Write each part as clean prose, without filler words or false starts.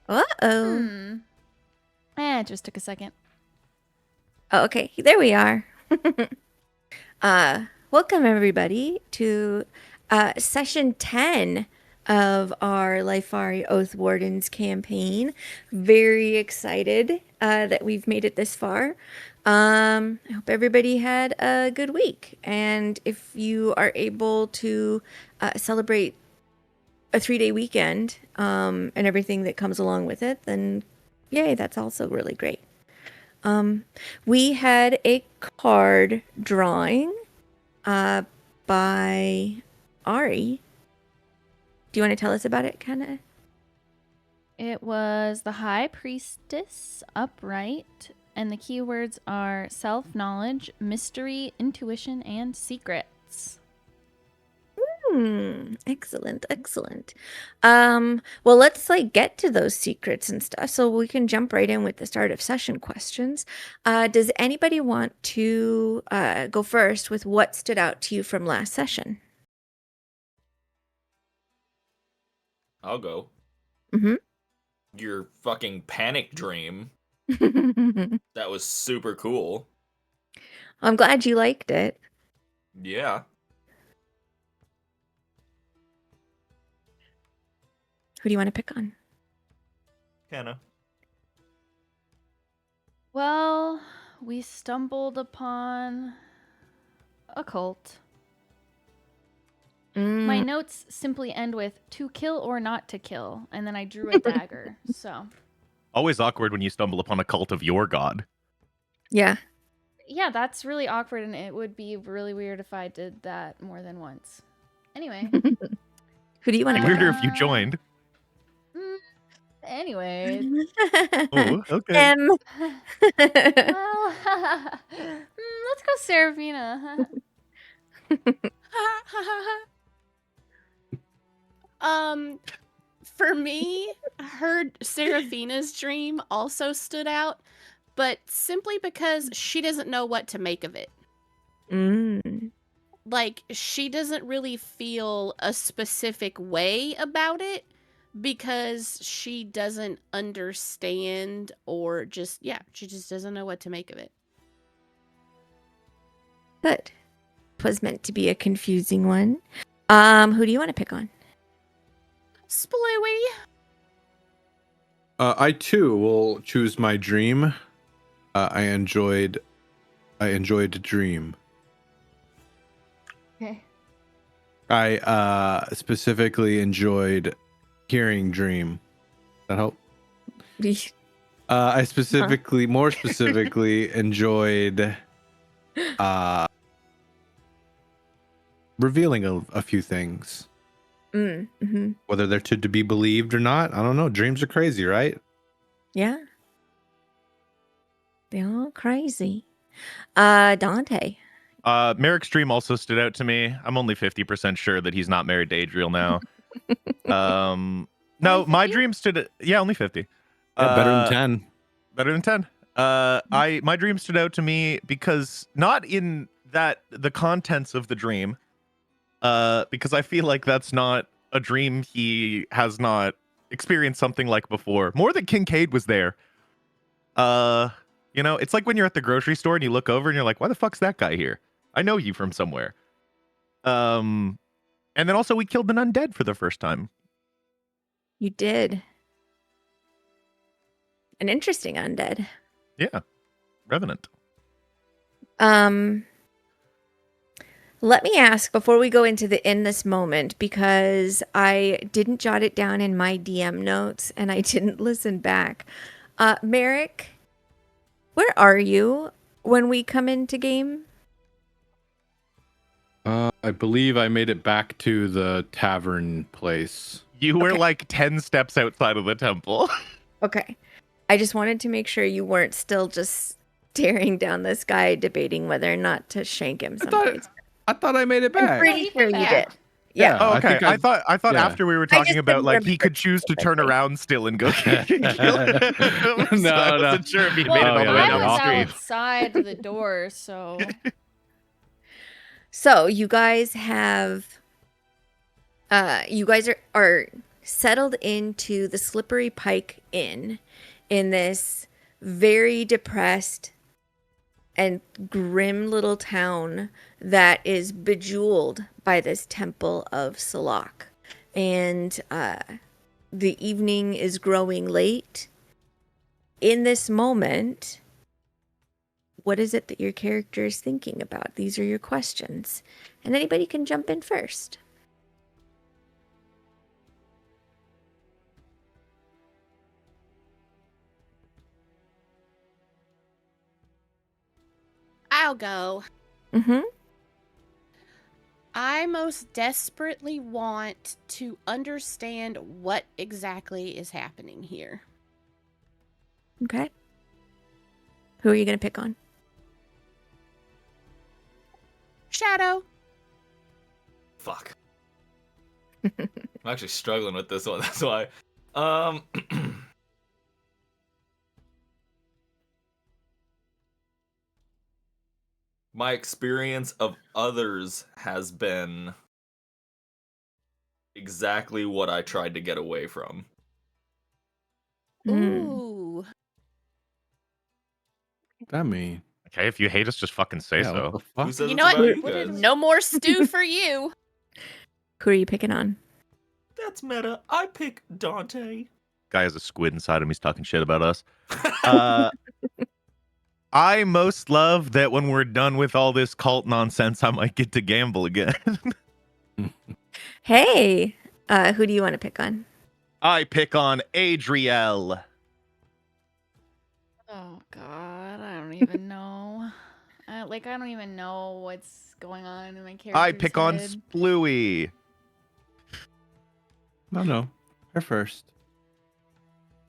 Uh-oh. It just took a second. Oh, okay. There we are. Welcome everybody to session 10 of our Lyfari Oathwardens campaign. Very excited that we've made it this far. I hope everybody had a good week. And if you are able to celebrate a 3-day weekend and everything that comes along with it, then yay, that's also really great. We had a card drawing by Ari. Do you want to tell us about it, Kenna? It was the High Priestess upright, and the keywords are self-knowledge, mystery, intuition, and secrets. Excellent, excellent. Well, let's get to those secrets and stuff so we can jump right in with the start of session questions. Does anybody want to go first with what stood out to you from last session? I'll go. Your fucking panic dream. That was super cool. I'm glad you liked it. Yeah. Who do you want to pick on? Hannah. Well, we stumbled upon a cult. My notes simply end with to kill or not to kill, and then I drew a dagger. So always awkward when you stumble upon a cult of your god. Yeah. Yeah, that's really awkward, and it would be really weird if I did that more than once. Anyway. Who do you want to Weirder if you joined. Anyway. Oh, okay. Well, let's go Seraphina. For me, her Seraphina's dream also stood out, but simply because she doesn't know what to make of it. Like, she doesn't really feel a specific way about it because she doesn't understand or just, she just doesn't know what to make of it. Good. It was meant to be a confusing one. Who do you want to pick on? Splooey. I too will choose my dream. I enjoyed Dream. Okay. I specifically enjoyed hearing Dream. That help? I more specifically enjoyed revealing a few things. Whether they're to be believed or not, I don't know. Dreams are crazy, right? Yeah. They're all crazy. Dante. Merrick's dream also stood out to me. I'm only 50% sure that he's not married to Adriel now. No, my dream stood only 50. Yeah, better than 10. Better than 10. My dream stood out to me because not in that the contents of the dream, because I feel like that's not a dream he has not experienced something like before. More than Kincaid was there. You know, it's like when you're at the grocery store and you look over and you're like, why the fuck's that guy here? I know you from somewhere. And then also we killed an undead for the first time. You did. An interesting undead. Yeah. Revenant. Let me ask before we go into the in this moment, because I didn't jot it down in my DM notes and I didn't listen back. Merrick, where are you when we come into game? I believe I made it back to the tavern place. You were like 10 steps outside of the temple. Okay. I just wanted to make sure you weren't still just staring down this guy debating whether or not to shank him someplace. I thought I made it back. I'm pretty sure you did. Yeah. Oh, okay. I thought yeah. after we were talking about like he could choose to turn around still and go kill him. So I wasn't sure if he'd made it all the way I down the was street. outside the door, so. So you guys have, you guys are settled into the Slippery Pike Inn in this very depressed and grim little town that is bejeweled by this temple of Salak. And the evening is growing late. In this moment, what is it that your character is thinking about? These are your questions. And anybody can jump in first. I'll go. Mm-hmm. I most desperately want to understand what exactly is happening here. Okay. Who are you going to pick on? Shadow. Fuck. I'm actually struggling with this one. That's why. My experience of others has been exactly what I tried to get away from. Ooh. I mean, Okay, if you hate us, just fucking say yeah, what so. the fuck? Who says You it's know what? about you guys? No more stew for you. Who are you picking on? That's meta. I pick Dante. Guy has a squid inside him. He's talking shit about us. I most love that when we're done with all this cult nonsense, I might get to gamble again. Hey, who do you want to pick on? I pick on Adriel. Oh God, I don't even know. I don't even know what's going on in my character's I pick on head. Splooey. No. Her first.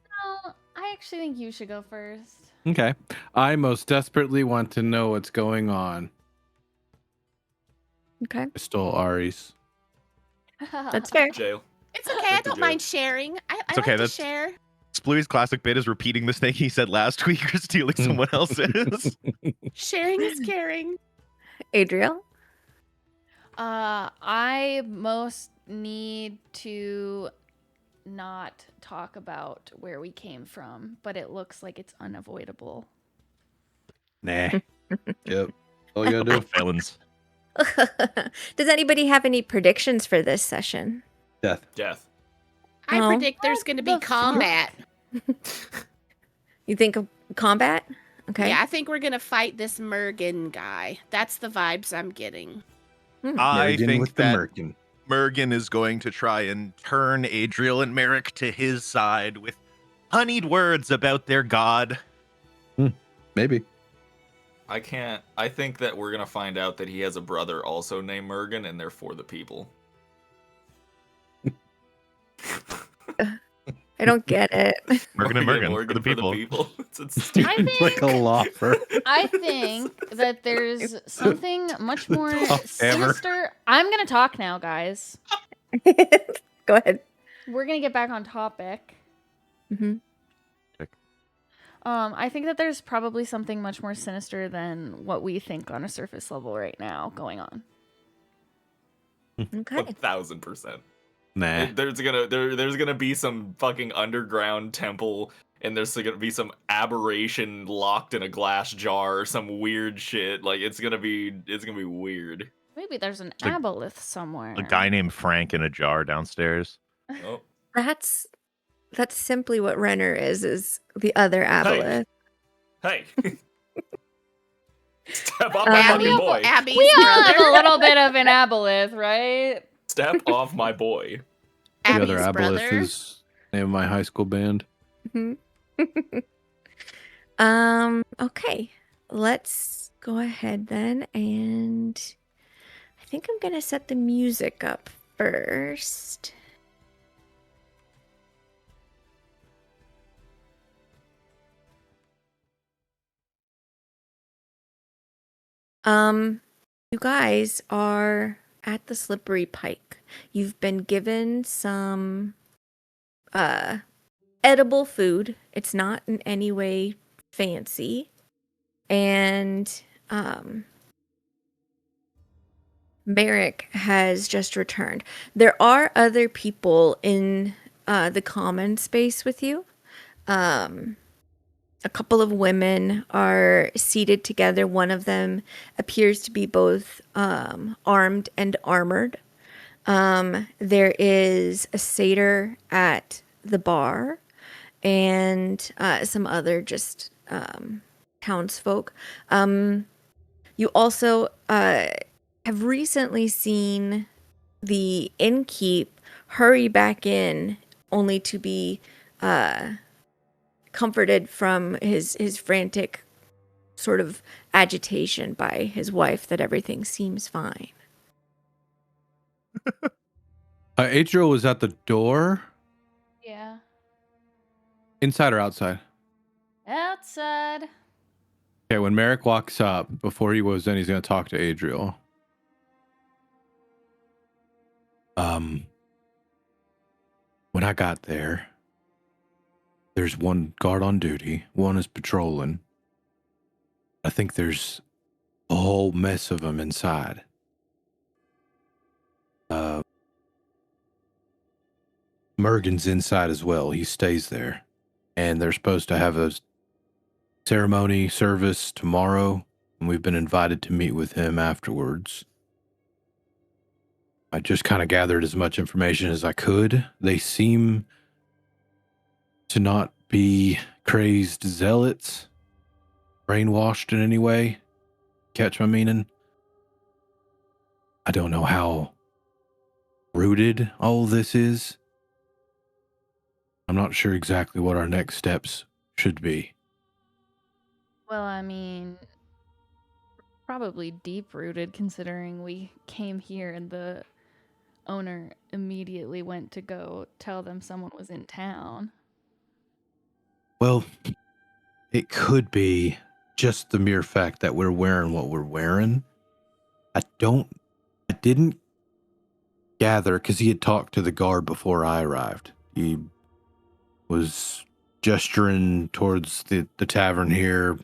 No, I actually think you should go first. Okay. I most desperately want to know what's going on. Okay. I stole Ari's. That's fair. Jail. It's okay. I don't mind sharing. I It's like okay, to that's- share. Splooey's classic bit is repeating this thing he said last week or stealing someone else's. Sharing is caring. Adriel? I most need to not talk about where we came from, but it looks like it's unavoidable. Nah. Yep. All you gotta do. Felons. Does anybody have any predictions for this session? Death. I Oh. predict there's going to be the fuck? combat. You think of combat? Okay. Yeah, I think we're going to fight this Mergen guy. That's the vibes I'm getting. I Mergen think with the that Merkin. Mergen is going to try and turn Adriel and Merrick to his side with honeyed words about their god. Maybe. I can't. I think that we're gonna find out that he has a brother also named Mergen, and they're for the people. I don't get it. Mergen and Mergen for the Morgan people. It's stupid. I It's like think a law firm. I think that there's something much more Top ever. sinister. I'm gonna talk now, guys. Go ahead. We're gonna get back on topic. Hmm. I think that there's probably something much more sinister than what we think on a surface level right now going on. Okay. 1000%. Nah. There's gonna be some fucking underground temple, and there's gonna be some aberration locked in a glass jar or some weird shit. Like it's gonna be weird. Maybe there's an Like- aboleth somewhere. A guy named Frank in a jar downstairs. Oh, That's simply what Renner is the other aboleth. hey. Step off Um, my Abby, fucking boy. Abby's We all have a brother. little bit of an aboleth, right? Step off my boy. The Abby's other brother. aboleth is name of my high school band. Mhm. Okay. Let's go ahead then, and I think I'm gonna set the music up first. You guys are at the Slippery Pike. You've been given some edible food. It's not in any way fancy. And Merrick has just returned. There are other people in the common space with you. A couple of women are seated together. One of them appears to be both armed and armored. There is a satyr at the bar and some other just townsfolk. You also have recently seen the innkeep hurry back in, only to be comforted from his frantic sort of agitation by his wife that everything seems fine. Adriel was at the door, Yeah. inside or outside? Outside. Okay, when Merrick walks up, before he goes in, he's going to talk to Adriel. When I got there, there's one guard on duty, one is patrolling. I think there's a whole mess of them inside. Mergen's inside as well. He stays there. And they're supposed to have a ceremony service tomorrow, and we've been invited to meet with him afterwards. I just kind of gathered as much information as I could. They seem to not be crazed zealots, brainwashed in any way. Catch my meaning? I don't know how rooted all this is. I'm not sure exactly what our next steps should be. Well, I mean, probably deep rooted considering we came here and the owner immediately went to go tell them someone was in town. Well, it could be just the mere fact that we're wearing what we're wearing. I didn't gather, because he had talked to the guard before I arrived. He was gesturing towards the tavern here.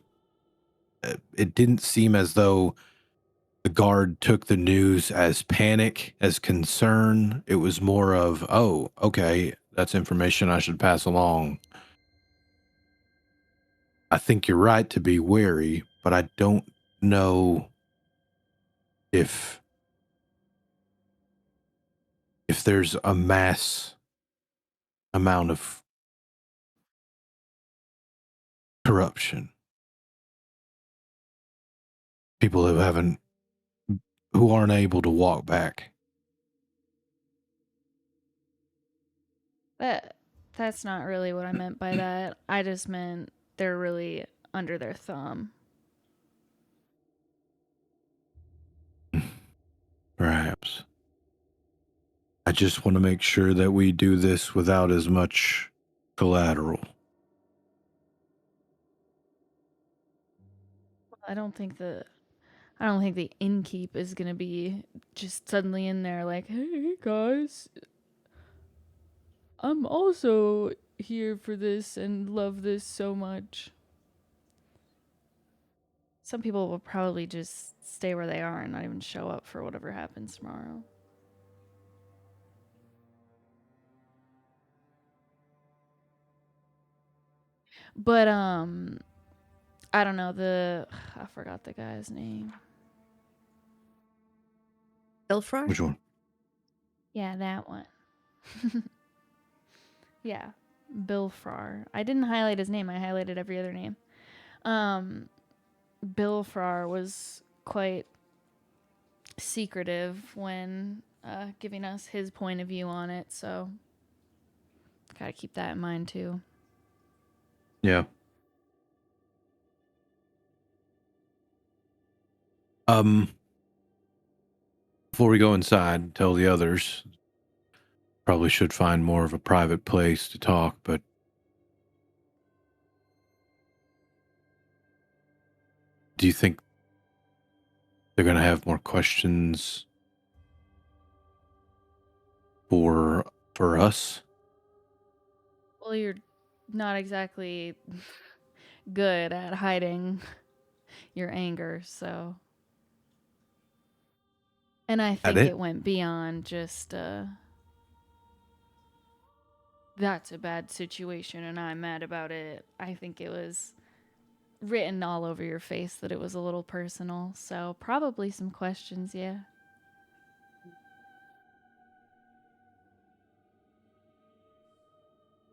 It didn't seem as though the guard took the news as panic, as concern. It was more of, oh, okay, that's information I should pass along. I think you're right to be wary, but I don't know if there's a mass amount of corruption. People who aren't able to walk back. That's not really what I meant by that. I just meant they're really under their thumb. Perhaps. I just want to make sure that we do this without as much collateral. I don't think the innkeep is gonna be just suddenly in there like, hey guys, I'm also here for this and love this so much. Some people will probably just stay where they are and not even show up for whatever happens tomorrow. But I don't know, I forgot the guy's name. Ilfrar? Which one? Yeah, that one. Yeah, Bilfrar. I didn't highlight his name. I highlighted every other name. Bilfrar was quite secretive when giving us his point of view on it, so gotta keep that in mind too. Yeah. Before we go inside, tell the others. Probably should find more of a private place to talk, but do you think they're going to have more questions for us? Well, you're not exactly good at hiding your anger, so. And I think it went beyond just that's a bad situation and I'm mad about it. I think it was written all over your face that it was a little personal. So probably some questions, yeah.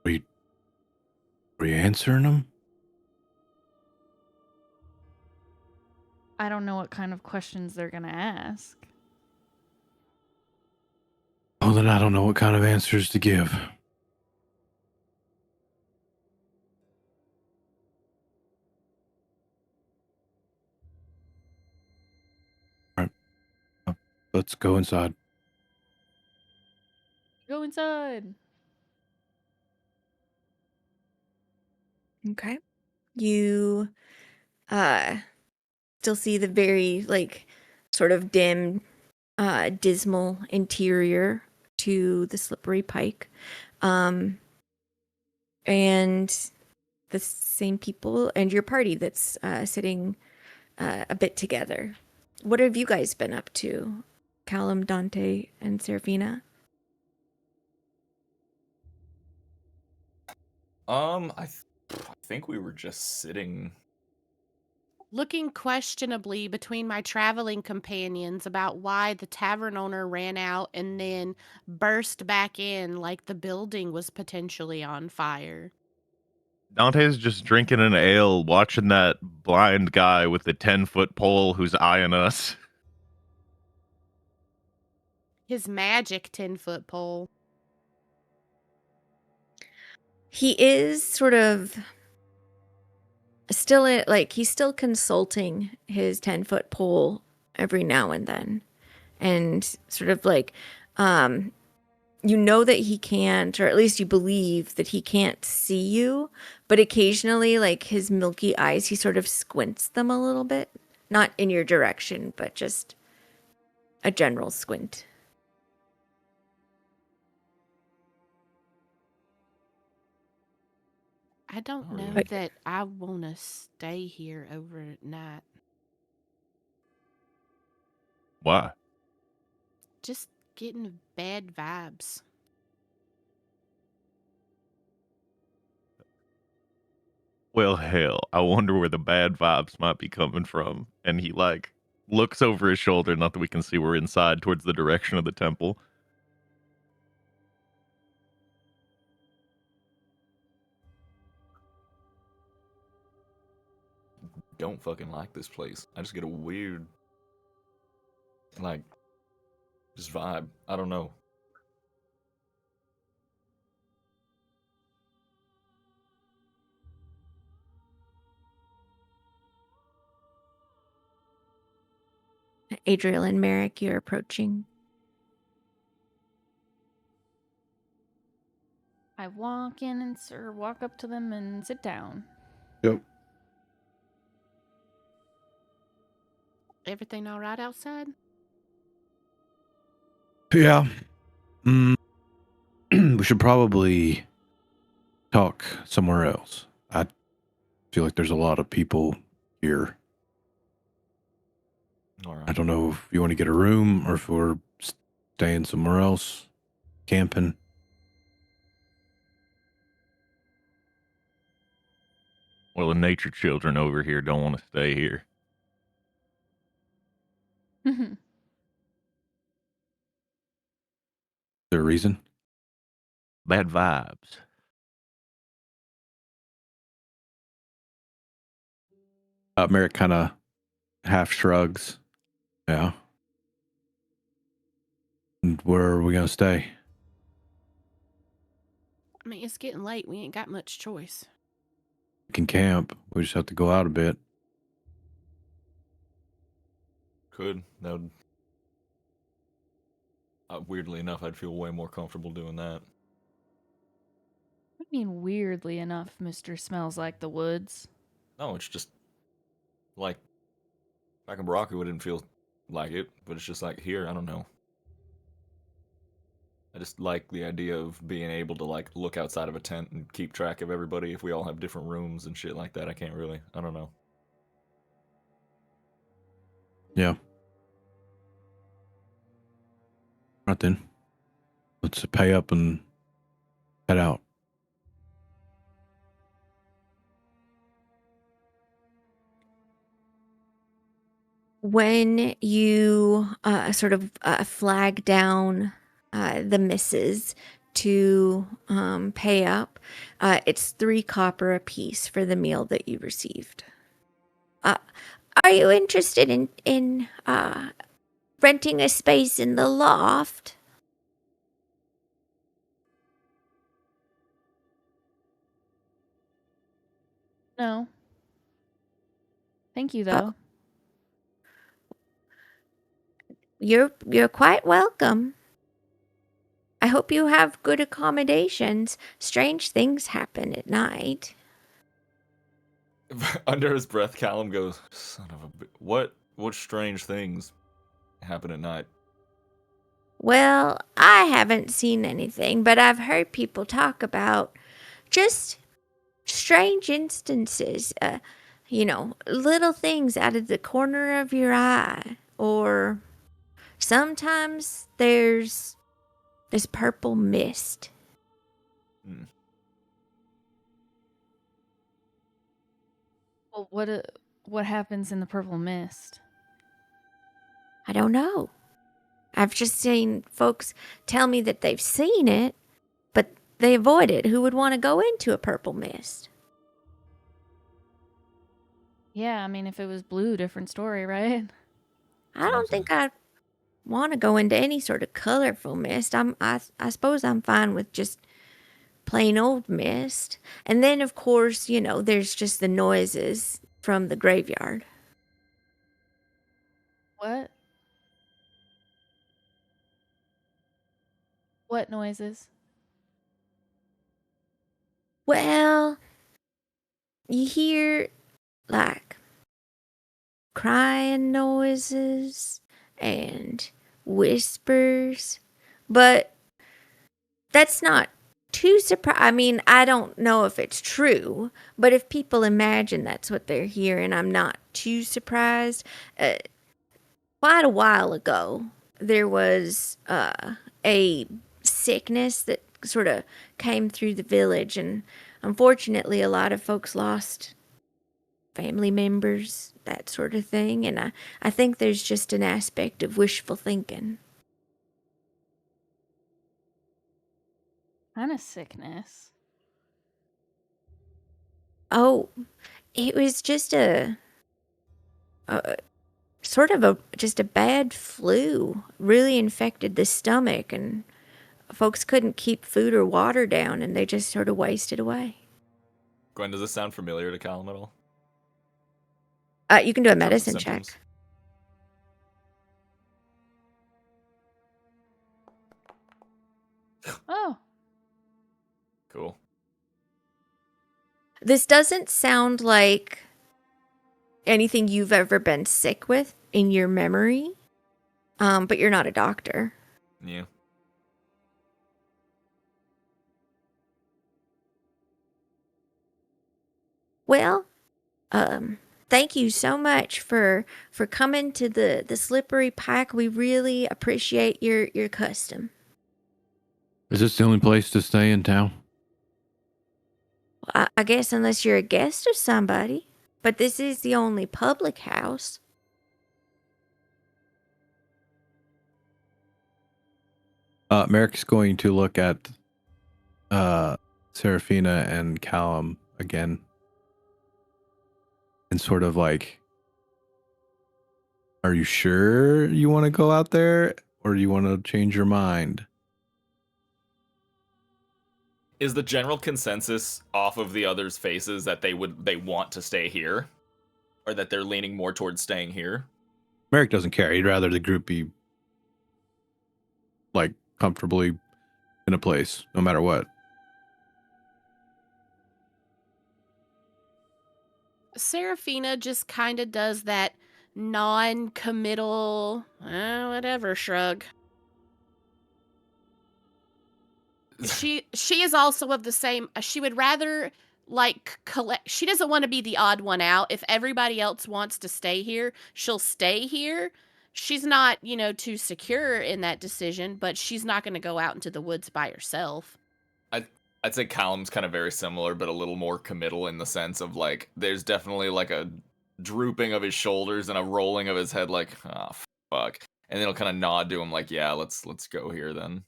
Were you answering them? I don't know what kind of questions they're going to ask. Oh, then I don't know what kind of answers to give. All right. Let's go inside. Go inside. Okay. You still see the very like sort of dim dismal interior to the slippery pike. And the same people and your party that's sitting a bit together. What have you guys been up to, Callum, Dante, and Serafina? I think we were just sitting. Looking questionably between my traveling companions about why the tavern owner ran out and then burst back in like the building was potentially on fire. Dante's just drinking an ale, watching that blind guy with the 10-foot pole who's eyeing us. His magic 10-foot pole. He is sort of still he's still consulting his 10-foot pole every now and then, and sort of like you know that he can't, or at least you believe that he can't see you, but occasionally, like his milky eyes, he sort of squints them a little bit, not in your direction, but just a general squint. I don't Oh, know really? that I want to stay here overnight. Why? Just getting bad vibes. Well, hell, I wonder where the bad vibes might be coming from. And he, like, looks over his shoulder, not that we can see we're inside, towards the direction of the temple. Don't fucking like this place. I just get a weird, like, just vibe. I don't know. Adriel and Merrick, you're approaching. I walk in and walk up to them and sit down. Yep. Everything all right outside? Yeah. We should probably talk somewhere else. I feel like there's a lot of people here. All right. I don't know if you want to get a room or if we're staying somewhere else, camping. Well, the nature children over here don't want to stay here. Is there a reason? Bad vibes. Merrick kind of half shrugs. Yeah. And where are we going to stay? I mean, it's getting late. We ain't got much choice. We can camp. We just have to go out a bit. Could. That would. Weirdly enough, I'd feel way more comfortable doing that. I mean, weirdly enough, Mr. Smells Like the Woods. No, it's just like back in Baraka, we didn't feel like it, but it's just like here, I don't know. I just like the idea of being able to like look outside of a tent and keep track of everybody if we all have different rooms and shit like that. I can't really. I don't know. Yeah. Right then. Let's pay up and head out. when you sort of flag down the misses to pay up, it's 3 copper apiece for the meal that you received. Are you interested in renting a space in the loft? No. Thank you, though. You're quite welcome. I hope you have good accommodations. Strange things happen at night. Under his breath, Callum goes, "Son of a what strange things happen at night?" Well, I haven't seen anything, but I've heard people talk about just strange instances. Little things out of the corner of your eye, or sometimes there's this purple mist. Well, what happens in the purple mist? I don't know. I've just seen folks tell me that they've seen it, but they avoid it. Who would want to go into a purple mist? Yeah, I mean, if it was blue, different story, right? I don't think I'd want to go into any sort of colorful mist. I suppose I'm fine with just plain old mist. And then, of course, there's just the noises from the graveyard. What? What noises? Well, you hear like crying noises and whispers, but that's not too surprising. I mean, I don't know if it's true, but if people imagine that's what they're hearing, I'm not too surprised. Quite a while ago, there was a sickness that sort of came through the village, and unfortunately, a lot of folks lost family members, that sort of thing, and I think there's just an aspect of wishful thinking. Kind of sickness. Oh, it was just a sort of just a bad flu. Really infected the stomach, and folks couldn't keep food or water down, and they just sort of wasted away. Gwen, does this sound familiar to Callum at all? You can do a In terms of medicine check. symptoms? Oh, Cool. This doesn't sound like anything you've ever been sick with in your memory, but you're not a doctor. Yeah. Well, thank you so much for coming to the Slippery Pack. We really appreciate your custom. Is this the only place to stay in town? I guess unless you're a guest of somebody, but this is the only public house. Merrick's going to look at Serafina and Callum again and sort of like, are you sure you want to go out there, or do you want to change your mind? Is the general consensus off of the others' faces that they want to stay here? Or that they're leaning more towards staying here? Merrick doesn't care. He'd rather the group be like comfortably in a place, no matter what. Serafina just kind of does that non-committal, whatever shrug. She is also of the same. She would rather like collect. She doesn't want to be the odd one out. If everybody else wants to stay here, she'll stay here. She's not, too secure in that decision, but she's not going to go out into the woods by herself. I'd say Callum's kind of very similar, but a little more committal in the sense of like, there's definitely like a drooping of his shoulders and a rolling of his head like, oh, fuck. And then he'll kind of nod to him like, yeah, let's go here then.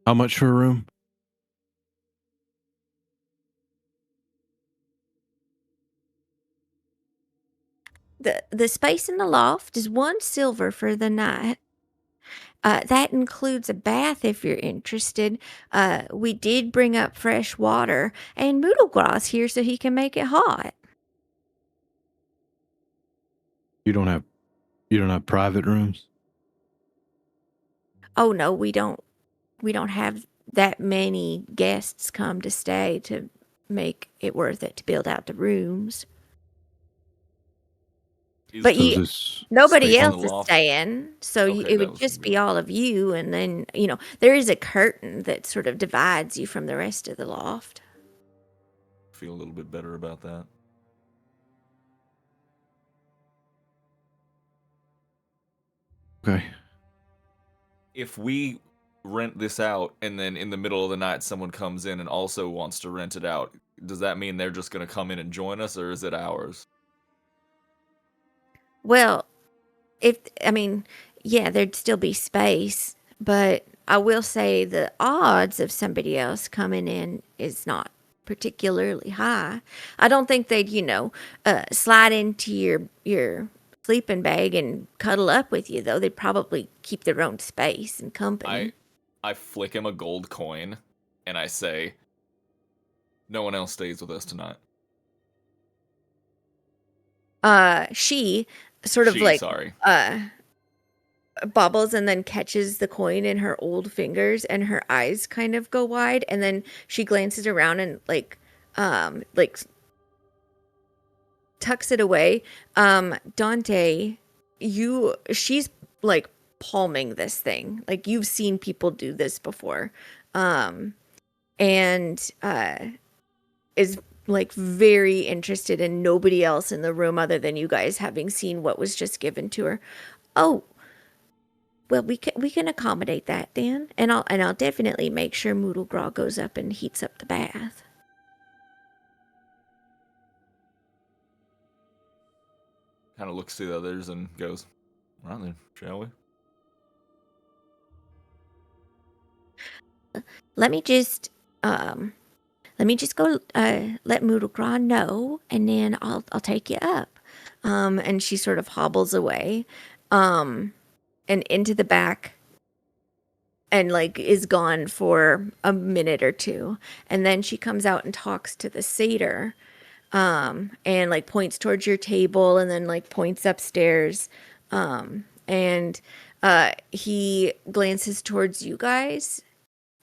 How much for a room? The space in the loft is 1 silver for the night. That includes a bath if you're interested. We did bring up fresh water, and Moodlegrass here so he can make it hot. You don't have private rooms? Oh no, we don't have that many guests come to stay to make it worth it to build out the rooms. But So you, this nobody space in else the is loft? staying, so Okay, it that would was just good. be all of you, and then there is a curtain that sort of divides you from the rest of the loft. Feel a little bit better about that. okay. If we rent this out and then in the middle of the night someone comes in and also wants to rent it out, does that mean they're just going to come in and join us, or is it ours? Well, yeah, there'd still be space, but I will say the odds of somebody else coming in is not particularly high. I don't think they'd, slide into your sleeping bag and cuddle up with you, though. They'd probably keep their own space and company. I flick him a gold coin and I say, no one else stays with us tonight. She sort of Sorry. bobbles and then catches the coin in her old fingers, and her eyes kind of go wide, and then she glances around and tucks it away. Dante, she's like palming this thing. Like, you've seen people do this before. And is like very interested in nobody else in the room other than you guys, having seen what was just given to her. Oh, well, we can accommodate that, Dan, and I'll definitely make sure Moodlegraw goes up and heats up the bath. Kind of looks to the others and goes, well then, shall we? Let me just go let Moodlegraw know, and then I'll take you up. And she sort of hobbles away, and into the back, and like is gone for a minute or two, and then she comes out and talks to the satyr, and like points towards your table, and then like points upstairs, and he glances towards you guys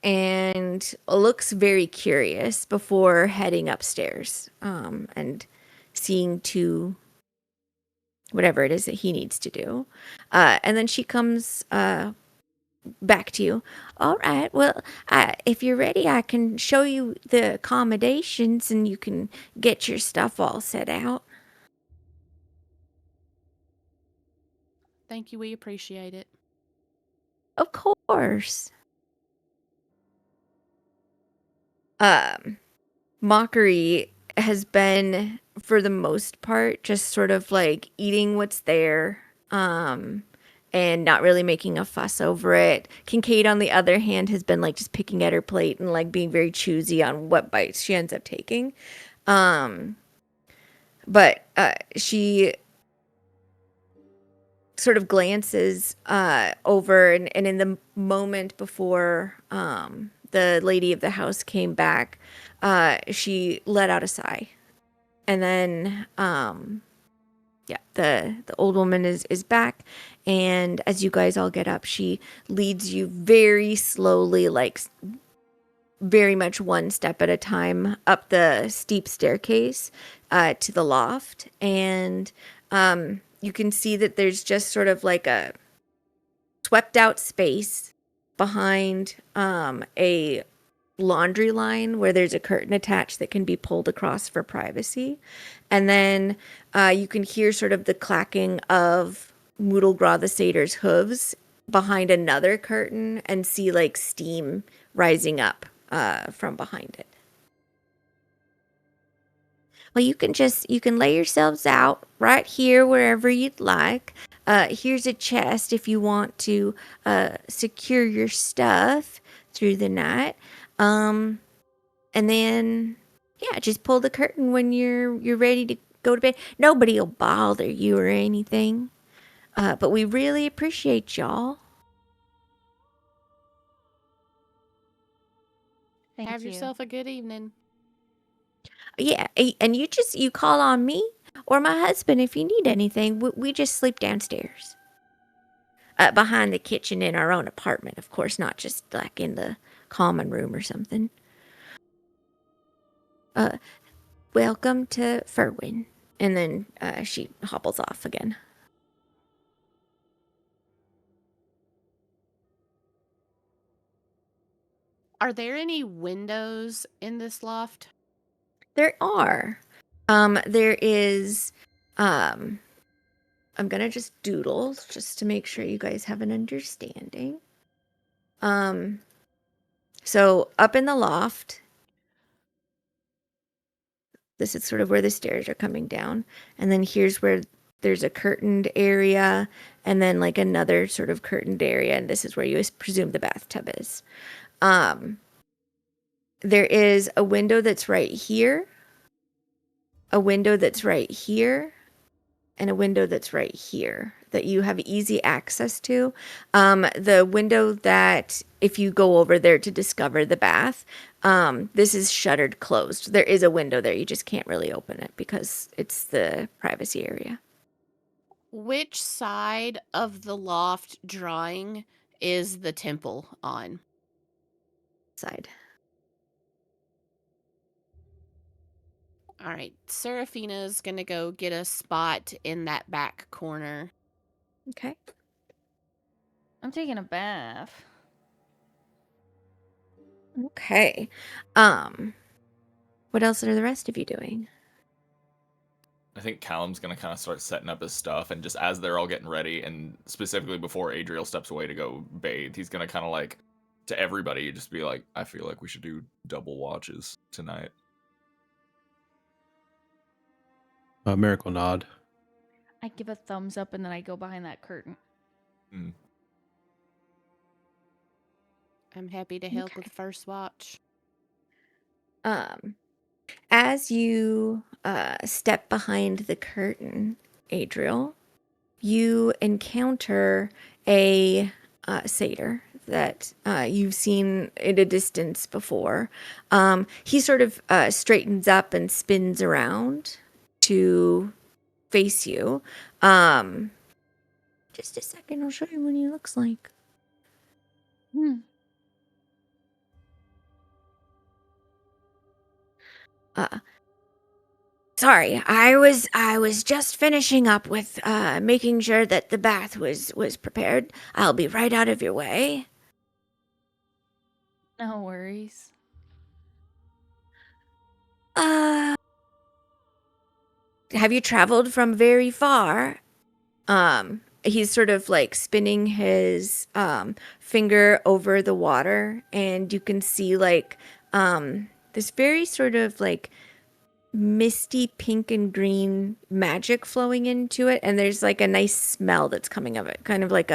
and looks very curious before heading upstairs, and seeing to whatever it is that he needs to do. And then she comes back to you. All right, well, if you're ready, I can show you the accommodations and you can get your stuff all set out. Thank you. We appreciate it. Of course. Mockery has been, for the most part, just sort of like eating what's there, and not really making a fuss over it. Kincaid, on the other hand, has been like just picking at her plate and like being very choosy on what bites she ends up taking. But she sort of glances over, and in the moment before the lady of the house came back, she let out a sigh, and then the old woman is back, and as you guys all get up, she leads you very slowly, like very much one step at a time, up the steep staircase to the loft, and you can see that there's just sort of like a swept out space behind a laundry line where there's a curtain attached that can be pulled across for privacy. And then you can hear sort of the clacking of Moodlegraw the satyr's hooves behind another curtain, and see like steam rising up from behind it. Well, you can lay yourselves out right here wherever you'd like. Here's a chest if you want to secure your stuff through the night. And then yeah, just pull the curtain when you're ready to go to bed. Nobody'll bother you or anything. But we really appreciate y'all. Thank Have you. yourself a good evening. Yeah, and you call on me or my husband if you need anything. We just sleep downstairs. Behind the kitchen in our own apartment, of course, not just like in the common room or something. Welcome to Furwin. And then she hobbles off again. Are there any windows in this loft? There are. There is. I'm gonna just doodle just to make sure you guys have an understanding. So up in the loft, this is sort of where the stairs are coming down, and then here's where there's a curtained area, and then like another sort of curtained area, and this is where you presume the bathtub is. There is a window that's right here, a window that's right here, and a window that's right here that you have easy access to. The window that, if you go over there to discover the bath, this is shuttered closed. There is a window there. You just can't really open it because it's the privacy area. Which side of the loft drawing is the temple on? Side. All right, Seraphina's gonna go get a spot in that back corner. Okay. I'm taking a bath. Okay. What else are the rest of you doing? I think Callum's gonna kind of start setting up his stuff, and just as they're all getting ready, and specifically before Adriel steps away to go bathe, he's gonna kind of like, to everybody, just be like, I feel like we should do double watches tonight. Miracle nod. I give a thumbs up and then I go behind that curtain. I'm happy to help Okay. with first watch. As you step behind the curtain, Adriel, you encounter a satyr that you've seen at a distance before. He sort of straightens up and spins around to face you. Just a second, I'll show you what he looks like. Sorry, I was just finishing up with making sure that the bath was prepared. I'll be right out of your way. No worries. Have you traveled from very far? He's sort of like spinning his finger over the water, and you can see like this very sort of like misty pink and green magic flowing into it, and there's like a nice smell that's coming of it, kind of like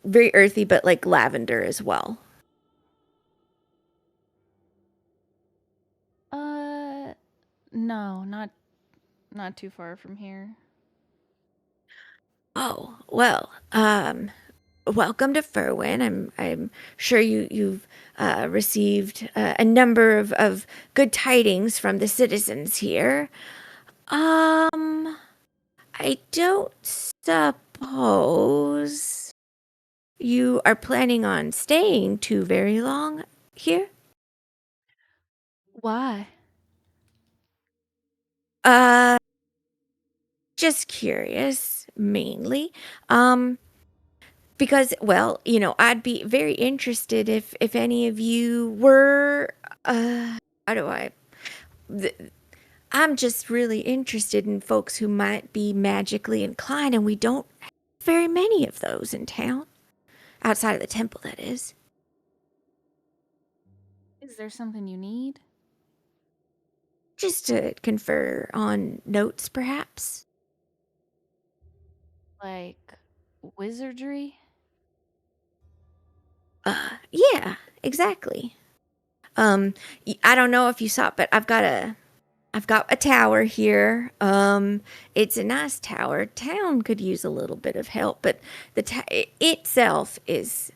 very earthy, but like lavender as well. No, not too far from here. Oh, well, welcome to Furwin. I'm sure you've received a number of good tidings from the citizens here. I don't suppose you are planning on staying too very long here? Why? Just curious, mainly. Because, well, I'd be very interested if any of you were, how do I, I'm just really interested in folks who might be magically inclined, and we don't have very many of those in town. Outside of the temple, that is. Is there something you need? Just to confer on notes, perhaps? Like wizardry? Yeah, exactly. I don't know if you saw it, but I've got a tower here. It's a nice tower. Town could use a little bit of help, but itself is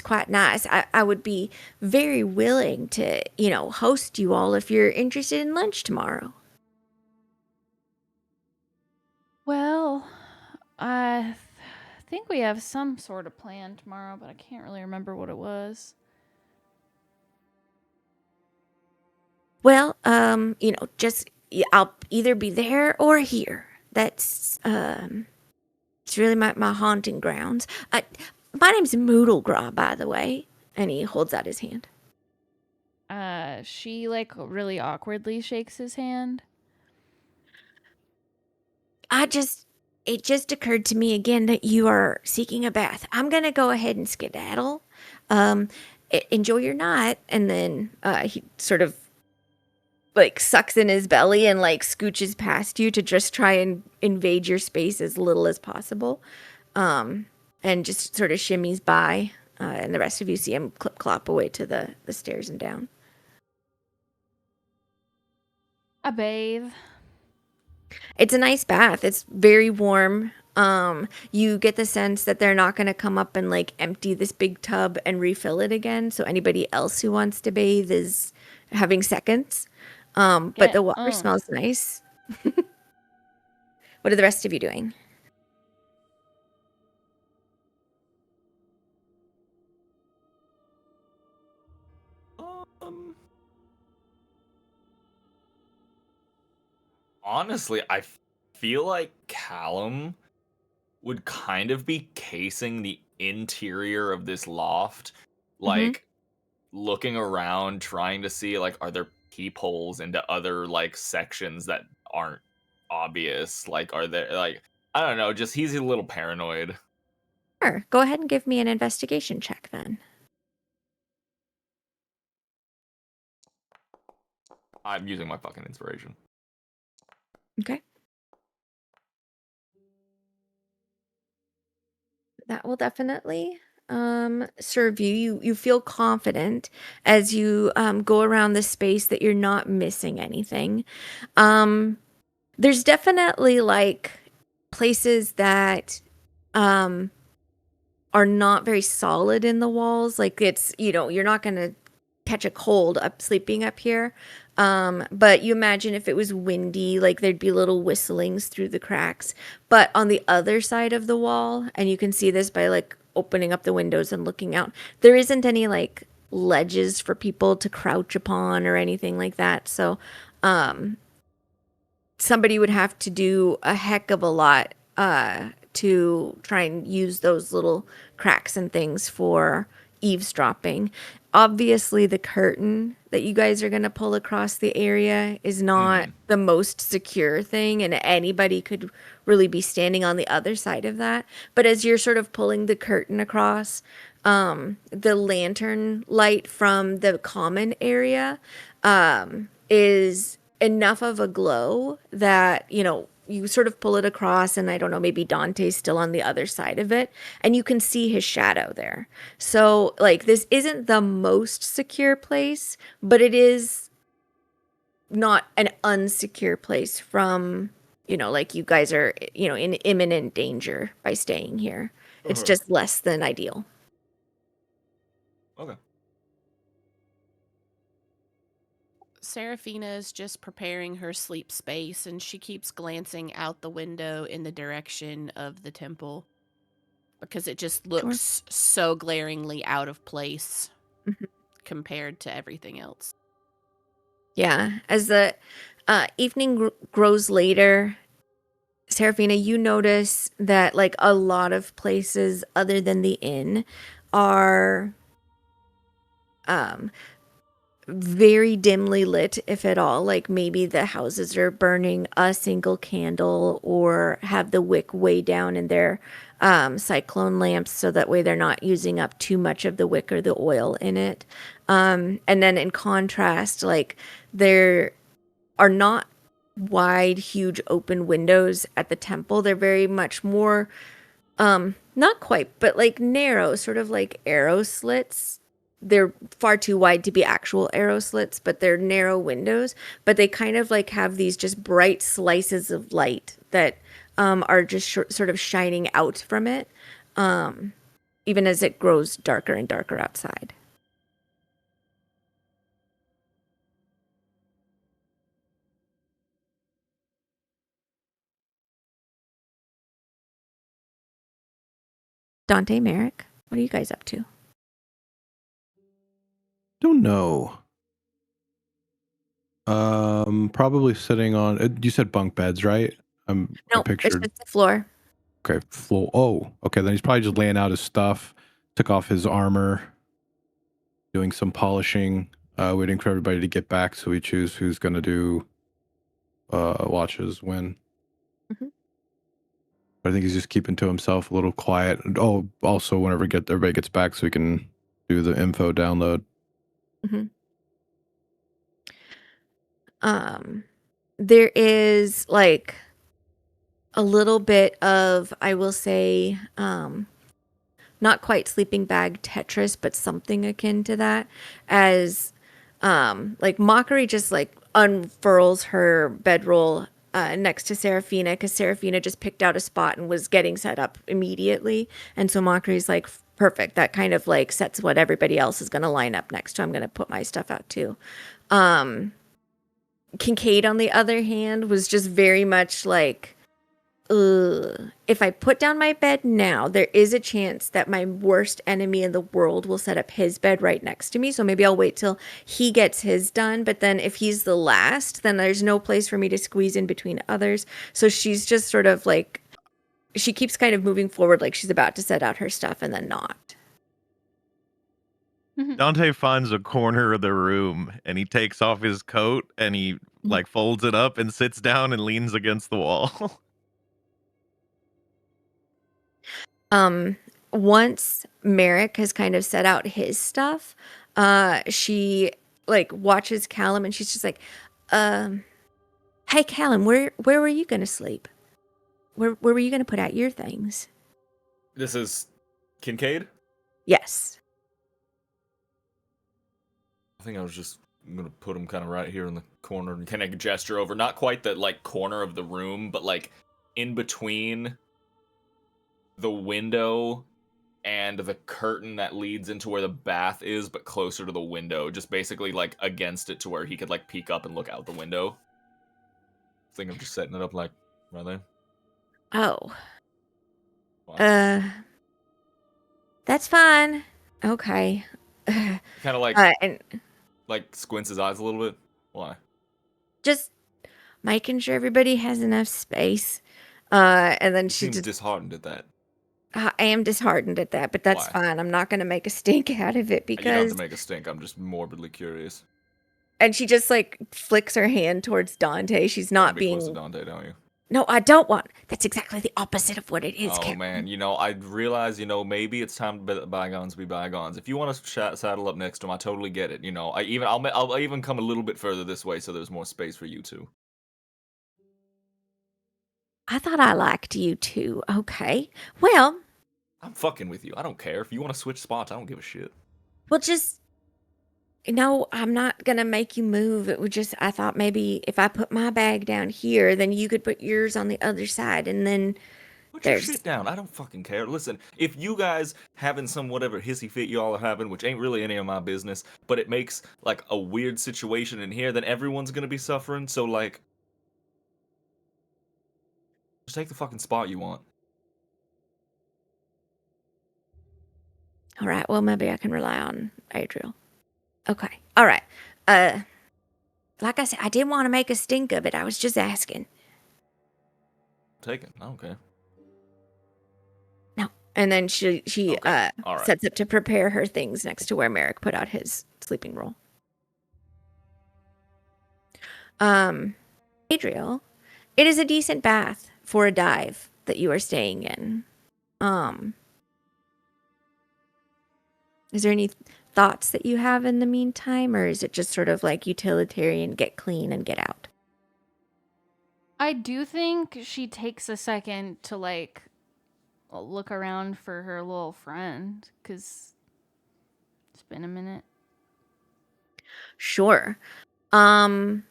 quite nice. I would be very willing to, host you all if you're interested in lunch tomorrow. Well, I think we have some sort of plan tomorrow, but I can't really remember what it was. Well, I'll either be there or here. That's it's really my haunting grounds. My name's Moodlegraw, by the way, and he holds out his hand. She like really awkwardly shakes his hand. It just occurred to me again that you are seeking a bath. I'm gonna go ahead and skedaddle. Enjoy your night, and then he sort of like sucks in his belly and like scooches past you to just try and invade your space as little as possible, and just sort of shimmies by, and the rest of you see him clip clop away to the stairs and down. I bathe. It's a nice bath. It's very warm. You get the sense that they're not going to come up and like empty this big tub and refill it again. So anybody else who wants to bathe is having seconds. But Get the water owned. smells nice. What are the rest of you doing? Honestly, I feel like Callum would kind of be casing the interior of this loft, like looking around, trying to see like are there peepholes into other like sections that aren't obvious? Like are there like I don't know, just he's a little paranoid. Sure. Go ahead and give me an investigation check then. I'm using my fucking inspiration. Okay. That will definitely serve you. You feel confident as you go around the space that you're not missing anything. There's definitely like places that are not very solid in the walls. Like it's, you're not going to catch a cold up sleeping up here. But you imagine if it was windy, like there'd be little whistlings through the cracks. But on the other side of the wall, and you can see this by like opening up the windows and looking out, there isn't any like ledges for people to crouch upon or anything like that. So, somebody would have to do a heck of a lot to try and use those little cracks and things for eavesdropping. Obviously, the curtain that you guys are going to pull across the area is not the most secure thing, and anybody could really be standing on the other side of that. But as you're sort of pulling the curtain across, the lantern light from the common area is enough of a glow that, you sort of pull it across, and I don't know, maybe Dante's still on the other side of it, and you can see his shadow there. So, like, this isn't the most secure place, but it is not an unsecure place from, like you guys are, in imminent danger by staying here. It's just less than ideal. Okay. Seraphina is just preparing her sleep space, and she keeps glancing out the window in the direction of the temple because it just looks so glaringly out of place compared to everything else. Yeah, as the evening grows later, Seraphina, you notice that like a lot of places other than the inn are very dimly lit, if at all. Like maybe the houses are burning a single candle or have the wick way down in their cyclone lamps, so that way they're not using up too much of the wick or the oil in it. And then in contrast, like there are not wide, huge open windows at the temple. They're very much more, not quite, but like narrow, sort of like arrow slits. They're far too wide to be actual arrow slits, but they're narrow windows. But they kind of like have these just bright slices of light that are just sort of shining out from it, even as it grows darker and darker outside. Dante, Merrick, what are you guys up to? Don't know. Probably sitting on. You said bunk beds, right? I No, it's pictured. just the floor. Okay, floor. Oh, okay. Then he's probably just laying out his stuff. Took off his armor. Doing some polishing. Waiting for everybody to get back, so we choose who's gonna do watches when. Mhm. But I think he's just keeping to himself, a little quiet. And, oh, also whenever everybody gets back, so we can do the info download. There is like a little bit of, I will say, not quite sleeping bag Tetris, but something akin to that, as like Mockery just like unfurls her bedroll next to Seraphina, because Seraphina just picked out a spot and was getting set up immediately, and so Mockery's like, perfect, that kind of like sets what everybody else is going to line up next to. I'm going to put my stuff out too. Kincaid, on the other hand, was just very much like, if I put down my bed now, there is a chance that my worst enemy in the world will set up his bed right next to me. So maybe I'll wait till he gets his done. But then if he's the last, then there's no place for me to squeeze in between others. So she's just sort of like, she keeps kind of moving forward like she's about to set out her stuff and then not. Dante finds a corner of the room and he takes off his coat and he like folds it up and sits down and leans against the wall. Once Merrick has kind of set out his stuff, she like watches Callum and she's just like, hey Callum, where were you gonna sleep? Where were you gonna put out your things? This is Kincaid? Yes. I think I was just gonna put him kind of right here in the corner and kind of gesture over, not quite the like corner of the room, but like in between the window and the curtain that leads into where the bath is, but closer to the window, just basically like against it to where he could like peek up and look out the window. I think I'm just setting it up like right there. Oh. Wow. That's fine. Okay. Kind of like And like squints his eyes a little bit. Why? just making sure everybody has enough space. And then she Seems just, disheartened at that. I am disheartened at that, but that's Why? fine. I'm not going to make a stink out of it You don't have because, to make a stink. I'm just morbidly curious. and she just like flicks her hand towards Dante. She's You wanna not be close to being, Dante, don't you? no, I don't want, that's exactly the opposite of what it is. Oh Karen. man, I realize, maybe it's time to let bygones be bygones. If you want to saddle up next to him, I totally get it. I'll even come a little bit further this way so there's more space for you two. I thought I liked you too. Okay. Well, I'm fucking with you. I don't care. If you want to switch spots, I don't give a shit. just, no, I'm not going to make you move. It would just, I thought maybe if I put my bag down here, then you could put yours on the other side. And then Put your there's, shit down. I don't fucking care. Listen, if you guys having some whatever hissy fit y'all are having, which ain't really any of my business, but it makes like a weird situation in here, then everyone's gonna be suffering. So like, just take the fucking spot you want. all right, well, maybe I can rely on Adriel. Okay. All right. Like I said, I didn't want to make a stink of it. I was just asking. Take it. I don't care. No. And then she Okay. All right. sets up to prepare her things next to where Merrick put out his sleeping roll. Adriel, it is a decent bath for a dive that you are staying in. Is there any thoughts that you have in the meantime, or is it just sort of like utilitarian, get clean and get out? I do think she takes a second to like look around for her little friend, because it's been a minute. Sure. Go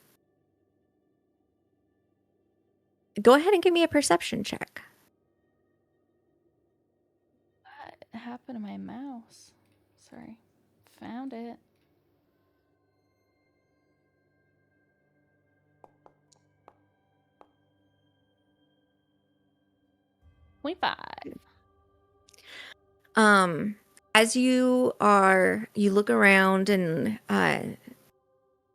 ahead and give me a perception check. What happened to my mouse? Sorry. Found it. We 5. As you look around and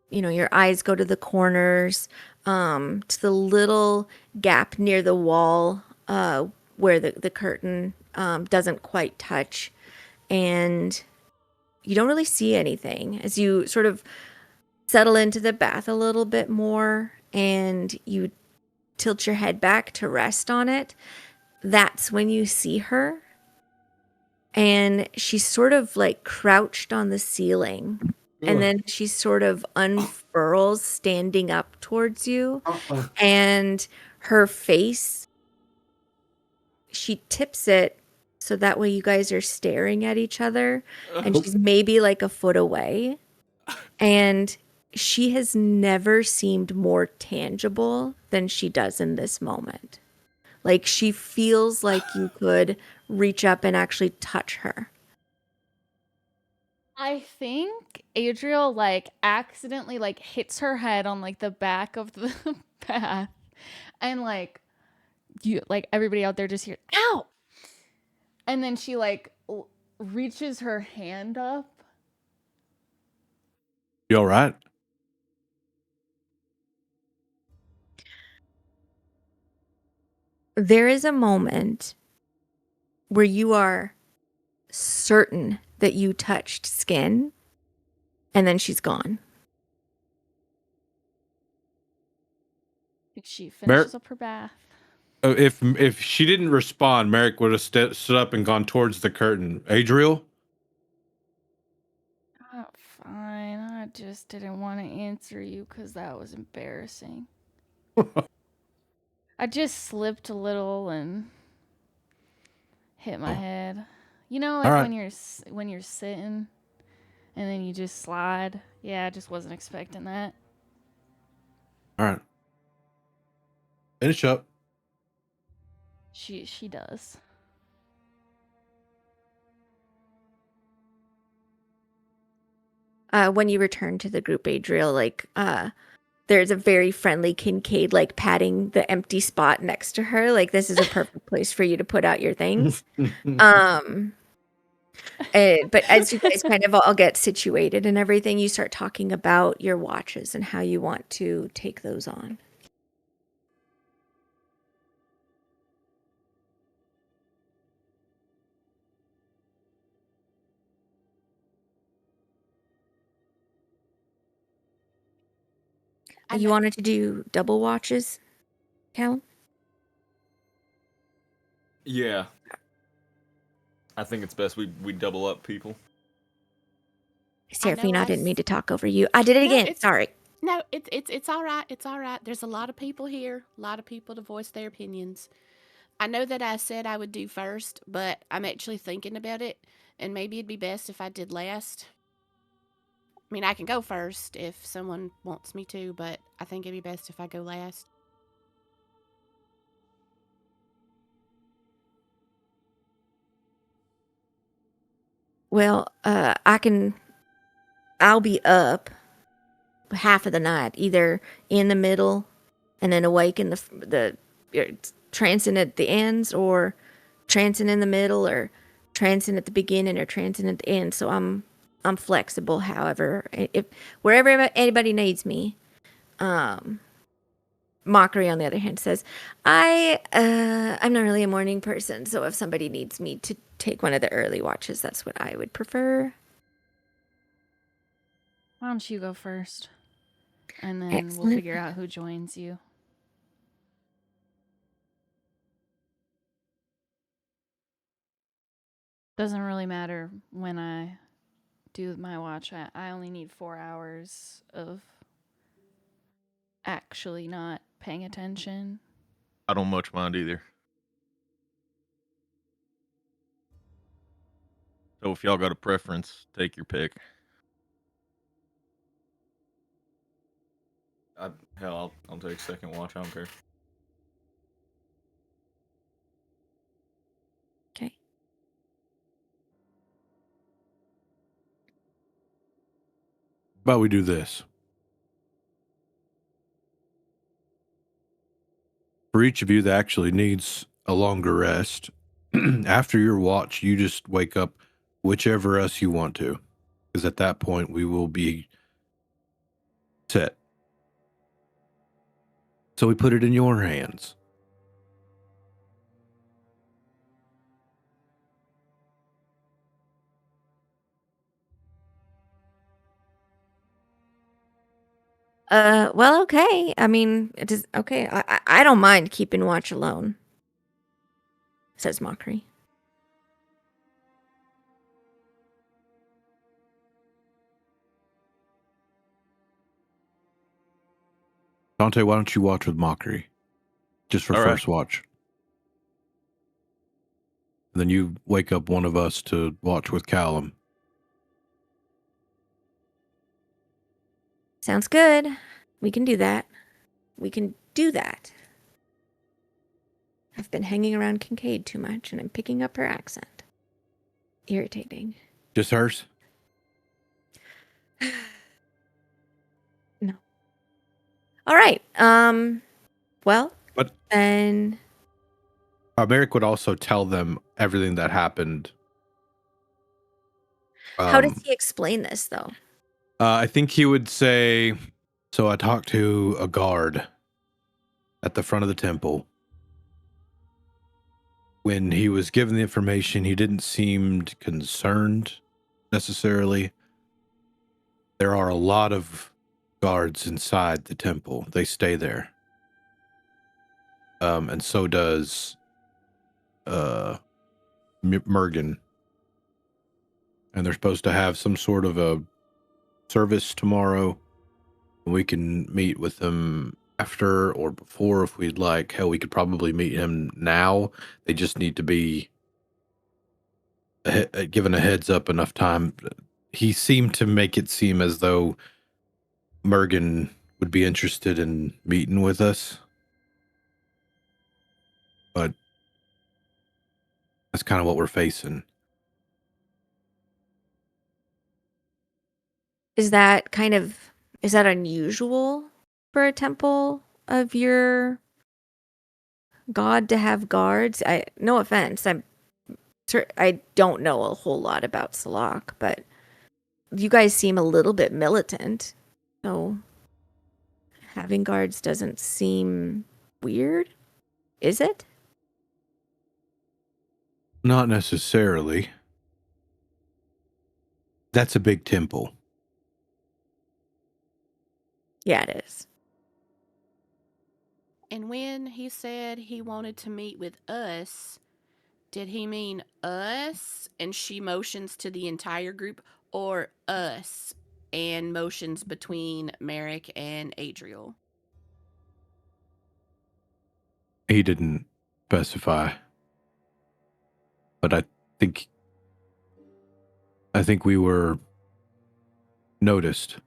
your eyes go to the corners, to the little gap near the wall, where the curtain doesn't quite touch, and you don't really see anything. As you sort of settle into the bath a little bit more and you tilt your head back to rest on it, that's when you see her. And she's sort of like crouched on the ceiling. And then she sort of unfurls, standing up towards you. And her face, she tips it so that way you guys are staring at each other. And she's maybe like a foot away. And she has never seemed more tangible than she does in this moment. Like, she feels like you could reach up and actually touch her. I think Adriel like accidentally like hits her head on like the back of the path, and like everybody out there just hears ow, and then she like reaches her hand up. You all right? There is a moment where you are certain that you touched skin, and then she's gone. She finishes up her bath. If she didn't respond, Merrick would have stood up and gone towards the curtain. Adriel? Oh, fine. I just didn't want to answer you because that was embarrassing. I just slipped a little and hit my head. You know, like when you're sitting and then you just slide. Yeah, I just wasn't expecting that. All right. Finish up. She does. When you return to the group, Adriel, like, there's a very friendly Kincaid, like, patting the empty spot next to her. Like, this is a perfect place for you to put out your things. But as you guys kind of all get situated and everything, you start talking about your watches and how you want to take those on. You wanted to do double watches, Callum? Yeah. I think it's best we double up people. Seraphine, I didn't mean to talk over you. I did it again. Sorry. No, it's all right. It's all right. There's a lot of people here, a lot of people to voice their opinions. I know that I said I would do first, but I'm actually thinking about it, and maybe it'd be best if I did last. I mean, I can go first if someone wants me to, but I think it'd be best if I go last. Well, I'll be up half of the night, either in the middle and then awake in the trancing at the ends, or trancing in the middle, or trancing at the beginning, or trancing at the end. So I'm flexible. However, if wherever anybody needs me. Mockery, on the other hand, says, I'm not really a morning person, so if somebody needs me to take one of the early watches, that's what I would prefer. Why don't you go first? And then Excellent. we'll figure out who joins you. Doesn't really matter when I do my watch. I only need 4 hours of actually not paying attention. I don't much mind either. So if y'all got a preference, take your pick. Hell, I'll take second watch. I don't care. Okay. How about we do this? For each of you that actually needs a longer rest, after your watch, you just wake up whichever us you want to. Because at that point, we will be set. So we put it in your hands. Well, okay. I mean, it is okay. I don't mind keeping watch alone, says Mockery. Dante, why don't you watch with Mockery? Just for All right. first watch. And then you wake up one of us to watch with Callum. Sounds good. We can do that. We can do that. I've been hanging around Kincaid too much, and I'm picking up her accent. Irritating. Just hers? No. All right. Well, But then Merrick would also tell them everything that happened. how does he explain this, though? I think he would say, so I talked to a guard at the front of the temple. When he was given the information, he didn't seem concerned necessarily. There are a lot of guards inside the temple. They stay there. And so does Mergen. And they're supposed to have some sort of a service tomorrow. We can meet with them after or before if we'd like. Hell, we could probably meet him now. They just need to be given a heads up enough time. He seemed to make it seem as though Mergen would be interested in meeting with us. But that's kind of what we're facing. Is that unusual for a temple of your god to have guards? No offense, I don't know a whole lot about Salak, but you guys seem a little bit militant, so having guards doesn't seem weird, is it? Not necessarily. That's a big temple. Yeah, it is. And when he said he wanted to meet with us, did he mean us and she motions to the entire group, or us and motions between Merrick and Adriel? He didn't specify. But I think we were noticed.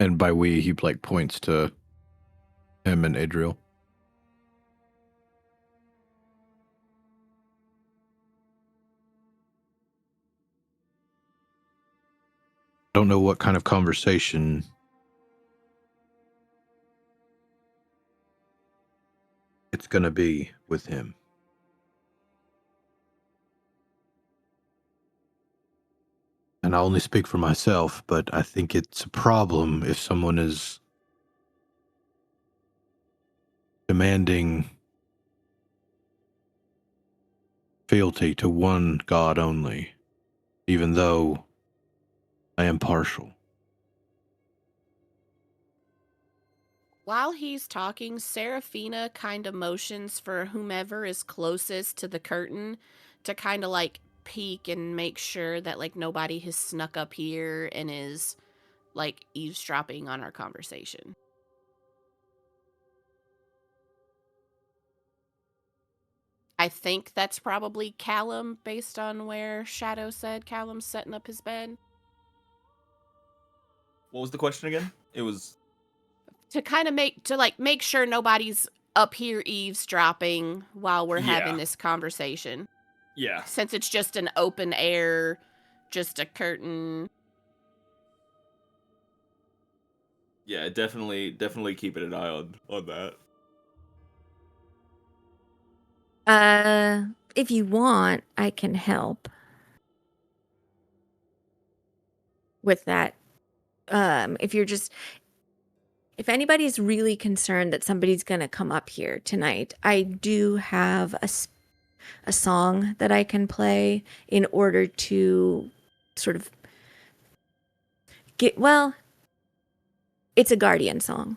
And by we, he like points to him and Adriel. Don't know what kind of conversation it's gonna be with him. And I only speak for myself, but I think it's a problem if someone is demanding fealty to one god only, even though I am partial. While he's talking, Seraphina kind of motions for whomever is closest to the curtain to kind of like peek and make sure that like nobody has snuck up here and is like eavesdropping on our conversation. I think that's probably Callum, based on where Shadow said Callum's setting up his bed. What was the question again? It was To kind of make sure nobody's up here eavesdropping while we're having this conversation. Yeah. Since it's just an open air, just a curtain. Yeah, definitely keeping an eye on that. If you want, I can help with that. If anybody's really concerned that somebody's going to come up here tonight, I do have a song that I can play in order to sort of it's a guardian song.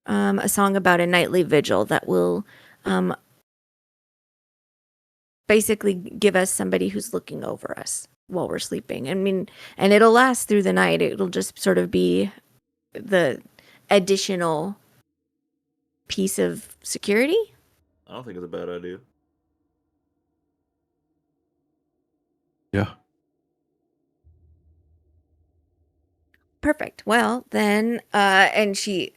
A song about a nightly vigil that will basically give us somebody who's looking over us while we're sleeping. I mean, and it'll last through the night. It'll just sort of be the additional piece of security. I don't think it's a bad idea. Yeah. Perfect. Well, then, and she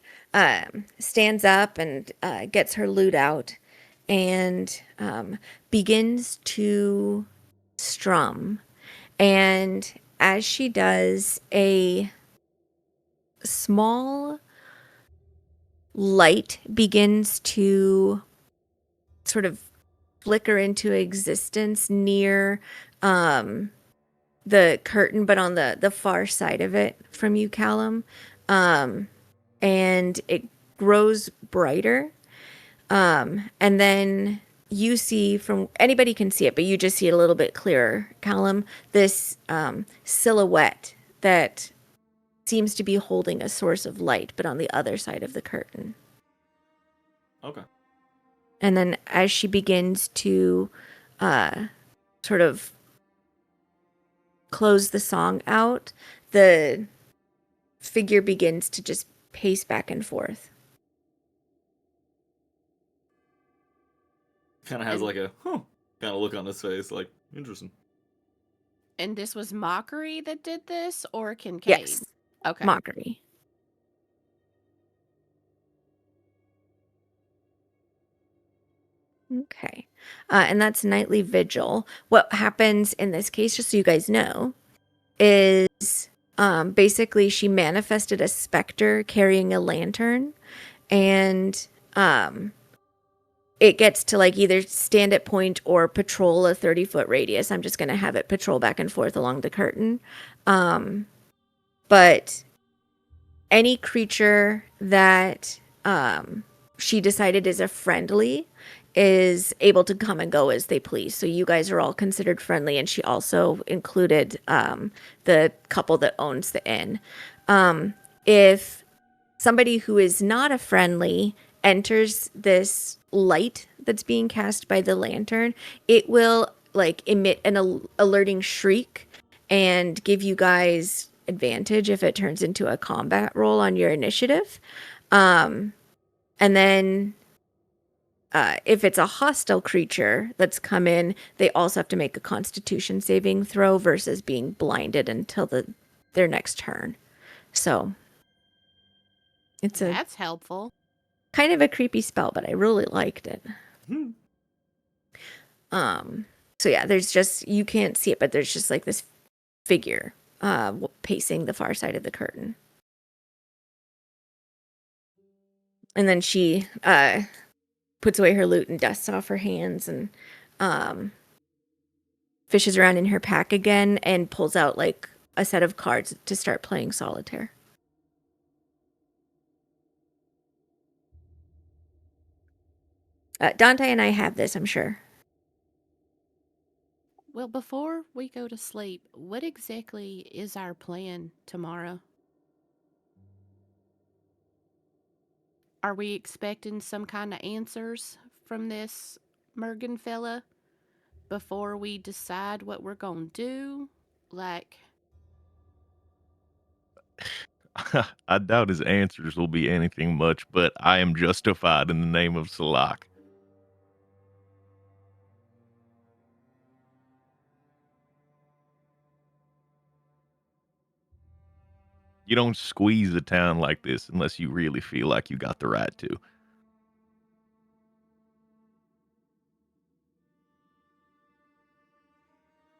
stands up and gets her lute out and begins to strum. And as she does, a small light begins to sort of flicker into existence near the curtain, but on the far side of it from you, Callum. And it grows brighter. And then you see, from anybody can see it, but you just see it a little bit clearer, Callum, this silhouette that seems to be holding a source of light, but on the other side of the curtain. Okay. And then as she begins to sort of close the song out, the figure begins to just pace back and forth. Kind of has like a kind of look on his face, like interesting. And this was Mockery that did this, or Kincaid? Yes. Okay. Mockery. Okay. And that's Nightly Vigil. What happens in this case, just so you guys know, is basically she manifested a specter carrying a lantern, and it gets to like either stand at point or patrol a 30-foot radius. I'm just going to have it patrol back and forth along the curtain. But any creature that she decided is a friendly is able to come and go as they please. So you guys are all considered friendly, and she also included the couple that owns the inn. If somebody who is not a friendly enters this light that's being cast by the lantern, it will like emit an alerting shriek and give you guys advantage if it turns into a combat roll on your initiative. And then if it's a hostile creature that's come in, they also have to make a Constitution saving throw versus being blinded until their next turn. So That's helpful. Kind of a creepy spell, but I really liked it. So yeah, there's just, you can't see it, but there's just like this figure pacing the far side of the curtain. And then she puts away her lute and dusts off her hands and fishes around in her pack again and pulls out like a set of cards to start playing solitaire. Dante and I have this, I'm sure. Well, before we go to sleep, what exactly is our plan tomorrow? Are we expecting some kind of answers from this Mergen fella before we decide what we're going to do? Like, I doubt his answers will be anything much, but I am justified in the name of Salak. You don't squeeze a town like this unless you really feel like you got the right to.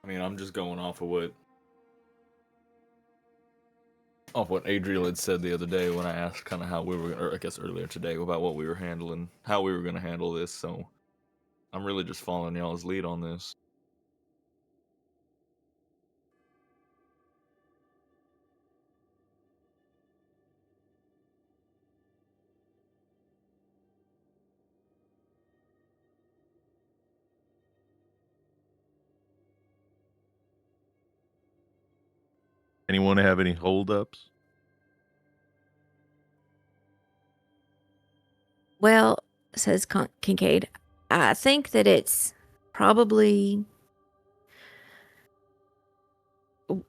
I mean, I'm just going off of what Adriel had said the other day when I asked kind of how we were, or I guess earlier today, about what we were handling, how we were going to handle this. So I'm really just following y'all's lead on this. Anyone have any holdups? Well, says Kincaid, I think that it's probably.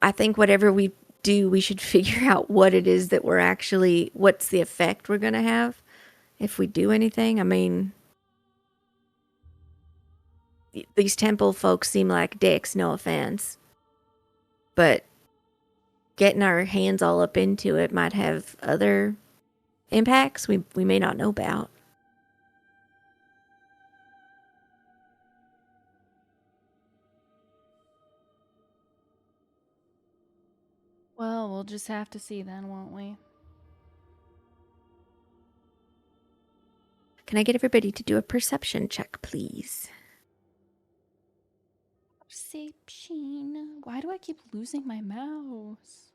I think whatever we do, we should figure out what it is that we're actually. What's the effect we're going to have if we do anything? I mean, these temple folks seem like dicks, no offense. But getting our hands all up into it might have other impacts we may not know about. Well, we'll just have to see then, won't we? Can I get everybody to do a perception check, please? Perception. Why do I keep losing my mouse?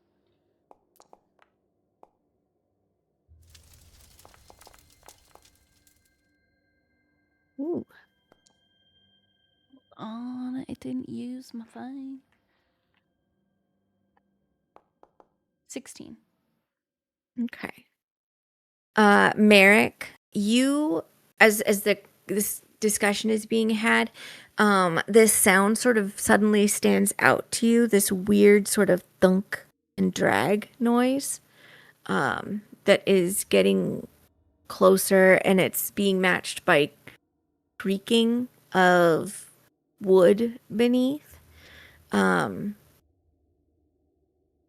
Ooh. On, it didn't use my thing. 16. Okay. Merrick, you as this discussion is being had, this sound sort of suddenly stands out to you, this weird sort of thunk and drag noise that is getting closer, and it's being matched by creaking of wood beneath.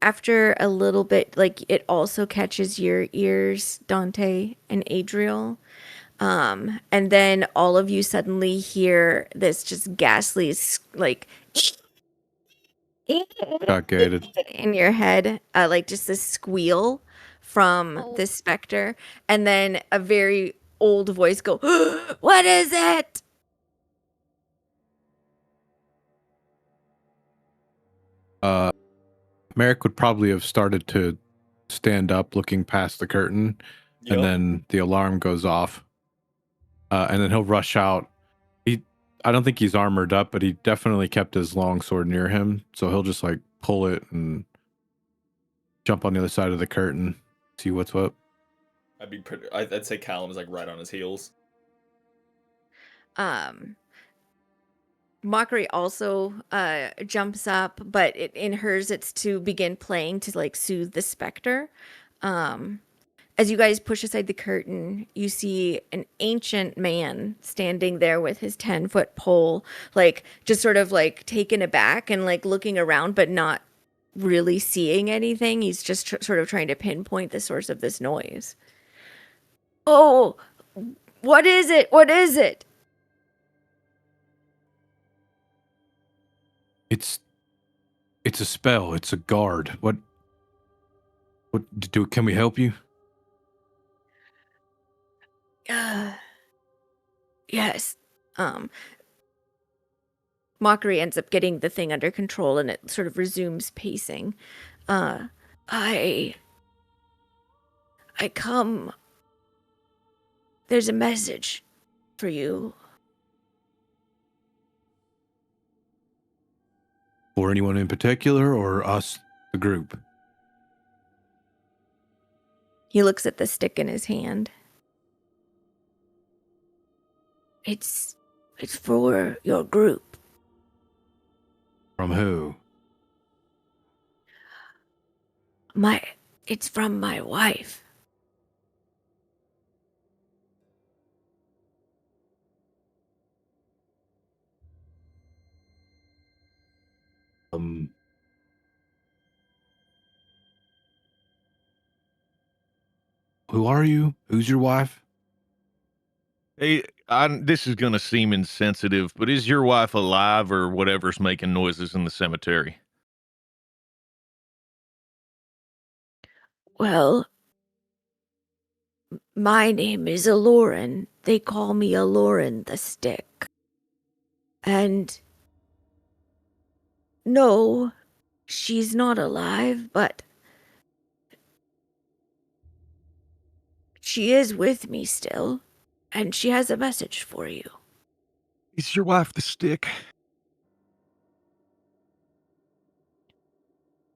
After a little bit, like, it also catches your ears, Dante and Adriel. And then all of you suddenly hear this just ghastly, like, Got gated. in your head, like just this squeal from Oh. this specter. And then a very old voice go, "What is it?" Merrick would probably have started to stand up looking past the curtain, Yup. and then the alarm goes off. And then he'll rush out. I don't think he's armored up, but he definitely kept his long sword near him. So he'll just like pull it and jump on the other side of the curtain, see what's what. I'd say Callum's like right on his heels. Mockery also jumps up, but in hers it's to begin playing to like soothe the specter. As you guys push aside the curtain, you see an ancient man standing there with his 10-foot pole, like just sort of like taken aback and like looking around, but not really seeing anything. He's just sort of trying to pinpoint the source of this noise. Oh, what is it? What is it? It's a spell. It's a guard. What can we help you? Yes. Mockery ends up getting the thing under control and it sort of resumes pacing. I come. There's a message for you. For anyone in particular, or us, the group? He looks at the stick in his hand. It's for your group. From who? It's from my wife. Who are you? Who's your wife? Hey, this is gonna seem insensitive, but is your wife alive or whatever's making noises in the cemetery? Well, my name is Aloran. They call me Aloran the Stick. And no, she's not alive, but she is with me still, and she has a message for you. Is your wife the Stick?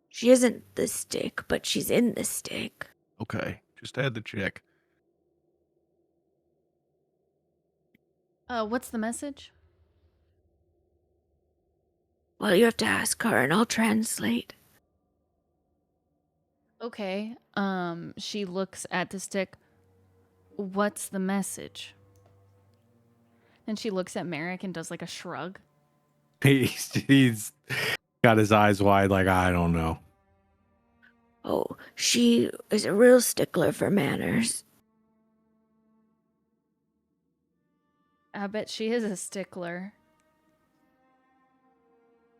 She isn't the stick, but she's in the stick. Okay, just had to check. What's the message? Well, you have to ask her, and I'll translate. Okay. She looks at the stick. What's the message? And she looks at Merrick and does like a shrug. He's got his eyes wide, like, I don't know. Oh, she is a real stickler for manners. I bet she is a stickler.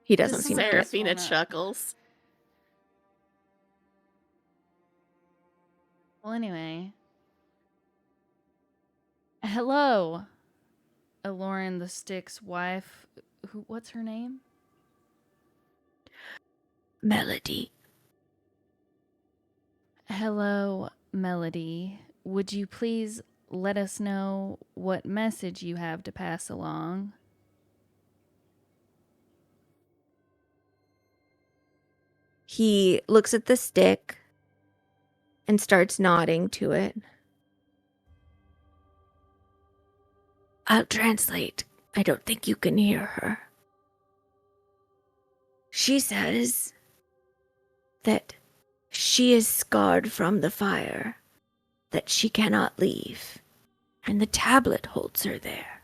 He doesn't seem like it. Seraphina chuckles. Well, anyway. Hello, Aloran the Stick's wife. What's her name? Melody. Hello, Melody. Would you please let us know what message you have to pass along? He looks at the stick and starts nodding to it. I'll translate. I don't think you can hear her. She says that she is scarred from the fire, that she cannot leave, and the tablet holds her there.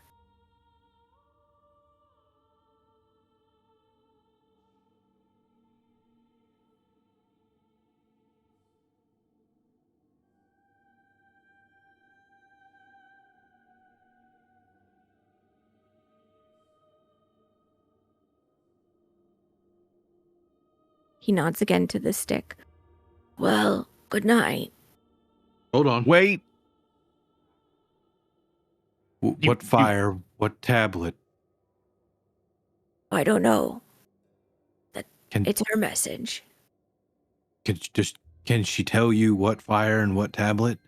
He nods again to the stick. Well, good night. Hold on. Wait. What fire? What tablet? I don't know. Can It's her message. can she tell you what fire and what tablet?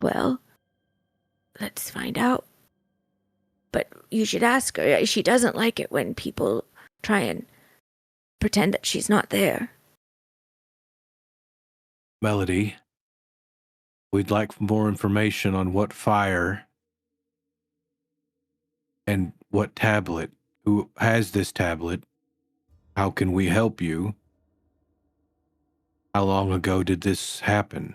Well, let's find out. But you should ask her. She doesn't like it when people try and pretend that she's not there. Melody, we'd like more information on what fire and what tablet. Who has this tablet? How can we help you? How long ago did this happen?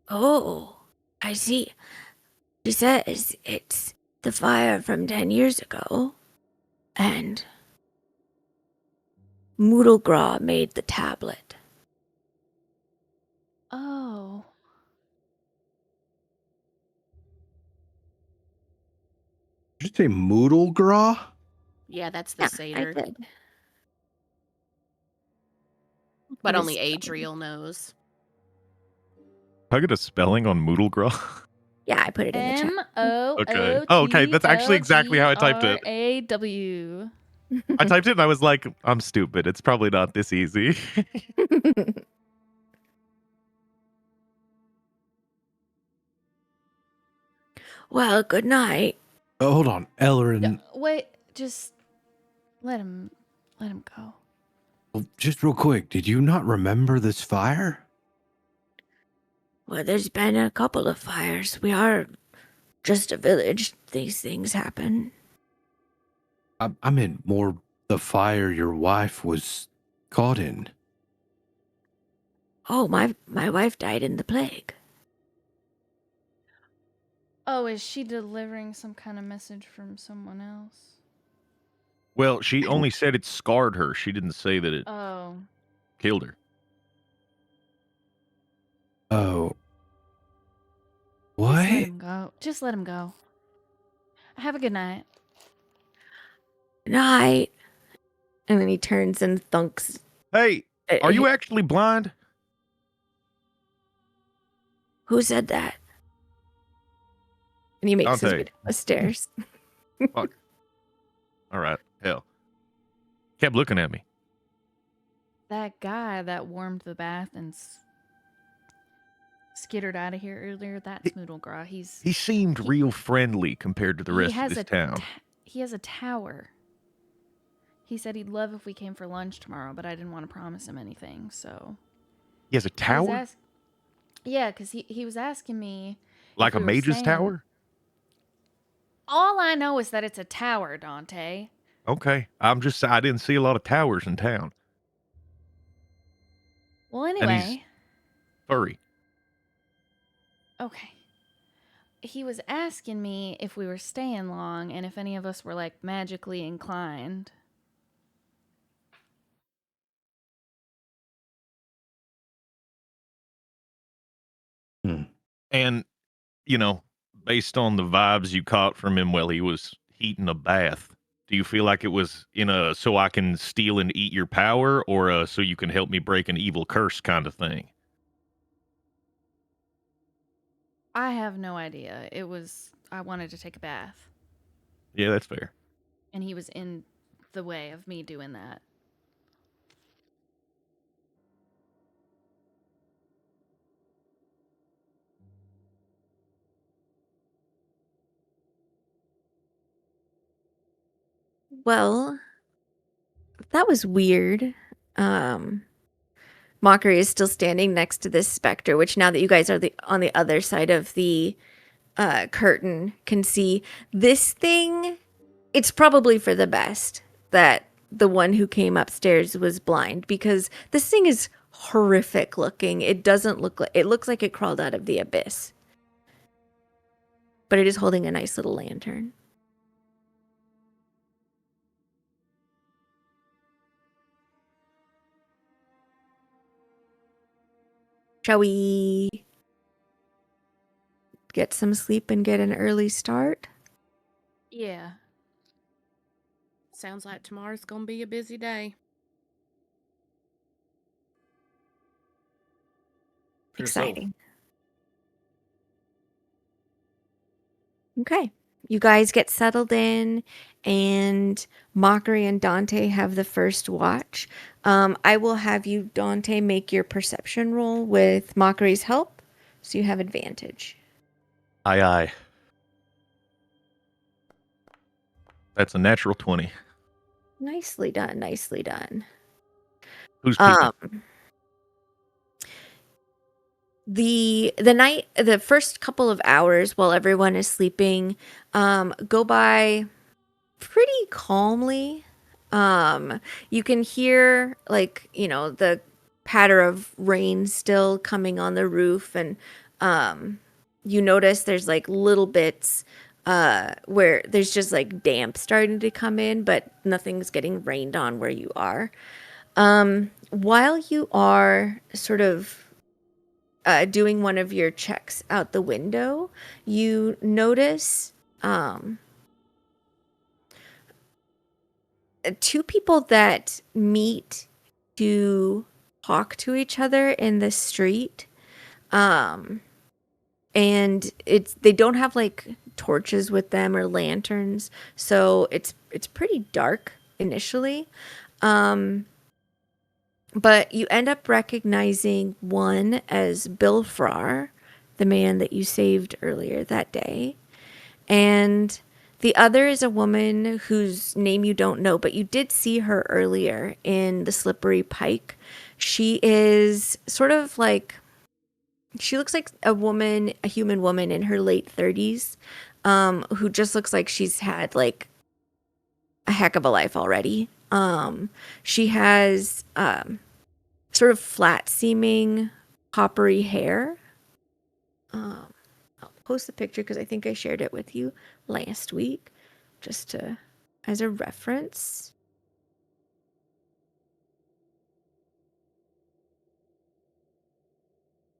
Oh, I see. She says it's the fire from 10 years ago, and Moodlegraw made the tablet. Oh. Did you say Moodlegraw? Yeah, that's the Yeah, satyr. I did. But It only is- Adriel knows. I get a spelling on Moodlegraw. Yeah, I put it in the chat. MOOTLGRAW. Oh, okay, that's actually exactly how I typed it. I typed it and I was like, I'm stupid. It's probably not this easy. Well, good night. Oh, hold on. Ellerin, Wait, just let him go. just real quick, did you not remember this fire? Well, there's been a couple of fires. We are just a village. These things happen. I meant more the fire your wife was caught in. Oh, my wife died in the plague. Oh, is she delivering some kind of message from someone else? Well, she only said it scarred her. She didn't say that it Oh, killed her. Oh. just let What? him go. Just let him go. Have a good night. Night. And then he turns and thunks. Hey, are you actually blind? Who said that? And he makes his Dante. way down the stairs. Fuck. All right. Hell. Kept looking at me. That guy that warmed the bath and skittered out of here earlier, that's Smoodlegraw. He seemed real friendly compared to the rest of this town. He has a tower. He said he'd love if we came for lunch tomorrow, but I didn't want to promise him anything, so. He has a tower? Yeah, because he was asking me. Like a mage's tower? All I know is that it's a tower, Dante. Okay. I didn't see a lot of towers in town. Well, And he's anyway. furry. Okay. He was asking me if we were staying long and if any of us were, like, magically inclined. And, you know, based on the vibes you caught from him while he was heating a bath, do you feel like it was in a so I can steal and eat your power, or a so you can help me break an evil curse kind of thing? I have no idea. I wanted to take a bath. Yeah, that's fair. And he was in the way of me doing that. Well, that was weird. Mockery is still standing next to this specter, which now that you guys are on the other side of the curtain can see this thing. It's probably for the best that the one who came upstairs was blind, because this thing is horrific looking. It doesn't look like it looks like it crawled out of the abyss. But it is holding a nice little lantern. Shall we get some sleep and get an early start? Yeah. Sounds like tomorrow's gonna be a busy day. Exciting. Okay. You guys get settled in, and Mockery and Dante have the first watch. I will have you, Dante, make your perception roll with Mockery's help, so you have advantage. Aye, aye. That's a natural 20. Nicely done. Nicely done. Who's peeking? The first couple of hours while everyone is sleeping go by pretty calmly. You can hear, like, the patter of rain still coming on the roof, and you notice there's like little bits where there's just like damp starting to come in, but nothing's getting rained on where you are. While you are sort of doing one of your checks out the window, you notice two people that meet to talk to each other in the street. And they don't have like torches with them or lanterns, so it's pretty dark initially. But you end up recognizing one as Bill Farrar, the man that you saved earlier that day. And the other is a woman whose name you don't know, but you did see her earlier in the Slippery Pike. She is sort of like, she looks like a human woman in her late 30s, who just looks like she's had like a heck of a life already. She has sort of flat seeming coppery hair. I'll post the picture because I think I shared it with you last week, just to as a reference.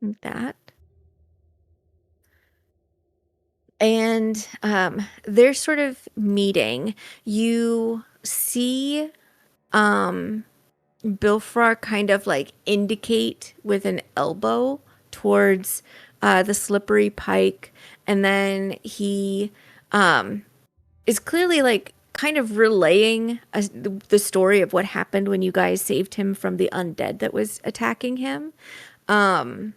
Like that. And they're sort of meeting. You see Bilfrar kind of like indicate with an elbow towards the slippery pike, and then he is clearly like kind of relaying the story of what happened when you guys saved him from the undead that was attacking him. And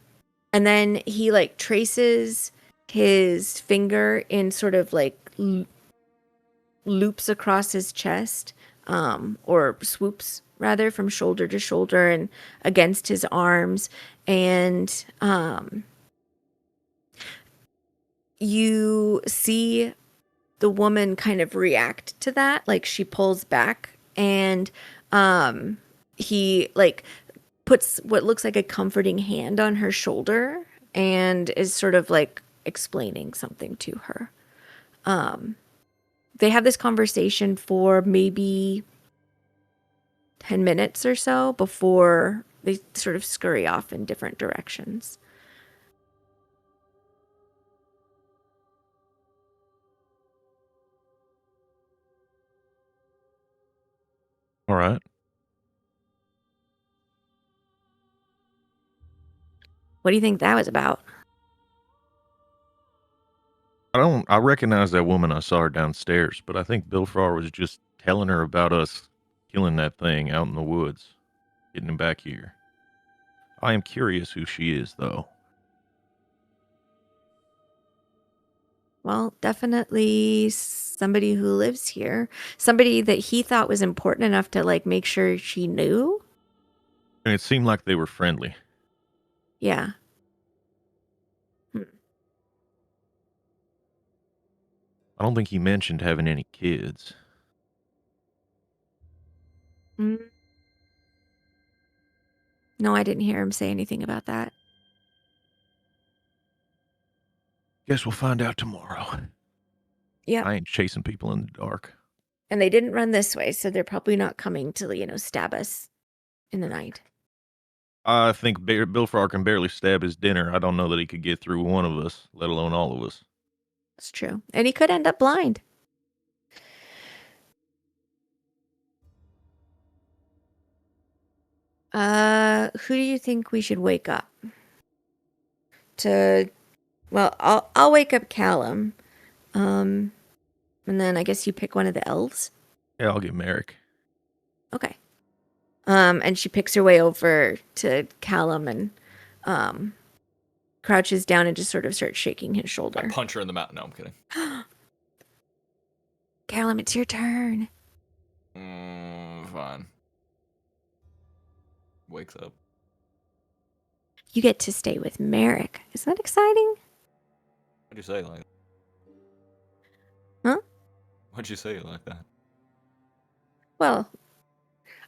then he like traces his finger in sort of like loops across his chest, or swoops rather from shoulder to shoulder and against his arms. And you see the woman kind of react to that. Like she pulls back, and he like puts what looks like a comforting hand on her shoulder and is sort of like explaining something to her. They have this conversation for maybe 10 minutes or so before they sort of scurry off in different directions. All right. What do you think that was about? I recognize that woman. I saw her downstairs, but I think Bilfrar was just telling her about us killing that thing out in the woods, getting him back here. I am curious who she is, though. Well, definitely somebody who lives here. Somebody that he thought was important enough to like make sure she knew. And it seemed like they were friendly. Yeah. I don't think he mentioned having any kids. Mm. No, I didn't hear him say anything about that. Guess we'll find out tomorrow. Yeah. I ain't chasing people in the dark. And they didn't run this way, so they're probably not coming to, stab us in the night. I think Bilfrar can barely stab his dinner. I don't know that he could get through one of us, let alone all of us. It's true. And he could end up blind. Who do you think we should wake up? Well, I'll wake up Callum. And then I guess you pick one of the elves. Yeah, I'll get Merrick. Okay. And she picks her way over to Callum and crouches down and just sort of starts shaking his shoulder. I punch her in the mouth. No, I'm kidding. Callum, it's your turn. Fine. Wakes up. You get to stay with Merrick. Isn't that exciting? What'd you say like that? Huh? What'd you say like that? Well,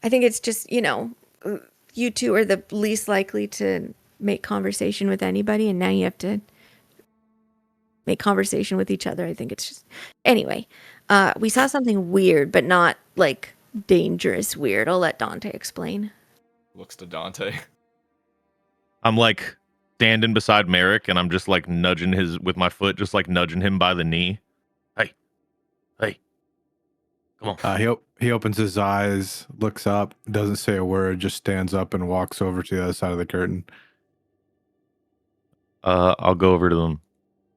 I think it's just, you two are the least likely to make conversation with anybody, and now you have to make conversation with each other. I think it's just... Anyway, we saw something weird, but not, like, dangerous weird. I'll let Dante explain. Looks to Dante. I'm like standing beside Merrick, and I'm just like nudging with my foot, just like nudging him by the knee. Hey, come on. He opens his eyes, looks up, doesn't say a word, just stands up and walks over to the other side of the curtain. I'll go over to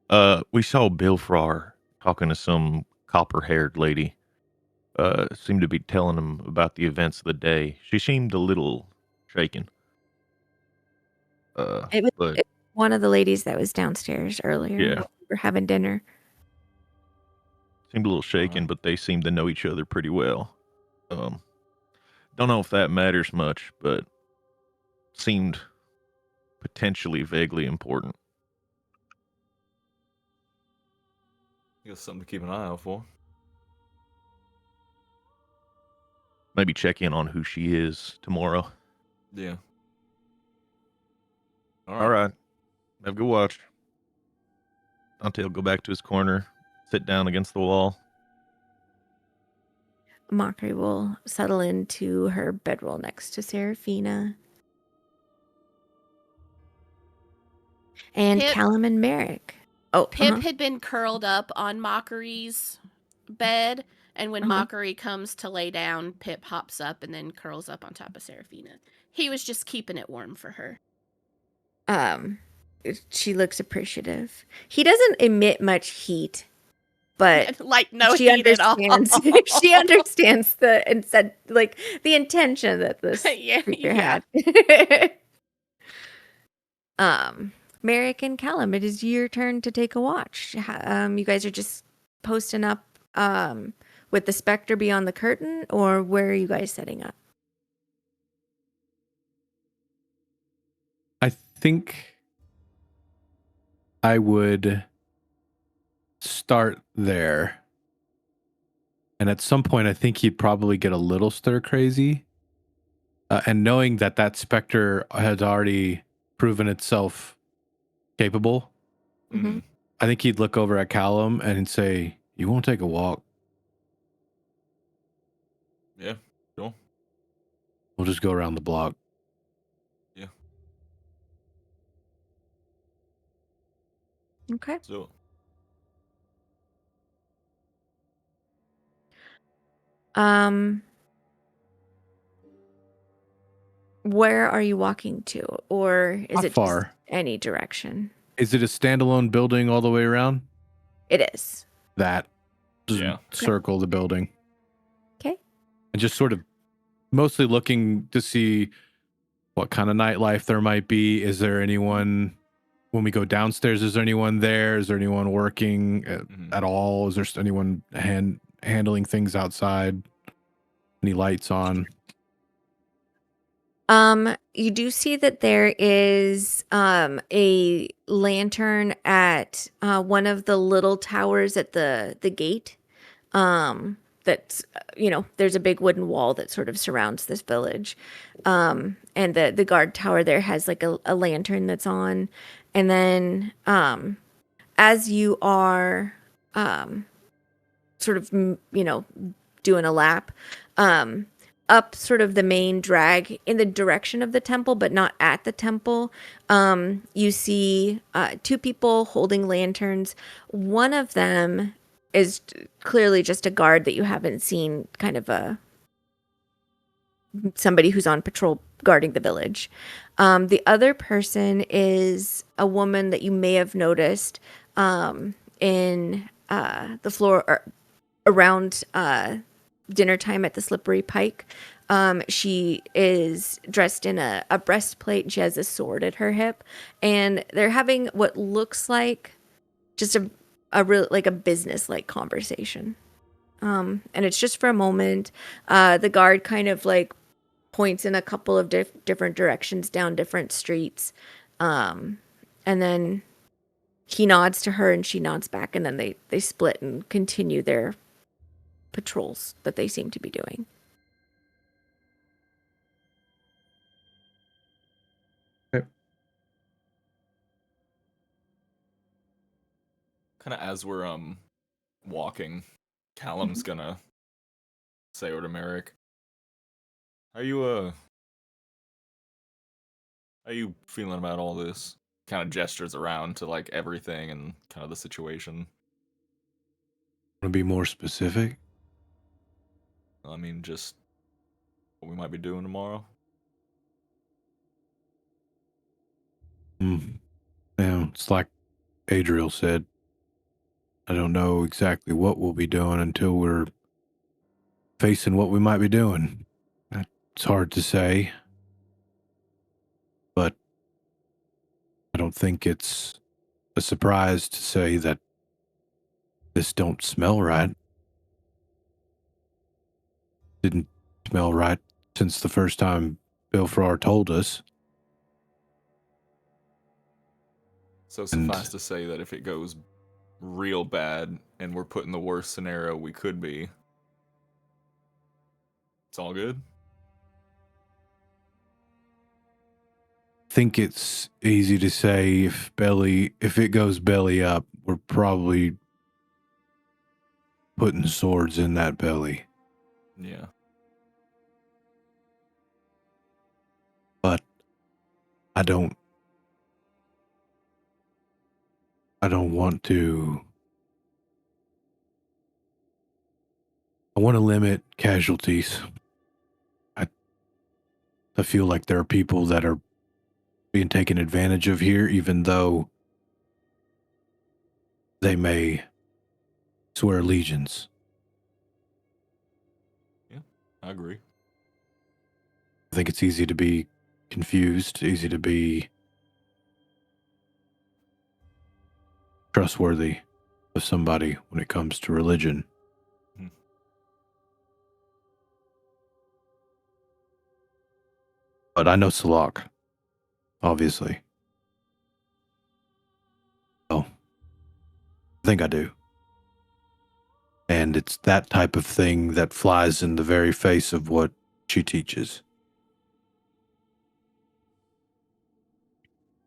them. We saw Bilfrar talking to some copper-haired lady. Seemed to be telling him about the events of the day. She seemed a little shaken. It was one of the ladies that was downstairs earlier. Yeah. We were having dinner. Seemed a little shaken, but they seemed to know each other pretty well. Don't know if that matters much, but seemed potentially vaguely important. You got something to keep an eye out for. Maybe check in on who she is tomorrow. Yeah. All right. Have a good watch. Dante will go back to his corner, sit down against the wall. Mockery will settle into her bedroll next to Seraphina. And Pip- Callum and Merrick. Oh, Pip had been curled up on Mockery's bed, and when Uh-huh. Mockery comes to lay down, Pip hops up and then curls up on top of Seraphina. He was just keeping it warm for her. She looks appreciative. He doesn't emit much heat, but Like no she heat at all. she understands the intention that this Yeah, creature yeah. had. Merrick and Callum, it is your turn to take a watch. You guys are just posting up with the specter beyond the curtain, or where are you guys setting up? I think I would start there. And at some point, I think he'd probably get a little stir crazy. And knowing that that specter has already proven itself capable, Mhm. I think he'd look over at Callum and say, "You want to take a walk? Yeah, sure. We'll just go around the block." Okay. So Where are you walking to, or is How it far? just any direction? Is it a standalone building all the way around? It is. That. Just Yeah. circle the building. Okay. And just sort of mostly looking to see what kind of nightlife there might be. Is there anyone, when we go downstairs, is there anyone there? Is there anyone working at all? Is there anyone handling things outside? Any lights on? You do see that there is a lantern at one of the little towers at the gate. That's there's a big wooden wall that sort of surrounds this village. And the guard tower there has like a lantern that's on. And then as you are sort of doing a lap, up sort of the main drag in the direction of the temple, but not at the temple, you see two people holding lanterns. One of them is clearly just a guard that you haven't seen, kind of somebody who's on patrol guarding the village. The other person is a woman that you may have noticed in the floor around dinner time at the Slippery Pike. She is dressed in a breastplate, and she has a sword at her hip, and they're having what looks like just a real like a business like conversation. And it's just for a moment. The guard kind of like points in a couple of different directions down different streets, and then he nods to her and she nods back, and then they split and continue their patrols that they seem to be doing. Okay. kind of as we're walking, Callum's gonna say over to Merrick, How you feeling about all this? Kind of gestures around to like everything and kind of the situation. Want to be more specific? I mean, just what we might be doing tomorrow. Yeah, it's like Adriel said. I don't know exactly what we'll be doing until we're facing what we might be doing. It's hard to say, but I don't think it's a surprise to say that this don't smell right. Didn't smell right since the first time Bill Farrar told us. So suffice to say that if it goes real bad and we're put in the worst scenario we could be, it's all good. I think it's easy to say if it goes belly up, we're probably putting swords in that belly. Yeah. But I don't want to. I want to limit casualties. I feel like there are people that are being taken advantage of here, even though they may swear allegiance. Yeah, I agree. I think it's easy to be confused, easy to be trustworthy of somebody when it comes to religion. Hmm. But I know Salak, obviously. Oh, I think I do. And it's that type of thing that flies in the very face of what she teaches.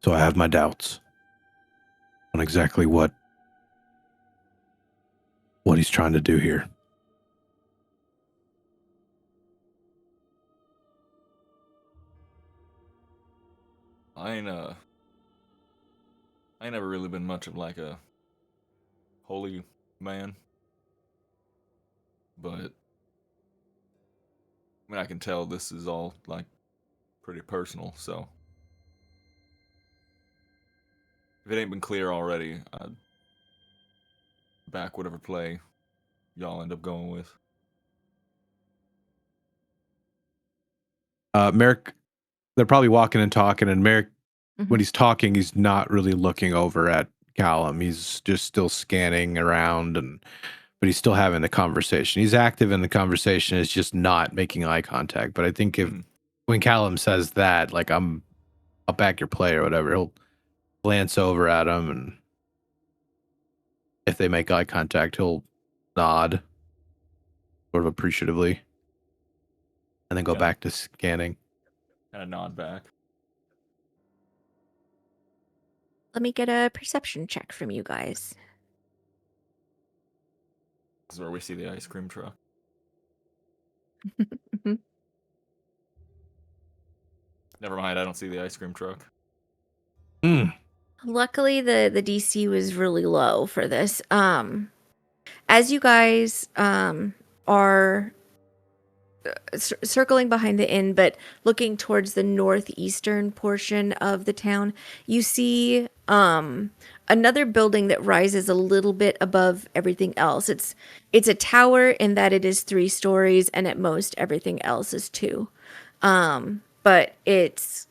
So I have my doubts on exactly what he's trying to do here. I ain't never really been much of like a holy man. But I mean, I can tell this is all like pretty personal, so if it ain't been clear already, I'd back whatever play y'all end up going with. Merrick, they're probably walking and talking, and Merrick, Mhm. when he's talking, he's not really looking over at Callum. He's just still scanning around, but he's still having the conversation. He's active in the conversation. It's just not making eye contact. But I think when Callum says that, like, I'll back your play or whatever, he'll glance over at him, and if they make eye contact, he'll nod sort of appreciatively and then go back to scanning. Kind of nod back. Let me get a perception check from you guys. This is where we see the ice cream truck. Never mind, I don't see the ice cream truck. Luckily, the DC was really low for this. As you guys are circling behind the inn, but looking towards the northeastern portion of the town, you see another building that rises a little bit above everything else. It's a tower in that it is 3 stories, and at most everything else is 2. But it's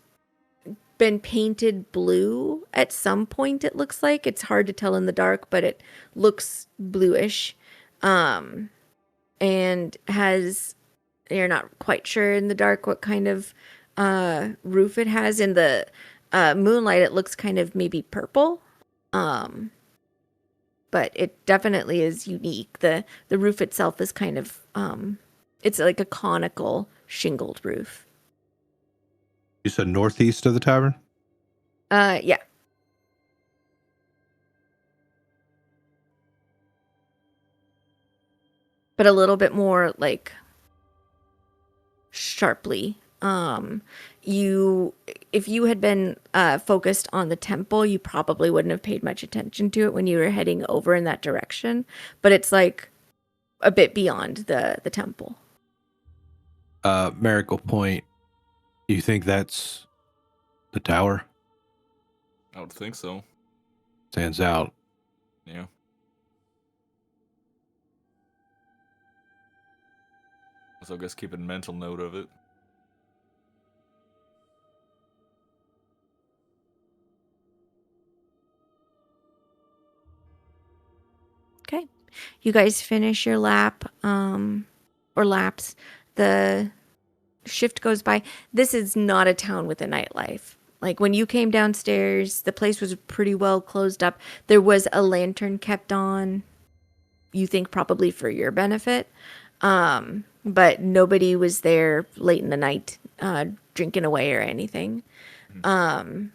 been painted blue at some point, it looks like. It's hard to tell in the dark, but it looks bluish. And has, you're not quite sure in the dark what kind of roof it has. In the moonlight, it looks kind of maybe purple. But it definitely is unique. The roof itself is kind of it's like a conical shingled roof. You said northeast of the tavern? Yeah. But a little bit more like sharply. If you had been focused on the temple, you probably wouldn't have paid much attention to it when you were heading over in that direction. But it's like a bit beyond the temple. Merrick will point. Do you think that's the tower? I would think so. Stands out. Yeah. So I guess keep a mental note of it. Okay. You guys finish your lap, or laps. The shift goes by. This is not a town with a nightlife. Like when you came downstairs, the place was pretty well closed up. There was a lantern kept on, you think probably for your benefit. But nobody was there late in the night, drinking away or anything. And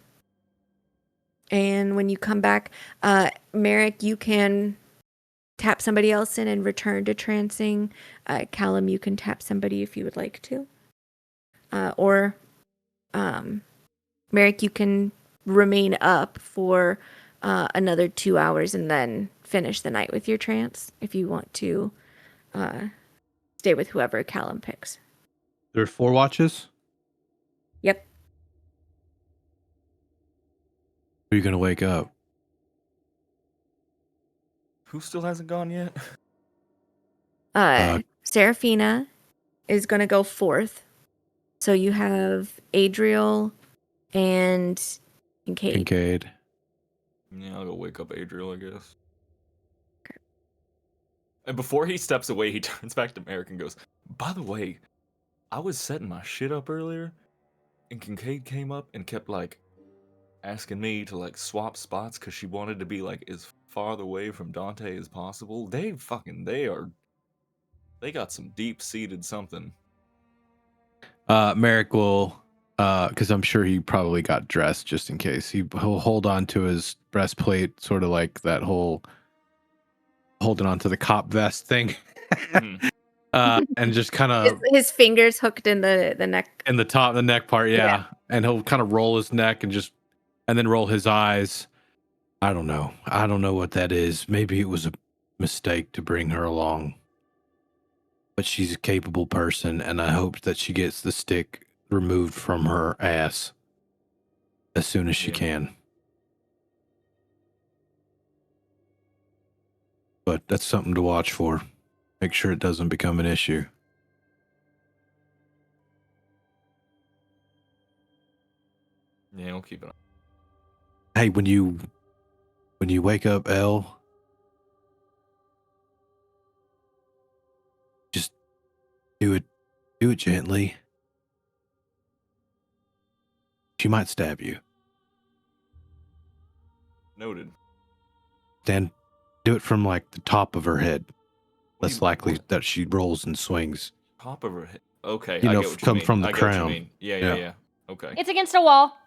when you come back, Merrick, you can tap somebody else in and return to trancing. Callum, you can tap somebody if you would like to. Or Merrick, you can remain up for another 2 hours and then finish the night with your trance if you want to stay with whoever Callum picks. There are 4 watches. Yep. Are you gonna wake up? Who still hasn't gone yet? Seraphina is going to go fourth. So you have Adriel and Kincaid. Kincaid. Yeah, I'll go wake up Adriel, I guess. And before he steps away, he turns back to Merrick and goes, by the way, I was setting my shit up earlier, and Kincaid came up and kept, like, asking me to, like, swap spots because she wanted to be, like, as far away from Dante as possible. They got some deep-seated something. Merrick will, because I'm sure he probably got dressed just in case. He'll hold on to his breastplate, sort of like that whole holding on to the cop vest thing. Mhm. And just kind of His fingers hooked in the neck. in the neck part, yeah. Yeah. And he'll kind of roll his neck and then roll his eyes. I don't know what that is. Maybe it was a mistake to bring her along, but she's a capable person, and I hope that she gets the stick removed from her ass as soon as she Yeah. can. But that's something to watch for. Make sure it doesn't become an issue. Yeah, I'll keep it on. Hey, when you wake up Elle, just do it gently. She might stab you. Noted. Then do it from like the top of her head. What do Less you- likely what? that she rolls and swings. Top of her head. Okay, You I know, get what you come mean. from the I get what you crown. mean. Yeah. Yeah. Okay. It's against a wall.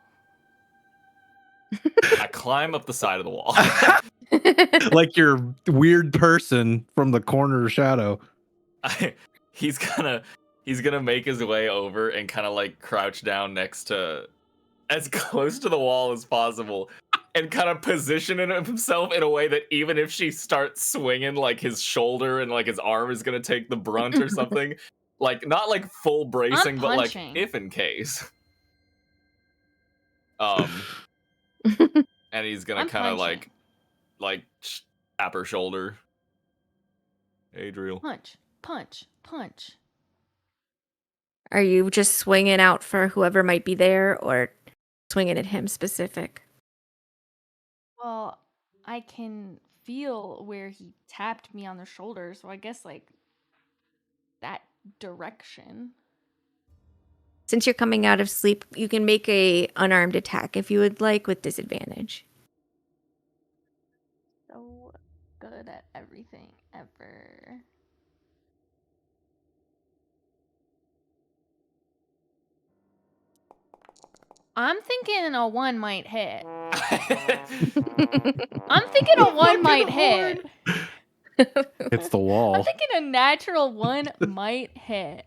I climb up the side of the wall. Like your weird person from the corner shadow. He's gonna make his way over and kind of like crouch down next to, as close to the wall as possible, and kind of position himself in a way that even if she starts swinging, like his shoulder and like his arm is gonna take the brunt or something, like not like full bracing, but like punching. if in case. And he's gonna I'm kind of punching. like tap her shoulder. Adriel. Punch. Are you just swinging out for whoever might be there or swinging at him specific? Well, I can feel where he tapped me on the shoulder, so I guess like that direction. Since you're coming out of sleep, you can make a unarmed attack if you would like with disadvantage. So good at everything ever. I'm thinking a 1 might hit. I'm thinking a 1 might hit. It's the I'm wall. thinking a natural 1 might hit.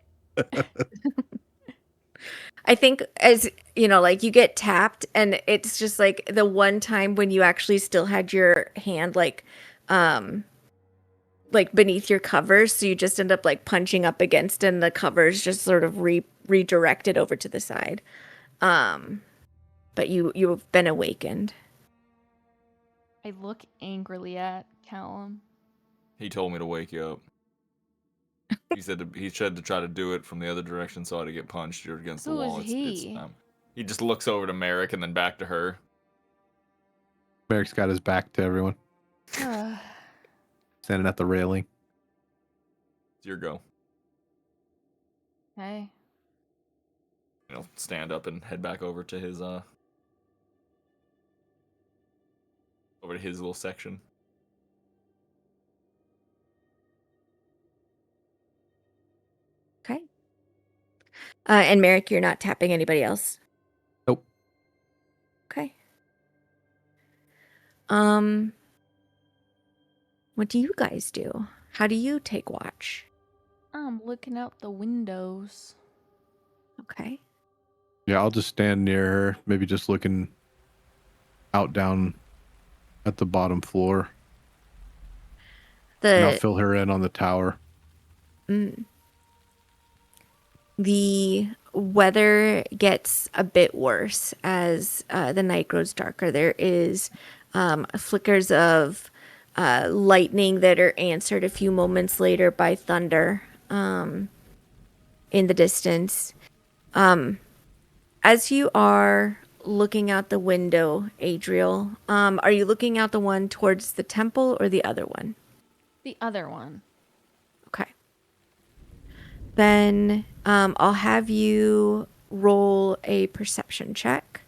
I think, as you know, like you get tapped and it's just like the one time when you actually still had your hand like beneath your covers, so you just end up like punching up against and the covers just sort of redirected over to the side. But you've been awakened. I look angrily at Callum. He told me to wake you up. He said to try to do it from the other direction so I to get punched. You're against the Who wall. is he? He just looks over to Merrick and then back to her. Merrick's got his back to everyone, standing at the railing. It's your go. Hey. Stand up and head back over to his little section. Okay. And Merrick, you're not tapping anybody else? Nope. Okay. What do you guys do? How do you take watch? I'm looking out the windows. Okay. Yeah, I'll just stand near her, maybe just looking out down at the bottom floor, and I'll The fill her in on the tower. the weather gets a bit worse as the night grows darker. There is flickers of lightning that are answered a few moments later by thunder in the distance. As you are looking out the window, Adriel, are you looking out the one towards the temple or the other one? The other one. Okay. Then I'll have you roll a perception check.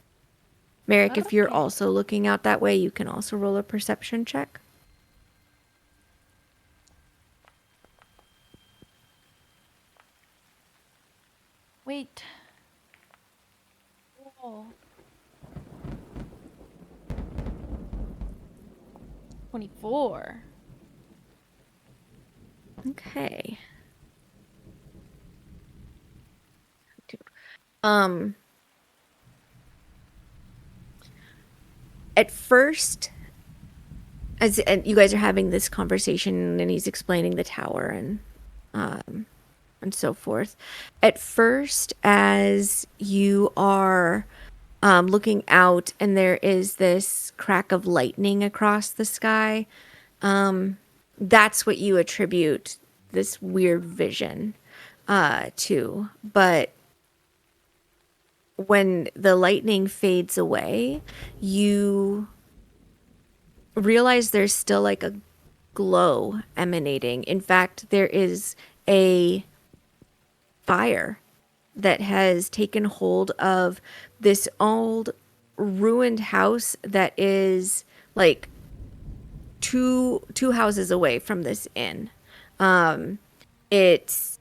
Merrick, if you're Okay. also looking out that way, you can also roll a perception check. Wait. Oh. 24. Okay. At first, and you guys are having this conversation, and he's explaining the tower and so forth. At first, as you are looking out, and there is this crack of lightning across the sky, that's what you attribute this weird vision to. But when the lightning fades away, you realize there's still like a glow emanating. In fact, there is a fire that has taken hold of this old ruined house that is like two houses away from this inn. It's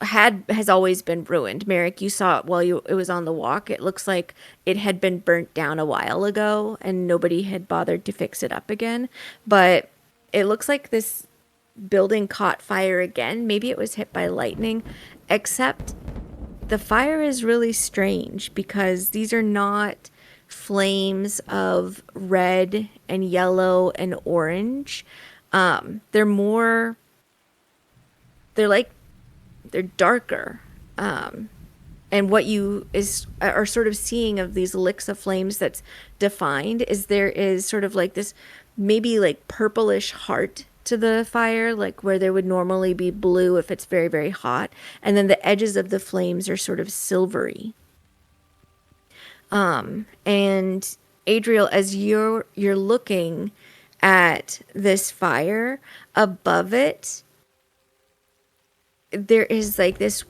has always been ruined. Merrick, you saw it while it was on the walk. It looks like it had been burnt down a while ago and nobody had bothered to fix it up again. But it looks like this building caught fire again. Maybe it was hit by lightning, except the fire is really strange because these are not flames of red and yellow and orange. They're darker. And what you are sort of seeing of these licks of flames that's defined is there is sort of like this maybe like purplish heart to the fire, like where there would normally be blue if it's very, very hot. And then the edges of the flames are sort of silvery. And Adriel, as you're looking at this fire, above it, there is like this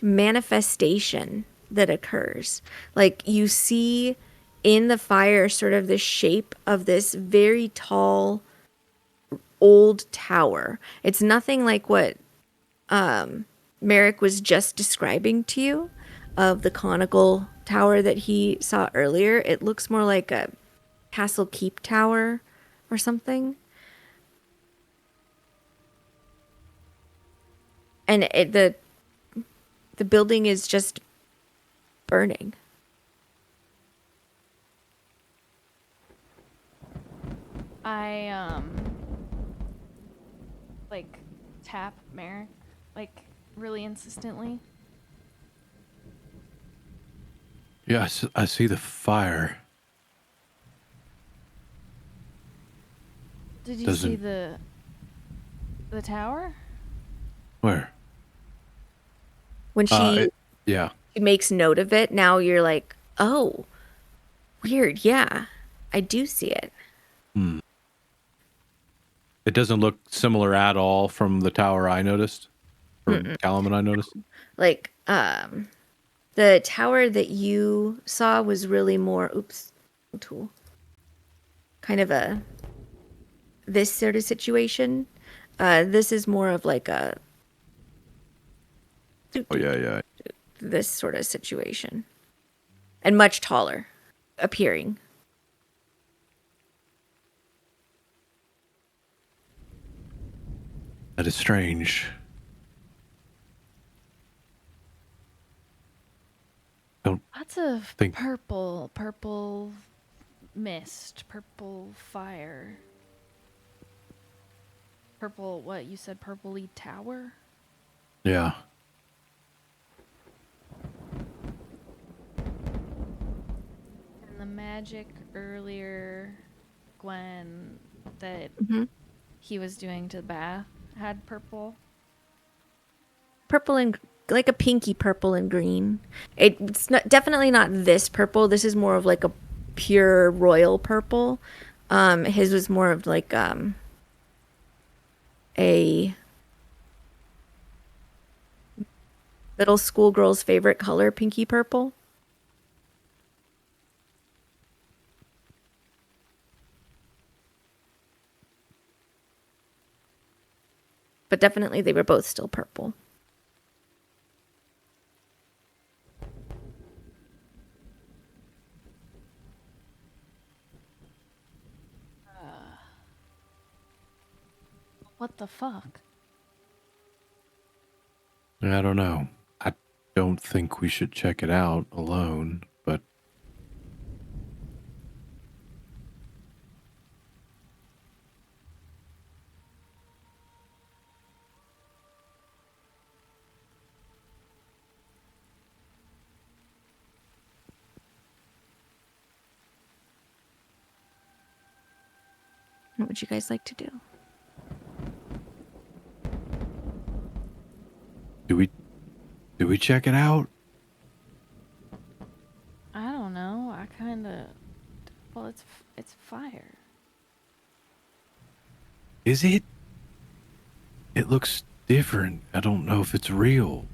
manifestation that occurs. Like you see in the fire sort of the shape of this very tall old tower. It's nothing like what Merrick was just describing to you of the conical tower that he saw earlier. It looks more like a castle keep tower or something. And the building is just burning. I like tap Merrick like really insistently. Yeah, I see the fire. Did you see Doesn't- the tower? Where? When she Yeah. makes note of it, now you're like, oh, weird. Yeah, I do see it. It doesn't look similar at all from the tower I noticed. From Callum and I noticed. Like, the tower that you saw was really more, tool. Kind of this sort of situation. This is more of like a Oh yeah. this sort of situation. And much taller appearing. That is strange. Lots of Think- purple mist, purple fire. Purple, what you said, purpley tower? Yeah. And the magic earlier, Gwen, that Mhm. he was doing to the bath had purple. Purple and like a pinky purple and green. It's not, definitely not this purple. This is more of like a pure royal purple. His was more of like a middle school girl's favorite color, pinky purple. But definitely they were both still purple. What the fuck? I don't know. I don't think we should check it out alone, but What would you guys like to do? do we check it out? I don't know. I kind of. Well, it's fire. Is it? It looks different. I don't know if it's real.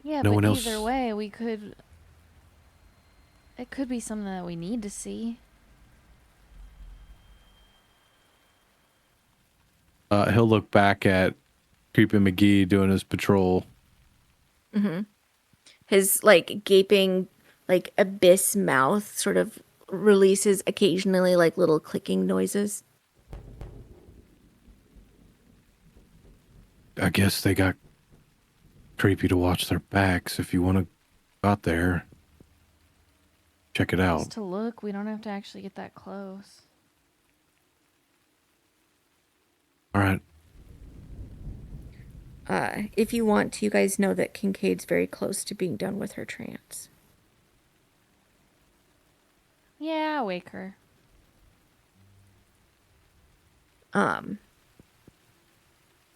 Yeah, No but one else- either way, we could. It could be something that we need to see. He'll look back at Creepy McGee doing his patrol. Mm-hmm. His like gaping, like abyss mouth sort of releases occasionally like little clicking noises. I guess they got creepy to watch their backs. If you want to go out there, check it out. Just to look, we don't have to actually get that close. All right. If you want to, you guys know that Kincaid's very close to being done with her trance. Yeah, wake her.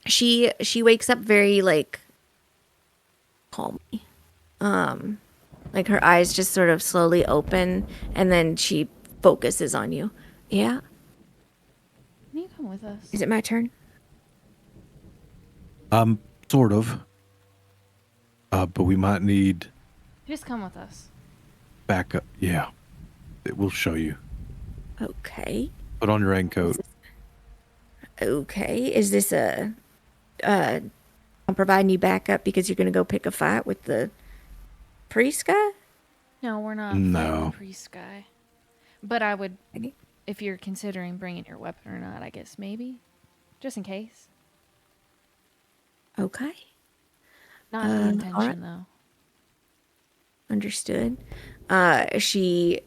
She wakes up very like calmly. Like her eyes just sort of slowly open and then she focuses on you. Yeah? Can you come with us? Is it my turn? Sort of. But we might need Just come with us. backup. Yeah. It will show you. Okay. Put on your raincoat. Okay. Is this I'm providing you backup because you're gonna go pick a fight with the priest guy? No, we're not No. fighting the priest guy. But I would, Okay. if you're considering bringing your weapon or not, I guess maybe. Just in case. Okay. Not the all right. intention, though. Understood. She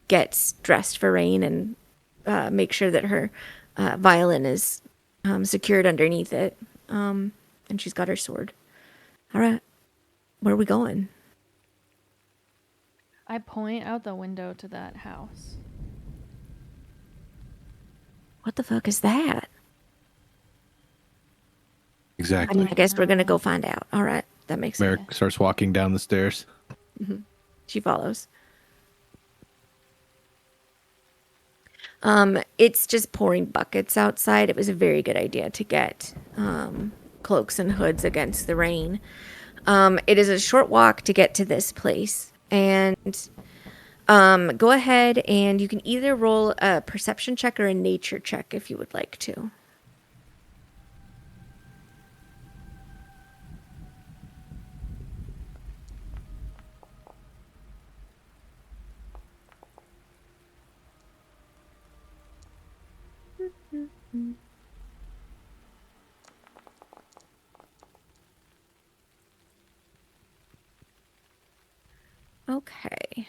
gets dressed for rain and makes sure that her violin is secured underneath it. And she's got her sword. All right. Where are we going? I point out the window to that house. What the fuck is that? Exactly. I guess we're going to go find out. All right. That makes sense. Merrick starts walking down the stairs. She follows. It's just pouring buckets outside. It was a very good idea to get cloaks and hoods against the rain. It is a short walk to get to this place. And go ahead and you can either roll a perception check or a nature check if you would like to. Okay.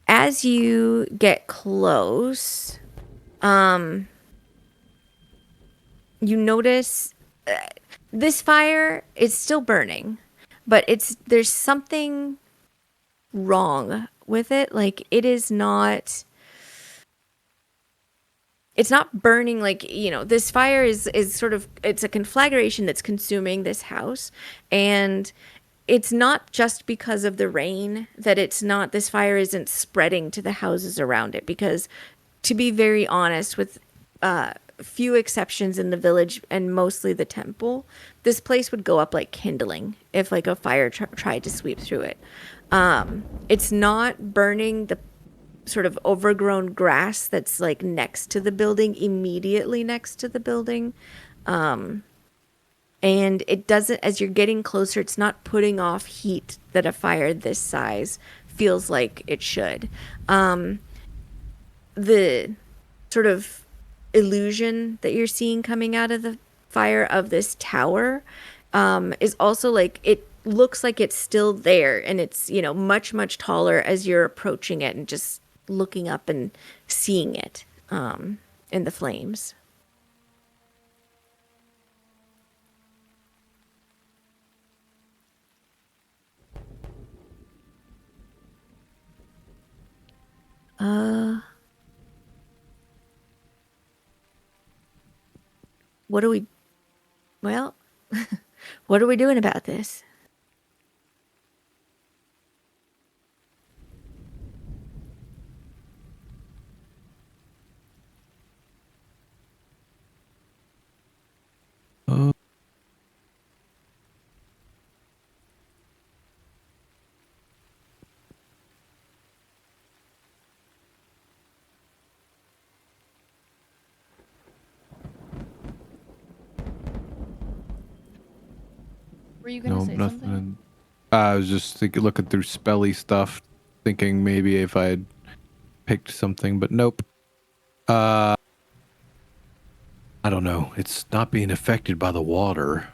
As you get close, you notice this fire is still burning, but there's something wrong with it. Like it's not burning like, this fire is sort of, it's a conflagration that's consuming this house, and it's not just because of the rain that this fire isn't spreading to the houses around it, because to be very honest, with few exceptions in the village and mostly the temple, this place would go up like kindling if like a fire tried to sweep through it. It's not burning the sort of overgrown grass that's like next to the building, immediately next to the building. And it doesn't, as you're getting closer, it's not putting off heat that a fire this size feels like it should. The sort of illusion that you're seeing coming out of the fire of this tower is also like, it looks like it's still there, and it's, much, much taller as you're approaching it and just looking up and seeing it in the flames. What are we, well, what are we doing about this? Were you gonna say something? nothing. I was just looking through spelly stuff, thinking maybe if I had picked something, but nope. I don't know. It's not being affected by the water.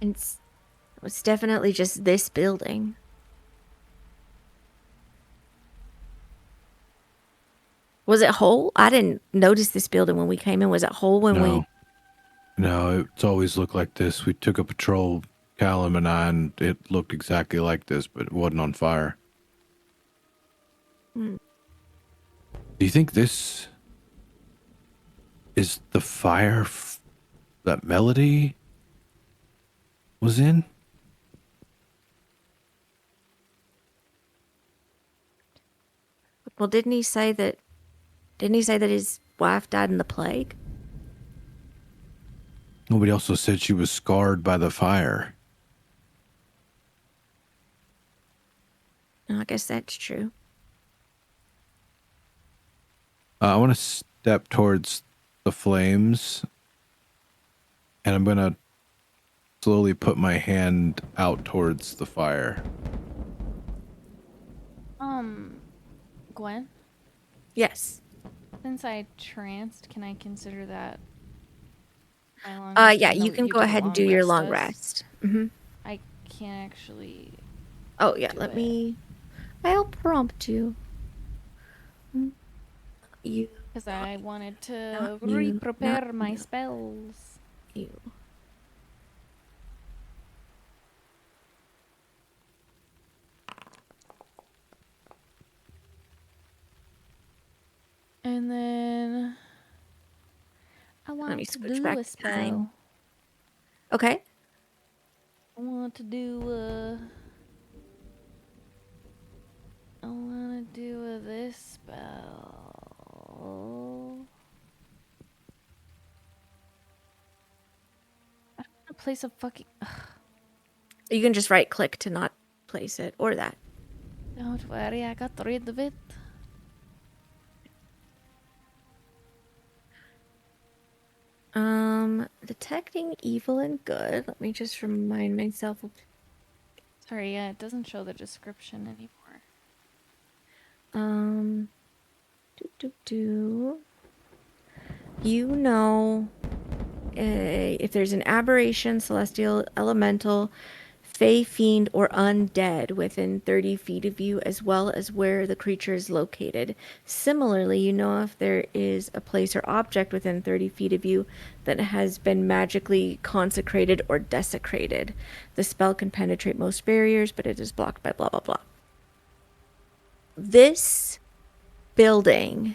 It's definitely just this building. Was it whole? I didn't notice this building when we came in. Was it whole when we? No, it's always looked like this. We took a patrol, Callum and I, and it looked exactly like this, but it wasn't on fire. Hmm. Do you think this is the fire that Melody was in? Well, didn't he say that his wife died in the plague? Nobody also said she was scarred by the fire. I guess that's true. I want to step towards the flames, and I'm going to slowly put my hand out towards the fire. Gwen, Yes. since I tranced, can I consider that my long Yeah, even you though can you go did a ahead and do your long does? rest. Mm-hmm. I can't actually. Oh, yeah, do I'll prompt you. You. Because I wanted to Not you, re-prepare not my you. spells. You. And then I me want to switch do back a to spell. time. Okay. I want to do this spell. I don't want to place a fucking. You can just right click to not place it, or that. Don't worry, I got rid of it. Detecting evil and good. Let me just remind myself. Sorry, yeah, it doesn't show the description anymore. You know, if there's an aberration, celestial, elemental, fey, fiend, or undead within 30 feet of you, as well as where the creature is located. Similarly, you know if there is a place or object within 30 feet of you that has been magically consecrated or desecrated. The spell can penetrate most barriers, but it is blocked by blah, blah, blah. This building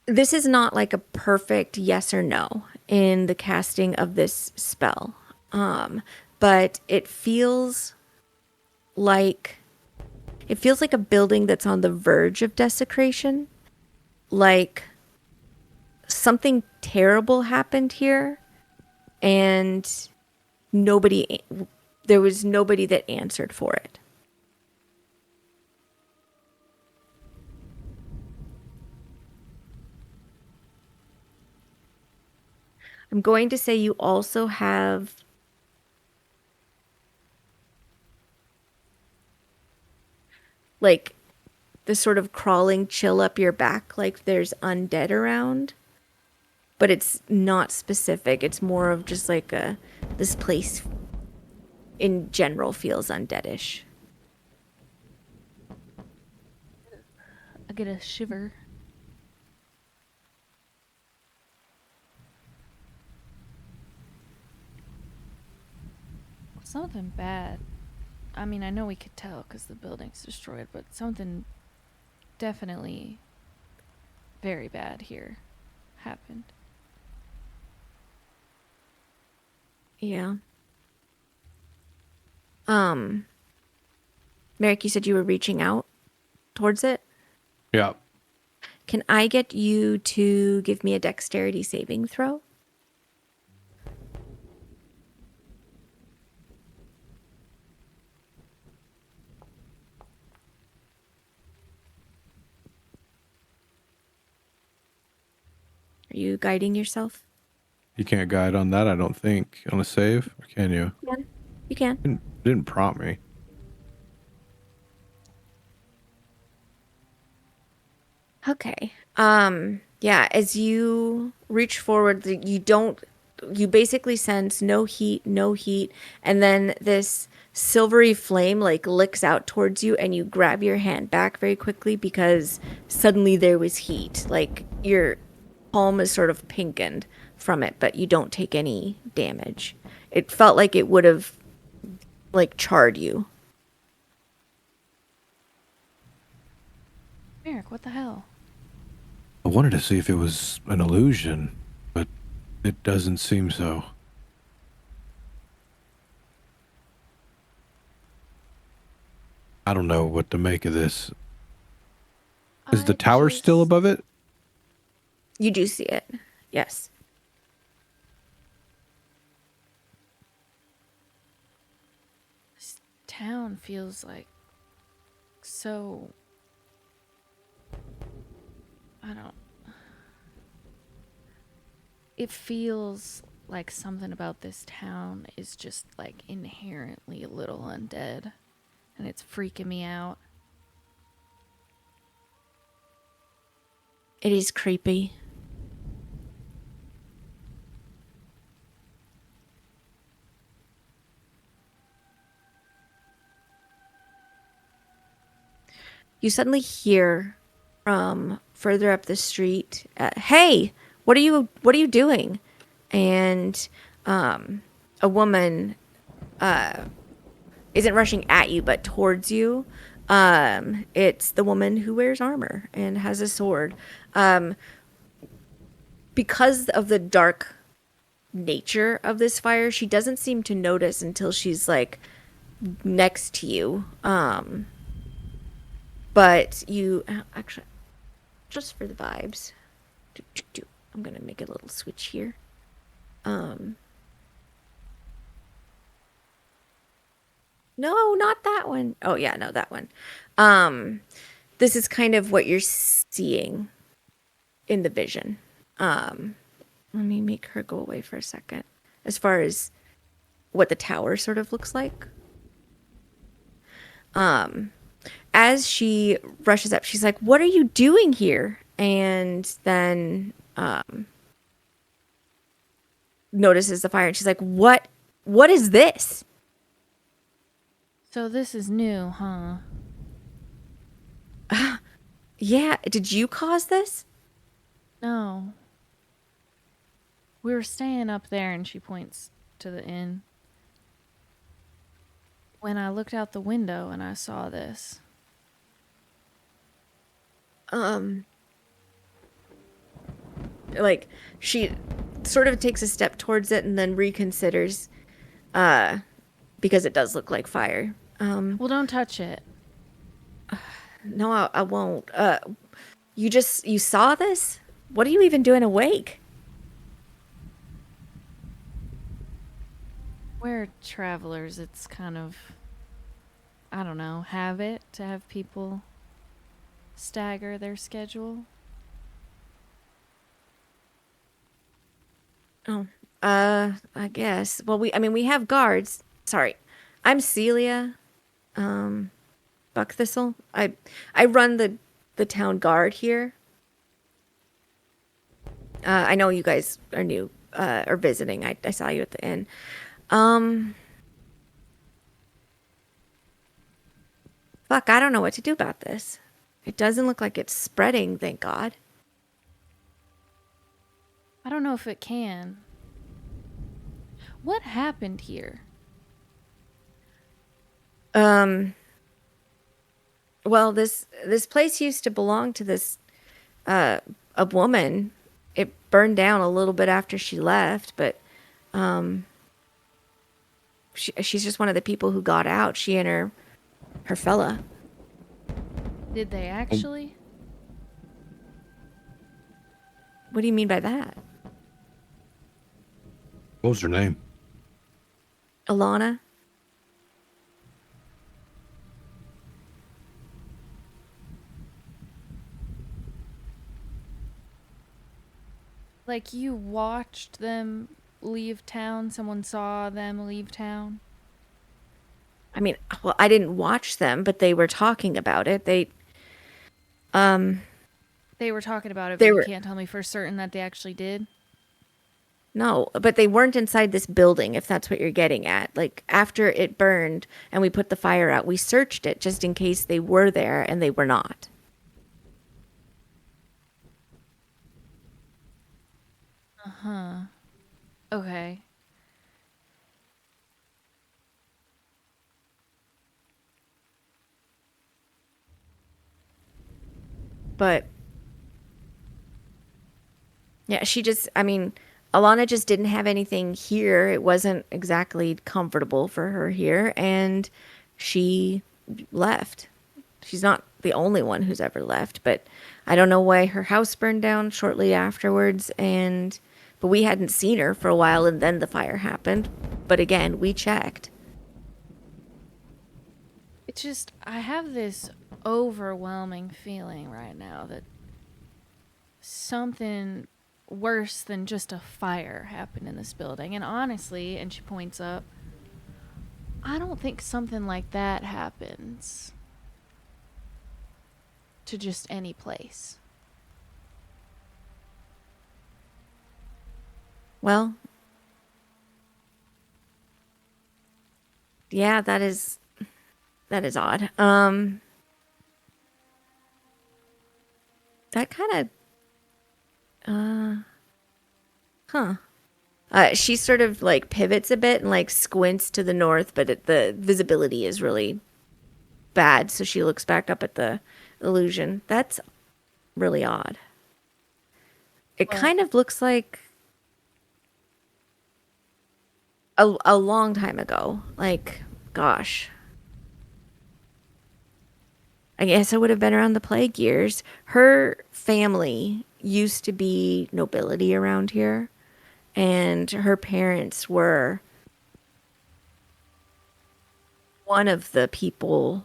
this is not like a perfect yes or no in the casting of this spell. But it feels like a building that's on the verge of desecration. Like something terrible happened here and there was nobody that answered for it. I'm going to say you also have like this sort of crawling chill up your back, like there's undead around, but it's not specific. It's more of just like this place in general feels undeadish. I get a shiver. Something bad. I mean, I know we could tell because the building's destroyed, but something definitely very bad here happened. Yeah. Merrick, you said you were reaching out towards it? Yeah. Can I get you to give me a dexterity saving throw? Are you guiding yourself? You can't guide on that, I don't think. On a save? Or can you? Yeah, you can. Didn't prompt me. Okay. Yeah, as you reach forward, you basically sense no heat, and then this silvery flame like licks out towards you and you grab your hand back very quickly because suddenly there was heat. Like your palm is sort of pinkened from it, but you don't take any damage. It felt like it would have like charred you. Merrick, what the hell? I wanted to see if it was an illusion, but it doesn't seem so. I don't know what to make of this. Is the tower still above it? You do see it. Yes. This town feels like so... It feels like something about this town is just like inherently a little undead, and it's freaking me out. It is creepy. You suddenly hear from further up the street, "Hey, what are you doing?" And a woman isn't rushing at you, but towards you. It's the woman who wears armor and has a sword. Because of the dark nature of this fire, she doesn't seem to notice until she's like next to you. But you actually, just for the vibes, I'm gonna make a little switch here. No, not that one. Oh yeah, no, that one. This is kind of what you're seeing in the vision. Let me make her go away for a second. As far as what the tower sort of looks like. as she rushes up, she's like, "What are you doing here?" And then notices the fire, and she's like, "What is this?" So this is new, huh? Yeah, did you cause this? No. We were staying up there, and she points to the inn. When I looked out the window and I saw this. Like, she sort of takes a step towards it and then reconsiders, because it does look like fire. Well, don't touch it. No, I won't. You saw this? What are you even doing awake? We're travelers. It's kind of, I don't know, habit to have people stagger their schedule. Oh, I guess. Well, we have guards. Sorry, I'm Celia, Buckthistle. I run the town guard here. I know you guys are new, or visiting. I saw you at the inn. Fuck, I don't know what to do about this. It doesn't look like it's spreading, thank God. I don't know if it can. What happened here? Well, this place used to belong to this a woman. It burned down a little bit after she left, but she's just one of the people who got out. She and her fella. Did they actually? What do you mean by that? What was her name? Alana? Like, you watched them leave town? Someone saw them leave town? I mean, well, I didn't watch them, but they were talking about it. They were talking about it, They but were- you can't tell me for certain that they actually did? No, but they weren't inside this building, if that's what you're getting at. Like, after it burned and we put the fire out, we searched it just in case they were there, and they were not. Uh-huh. Okay. But yeah, Alana just didn't have anything here. It wasn't exactly comfortable for her here, and she left. She's not the only one who's ever left, but I don't know why her house burned down shortly afterwards, but we hadn't seen her for a while, and then the fire happened. But again, we checked. It's just, I have this overwhelming feeling right now that something worse than just a fire happened in this building. And honestly, and she points up, I don't think something like that happens to just any place. Well, yeah, that is odd. That kind of she sort of like pivots a bit and like squints to the north, but the visibility is really bad, so she looks back up at the illusion. That's really odd. It Well- kind of looks like a long time ago. Like, gosh. I guess it would have been around the plague years. Her family used to be nobility around here, and her parents were one of the people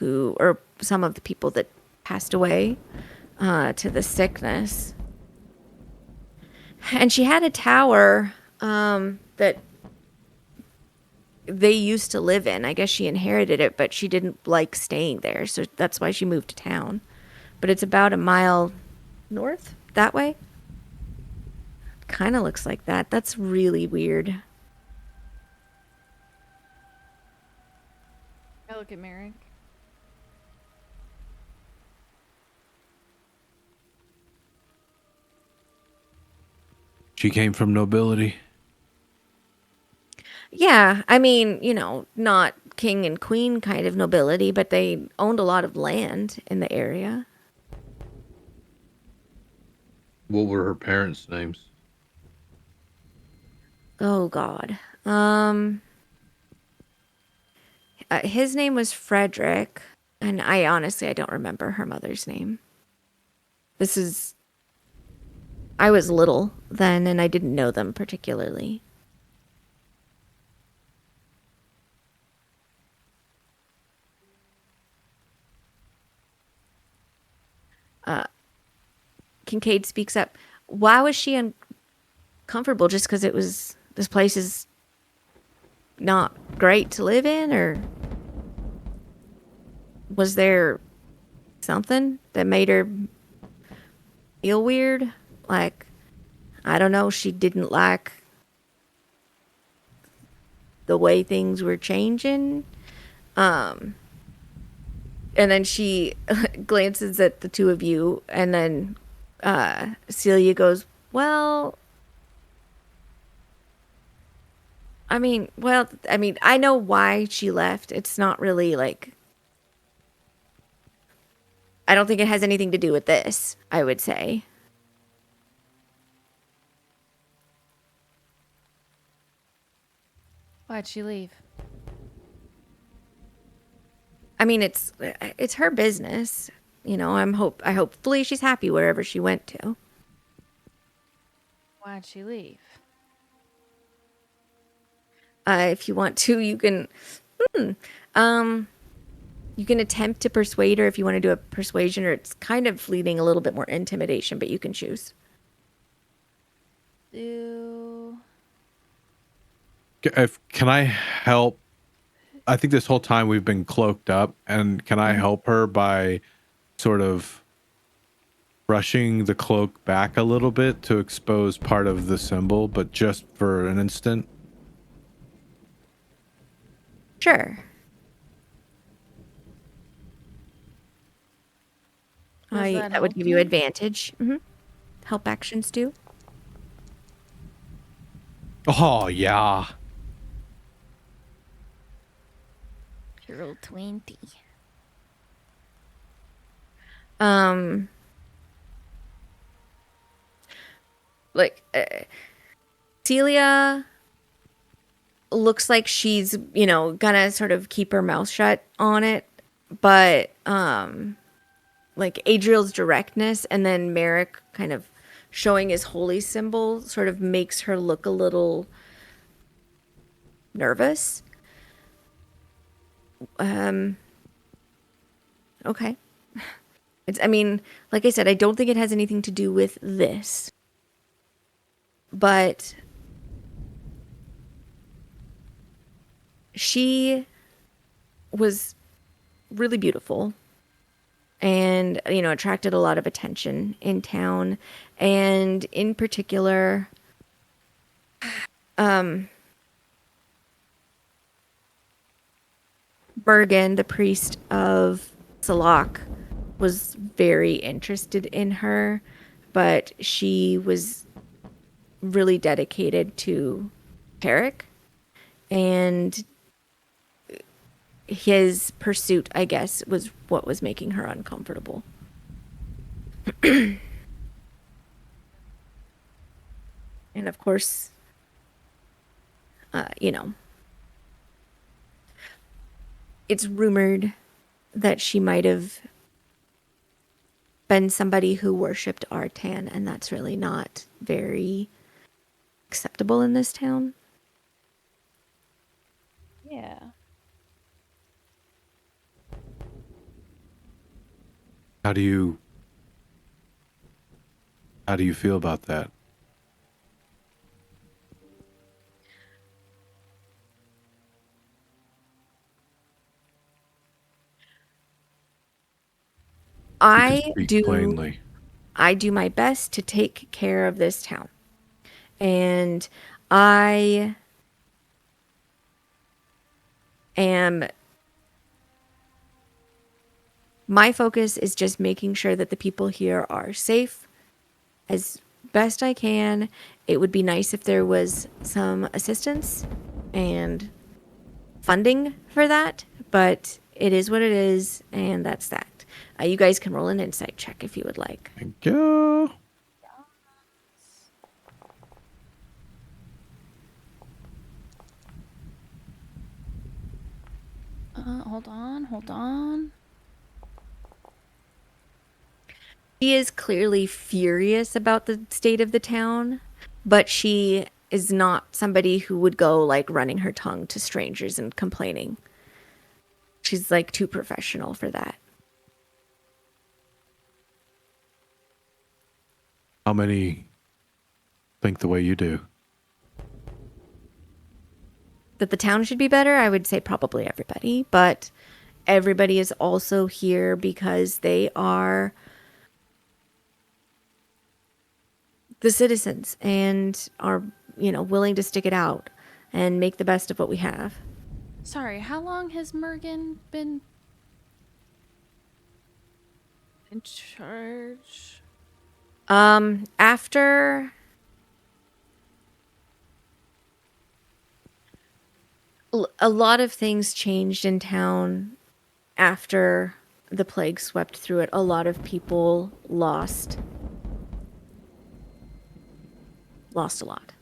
or some of the people that passed away to the sickness. And she had a tower that they used to live in. I guess she inherited it, but she didn't like staying there, so that's why she moved to town. But it's about a mile north that way. Kind of looks like that. That's really weird. I look at Merrick. She came from nobility. Yeah, I mean, not king and queen kind of nobility, but they owned a lot of land in the area. What were her parents' names? Oh God. His name was Frederick, and I don't remember her mother's name. I was little then, and I didn't know them particularly. Kincaid speaks up. Why was she uncomfortable? Just because this place is not great to live in, or was there something that made her feel weird? Like, I don't know, she didn't like the way things were changing. And then she glances at the two of you, and then Celia goes, well, I mean, I know why she left. It's not really like, I don't think it has anything to do with this, I would say. Why'd she leave? I mean, it's her business. I hopefully she's happy wherever she went to. Why'd she leave? If you want to, you can you can attempt to persuade her if you want to do a persuasion, or it's kind of leading a little bit more intimidation, but you can choose. Can I help? I think this whole time we've been cloaked up, and can I help her by sort of brushing the cloak back a little bit to expose part of the symbol, but just for an instant? Sure. That would give you advantage. Help actions do. Oh, yeah. Roll 20. Celia looks like she's, gonna sort of keep her mouth shut on it, but like Adriel's directness and then Merrick kind of showing his holy symbol sort of makes her look a little nervous. Okay. Like I said, I don't think it has anything to do with this. But she was really beautiful and, attracted a lot of attention in town. And in particular, Bergen, the priest of Salak, was very interested in her, but she was really dedicated to Tarek, and his pursuit, I guess, was what was making her uncomfortable. And of course, it's rumored that she might have been somebody who worshipped Artan, and that's really not very acceptable in this town. Yeah. How do you feel about that? I Speak do plainly. I do my best to take care of this town. And I am my focus is just making sure that the people here are safe as best I can. It would be nice if there was some assistance and funding for that, but it is what it is, and that's that. You guys can roll an insight check if you would like. Thank you. Hold on. She is clearly furious about the state of the town, but she is not somebody who would go like running her tongue to strangers and complaining. She's like too professional for that. How many think the way you do? That the town should be better, I would say probably everybody, but everybody is also here because they are the citizens and are, willing to stick it out and make the best of what we have. Sorry, how long has Mergen been in charge? After a lot of things changed in town after the plague swept through it. A lot of people lost a lot.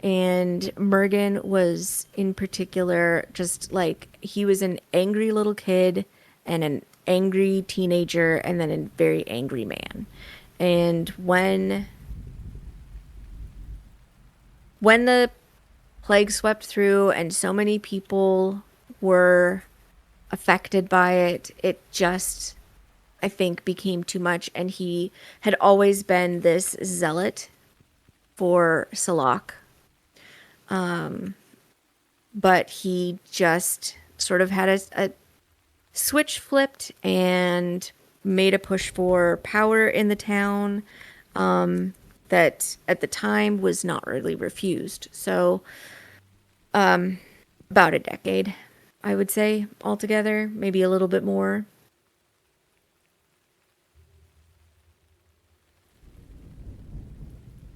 And Mergen was in particular just like he was an angry little kid and an angry teenager and then a very angry man. And when the plague swept through and so many people were affected by it, it just, I think, became too much. And he had always been this zealot for Salak. But he just sort of had a switch flipped and made a push for power in the town that at the time was not really refused. So about a decade, I would say, altogether, maybe a little bit more.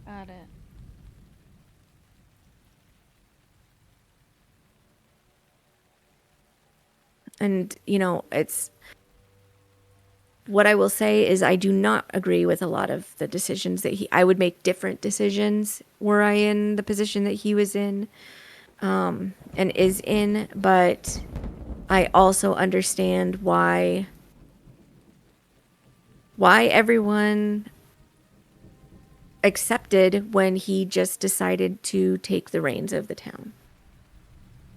Got it. And, it's what I will say is I do not agree with a lot of the decisions that I would make different decisions were I in the position that he was in and is in, but I also understand why everyone accepted when he just decided to take the reins of the town.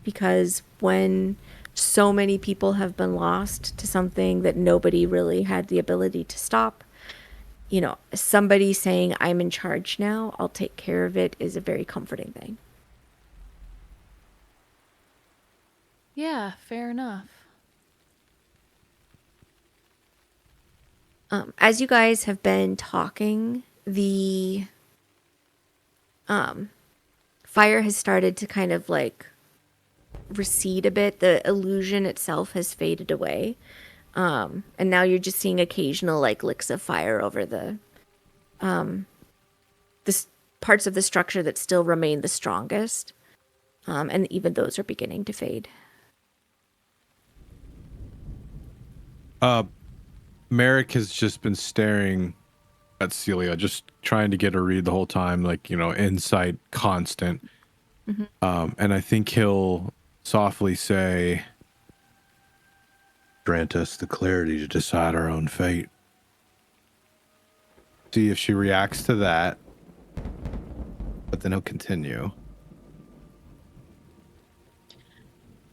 Because when so many people have been lost to something that nobody really had the ability to stop, somebody saying, I'm in charge now, I'll take care of it, is a very comforting thing. Yeah, fair enough. As you guys have been talking, the fire has started to kind of like recede a bit. The illusion itself has faded away. And now you're just seeing occasional like licks of fire over the parts of the structure that still remain the strongest. And even those are beginning to fade. Merrick has just been staring at Celia, just trying to get her read the whole time, like, insight constant. Mm-hmm. And I think he'll softly say, grant us the clarity to decide our own fate. See if she reacts to that. But then he'll continue.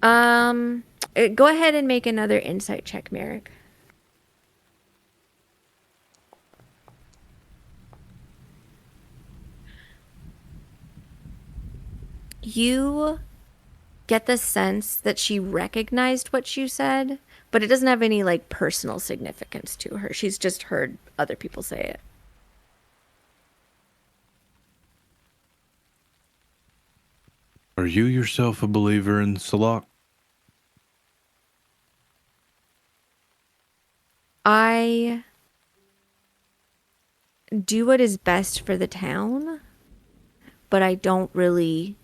Go ahead and make another insight check, Merrick. You get the sense that she recognized what you said, but it doesn't have any like personal significance to her. She's just heard other people say it. Are you yourself a believer in Salak? I do what is best for the town, but I don't really.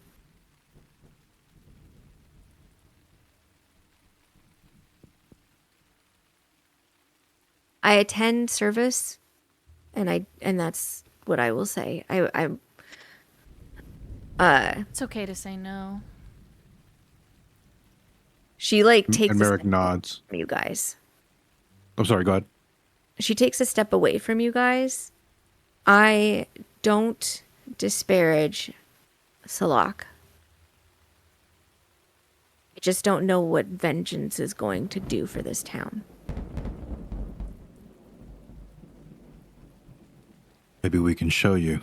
I attend service, and that's what I will say. It's okay to say no. She like And takes a Merrick step nods. from you guys. I'm sorry, go ahead. She takes a step away from you guys. I don't disparage Salak. I just don't know what vengeance is going to do for this town. Maybe we can show you.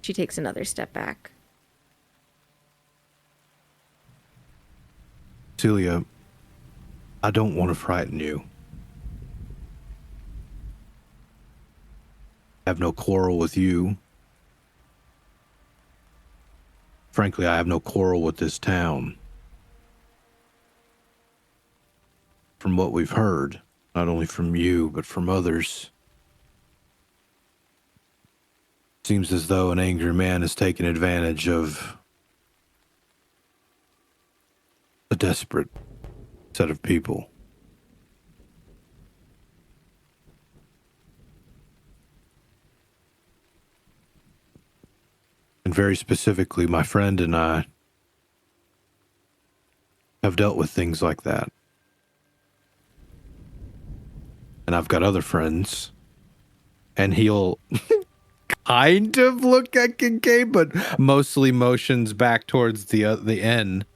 She takes another step back. Celia, I don't want to frighten you. I have no quarrel with you. Frankly, I have no quarrel with this town. From what we've heard, not only from you, but from others, seems as though an angry man has taken advantage of a desperate set of people. And very specifically, my friend and I have dealt with things like that. And I've got other friends, and he'll kind of look at Kincaid, but mostly motions back towards the end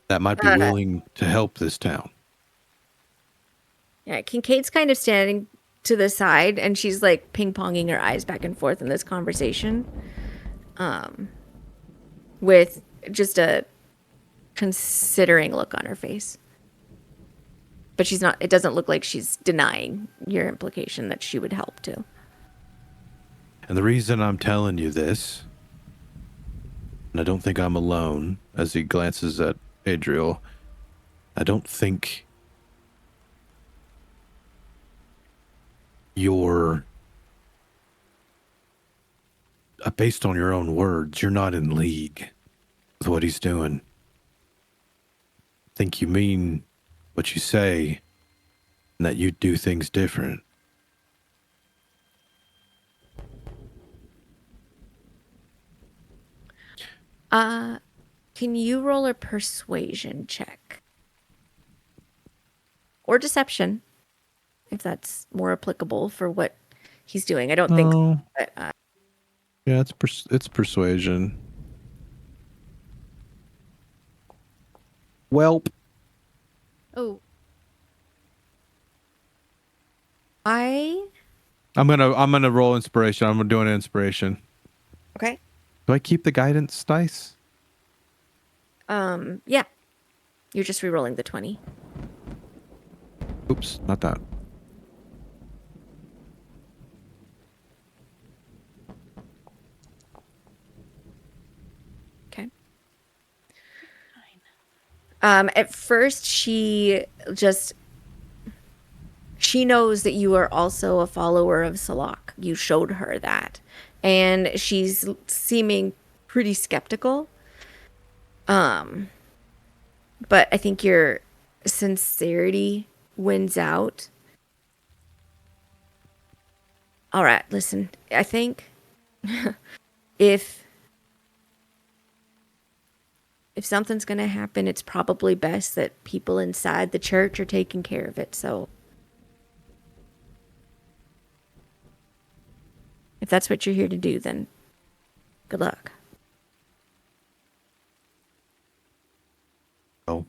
that might be willing to help this town. Yeah, Kincaid's kind of standing to the side, and she's like ping-ponging her eyes back and forth in this conversation, with just a considering look on her face. But she's not. It doesn't look like she's denying your implication that she would help too. And the reason I'm telling you this, and I don't think I'm alone, as he glances at Adriel, I don't think you're, based on your own words, you're not in league with what he's doing. I think you mean what you say, and that you do things different. Can you roll a persuasion check? Or deception, if that's more applicable for what he's doing. I don't think so, but, Yeah, it's persuasion. Welp. Oh, I'm gonna roll inspiration. I'm doing an inspiration. okay. Do I keep the guidance dice? Yeah. You're just re-rolling the 20. Oops, not that. Okay. At first she knows that you are also a follower of Salak. You showed her that. And she's seeming pretty skeptical. But I think your sincerity wins out. All right, listen. I think if something's going to happen, it's probably best that people inside the church are taking care of it. So if that's what you're here to do, then good luck. Well,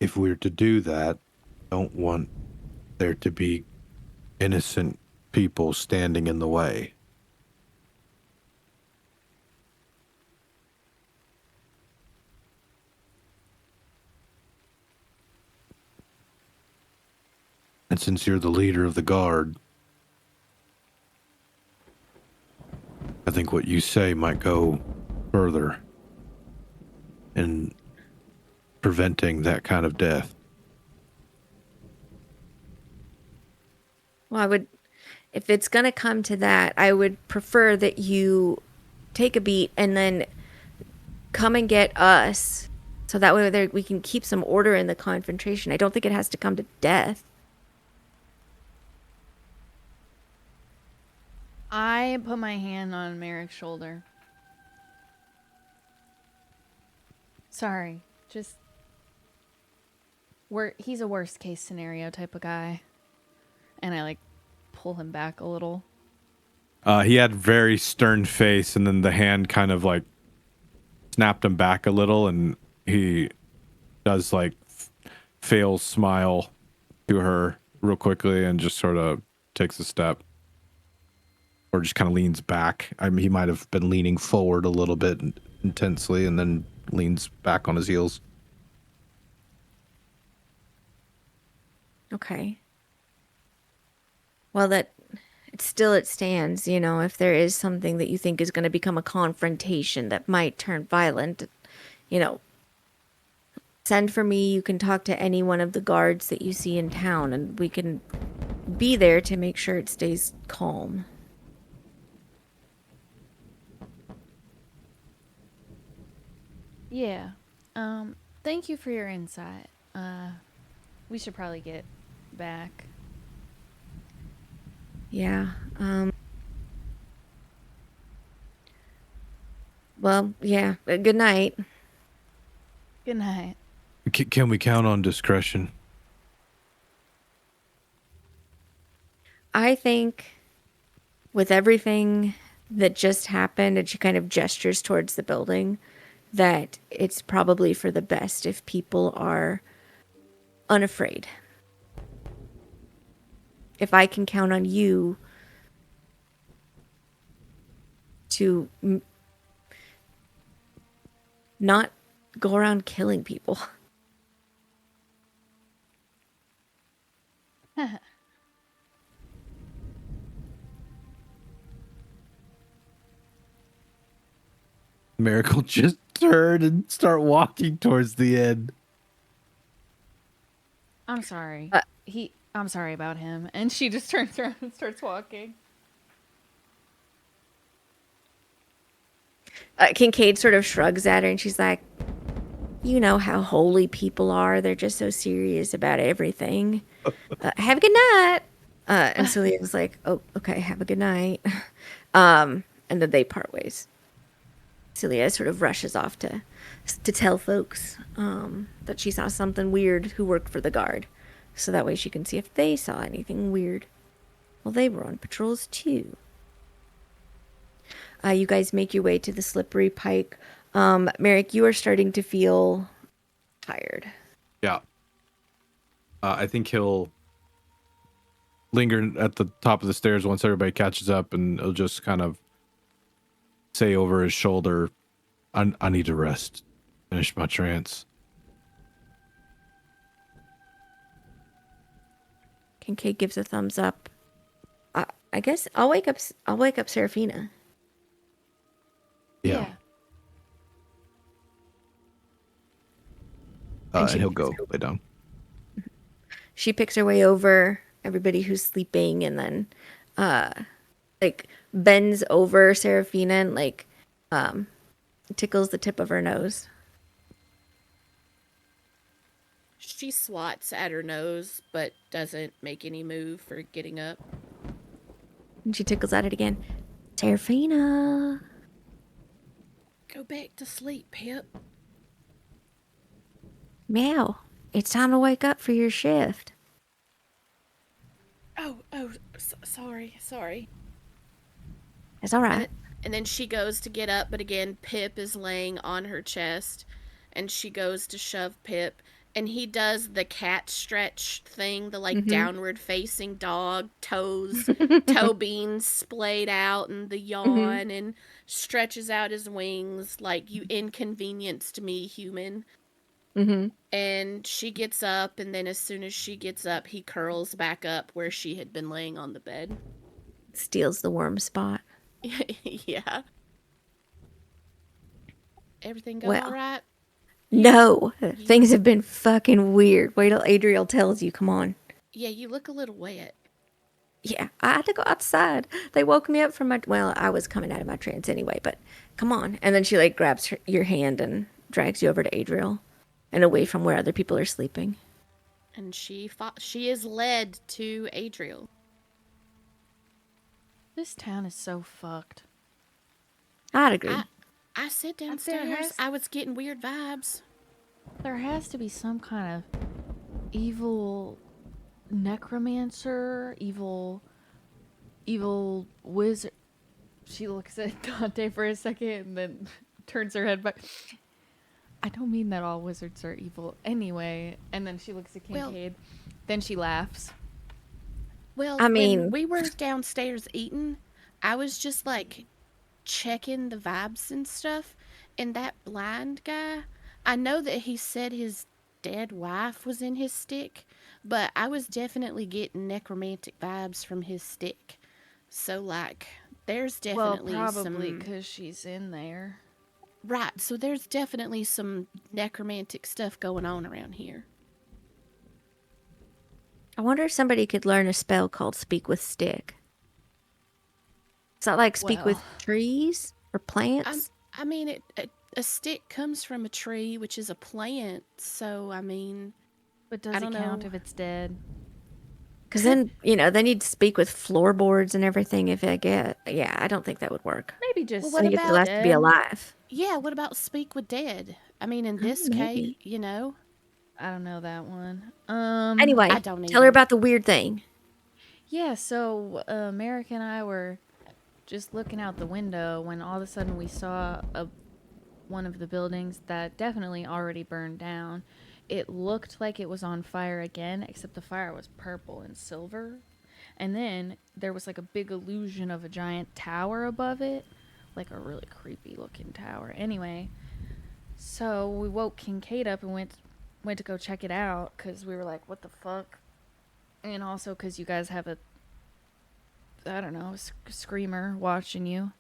if we're to do that, I don't want there to be innocent people standing in the way. And since you're the leader of the guard, I think what you say might go further in preventing that kind of death. Well, if it's going to come to that, I would prefer that you take a beat and then come and get us. So that way we can keep some order in the confrontation. I don't think it has to come to death. I put my hand on Merrick's shoulder. Sorry, just he's a worst case scenario type of guy. And I pull him back a little. He had very stern face, and then the hand kind of snapped him back a little, and he does fail smile to her real quickly and just sort of takes a step. Or just kind of leans back. I mean, he might have been leaning forward a little bit intensely and then leans back on his heels. Okay. Well, it stands, if there is something that you think is going to become a confrontation that might turn violent, send for me. You can talk to any one of the guards that you see in town, and we can be there to make sure it stays calm. Yeah. Thank you for your insight. We should probably get back. Yeah. Well, yeah. Good night. Good night. Can we count on discretion? I think with everything that just happened, and she kind of gestures towards the building, that it's probably for the best if people are unafraid. If I can count on you to not go around killing people. Miracle just turn and start walking towards the end. I'm sorry. I'm sorry about him. And she just turns around and starts walking. Kincaid sort of shrugs at her and she's like, you know how holy people are. They're just so serious about everything. Have a good night. And Celia's like, oh, okay, have a good night. And then they part ways. Celia sort of rushes off to tell folks that she saw something weird who worked for the guard. So that way she can see if they saw anything weird. Well, they were on patrols too. You guys make your way to the slippery pike. Merrick, you are starting to feel tired. Yeah. I think he'll linger at the top of the stairs once everybody catches up, and he'll just kind of say over his shoulder, I need to rest. Finish my trance. Kincaid gives a thumbs up. I guess I'll wake up Seraphina. Yeah. And he'll go lay down. She picks her way over everybody who's sleeping and then bends over Seraphina and tickles the tip of her nose. She swats at her nose, but doesn't make any move for getting up. And she tickles at it again. Seraphina. Go back to sleep, Pip. Meow. It's time to wake up for your shift. Oh, sorry. It's all right. And then she goes to get up, but again, Pip is laying on her chest, and she goes to shove Pip, and he does the cat stretch thing, the downward facing dog, toe beans splayed out, and the yawn, and stretches out his wings like, you inconvenienced me, human. Mm-hmm. And she gets up, and then as soon as she gets up, he curls back up where she had been laying on the bed. Steals the worm spot. Yeah. Everything go Well. all right? No, things have been fucking weird. Wait till Adriel tells you. Come on. Yeah, you look a little wet. Yeah, I had to go outside. They woke me up from my. Well, I was coming out of my trance anyway, but come on. And then she like grabs your hand and drags you over to Adriel, and away from where other people are sleeping. And she is led to Adriel. This town is so fucked. I'd agree. I said downstairs I was getting weird vibes. There has to be some kind of evil necromancer, evil wizard. She looks at Dante for a second and then turns her head back. I don't mean that all wizards are evil anyway. And then she looks at Kincaid. Then she laughs. Well, I mean, when we were downstairs eating, I was just like checking the vibes and stuff. And that blind guy, I know that he said his dead wife was in his stick, but I was definitely getting necromantic vibes from his stick. So, like, there's definitely probably some... because she's in there. Right, so there's definitely some necromantic stuff going on around here. I wonder if somebody could learn a spell called Speak with Stick. Is that like speak with trees or plants? I mean, a stick comes from a tree, which is a plant, so, I mean... But does it count if it's dead? Because then, then you'd speak with floorboards and everything if I get... Yeah, I don't think that would work. Maybe just Well, I think it has to be alive. Yeah, what about speak with dead? I mean, in this case, I don't know that one. Anyway, I don't tell her about the weird thing. Yeah, so Merrick and I were just looking out the window when all of a sudden we saw one of the buildings that definitely already burned down. It looked like it was on fire again, except the fire was purple and silver. And then there was like a big illusion of a giant tower above it, like a really creepy looking tower. Anyway, so we woke Kincaid up and went to go check it out because we were like, what the fuck? And also because you guys have a screamer watching you.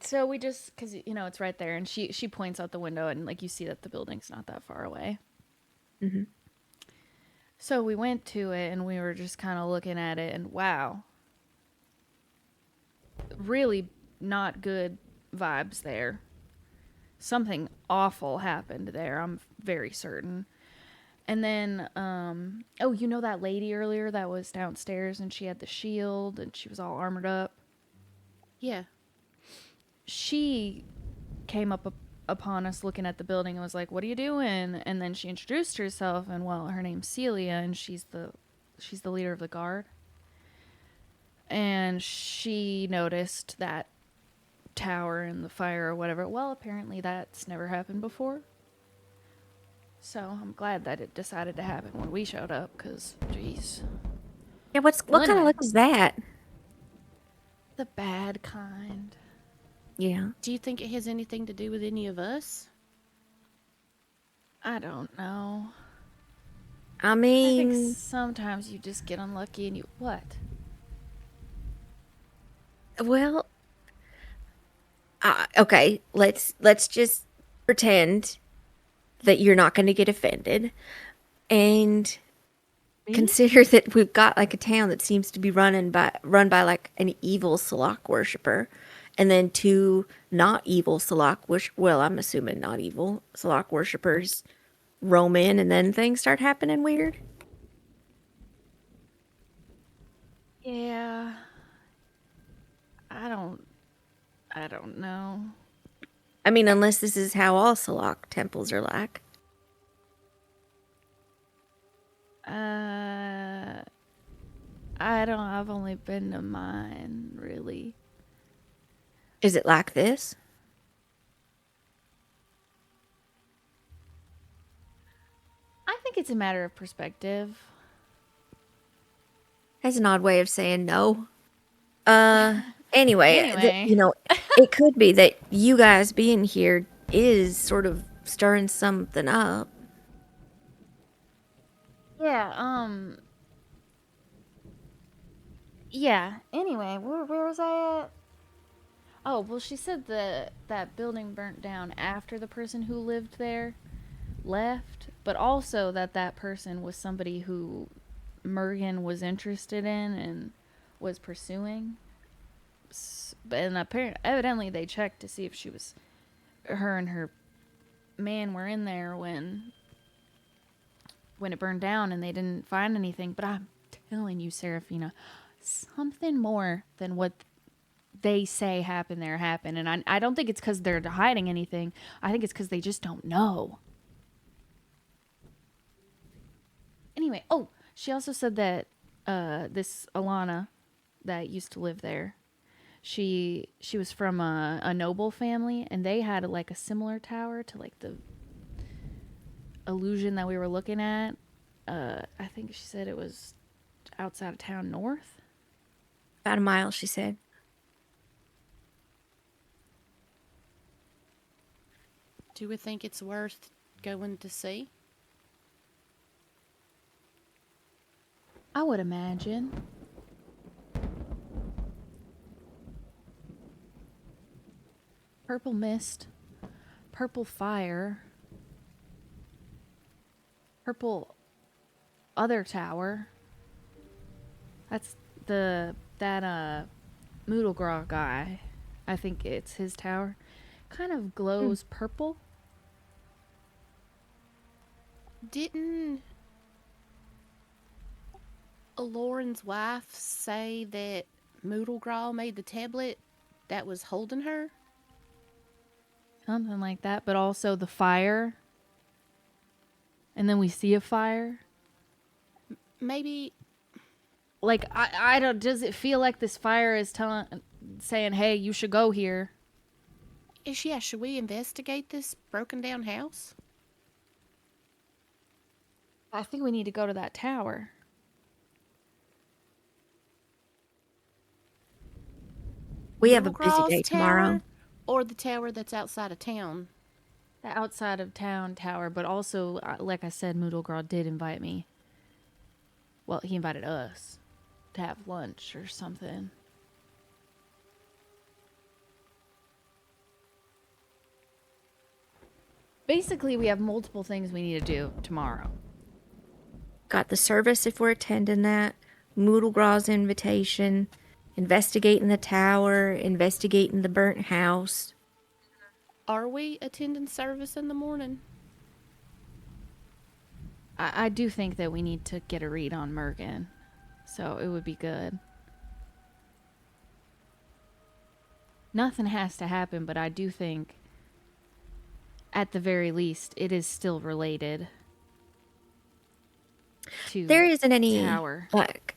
So we just, because, it's right there. And she points out the window and, like, you see that the building's not that far away. Mm-hmm. So we went to it and we were just kind of looking at it and wow. Really not good vibes there. Something awful happened there, I'm very certain. And then, that lady earlier that was downstairs and she had the shield and she was all armored up? Yeah. She came up upon us looking at the building and was like, what are you doing? And then she introduced herself and, well, her name's Celia and she's the leader of the guard. And she noticed that tower and the fire or whatever. Well, apparently that's never happened before. So I'm glad that it decided to happen when we showed up, because, jeez. Yeah, what kind of look is that? The bad kind. Yeah. Do you think it has anything to do with any of us? I don't know. I I mean... think sometimes you just get unlucky and what? Well... okay, let's just pretend that you're not going to get offended, and consider that we've got like a town that seems to be run by like an evil Salak worshiper, and then two not evil Salak I'm assuming not evil Salak worshippers roam in, and then things start happening weird. Yeah. I don't know. I mean, unless this is how all Salak temples are like. I've only been to mine, really. Is it like this? I think it's a matter of perspective. That's an odd way of saying no. Anyway. Anyway. It could be that you guys being here is sort of stirring something up. Yeah, yeah. Anyway, where was I at? Oh, well, she said that building burnt down after the person who lived there left, but also that person was somebody who Mergen was interested in and was pursuing. And apparently, evidently, they checked to see if her and her man were in there when it burned down, and they didn't find anything. But I'm telling you, Seraphina, something more than what they say happened there happened. And I don't think it's because they're hiding anything. I think it's because they just don't know. Anyway, oh, she also said that this Alana that used to live there, she was from a noble family, and they had like a similar tower to like the illusion that we were looking at. I think she said it was outside of town north. About a mile, she said. Do we think it's worth going to see? I would imagine. Purple mist, purple fire, purple other tower. That's that Moodlegraw guy. I think it's his tower. Kind of glows purple. Didn't Lauren's wife say that Moodlegraw made the tablet that was holding her? Something like that, but also the fire. And then we see a fire. Maybe. Like, I don't, does it feel like this fire is saying, hey, you should go here? Yeah, should we investigate this broken down house? I think we need to go to that tower. We have a busy Moodlegraw's day tomorrow. tower, or the tower that's outside of town? The outside of town tower, but also, like I said, Moodlegraw did invite me. Well, he invited us to have lunch or something. Basically, we have multiple things we need to do tomorrow. Got the service if we're attending that. Moodlegraw's invitation. Investigating the tower. Investigating the burnt house. Are we attending service in the morning? I do think that we need to get a read on Mergen. So it would be good. Nothing has to happen, but I do think, at the very least, it is still related to There isn't any tower. like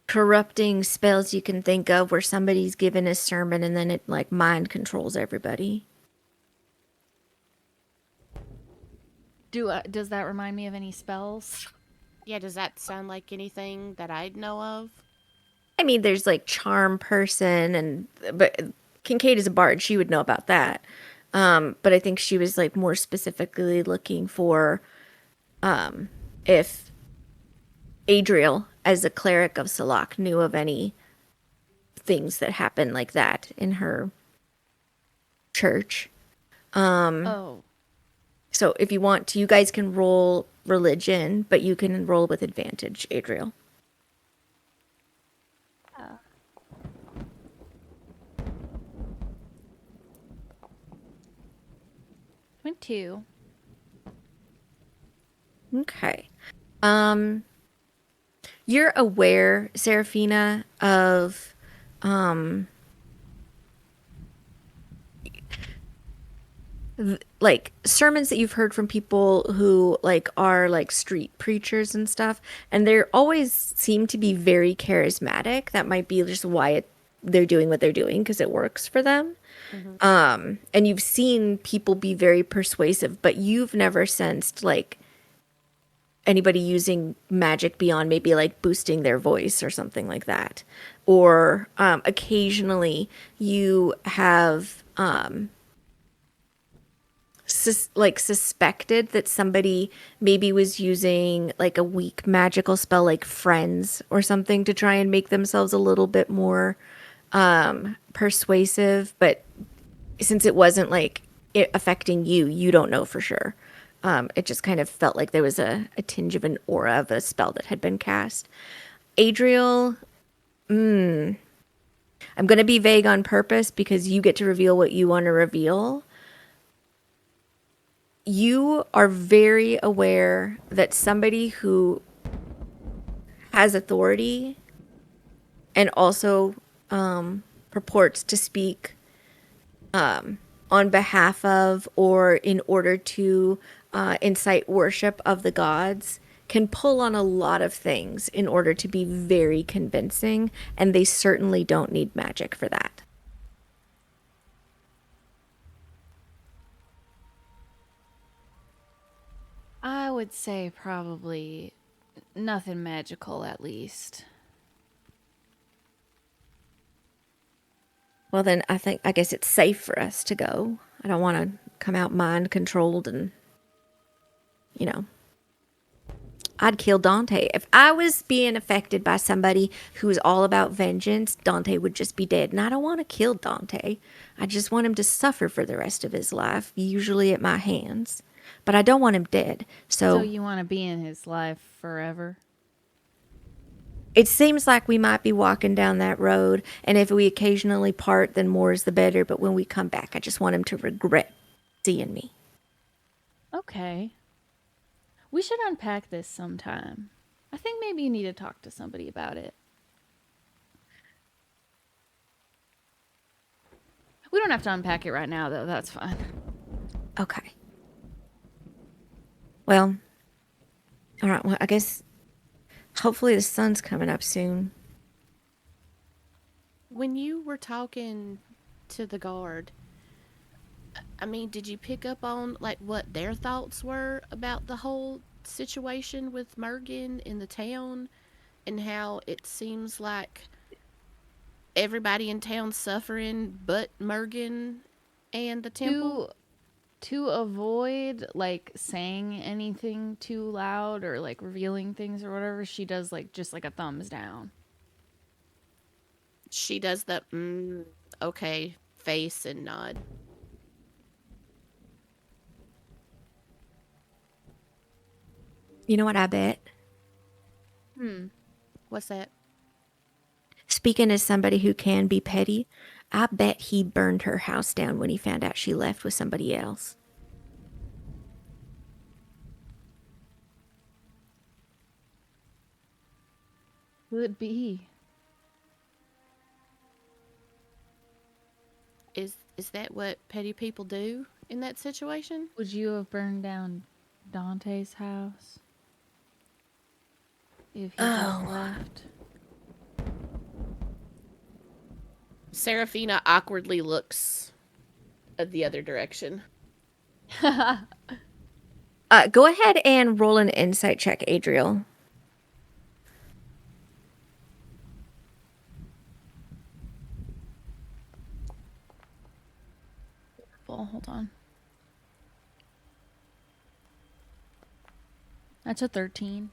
corrupting spells you can think of where somebody's given a sermon and then it like mind controls everybody. Does that remind me of any spells? Yeah, does that sound like anything that I'd know of? I mean, there's like charm person but Kincaid is a bard. She would know about that. But I think she was like more specifically looking for if Adriel, as a cleric of Salak, knew of any things that happened like that in her church. Oh. So if you want to, you guys can roll religion, but you can roll with advantage, Adriel. Went 2. Okay. You're aware, Seraphina, of like sermons that you've heard from people who like are like street preachers and stuff, and they always seem to be very charismatic. That might be just why they're doing what they're doing, because it works for them. And you've seen people be very persuasive, but you've never sensed like anybody using magic beyond maybe like boosting their voice or something like that. Or occasionally you have suspected that somebody maybe was using like a weak magical spell like Friends or something to try and make themselves a little bit more persuasive, but since it wasn't like it affecting you, you don't know for sure. It just kind of felt like there was a tinge of an aura of a spell that had been cast. Adriel, I'm going to be vague on purpose because you get to reveal what you want to reveal. You are very aware that somebody who has authority and also purports to speak on behalf of or in order to incite worship of the gods can pull on a lot of things in order to be very convincing, and they certainly don't need magic for that. I would say probably nothing magical, at least. Well, then I guess it's safe for us to go. I don't want to come out mind controlled and, you know. I'd kill Dante. If I was being affected by somebody who's all about vengeance, Dante would just be dead. And I don't want to kill Dante. I just want him to suffer for the rest of his life, usually at my hands. But I don't want him dead. So you want to be in his life forever? It seems like we might be walking down that road. And if we occasionally part, then more is the better. But when we come back, I just want him to regret seeing me. Okay. We should unpack this sometime. I think maybe you need to talk to somebody about it. We don't have to unpack it right now, though. That's fine. Okay. Well, all right. Well, I guess hopefully the sun's coming up soon. When you were talking to the guard, I mean, did you pick up on like what their thoughts were about the whole situation with Mergen in the town and how it seems like everybody in town's suffering but Mergen and the temple? To avoid like saying anything too loud or like revealing things or whatever, she does like just like a thumbs down. She does the okay face and nod. You know what I bet? What's that? Speaking as somebody who can be petty, I bet he burned her house down when he found out she left with somebody else. Could be. Is that what petty people do in that situation? Would you have burned down Dante's house if he just left? Serafina awkwardly looks at the other direction. Go ahead and roll an insight check, Adriel. Well, hold on. That's a 13.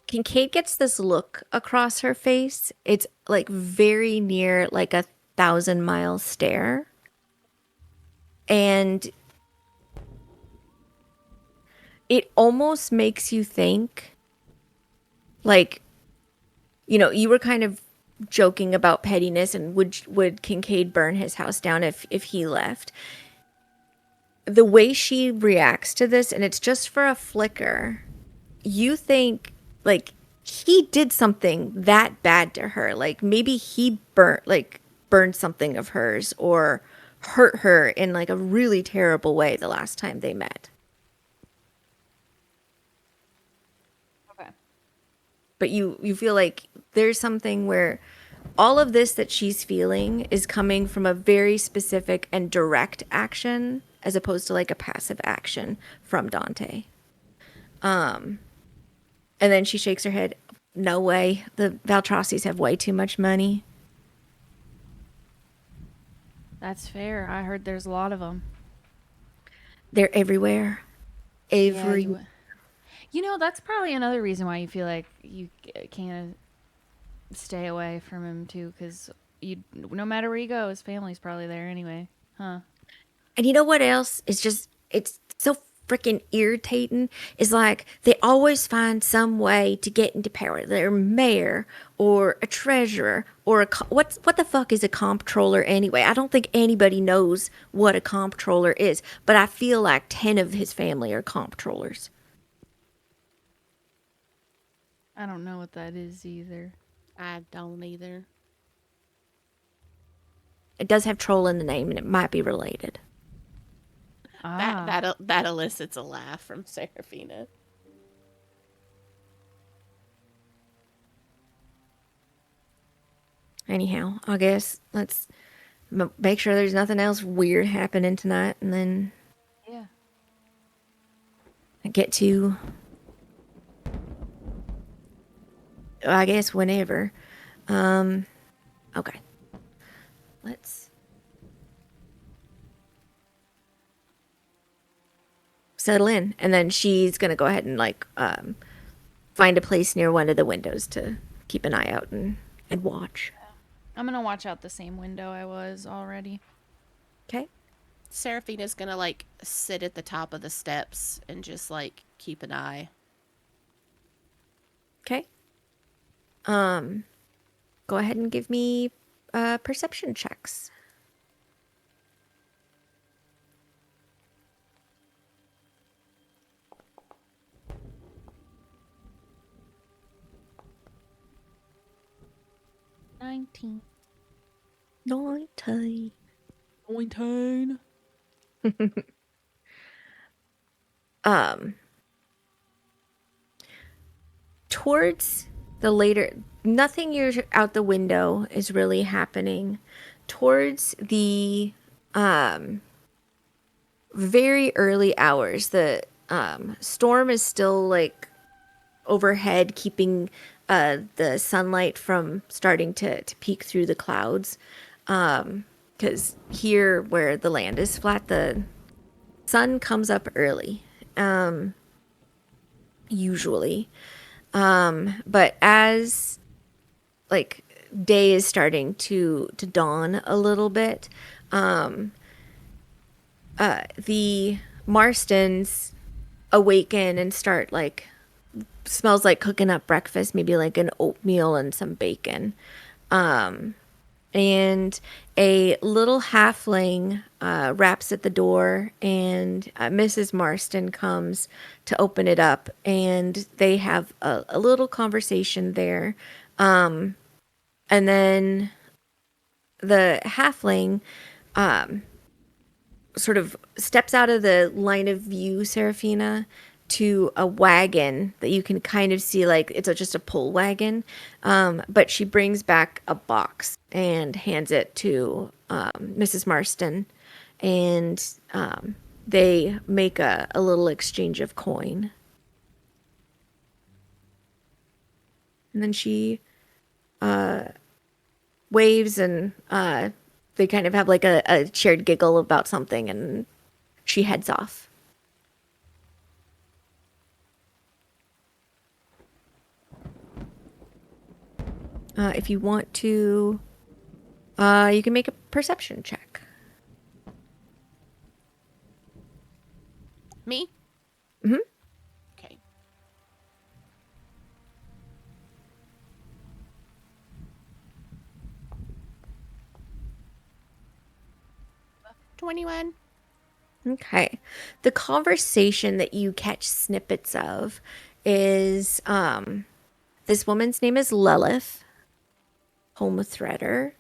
Kincaid gets this look across her face. It's like very near like a 1,000-mile stare. And it almost makes you think like, you know, you were kind of joking about pettiness and would Kincaid burn his house down if he left. The way she reacts to this, and it's just for a flicker, you think like he did something that bad to her. Like maybe he burned something of hers or hurt her in like a really terrible way the last time they met. Okay. But you feel like there's something where all of this that she's feeling is coming from a very specific and direct action as opposed to like a passive action from Dante. And then she shakes her head. no way. The Valtrosis have way too much money. That's fair. I heard there's a lot of them. They're everywhere. Every. You know, that's probably another reason why you feel like you can't stay away from him too, because no matter where you go, his family's probably there anyway, huh? And you know what else is just, it's so freaking irritating, is like they always find some way to get into power. They're a mayor or a treasurer or what the fuck is a comptroller anyway? I don't think anybody knows what a comptroller is, but I feel like 10 of his family are comptrollers. I don't know what that is either. I don't either. It does have troll in the name, and it might be related. That elicits a laugh from Seraphina. Anyhow, I guess let's make sure there's nothing else weird happening tonight, and then Yeah. get to, I guess, whenever. Okay. Let's settle in, and then she's gonna go ahead and find a place near one of the windows to keep an eye out and watch. I'm gonna watch out the same window I was already. Okay. Seraphina's gonna sit at the top of the steps and just keep an eye. Okay. Go ahead and give me perception checks. $19. 19. Towards the later, nothing near out the window is really happening. Towards the very early hours, the storm is still overhead, keeping the sunlight from starting to peek through the clouds. Because here where the land is flat, the sun comes up early, usually. But as day is starting to dawn a little bit, the Marstons awaken and start smells like cooking up breakfast, maybe an oatmeal and some bacon. And a little halfling raps at the door, and Mrs. Marston comes to open it up, and they have a little conversation there. And then the halfling sort of steps out of the line of view, Seraphina, to a wagon that you can kind of see it's just a pull wagon, but she brings back a box and hands it to Mrs. Marston, and they make a little exchange of coin, and then she waves, and they kind of have a shared giggle about something, and she heads off. If you want to, you can make a perception check. Me? Mm-hmm. Okay. $21. Okay. The conversation that you catch snippets of is this woman's name is Lilith, home threader.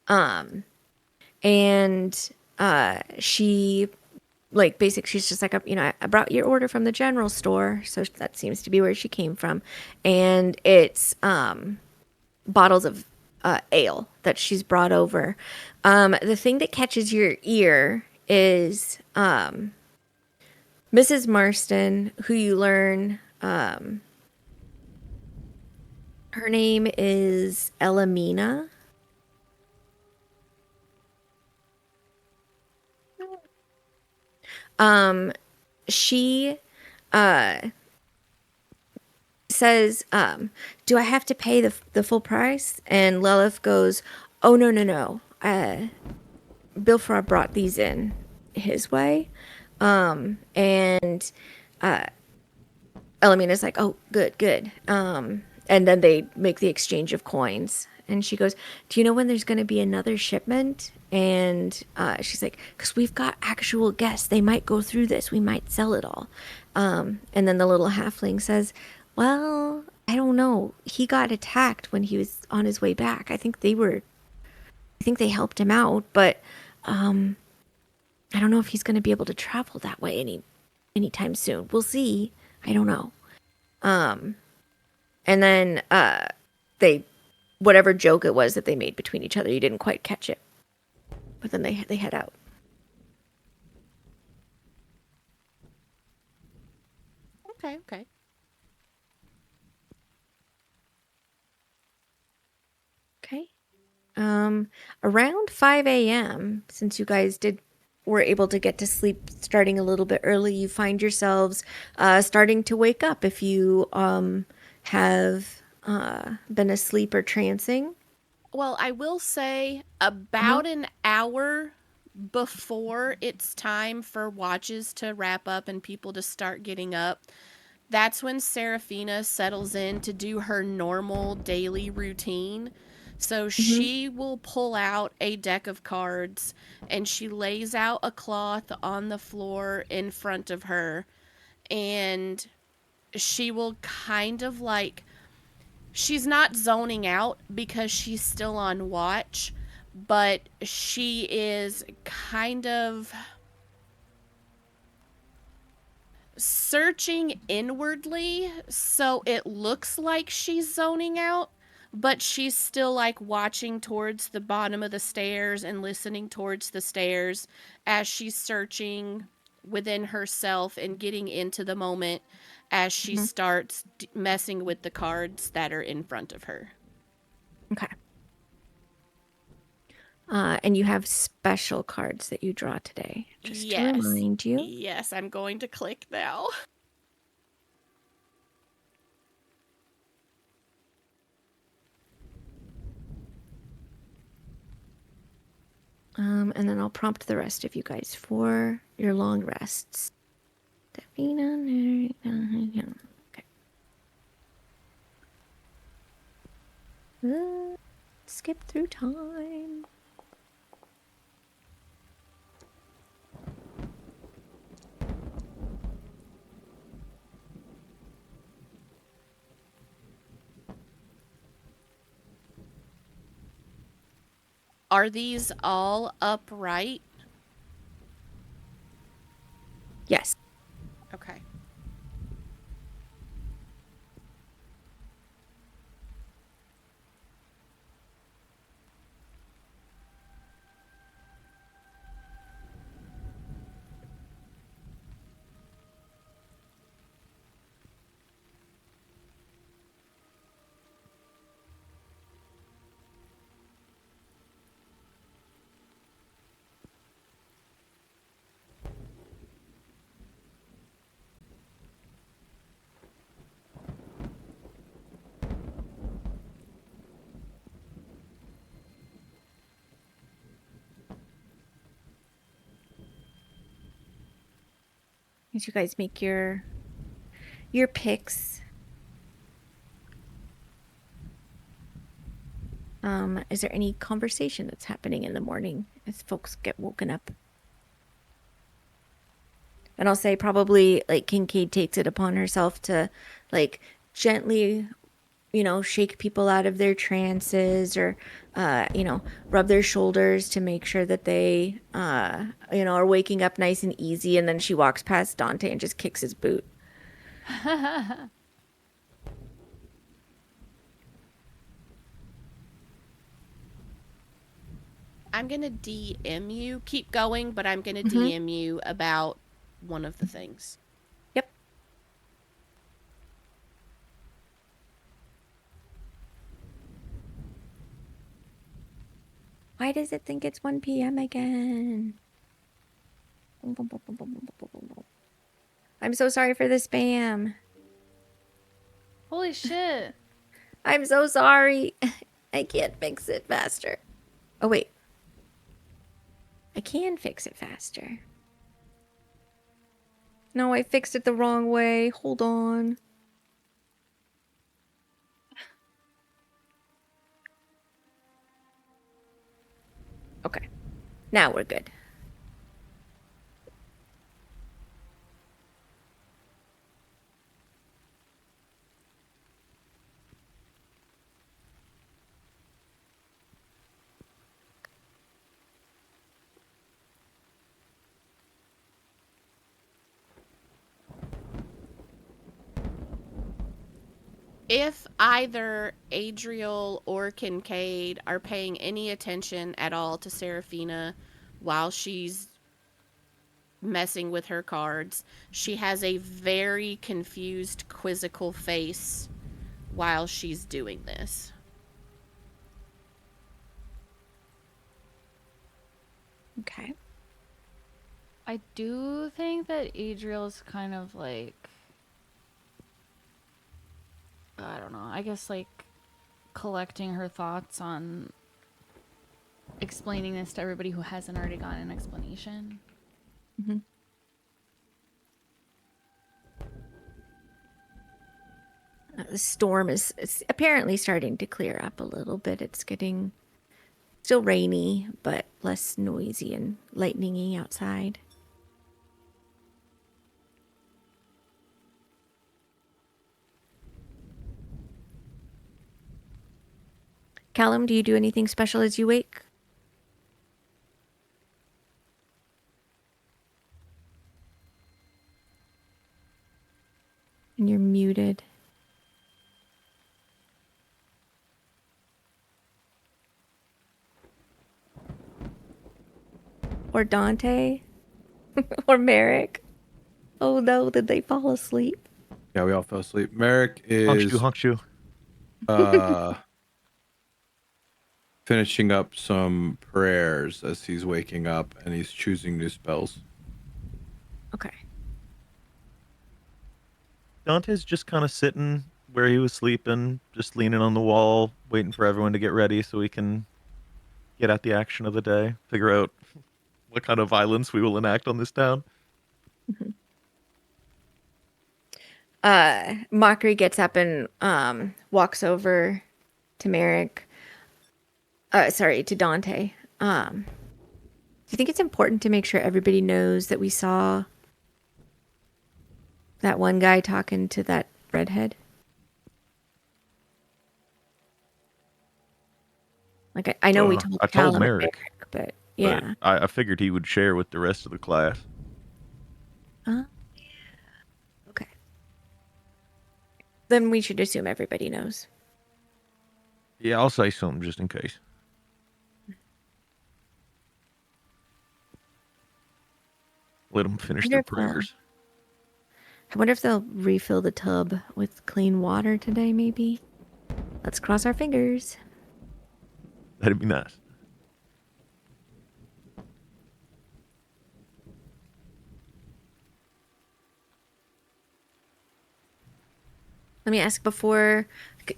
And she basically she's just I brought your order from the general store, so that seems to be where she came from, and it's bottles of ale that she's brought over. The thing that catches your ear is Mrs. Marston, who you learn, her name is Elamina. She says, do I have to pay the full price? And Lilith goes, oh, no. Bilfra brought these in his way. And Elamina's like, oh, good. And then they make the exchange of coins. And she goes, do you know when there's going to be another shipment? And she's like, because we've got actual guests. They might go through this. We might sell it all. And then the little halfling says, well, I don't know. He got attacked when he was on his way back. I think they helped him out, but I don't know if he's going to be able to travel that way anytime soon. We'll see. I don't know. And then whatever joke it was that they made between each other, you didn't quite catch it. But then they head out. Okay. Okay. Around 5 a.m., since you guys were able to get to sleep starting a little bit early, you find yourselves starting to wake up if you have been asleep or trancing. Well, I will say about an hour before it's time for watches to wrap up and people to start getting up, that's when Seraphina settles in to do her normal daily routine. So she will pull out a deck of cards and she lays out a cloth on the floor in front of her, and she will kind of like, she's not zoning out because she's still on watch, but she is kind of searching inwardly, so it looks like she's zoning out, but she's still like watching towards the bottom of the stairs and listening towards the stairs as she's searching within herself and getting into the moment as she starts messing with the cards that are in front of her. Okay. And you have special cards that you draw today, just to remind you. Yes, I'm going to click now. And then I'll prompt the rest of you guys for your long rests. Okay. Skip through time. Are these all upright? Yes. Okay. As you guys make your picks. Is there any conversation that's happening in the morning as folks get woken up? And I'll say probably like Kincaid takes it upon herself to like gently, shake people out of their trances or, rub their shoulders to make sure that they, are waking up nice and easy. And then she walks past Dante and just kicks his boot. I'm going to DM you. Keep going, but I'm going to DM you about one of the things. Why does it think it's 1 p.m. again? I'm so sorry for the spam. Holy shit. I'm so sorry. I can't fix it faster. Oh, wait. I can fix it faster. No, I fixed it the wrong way. Hold on. Okay. Now we're good. If either Adriel or Kincaid are paying any attention at all to Seraphina while she's messing with her cards, she has a very confused, quizzical face while she's doing this. Okay. I do think that Adriel's kind of like, I don't know, I guess like collecting her thoughts on explaining this to everybody who hasn't already gotten an explanation. Mm-hmm. The storm is apparently starting to clear up a little bit. It's getting still rainy, but less noisy and lightningy outside. Callum, do you do anything special as you wake? And you're muted. Or Dante? Or Merrick? Oh no, did they fall asleep? Yeah, we all fell asleep. Merrick is Honkshoe. Finishing up some prayers as he's waking up, and he's choosing new spells. Okay. Dante's just kind of sitting where he was sleeping, just leaning on the wall, waiting for everyone to get ready so we can get at the action of the day, figure out what kind of violence we will enact on this town. Mockery gets up and walks over to Merrick. To Dante. Do you think it's important to make sure everybody knows that we saw that one guy talking to that redhead? Like, I know we told I told Callum and Merrick, but yeah. but I figured he would share with the rest of the class. Yeah. Okay. Then we should assume everybody knows. Yeah, I'll say something just in case. Let them finish their prayers. I wonder if they'll refill the tub with clean water today, maybe. Let's cross our fingers. That'd be nice. Let me ask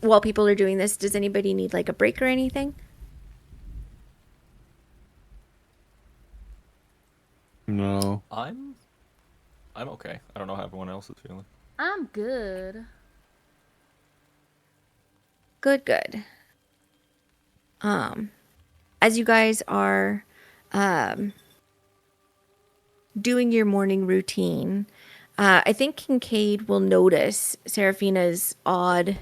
while people are doing this, does anybody need like a break or anything? No. I'm okay. I don't know how everyone else is feeling. I'm good. Good. As you guys are doing your morning routine, I think Kincaid will notice Seraphina's odd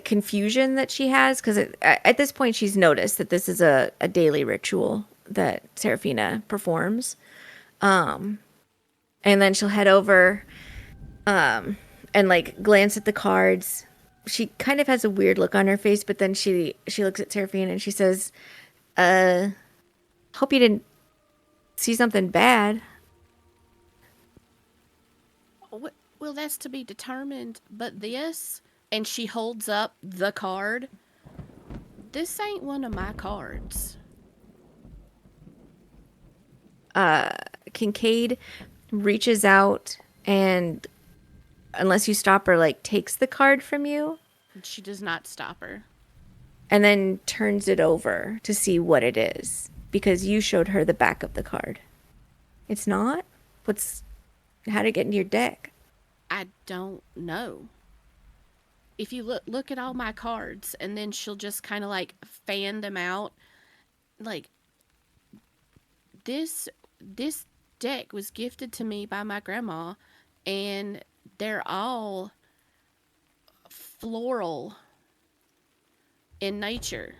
confusion that she has, because at this point she's noticed that this is a daily ritual that Seraphina performs. And then she'll head over and like glance at the cards. She kind of has a weird look on her face, but then she looks at Seraphina and she says, hope you didn't see something bad. Well, that's to be determined, but this, and she holds up the card, this ain't one of my cards. Kincaid reaches out and, unless you stop her, like takes the card from you She does not stop her. and then turns it over to see what it is because you showed her the back of the card. It's not? How did it get into your deck? I don't know. If you look at all my cards, and then she'll just kind of like fan them out. Like, this deck was gifted to me by my grandma, and they're all floral in nature.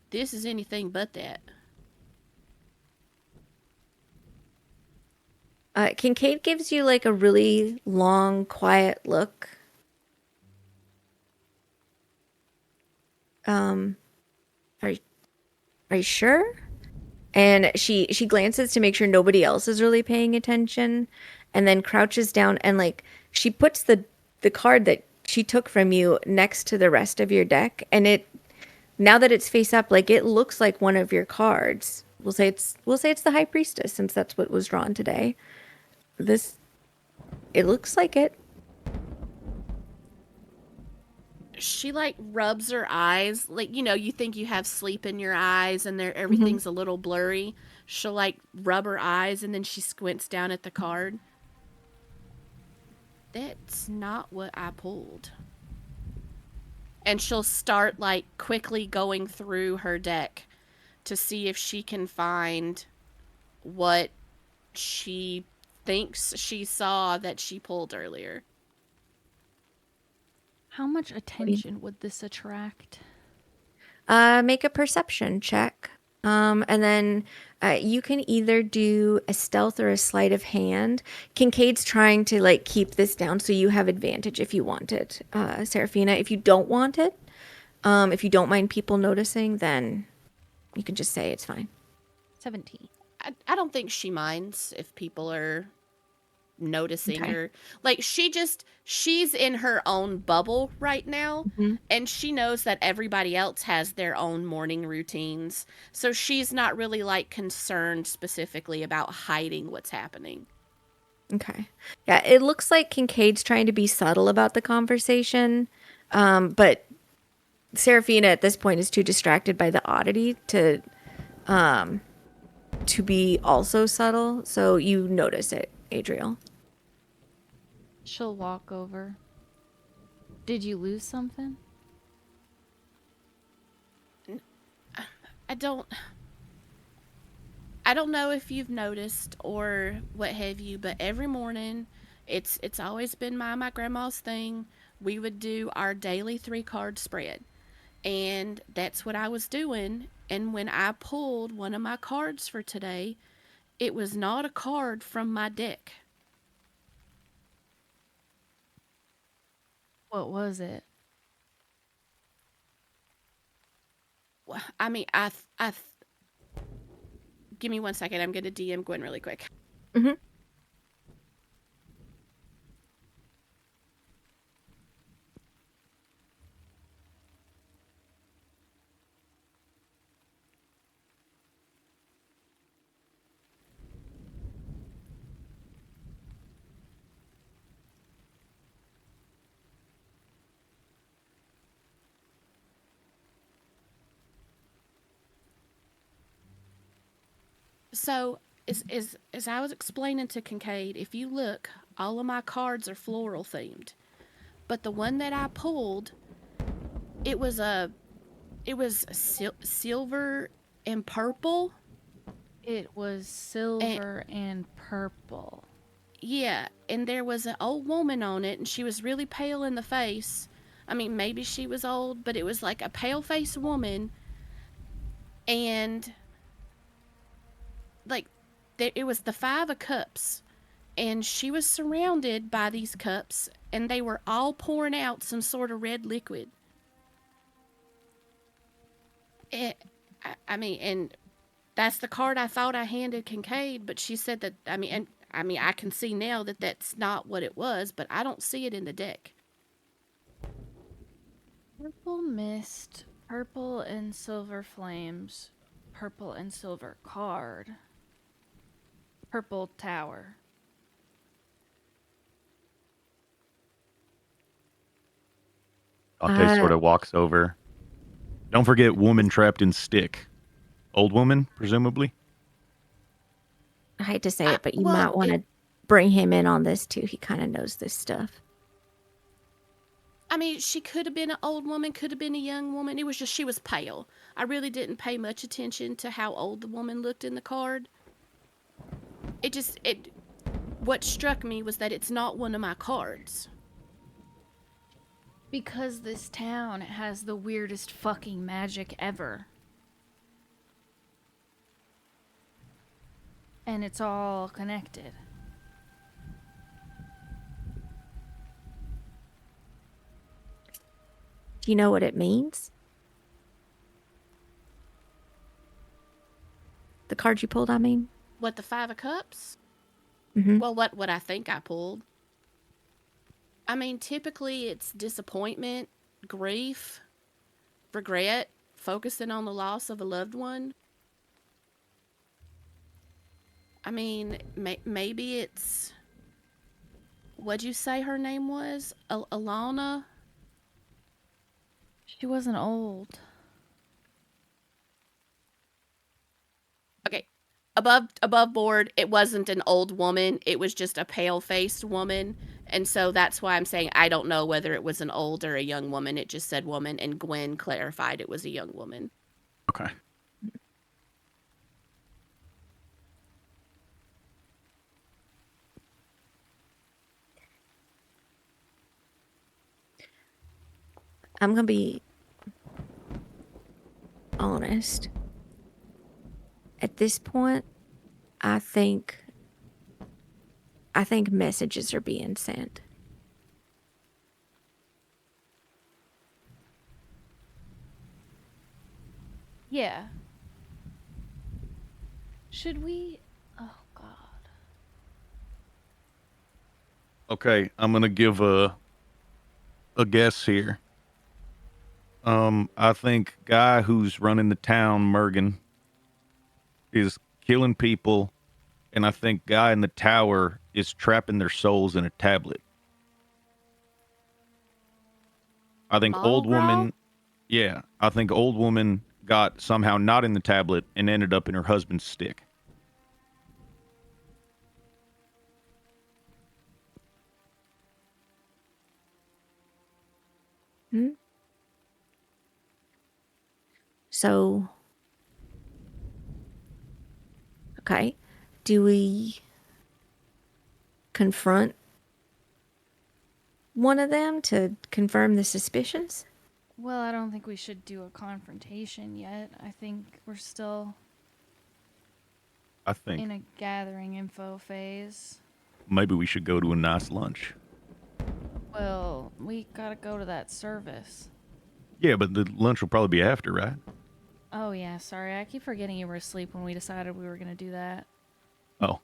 This is anything but that. Kincaid gives you like a really long, quiet look. Are you sure? And she glances to make sure nobody else is really paying attention, and then crouches down and like she puts the card that she took from you next to the rest of your deck, and it, now that it's face up, like it looks like one of your cards. We'll say it's the High Priestess since that's what was drawn today. It looks like it. She like rubs her eyes, like, you know, you think you have sleep in your eyes and everything's a little blurry. She'll like rub her eyes and then she squints down at the card. That's not what I pulled. And she'll start like quickly going through her deck to see if she can find what she thinks she saw that she pulled earlier. How much attention would this attract? Make a perception check. And then you can either do a stealth or a sleight of hand. Kincaid's trying to like keep this down so you have advantage if you want it. Seraphina, if you don't want it, if you don't mind people noticing, then you can just say it's fine. 17. I don't think she minds if people are noticing Okay. her. Like, she's in her own bubble right now, and she knows that everybody else has their own morning routines, so she's not really like concerned specifically about hiding what's happening. Okay. Yeah, it looks like Kincaid's trying to be subtle about the conversation, but Seraphina at this point is too distracted by the oddity to be also subtle. So you notice it, Adriel. She'll walk over. Did you lose something? I don't know if you've noticed or what have you, but every morning, it's always been my grandma's thing. We would do our daily 3-card spread, and that's what I was doing. And when I pulled one of my cards for today, it was not a card from my deck. What was it? I mean, give me 1 second. I'm going to DM Gwen really quick. Mm-hmm. So, as I was explaining to Kincaid, if you look, all of my cards are floral themed. But the one that I pulled, it was silver and purple. It was silver and purple. Yeah, and there was an old woman on it, and she was really pale in the face. I mean, maybe she was old, but it was like a pale-faced woman, and like it was the 5 of cups, and she was surrounded by these cups, and they were all pouring out some sort of red liquid. I mean, and that's the card I thought I handed Kincaid, but she said that, I mean, and I mean, I can see now that that's not what it was, but I don't see it in the deck. Purple mist, purple and silver flames, purple and silver card, purple tower. Dante sort of walks over. Don't forget woman trapped in stick. Old woman, presumably. I hate to say it, but you well, might want to bring him in on this too. He kind of knows this stuff. I mean, she could have been an old woman, could have been a young woman. It was just she was pale. I really didn't pay much attention to how old the woman looked in the card. What struck me was that it's not one of my cards. Because this town has the weirdest fucking magic ever. And it's all connected. Do you know what it means? The card you pulled, I mean? What, the Five of Cups? Mm-hmm. Well, what I think I pulled. I mean, typically it's disappointment, grief, regret, focusing on the loss of a loved one. I mean, maybe it's... What'd you say her name was? Alana? She wasn't old. Okay. Above board, it wasn't an old woman. It was just a pale-faced woman. And so that's why I'm saying I don't know whether it was an old or a young woman. It just said woman, and Gwen clarified it was a young woman. Okay. I'm going to be honest. At this point, I think messages are being sent. Yeah. Should we... Oh, God. Okay, I'm gonna give a guess here. I think guy who's running the town, Mergen, is killing people, and I think guy in the tower is trapping their souls in a tablet. I think old woman, yeah, I think old woman got somehow not in the tablet and ended up in her husband's stick. Hmm? So, okay, do we confront one of them to confirm the suspicions? Well, I don't think we should do a confrontation yet. I think we're still I think in a gathering info phase. maybe we should go to a nice lunch. Well, we gotta go to that service. Yeah, but the lunch will probably be after, right? Oh, yeah, sorry. I keep forgetting you were asleep when we decided we were gonna do that. Oh,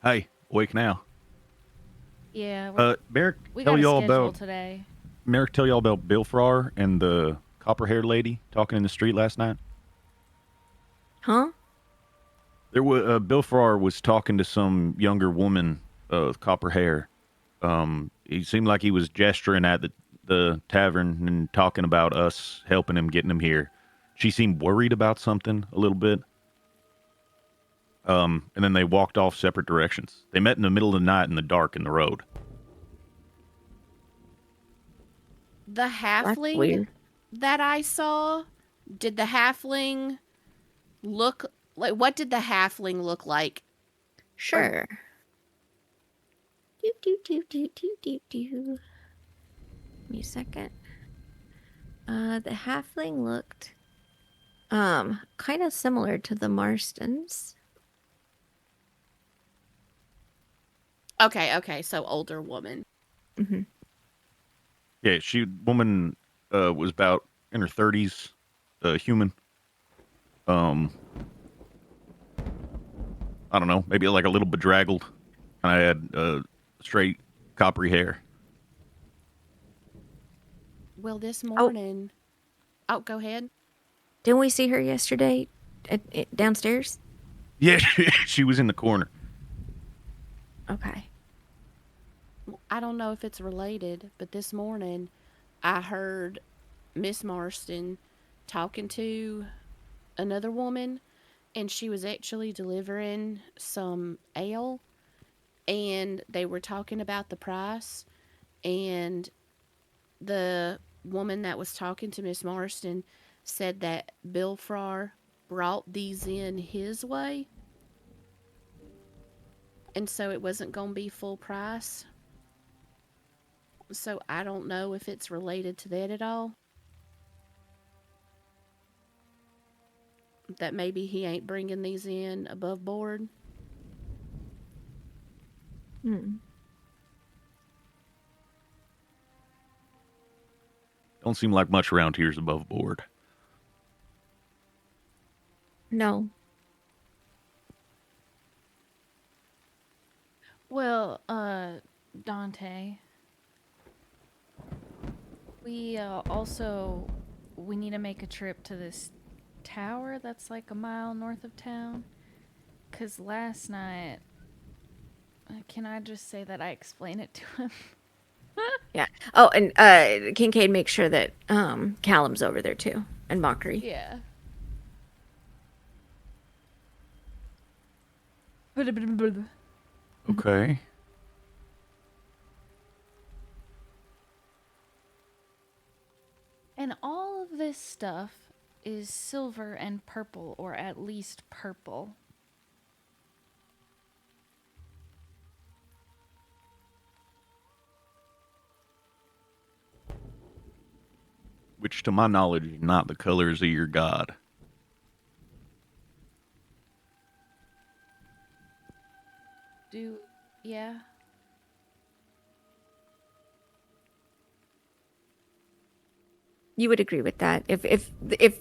hey, awake now. Yeah, Merrick, we tell got a y'all schedule about today. Merrick. Tell y'all about Bill Farrar and the copper-haired lady talking in the street last night. Huh? There was Bill Farrar was talking to some younger woman with copper hair. He seemed like he was gesturing at the tavern and talking about us helping him, getting him here. She seemed worried about something a little bit. And then they walked off separate directions. They met in the middle of the night in the dark in the road. The halfling weird. that I saw, did the halfling look like, what did the halfling look like? Sure. Do. Give me a second. The halfling looked kind of similar to the Marstons. Okay, so older woman. Mm-hmm. Yeah, woman was about in her 30s, human. I don't know, maybe like a little bedraggled. I had straight coppery hair. Well, this morning. Oh, go ahead. Didn't we see her yesterday downstairs? Yeah, she was in the corner. Okay. I don't know if it's related, but this morning I heard Miss Marston talking to another woman, and she was actually delivering some ale, and they were talking about the price, and the woman that was talking to Miss Marston said that Bill Farrar brought these in his way, and so it wasn't going to be full price. So I don't know if it's related to that at all. That maybe he ain't bringing these in above board. Don't seem like much around here's above board. No. Well, Dante, we we need to make a trip to this tower that's like a mile north of town. 'Cause last night, can I just say that I explained it to him? Yeah. Oh, and Kincaid makes sure that Callum's over there too, and Mockery. Yeah. Okay. And all of this stuff is silver and purple, or at least purple. Which, to my knowledge, is not the colors of your god. Yeah. You would agree with that. If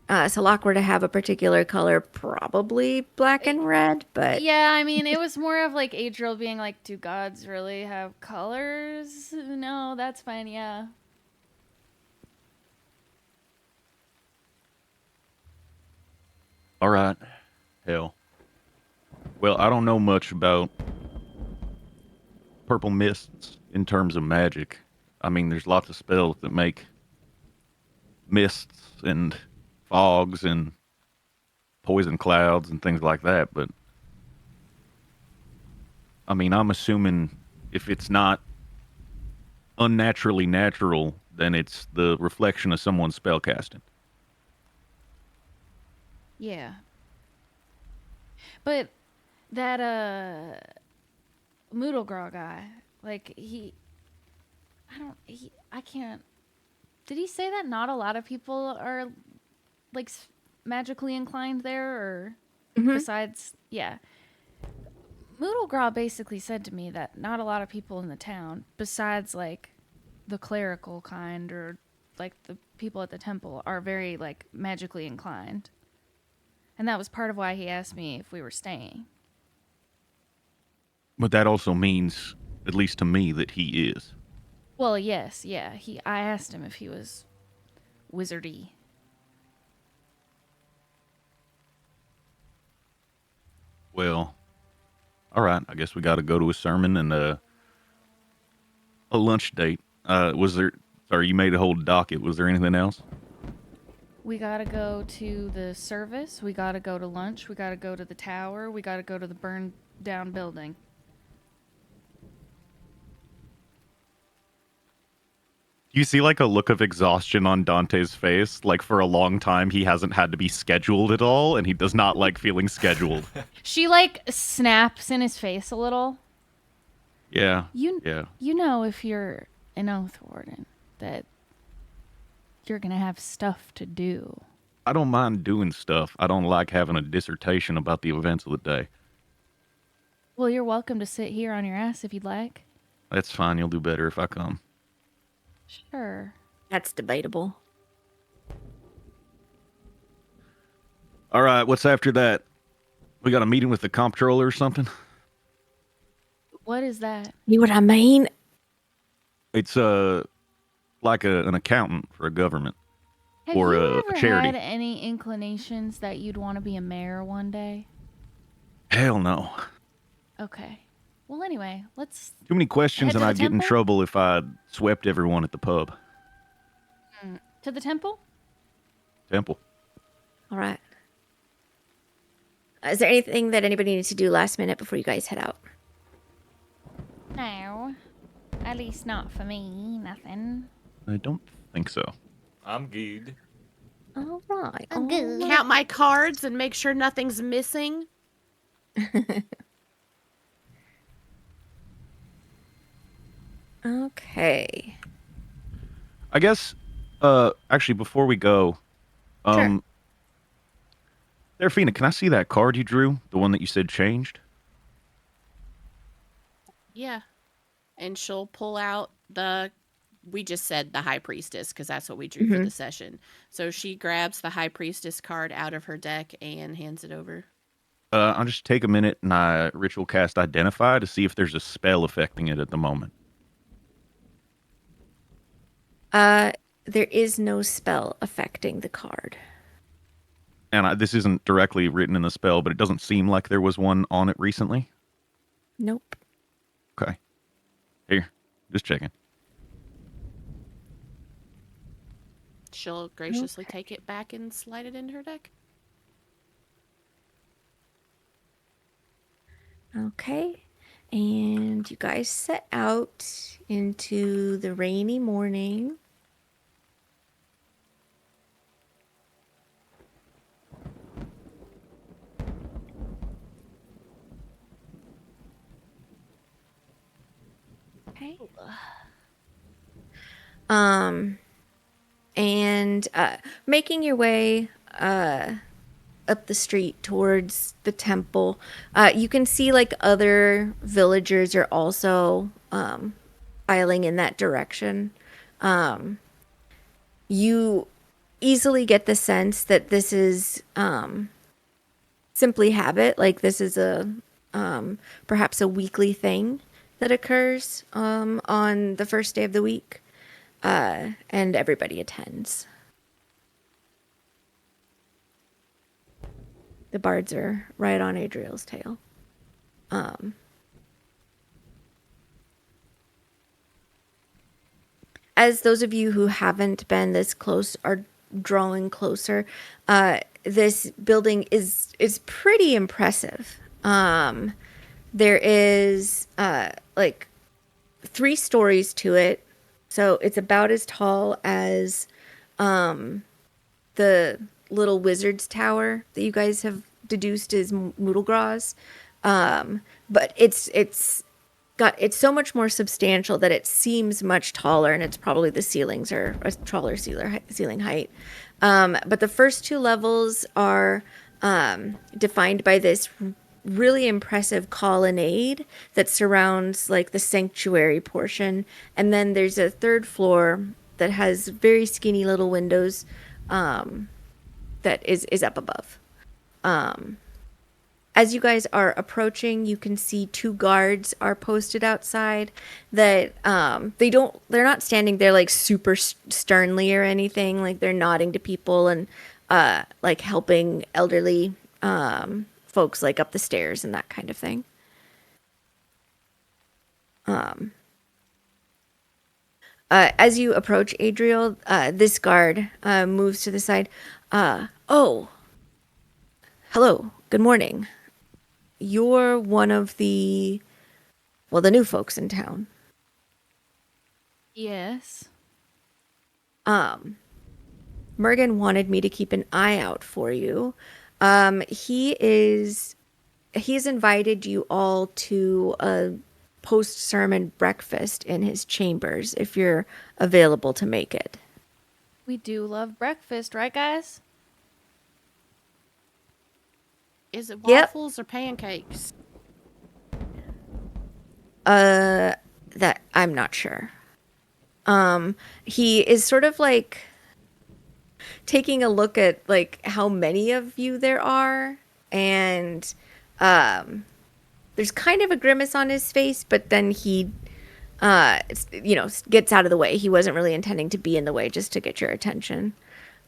Salak were to have a particular color, probably black and red, but Yeah, I mean, it was more of like Adriel being like, do gods really have colors? No, that's fine, yeah. All right. Hell. Well, I don't know much about purple mists in terms of magic. I mean, there's lots of spells that make mists and fogs and poison clouds and things like that, but I mean, I'm assuming if it's not unnaturally natural, then it's the reflection of someone's spellcasting. Yeah. But that Moodlegraw guy, like I can't. Did he say that not a lot of people are like magically inclined there, or besides, yeah. Moodlegraw basically said to me that not a lot of people in the town, besides like the clerical kind or like the people at the temple, are very like magically inclined. And that was part of why he asked me if we were staying. But that also means, at least to me, that he is. Well, yes, yeah. I asked him if he was wizardy. Well, all right. I guess we got to go to a sermon and a lunch date. Was there? Sorry, you made a whole docket. Was there anything else? We gotta go to the service. We gotta go to lunch. We gotta go to the tower. We gotta go to the burned down building. You see like a look of exhaustion on Dante's face. Like for a long time, he hasn't had to be scheduled at all, and he does not like feeling scheduled. She like snaps in his face a little. Yeah. You know, if you're an Oathwarden, that you're gonna have stuff to do. I don't mind doing stuff. I don't like having a dissertation about the events of the day. Well, you're welcome to sit here on your ass if you'd like. That's fine. You'll do better if I come. Sure. that's debatable. All right. What's after that? We got a meeting with the comptroller or something? What is that? You know what I mean? It's like an accountant for a government. Have Or you a ever charity. had any inclinations that you'd want to be a mayor one day? Hell no. Okay. Well, anyway, let's Too many questions, Head and to the I'd get in temple? trouble if I swept everyone at the pub. to the temple. Temple. All right. Is there anything that anybody needs to do last minute before you guys head out? No, at least not for me. Nothing. I don't think so. I'm good. All right. I'm all good. right. Count my cards and make sure nothing's missing. Okay. I guess, actually, before we go, Sure. Serafina, can I see that card you drew? The one that you said changed? Yeah. And she'll pull out we just said the high priestess because that's what we drew for the session. So she grabs the high priestess card out of her deck and hands it over. I'll just take a minute and I ritual cast Identify to see if there's a spell affecting it at the moment. There is no spell affecting the card. And this isn't directly written in the spell, but it doesn't seem like there was one on it recently. Nope. Okay. Here, just checking. She'll graciously take it back and slide it into her deck. Okay. And you guys set out into the rainy morning. Okay. And making your way up the street towards the temple, you can see like other villagers are also filing in that direction. You easily get the sense that this is simply habit, like this is a perhaps a weekly thing that occurs on the first day of the week, and everybody attends. The bards are right on Adriel's tail. As those of you who haven't been this close are drawing closer, this building is pretty impressive. There is like 3 stories to it, so it's about as tall as the little wizard's tower that you guys have deduced is Moodlegraw's. But it's so much more substantial that it seems much taller, and it's probably the ceilings are a taller ceiling height. But the first 2 levels are defined by this really impressive colonnade that surrounds like the sanctuary portion, and then there's a 3rd floor that has very skinny little windows that is up above. As you guys are approaching, you can see 2 guards are posted outside that they're not standing there like super sternly or anything. Like they're nodding to people and like helping elderly folks like up the stairs and that kind of thing. As you approach Adriel, this guard moves to the side. Oh, hello, good morning. You're one of the new folks in town. Yes. Mergen wanted me to keep an eye out for you. He's invited you all to a post-sermon breakfast in his chambers if you're available to make it. We do love breakfast, right, guys? Is it Yep. waffles or pancakes? That I'm not sure. He is sort of like taking a look at like how many of you there are, and there's kind of a grimace on his face, but then he gets out of the way. He wasn't really intending to be in the way, just to get your attention.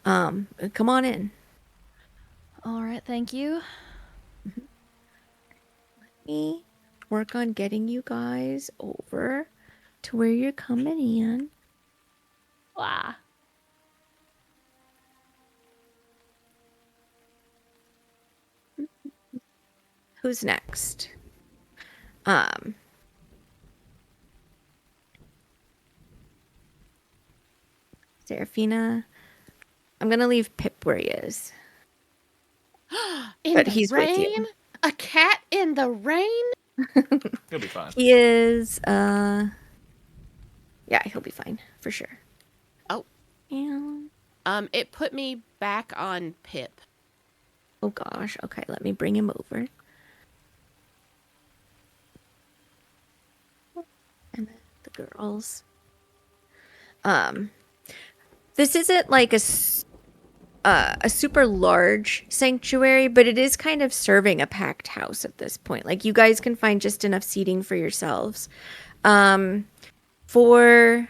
Come on in. All right, thank you. Me work on getting you guys over to where you're coming in. Wow. Who's next? Serafina. I'm gonna leave Pip where he is. In But the he's rain? with you. A cat in the rain? He'll be fine. He is yeah, he'll be fine for sure. Oh. And It put me back on Pip. oh gosh, okay, let me bring him over. And then the girls. This isn't like a super large sanctuary, but it is kind of serving a packed house at this point. Like, you guys can find just enough seating for yourselves. For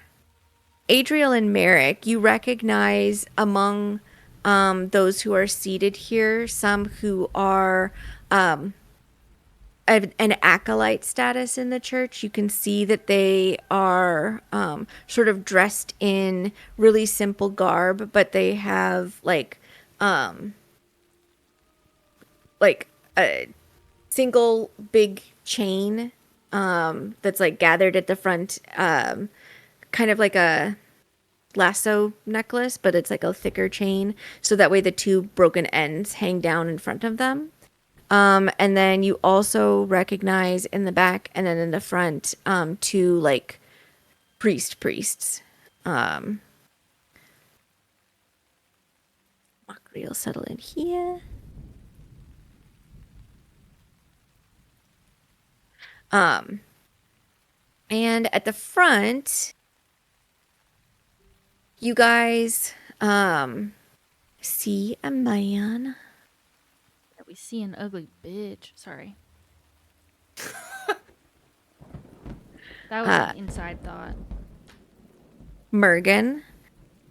Adriel and Merrick, you recognize among those who are seated here some who are an acolyte status in the church. You can see that they are sort of dressed in really simple garb, but they have like a single big chain that's like gathered at the front, kind of like a lasso necklace, but it's like a thicker chain, so that way the two broken ends hang down in front of them. And then you also recognize in the back and then in the front, two like priests. Makri will settle in here. And at the front, you guys see a man. We see an ugly bitch. Sorry. That was an inside thought. Mergen,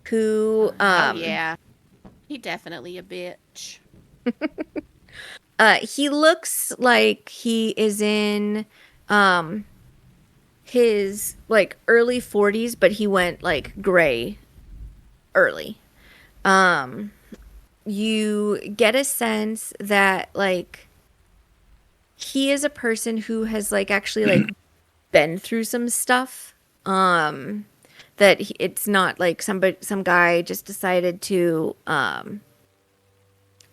who Oh yeah. He definitely a bitch. he looks like he is in his like early 40s, but he went like gray early. You get a sense that like he is a person who has like actually like been through some stuff. That it's not like some guy just decided to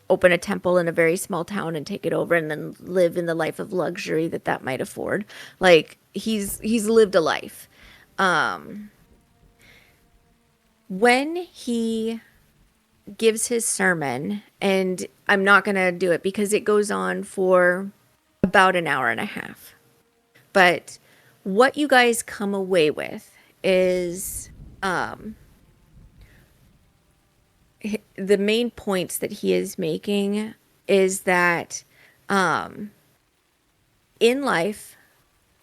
open a temple in a very small town and take it over and then live in the life of luxury that might afford. Like he's lived a life. When he gives his sermon, and I'm not going to do it because it goes on for about an hour and a half. But what you guys come away with is the main points that he is making is that in life,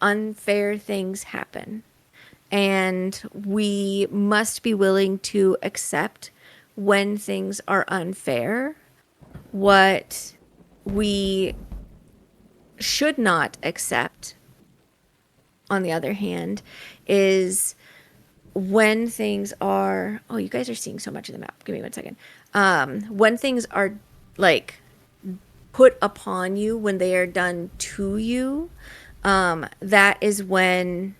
unfair things happen. And we must be willing to accept when things are unfair. What we should not accept, on the other hand, is when things are... Oh, you guys are seeing so much of the map. Give me 1 second. When things are like put upon you, when they are done to you, that is when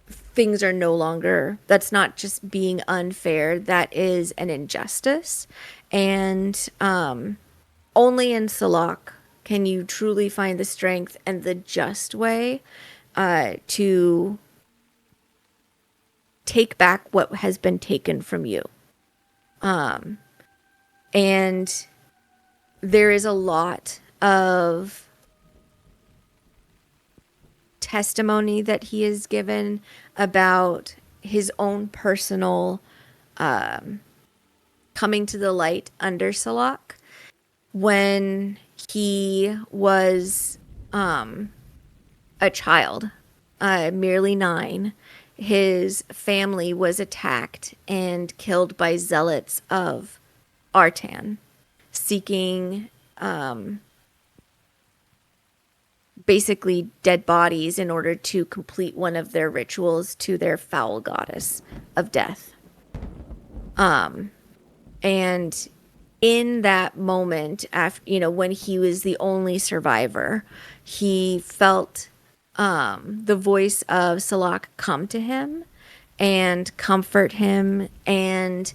things are no longer... That's not just being unfair. That is an injustice. And only in Salak can you truly find the strength and the just way to take back what has been taken from you. And there is a lot of testimony that he has given about his own personal coming to the light under Salak when he was a child, merely 9. His family was attacked and killed by zealots of Artan, seeking basically dead bodies in order to complete one of their rituals to their foul goddess of death. And in that moment, after, when he was the only survivor, he felt the voice of Salak come to him and comfort him and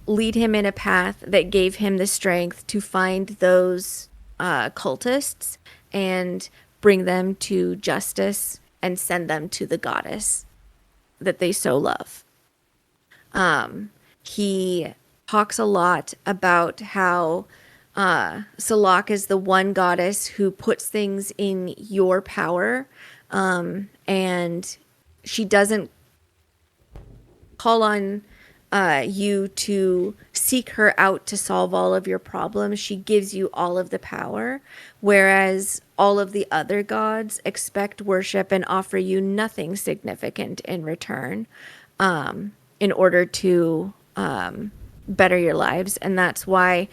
lead him in a path that gave him the strength to find those cultists and bring them to justice and send them to the goddess that they so love. He talks a lot about how Salak is the one goddess who puts things in your power, and she doesn't call on you to seek her out to solve all of your problems. She gives you all of the power, whereas all of the other gods expect worship and offer you nothing significant in return, in order to better your lives. And that's why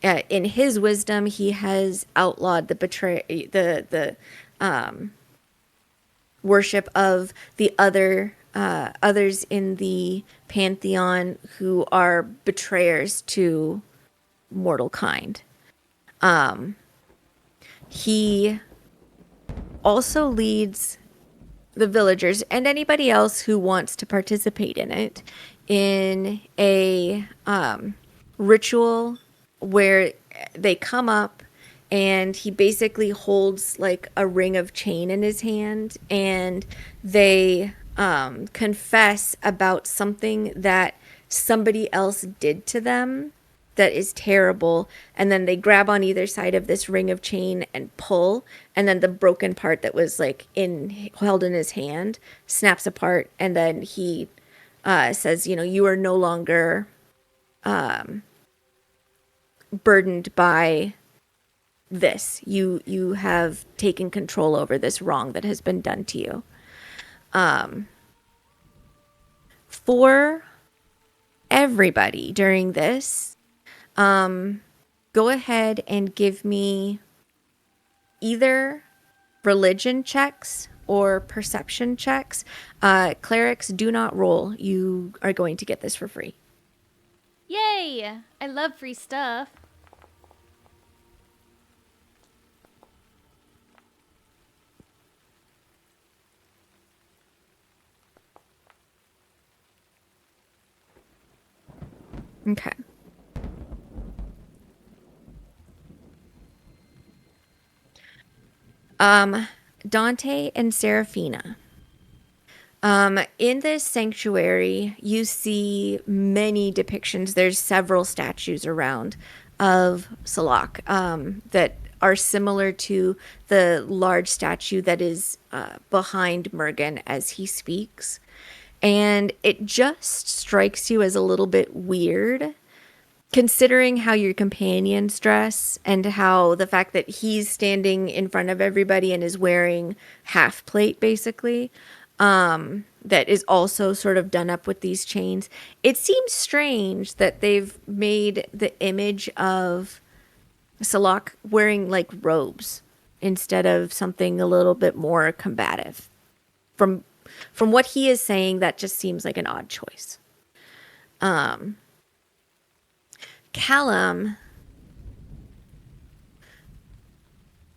in his wisdom he has outlawed the worship of the others in the pantheon who are betrayers to mortal kind. He also leads the villagers and anybody else who wants to participate in it in a ritual where they come up and he basically holds like a ring of chain in his hand, and they confess about something that somebody else did to them that is terrible, and then they grab on either side of this ring of chain and pull, and then the broken part that was like held in his hand snaps apart, and then he says, you are no longer burdened by this. You have taken control over this wrong that has been done to you. For everybody during this, go ahead and give me either religion checks or perception checks. Clerics, do not roll. You are going to get this for free. Yay! I love free stuff. Okay. Dante and Seraphina. In this sanctuary, you see many depictions. There's several statues around of Salak that are similar to the large statue that is behind Mergen as he speaks. And it just strikes you as a little bit weird, considering how your companions dress and how the fact that he's standing in front of everybody and is wearing half plate, basically, that is also sort of done up with these chains. It seems strange that they've made the image of Salak wearing like robes instead of something a little bit more combative. From what he is saying, that just seems like an odd choice. Callum,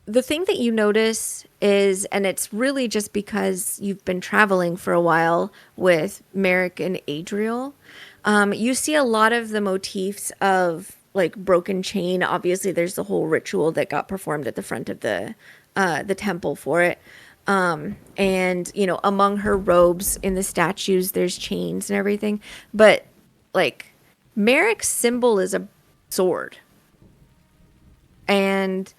the thing that you notice is, and it's really just because you've been traveling for a while with Merrick and Adriel, you see a lot of the motifs of like broken chain. Obviously, there's the whole ritual that got performed at the front of the temple for it. And among her robes in the statues there's chains and everything, but like Merrick's symbol is a sword, and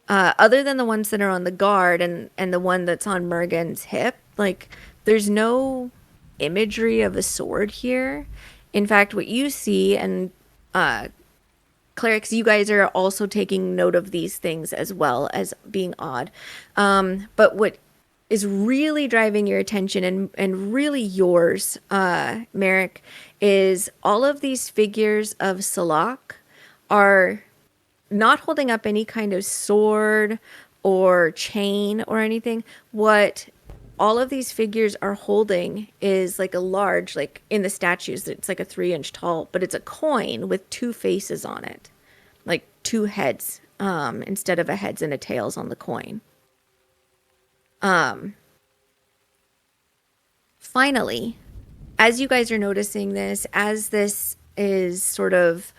other than the ones that are on the guard and the one that's on Mergen's hip, like there's no imagery of a sword here. In fact, what you see, and clerics, you guys are also taking note of these things as well as being odd. But what is really driving your attention and really yours, Merrick, is all of these figures of Salak are not holding up any kind of sword or chain or anything. What all of these figures are holding is like a large, like in the statues, it's like a 3-inch tall, but it's a coin with 2 faces on it, like 2 heads, instead of a heads and a tails on the coin. Finally, as you guys are noticing this, as this is sort of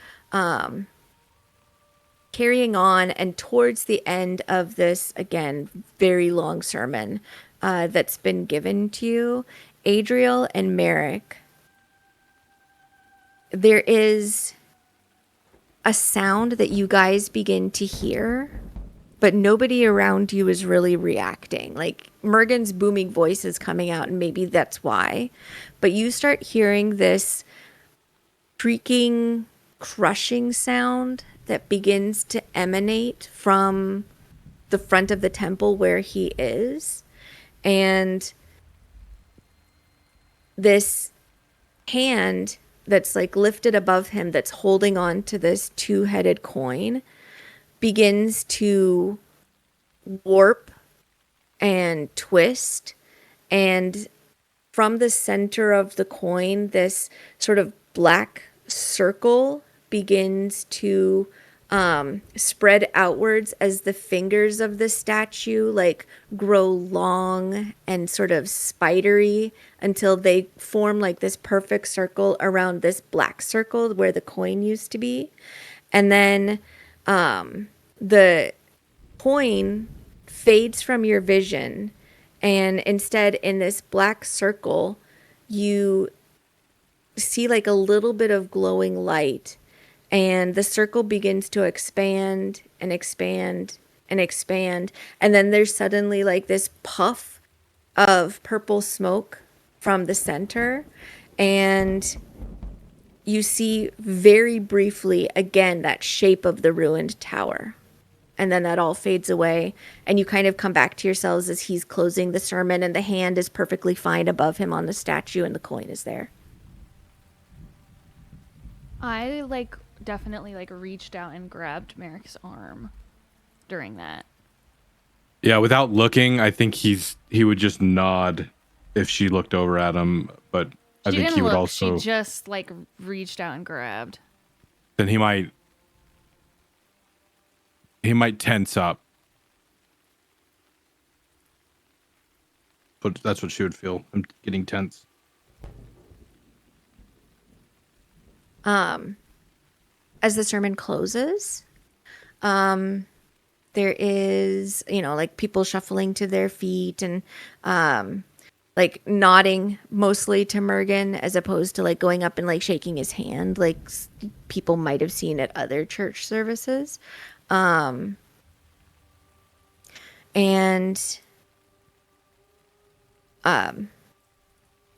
carrying on and towards the end of this, again, very long sermon that's been given to you, Adriel and Merrick, there is a sound that you guys begin to hear, but nobody around you is really reacting. Like Mergen's booming voice is coming out, and maybe that's why. But you start hearing this creaking, crushing sound that begins to emanate from the front of the temple where he is. And this hand that's like lifted above him, that's holding on to this 2-headed coin, begins to warp and twist. And from the center of the coin, this sort of black circle begins to spread outwards as the fingers of the statue like grow long and sort of spidery until they form like this perfect circle around this black circle where the coin used to be. And then the coin fades from your vision, and instead in this black circle you see like a little bit of glowing light, and the circle begins to expand and expand and expand, and then there's suddenly like this puff of purple smoke from the center, and you see very briefly again that shape of the ruined tower. And then that all fades away, and you kind of come back to yourselves as he's closing the sermon, and the hand is perfectly fine above him on the statue, and the coin is there. I definitely reached out and grabbed Merrick's arm during that. Yeah, without looking, I think he would just nod if she looked over at him, but I She think didn't he would look, also she just reached out and grabbed. then he might tense up. But that's what she would feel. I'm getting tense. As the sermon closes, there is, people shuffling to their feet and nodding mostly to Mergen, as opposed to going up and shaking his hand like people might have seen at other church services.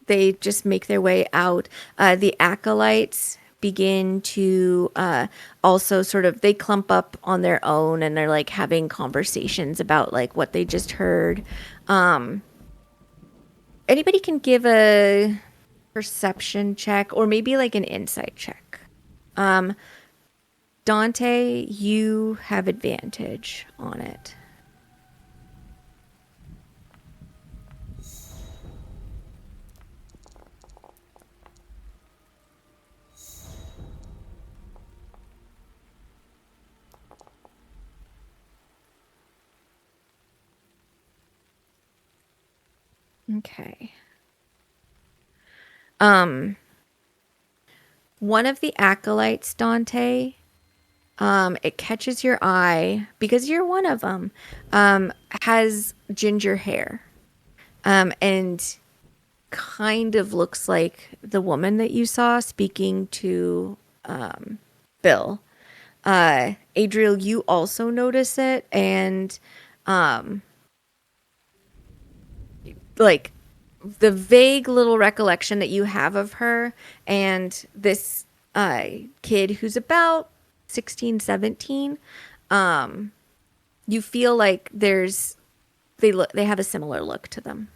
They just make their way out. The acolytes begin to also they clump up on their own, and they're having conversations about what they just heard. Anybody can give a perception check, or maybe an insight check. Dante, you have advantage on it. Okay. One of the acolytes, Dante, it catches your eye because you're one of them, has ginger hair, and kind of looks like the woman that you saw speaking to Bill. Adriel, you also notice it, and the vague little recollection that you have of her and this kid who's about 16, 17, you feel like they have a similar look to them.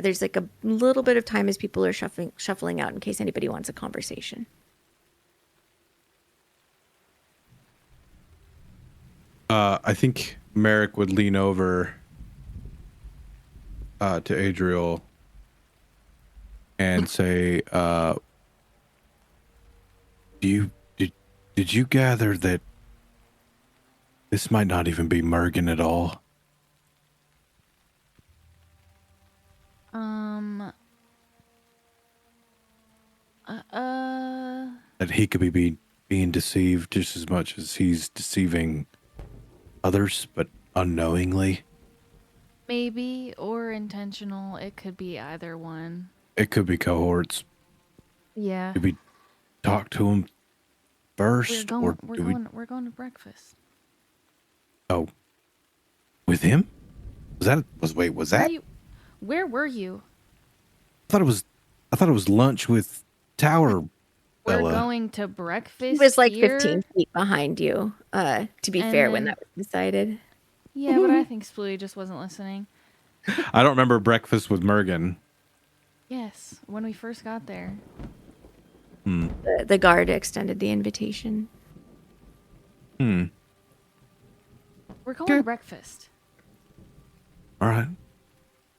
There's like a little bit of time as people are shuffling out in case anybody wants a conversation. I think Merrick would lean over to Adriel and say, did you gather that this might not even be Mergen at all? That he could be being deceived just as much as he's deceiving others, but unknowingly. Maybe, or intentional. It could be either one. It could be cohorts. Yeah. Did we talk to him first, We're or do we? We're going to breakfast. Oh, with him? Was that? Where were you? I thought it was lunch with Tower We're Bella. going to breakfast. It was like here? 15 feet behind you, to be And fair, when then- that was decided. Yeah, but I think Splooey just wasn't listening. I don't remember breakfast with Mergen. Yes, when we first got there. The guard extended the invitation. We're going to breakfast. All right.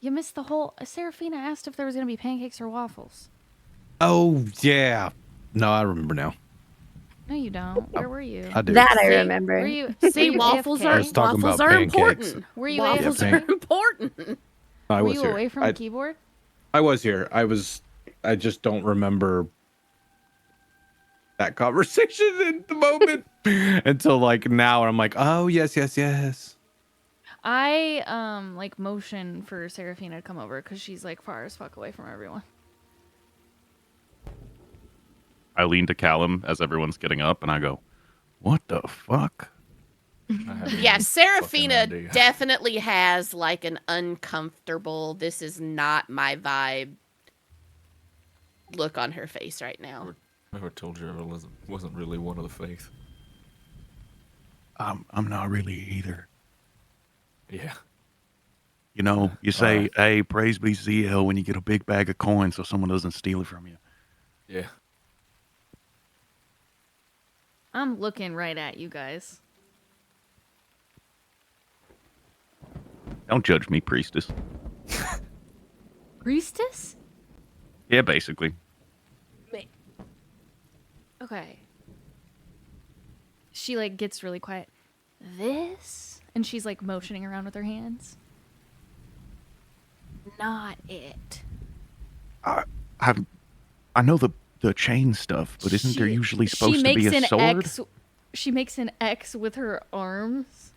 You missed the whole... Serafina asked if there was going to be pancakes or waffles. Oh yeah. No, I remember now. No, you don't. Where were you? I do. That I See, remember. Were you... See, were you waffles AFK? are I was talking waffles about are pancakes. important. Were you Waffles AFK? are important. I Were was you here. away from the keyboard? I was here. I just don't remember that conversation in the moment until like now, and I'm like, oh yes. I like motion for Serafina to come over because she's like far as fuck away from everyone. I lean to Callum as everyone's getting up, and I go, "What the fuck?" I have no Yeah, fucking Serafina idea. definitely has like an uncomfortable, this is not my vibe look on her face right now. I told you I wasn't really one of the faith. I'm not really either. Yeah. You know, you say, "Hey, praise be ZL" when you get a big bag of coins, so someone doesn't steal it from you. Yeah. I'm looking right at you guys. Don't judge me, priestess. Priestess? Yeah, basically. Okay. She like gets really quiet. This? And she's like motioning around with her hands. Not it. I know the chain stuff, but isn't there usually supposed to be a sword? She makes an X with her arms.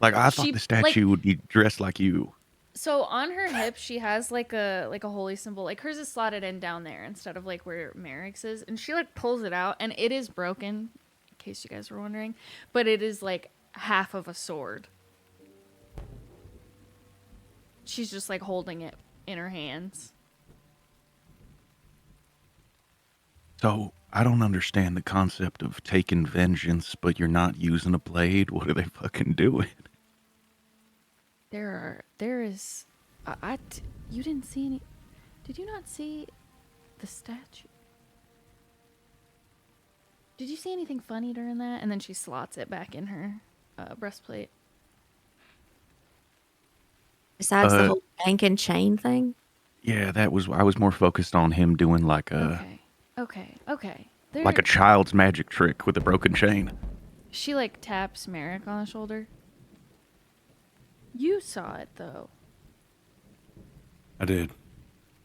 Like I thought she- the statue would be dressed like you. So on her hip, she has like a holy symbol. Like hers is slotted in down there instead of like where Merrick's is. And she like pulls it out, and it is broken, in case you guys were wondering. But it is like half of a sword. She's just like holding it in her hands. So I don't understand the concept of taking vengeance, but you're not using a blade. What are they fucking doing? There is, you didn't see any, did you not see the statue? Did you see anything funny during that? And then she slots it back in her breastplate. Besides the whole bank and chain thing? Yeah, I was more focused on him doing like a Okay. like a child's magic trick with a broken chain. She like taps Merrick on the shoulder. You saw it though. I did.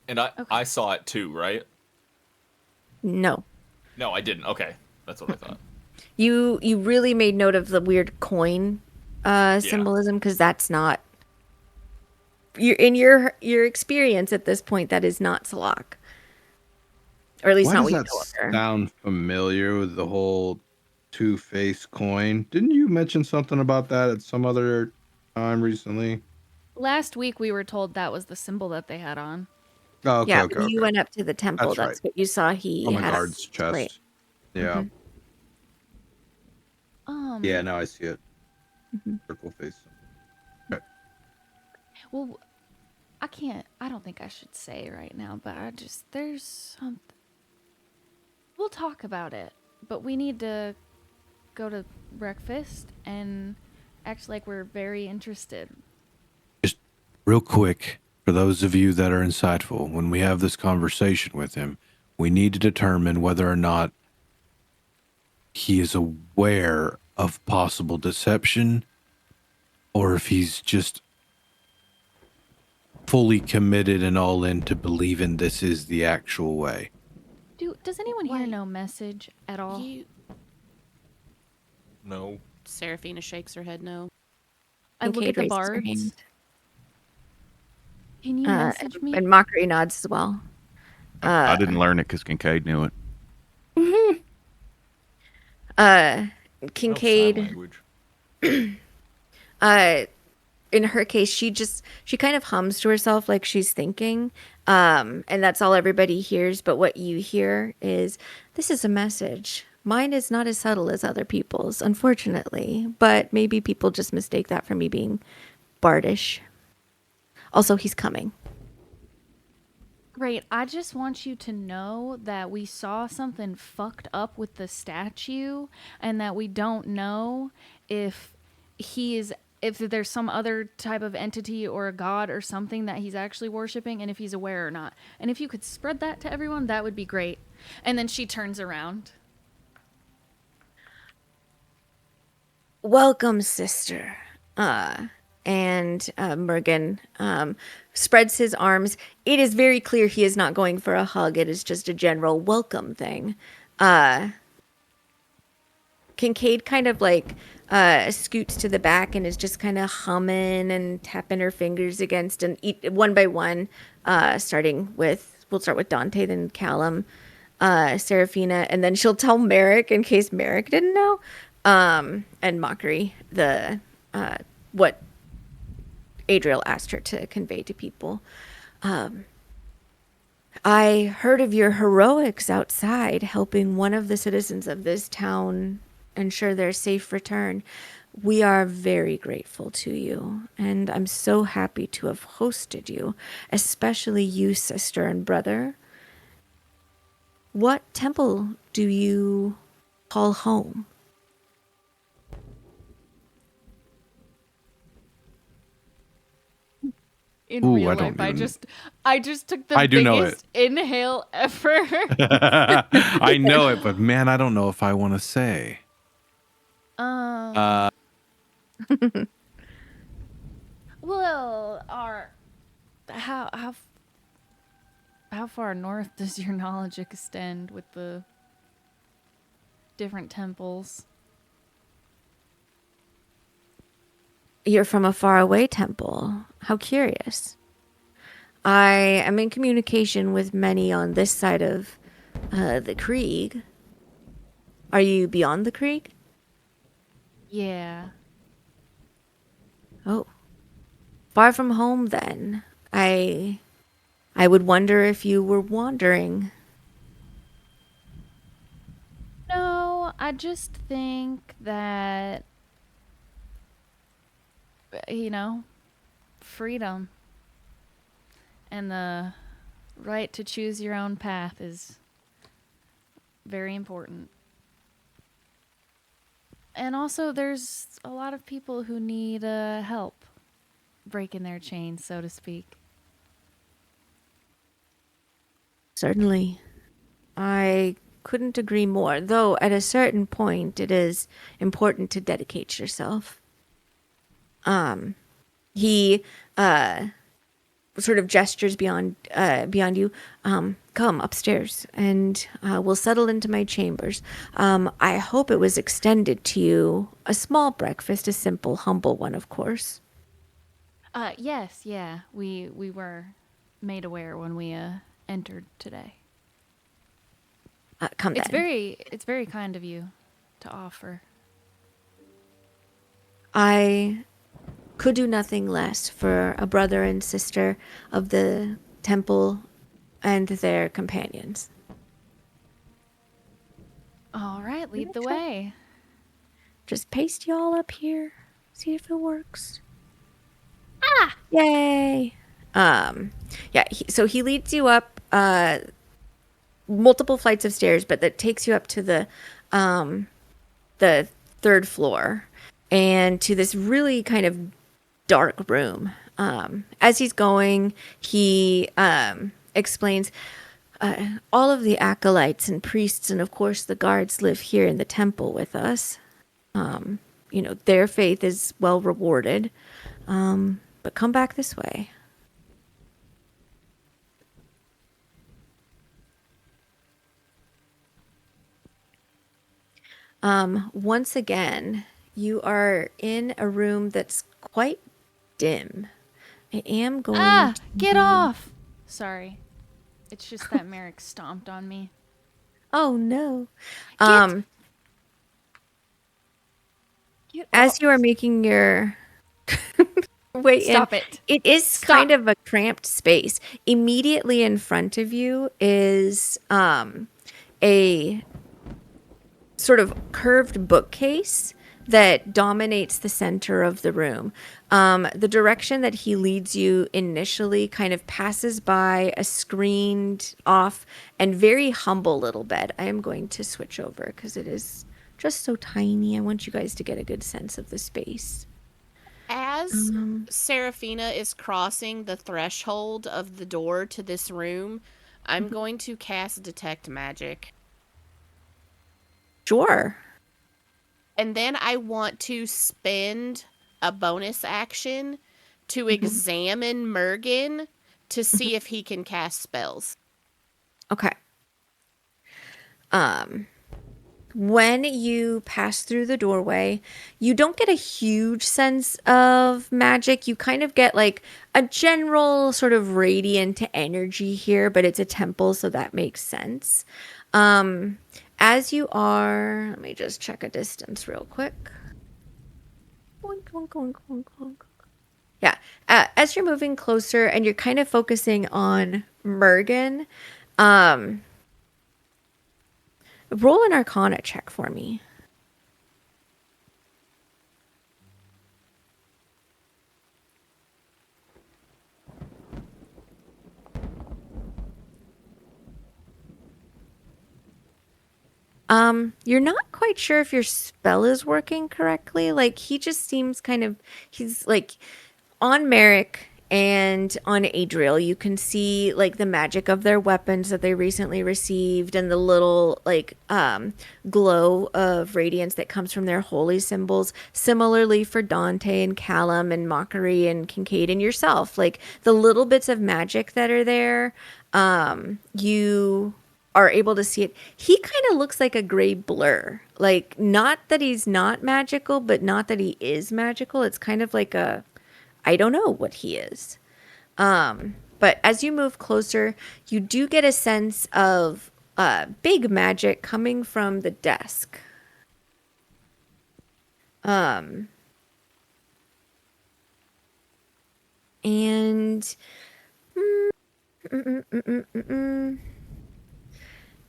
And I saw it too, right? No. No, I didn't. Okay. That's what I thought. You really made note of the weird coin symbolism, because that's not your experience at this point. That is not Salak, or at least Why not does what you that know of her. sound familiar with the whole two-face coin? Didn't you mention something about that at some other time recently? Last week we were told that was the symbol that they had on. Oh, okay, Yeah, okay, when you okay. went up to the temple, That's right. that's what you saw. He On the had guard's chest. Right. Yeah. Mhm. Yeah, now I see it. Mhm. Circle face. Well, I don't think I should say right now, but there's something. We'll talk about it, but we need to go to breakfast and act like we're very interested. Just real quick, for those of you that are insightful, when we have this conversation with him, we need to determine whether or not he is aware of possible deception or if he's just fully committed and all in to believing this is the actual way. Does anyone here Wait. know message at all? You, No. Seraphina shakes her head no. I look Kincaid at the raises her bards. hand. Can you message me? And Mockery nods as well. I didn't learn it because Kincaid knew it. Kincaid, in her case, she kind of hums to herself like she's thinking, and that's all everybody hears. But what you hear is, "This is a message. Mine is not as subtle as other people's, unfortunately, but maybe people just mistake that for me being bardish. Also, he's coming." Great. I just want you to know that we saw something fucked up with the statue and that we don't know if if there's some other type of entity or a god or something that he's actually worshiping and if he's aware or not. And if you could spread that to everyone, that would be great. And then she turns around. Welcome, sister. And Mergen spreads his arms. It is very clear he is not going for a hug. It is just a general welcome thing. Kincaid kind of like scoots to the back and is just kind of humming and tapping her fingers against and one by one, we'll start with Dante, then Callum, Seraphina, and then she'll tell Merrick in case Merrick didn't know, and Mockery, what Adriel asked her to convey to people. I heard of your heroics outside, helping one of the citizens of this town ensure their safe return. We are very grateful to you, and I'm so happy to have hosted you, especially you, sister and brother. What temple do you call home? In Ooh, real I life, don't even- I just took the I do know biggest inhale ever. I know it, but man, I don't know if I want to say. Well, how far north does your knowledge extend with the different temples? You're from a faraway temple. How curious. I am in communication with many on this side of the Krieg. Are you beyond the Krieg? Yeah. Oh. Far from home, then. I would wonder if you were wandering. No, I just think that, freedom and the right to choose your own path is very important. And also, there's a lot of people who need help breaking their chains, so to speak. Certainly. I couldn't agree more, though at a certain point it is important to dedicate yourself. He sort of gestures beyond you. Come upstairs, and we'll settle into my chambers. I hope it was extended to you. A small breakfast, a simple, humble one, of course. Yes, yeah. We were made aware when we entered today. Come It's then. it's very kind of you to offer. I could do nothing less for a brother and sister of the temple and their companions. All right, lead the way. Just paste y'all up here. See if it works. Ah! Yay! Yeah, so he leads you up multiple flights of stairs, but that takes you up to the 3rd floor and to this really kind of dark room. As he's going, he explains all of the acolytes and priests and of course the guards live here in the temple with us. You know, their faith is well rewarded. But come back this way. Once again, you are in a room that's quite dim. I am going to... Get off! Sorry. It's just that Merrick stomped on me. Oh, no. Get As you are making your way Stop in, it. it is Stop. kind of a cramped space. Immediately in front of you is a sort of curved bookcase that dominates the center of the room. The direction that he leads you initially kind of passes by a screened off and very humble little bed. I am going to switch over because it is just so tiny. I want you guys to get a good sense of the space. As Seraphina is crossing the threshold of the door to this room, I'm going to cast Detect Magic. Sure. And then I want to spend a bonus action to examine Mergen to see if he can cast spells. Okay. When you pass through the doorway, you don't get a huge sense of magic. You kind of get like a general sort of radiant energy here, but it's a temple, so that makes sense. As you are, let me just check a distance real quick. Oink, oink, oink, oink, oink. Yeah, as you're moving closer and you're kind of focusing on Mergen, roll an Arcana check for me. You're not quite sure if your spell is working correctly. Like, he just seems kind of, he's like on Merrick and on Adriel, you can see like the magic of their weapons that they recently received and the little like glow of radiance that comes from their holy symbols. Similarly for Dante and Callum and Mockery and Kincaid and yourself, like the little bits of magic that are there, you are able to see it. He kind of looks like a gray blur. Like, not that he's not magical, but not that he is magical. It's kind of like a, I don't know what he is. But as you move closer, you do get a sense of big magic coming from the desk. And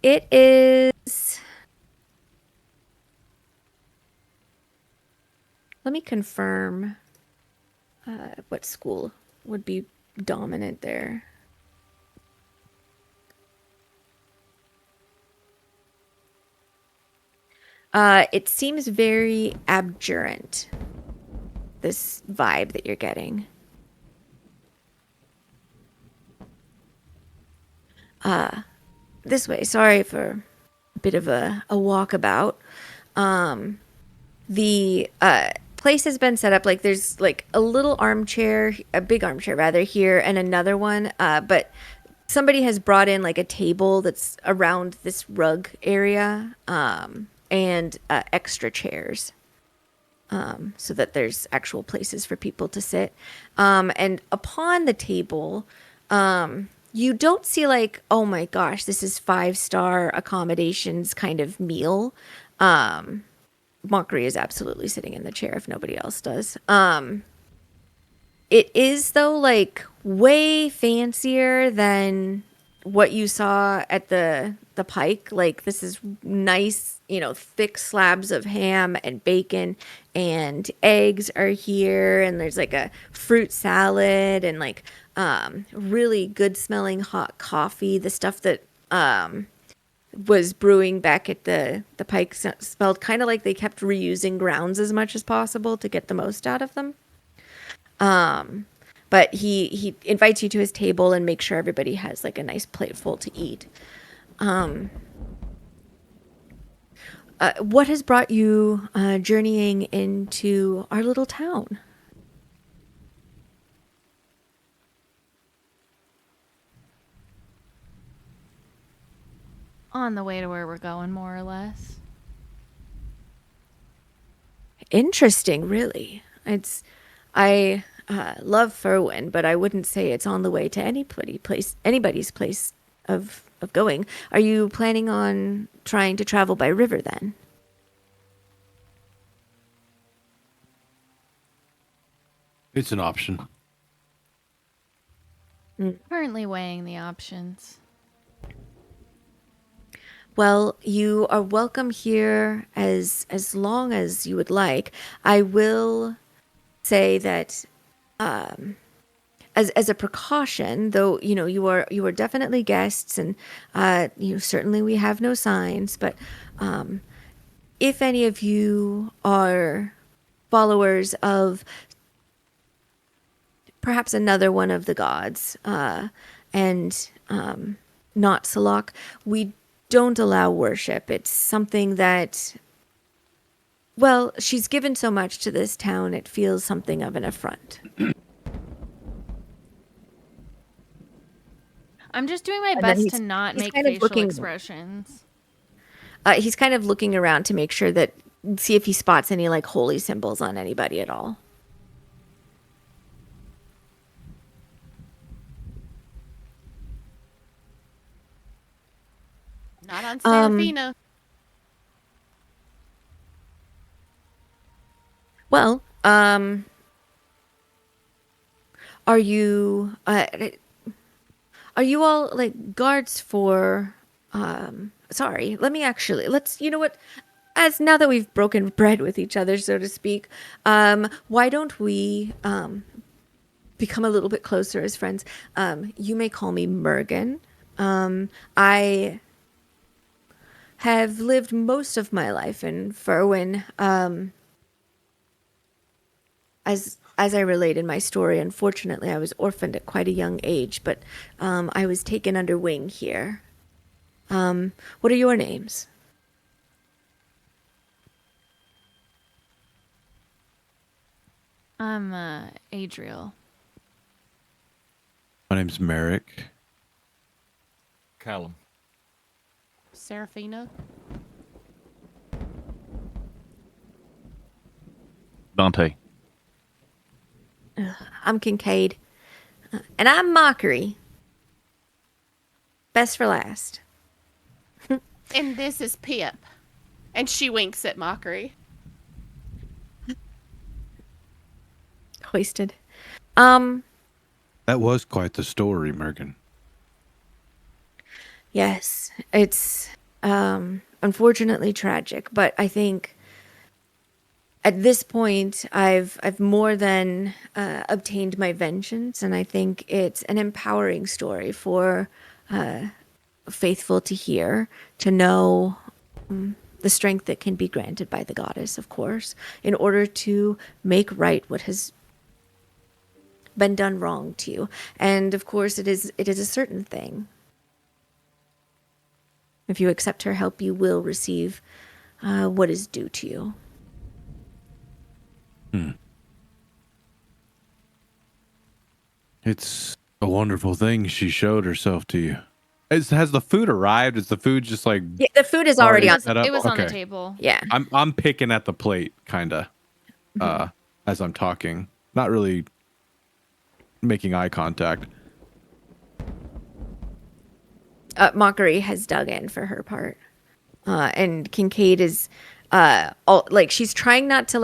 it is, let me confirm what school would be dominant there. It seems very abjurant, this vibe that you're getting. This way. Sorry for a bit of a walkabout. The place has been set up like there's like a little armchair, a big armchair rather here, and another one. But somebody has brought in like a table that's around this rug area, and extra chairs, so that there's actual places for people to sit. And upon the table, you don't see like, oh my gosh, this is 5-star accommodations kind of meal. Mockery is absolutely sitting in the chair if nobody else does. It is though like way fancier than what you saw at the Pike. Like this is nice, thick slabs of ham and bacon and eggs are here, and there's like a fruit salad and like really good smelling hot coffee. The stuff that was brewing back at the Pike smelled kind of like they kept reusing grounds as much as possible to get the most out of them. But he invites you to his table and makes sure everybody has like a nice plate full to eat. What has brought you journeying into our little town? On the way to where we're going, more or less. Interesting, really. I love Furwin, but I wouldn't say it's on the way to anybody's place of going. Are you planning on trying to travel by river then? It's an option. Currently weighing the options. Well, you are welcome here as long as you would like. I will say that as a precaution, though, you are definitely guests, and certainly we have no signs, but if any of you are followers of perhaps another one of the gods, and not Salak, we don't allow worship. It's something that, well, she's given so much to this town, it feels something of an affront. I'm just doing my And then best to not make kind of facial looking- expressions. He's kind of looking around to make sure see if he spots any like holy symbols on anybody at all. Not on Serafina. Well, are you all like guards for sorry, let's you know what, as now that we've broken bread with each other, so to speak, why don't we become a little bit closer as friends? You may call me Mergen. I have lived most of my life in Furwin. As I relate in my story, unfortunately, I was orphaned at quite a young age, but I was taken under wing here. What are your names? I'm Adriel. My name's Merrick. Callum. Serafina. Dante. I'm Kincaid. And I'm Mockery. Best for last. And this is Pip. And she winks at Mockery. Hoisted. That was quite the story, Mergen. Yes, it's unfortunately tragic, but I think at this point I've more than obtained my vengeance, and I think it's an empowering story for faithful to hear, to know the strength that can be granted by the goddess, of course, in order to make right what has been done wrong to you. And of course it is a certain thing. If you accept her help, you will receive what is due to you. It's a wonderful thing she showed herself to you. Has the food arrived? Is the food just like Yeah, the food is already on. set up? It was on the Okay. table. Yeah. I'm picking at the plate, kinda, as I'm talking. Not really making eye contact. Mockery has dug in for her part, and Kincaid is, she's trying not to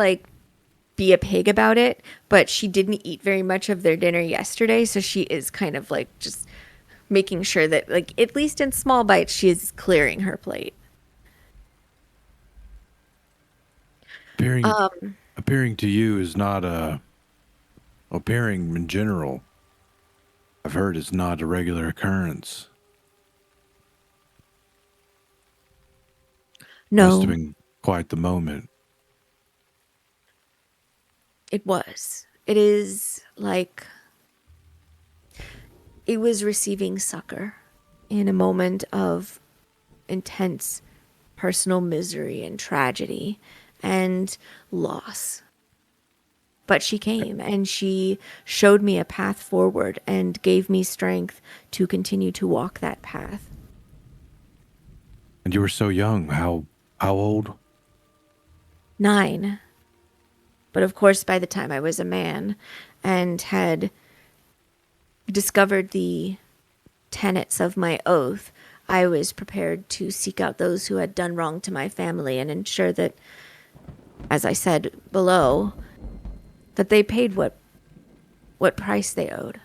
be a pig about it, but she didn't eat very much of their dinner yesterday, so she is kind of like just making sure that, like, at least in small bites, she is clearing her plate. Appearing to you is not appearing in general. I've heard it's not a regular occurrence. Must have No, been quite the moment. it was. It is like it was receiving succor in a moment of intense personal misery and tragedy and loss. But she came and she showed me a path forward and gave me strength to continue to walk that path. And you were so young. How old? 9. But of course, by the time I was a man and had discovered the tenets of my oath, I was prepared to seek out those who had done wrong to my family and ensure that, as I said below, that they paid what price they owed.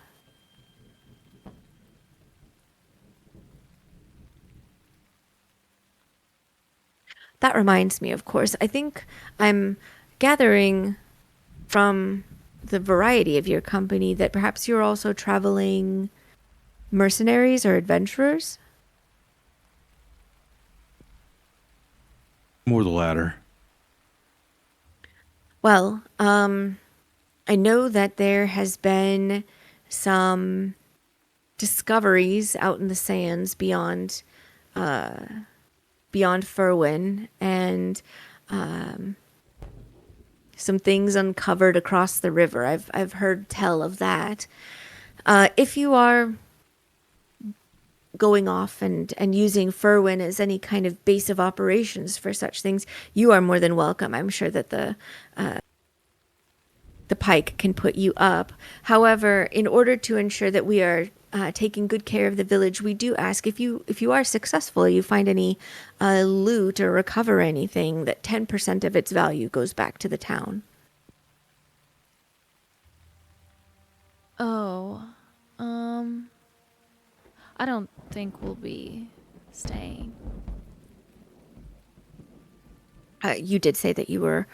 That reminds me, of course, I think I'm gathering from the variety of your company that perhaps you're also traveling mercenaries or adventurers? More the latter. Well, I know that there has been some discoveries out in the sands beyond Furwin, and some things uncovered across the river. I've heard tell of that. If you are going off and using Furwin as any kind of base of operations for such things, you are more than welcome. I'm sure that the pike can put you up. However, in order to ensure that we are taking good care of the village, we do ask if you are successful, you find any loot or recover anything, that 10% of its value goes back to the town. Oh, I don't think we'll be staying. You did say that you were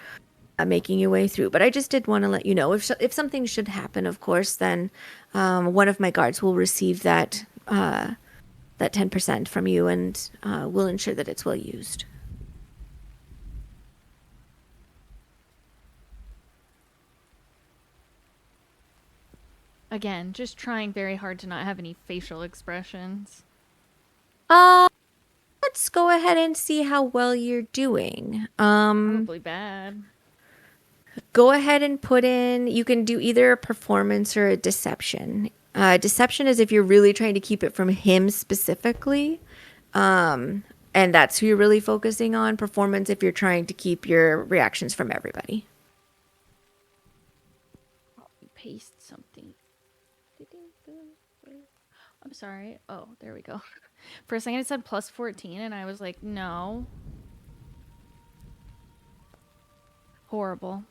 making your way through, but I just did want to let you know if something should happen, of course, then one of my guards will receive that 10% from you, and will ensure that it's well used. Again, just trying very hard to not have any facial expressions. Let's go ahead and see how well you're doing. Probably bad. Go ahead and put in, you can do either a performance or a deception. Deception is if you're really trying to keep it from him specifically, and that's who you're really focusing on. Performance if you're trying to keep your reactions from everybody. Paste something. I'm sorry. Oh, there we go. For a second it said plus 14 and I was like, no. Horrible.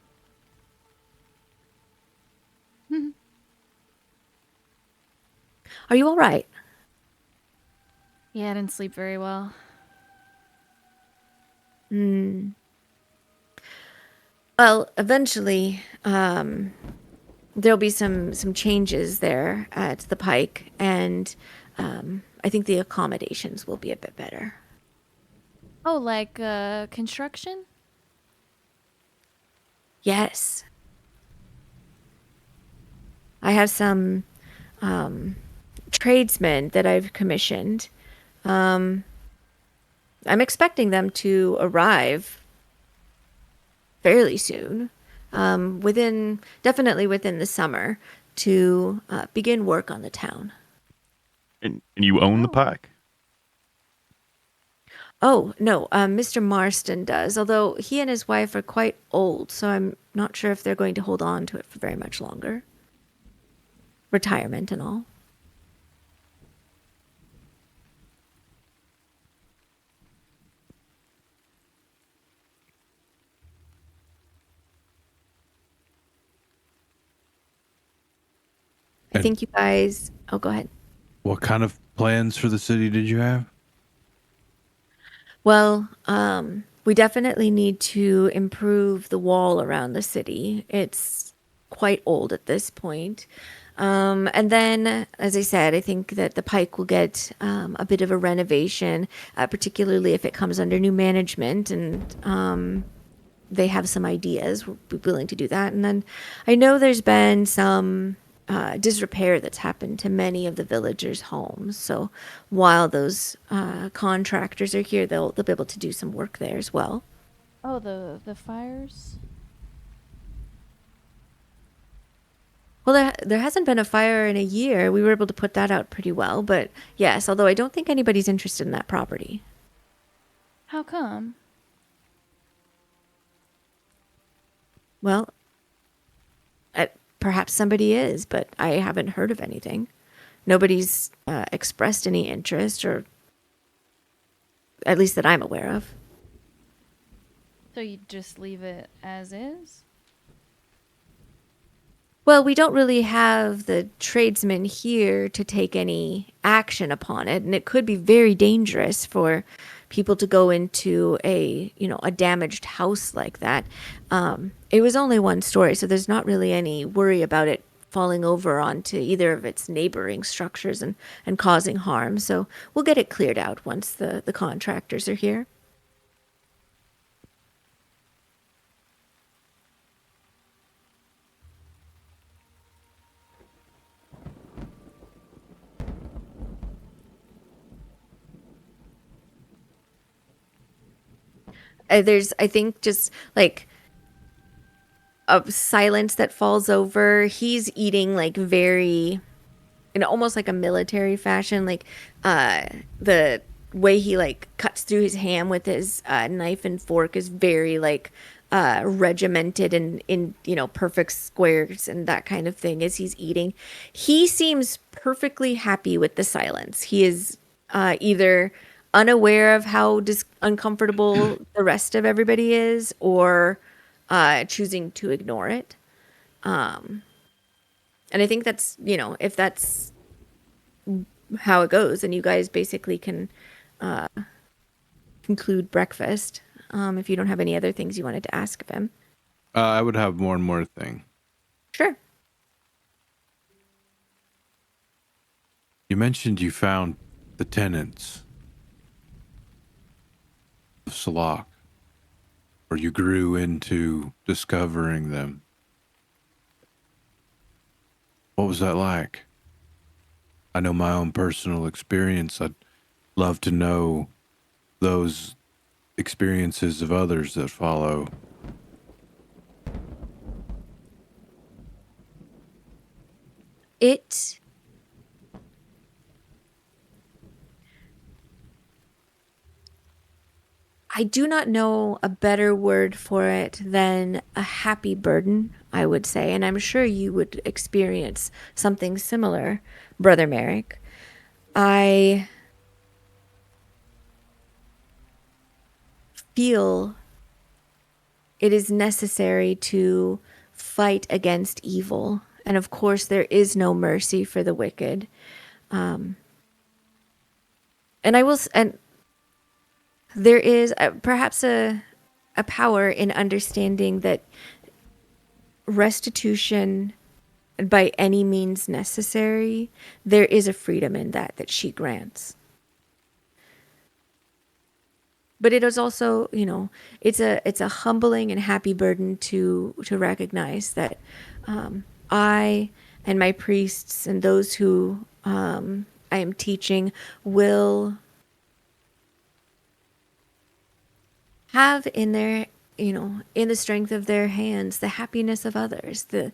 Are you all right? Yeah, I didn't sleep very well. Well, eventually, there'll be some changes there at the Pike, and I think the accommodations will be a bit better. Oh, like construction? Yes. I have some tradesmen that I've commissioned. I'm expecting them to arrive fairly soon, definitely within the summer, to begin work on the town. And you own the pack? Oh, no, Mr. Marston does, although he and his wife are quite old, so I'm not sure if they're going to hold on to it for very much longer. Retirement and all. I And- think you guys. Oh, go ahead. What kind of plans for the city did you have? Well, we definitely need to improve the wall around the city. It's quite old at this point. And then, as I said, I think that the Pike will get a bit of a renovation, particularly if it comes under new management and they have some ideas. We'll be willing to do that. And then I know there's been some disrepair that's happened to many of the villagers' homes. So while those contractors are here, they'll be able to do some work there as well. Oh, the fires? Well, there hasn't been a fire in a year. We were able to put that out pretty well. But yes, although I don't think anybody's interested in that property. How come? Well, perhaps somebody is, but I haven't heard of anything. Nobody's expressed any interest, or at least that I'm aware of. So you just leave it as is? Well, we don't really have the tradesmen here to take any action upon it, and it could be very dangerous for people to go into a damaged house like that. It was only one story, so there's not really any worry about it falling over onto either of its neighboring structures and causing harm. So we'll get it cleared out once the contractors are here. There's, I think, just like a silence that falls over. He's eating like very, in almost like a military fashion. Like the way he like cuts through his ham with his knife and fork is very like regimented and in perfect squares and that kind of thing as he's eating. He seems perfectly happy with the silence. He is either unaware of how uncomfortable the rest of everybody is, or choosing to ignore it. And I think that's, if that's how it goes, then you guys basically can conclude breakfast, if you don't have any other things you wanted to ask of him. I would have one more thing. Sure. You mentioned you found the tenants of Salak, or you grew into discovering them. What was that like? I know my own personal experience. I'd love to know those experiences of others that follow. I do not know a better word for it than a happy burden, I would say. And I'm sure you would experience something similar, Brother Merrick. I feel it is necessary to fight against evil. And of course, there is no mercy for the wicked. And there is perhaps a power in understanding that restitution by any means necessary, there is a freedom in that she grants. But it is also, it's a humbling and happy burden to recognize that I and my priests and those who I am teaching will have in their, in the strength of their hands, the happiness of others, the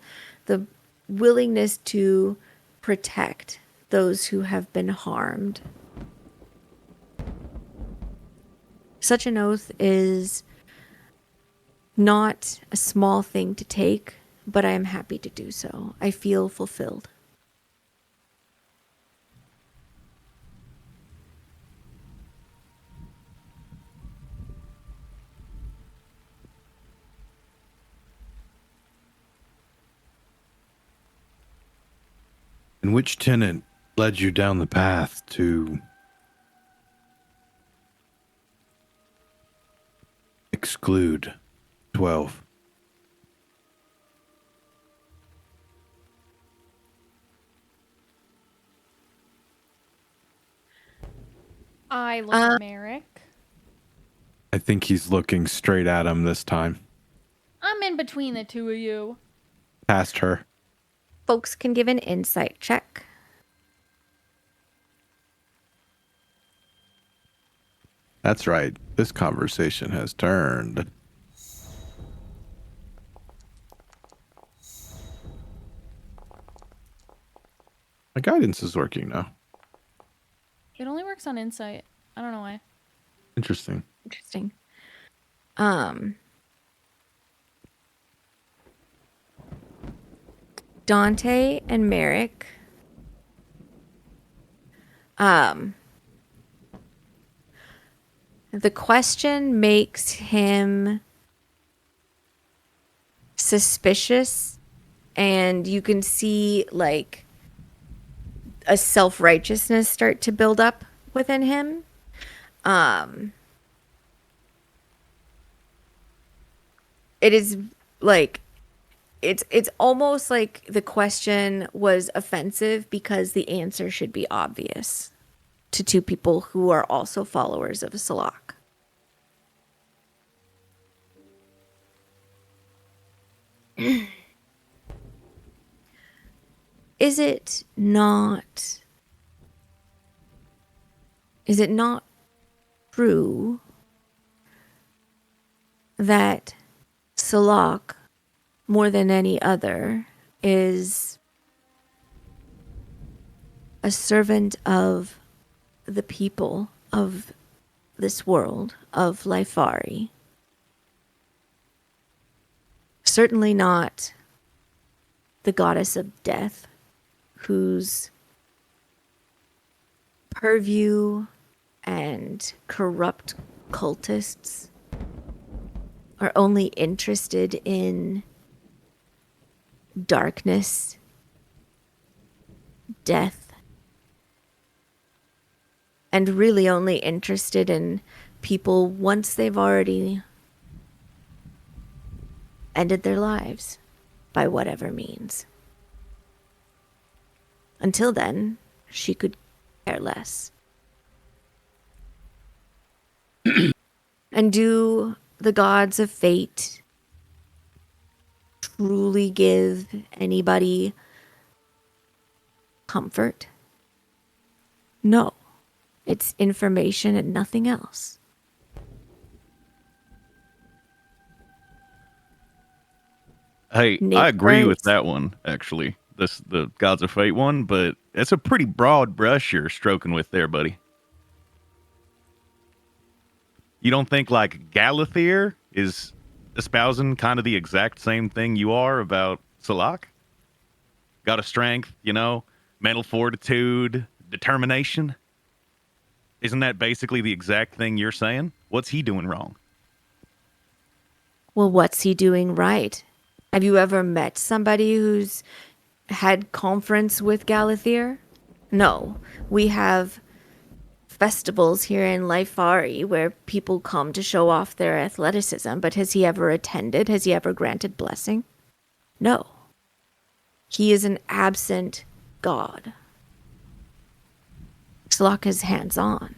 willingness to protect those who have been harmed. Such an oath is not a small thing to take, but I am happy to do so. I feel fulfilled. And which tenant led you down the path to exclude 12? I look at Merrick. I think he's looking straight at him this time. I'm in between the two of you. Past her. Folks can give an insight check. That's right. This conversation has turned. My guidance is working now. It only works on insight. I don't know why. Interesting. Interesting. Dante and Merrick. The question makes him suspicious, and you can see like a self-righteousness start to build up within him. It is like it's almost like the question was offensive because the answer should be obvious to two people who are also followers of Salak. Is it not true that Salak, more than any other, is a servant of the people of this world, of Lyfari? Certainly not the goddess of death, whose purview and corrupt cultists are only interested in darkness, death, and really only interested in people once they've already ended their lives by whatever means. Until then, she could care less. And do the gods of fate truly give anybody comfort? No. It's information and nothing else. Hey, Nick I agree with Burns. that one, actually. The Gods of Fate one, but it's a pretty broad brush you're stroking with there, buddy. You don't think like Galathir is espousing kind of the exact same thing you are about Salak? Got a strength, mental fortitude, determination. Isn't that basically the exact thing you're saying? What's he doing wrong? Well, what's he doing right? Have you ever met somebody who's had conference with Galathir? No. We have festivals here in Lyfari where people come to show off their athleticism, but has he ever attended? Has he ever granted blessing? No. He is an absent god. Salak is hands-on.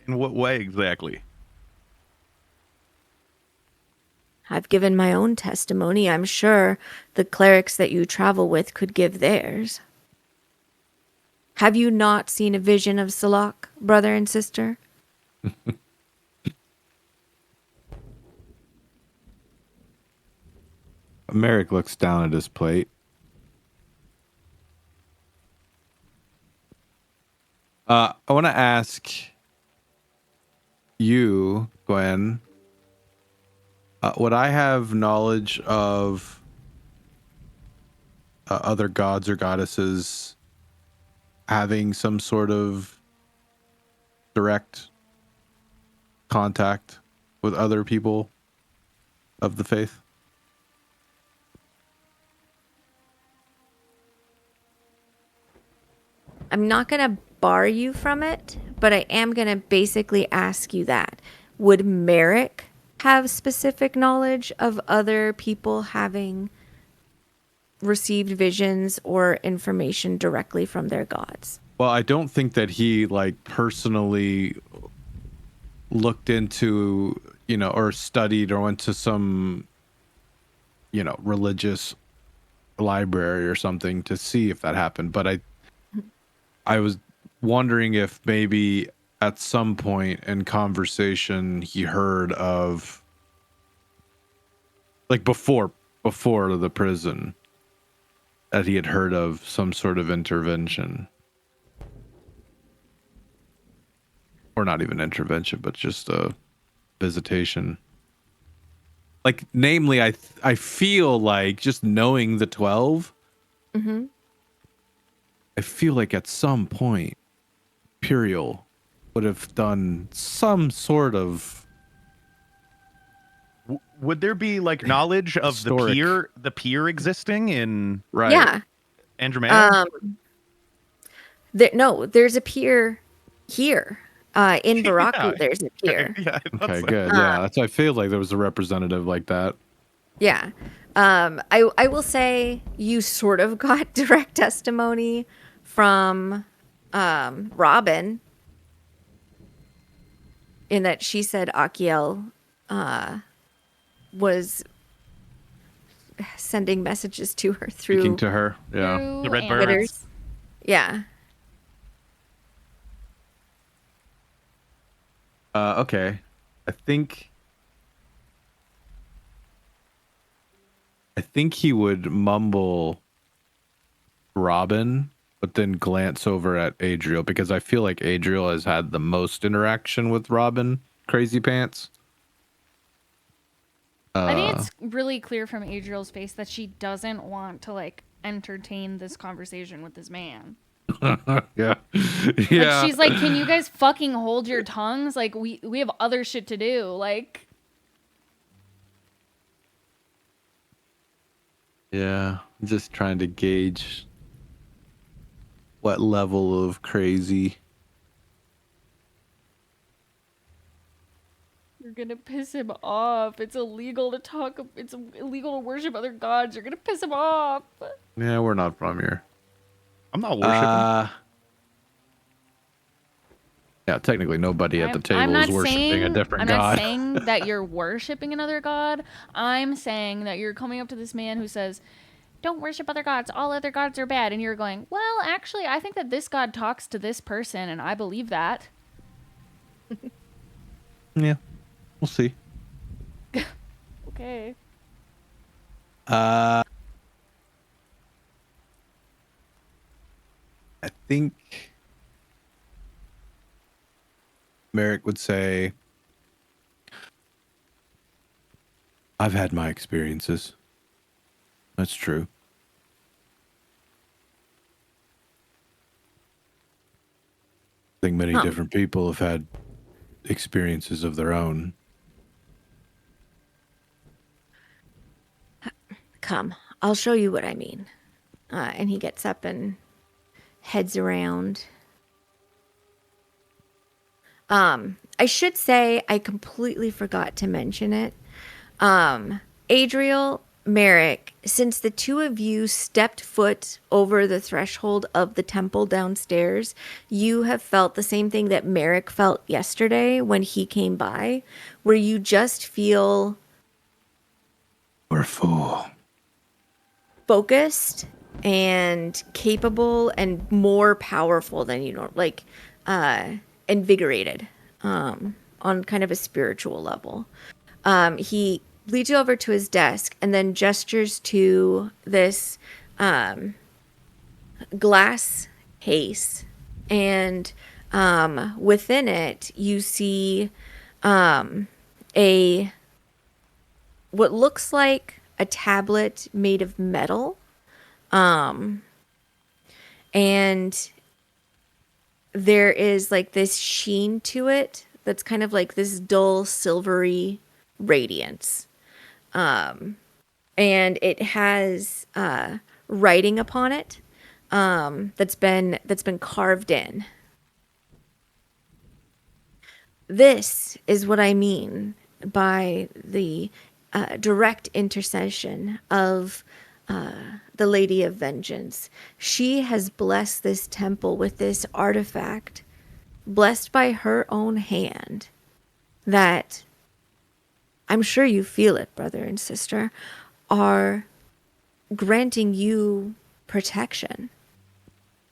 In what way exactly? I've given my own testimony. I'm sure the clerics that you travel with could give theirs. Have you not seen a vision of Salak, brother and sister? Merrick looks down at his plate. I want to ask you, Gwen, would I have knowledge of other gods or goddesses having some sort of direct contact with other people of the faith? I'm not going to bar you from it, but I am going to basically ask you that. Would Merrick have specific knowledge of other people having received visions or information directly from their gods? Well, I don't think that he like personally looked into, or studied or went to some, religious library or something to see if that happened. But I was wondering if maybe at some point in conversation he heard of, like before the prison, that he had heard of some sort of intervention. Or not even intervention, but just a visitation. Like, namely, I feel like just knowing the 12, I feel like at some point, Imperial would have done some sort of. Would there be like knowledge of Historic. the pier existing in Right. Yeah. Andromeda? No, there's a pier here. In Baraku, Yeah. there's a pier. Yeah, Okay, good. Yeah, that's. I feel like there was a representative like that. Yeah. I will say you sort of got direct testimony from Robin in that she said Akiel was sending messages to her through Speaking to her. Yeah. Through The red Amaz. birds. Twitters. Yeah. Okay. I think he would mumble Robin, but then glance over at Adriel, because I feel like Adriel has had the most interaction with Robin, Crazy Pants. I think it's really clear from Adriel's face that she doesn't want to like entertain this conversation with this man. Yeah. Like, she's like, can you guys fucking hold your tongues? Like, we have other shit to do. Like, Yeah. I'm just trying to gauge what level of crazy. you're gonna piss him off. It's illegal to talk. It's illegal to worship other gods. You're gonna piss him off. Yeah, we're not from here. I'm not worshiping. Yeah, technically nobody at the I'm table not is worshiping saying, a different I'm god. not saying that you're worshiping another god. I'm saying that you're coming up to this man who says, don't worship other gods. All other gods are bad. And you're going, well, actually, I think that this god talks to this person, and I believe that. Yeah, we'll see. Okay. I think Merrick would say, I've had my experiences. That's true. I think many different people have had experiences of their own. Come, I'll show you what I mean. And he gets up and heads around. I should say I completely forgot to mention it. Adriel, Merrick, since the two of you stepped foot over the threshold of the temple downstairs, you have felt the same thing that Merrick felt yesterday when he came by, where you just feel We're full. focused and capable and more powerful than you know, like invigorated on kind of a spiritual level. He leads you over to his desk and then gestures to this glass case, and within it you see a what looks like a tablet made of metal, and there is like this sheen to it that's kind of like this dull silvery radiance. And it has writing upon it that's been carved in. This is what I mean by the direct intercession of the Lady of Vengeance. She has blessed this temple with this artifact, blessed by her own hand, that I'm sure you feel it, brother and sister, are granting you protection,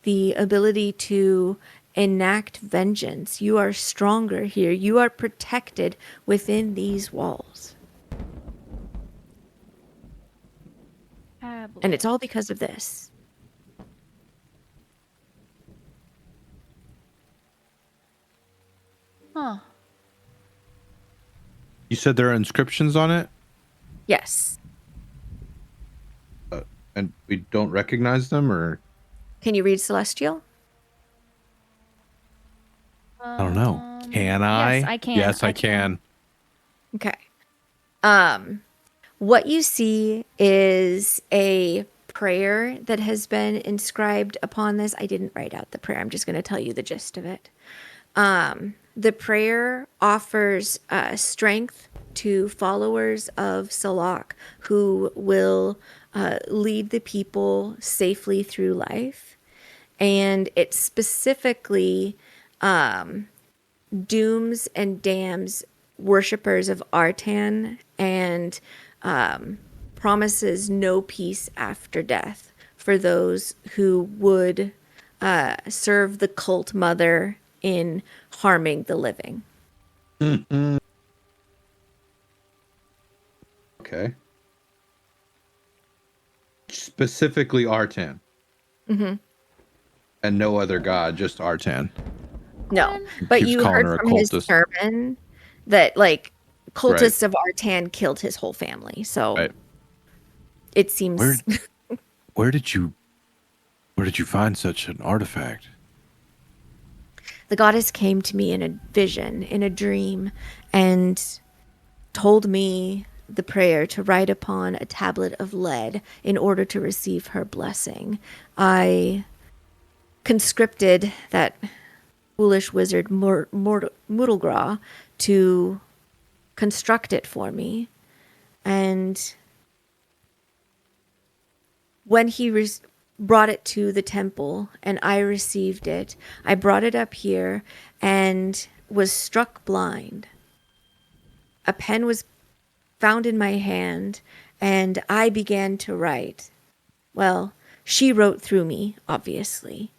the ability to enact vengeance. You are stronger here. You are protected within these walls. And it's all because of this. Huh. You said there are inscriptions on it, Yes. and we don't recognize them, or Can you read Celestial? I don't know. Can I? Yes, I can. Yes, I can. Okay. What you see is a prayer that has been inscribed upon this. I didn't write out the prayer. I'm just going to tell you the gist of it. The prayer offers strength to followers of Salak who will lead the people safely through life. And it specifically dooms and damns worshippers of Artan and promises no peace after death for those who would serve the cult mother in harming the living. Mm-mm. Okay. Specifically Artan. Mm-hmm. And no other god, just Artan. No, but Keeps you calling heard her a from his cultist. sermon that like cultists of Artan killed his whole family. So Right. it seems Where did you find such an artifact? the goddess came to me in a vision, in a dream, and told me the prayer to write upon a tablet of lead in order to receive her blessing. I conscripted that foolish wizard Moodlegraw to construct it for me. And when he brought it to the temple and I received it, I brought it up here and was struck blind. A pen was found in my hand and I began to write. Well, she wrote through me, obviously.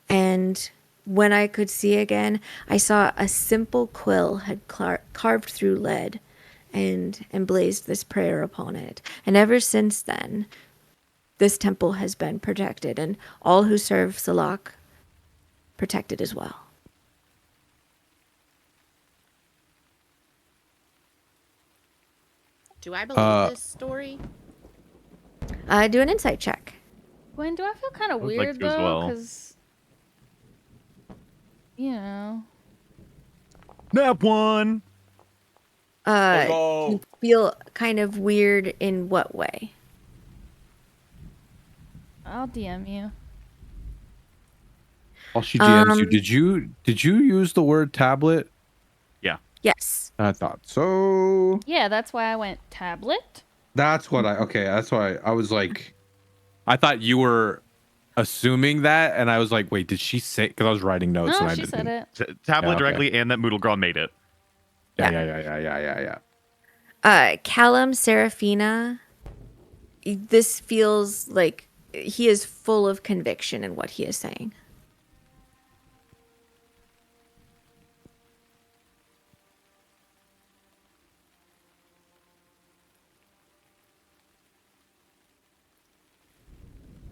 And when I could see again, I saw a simple quill had carved through lead and emblazed this prayer upon it. And ever since then, this temple has been protected, and all who serve Salak protected as well. Do I believe this story? Do an insight check. Gwen, do I feel kind of would like weird to as though? well. Because, you know. Nap one. You feel kind of weird in what way? I'll DM you. While she DMs you, Um, did you use the word tablet? Yes. I thought so. Yeah, that's why I went tablet. That's what that's why I was like, I thought you were assuming that, and I was like, wait, did she say? Because I was writing notes No, and I she didn't. said it. Tablet Yeah, okay. directly, and that Moodlegraw made it. Yeah. Callum Serafina, this feels like he is full of conviction in what he is saying.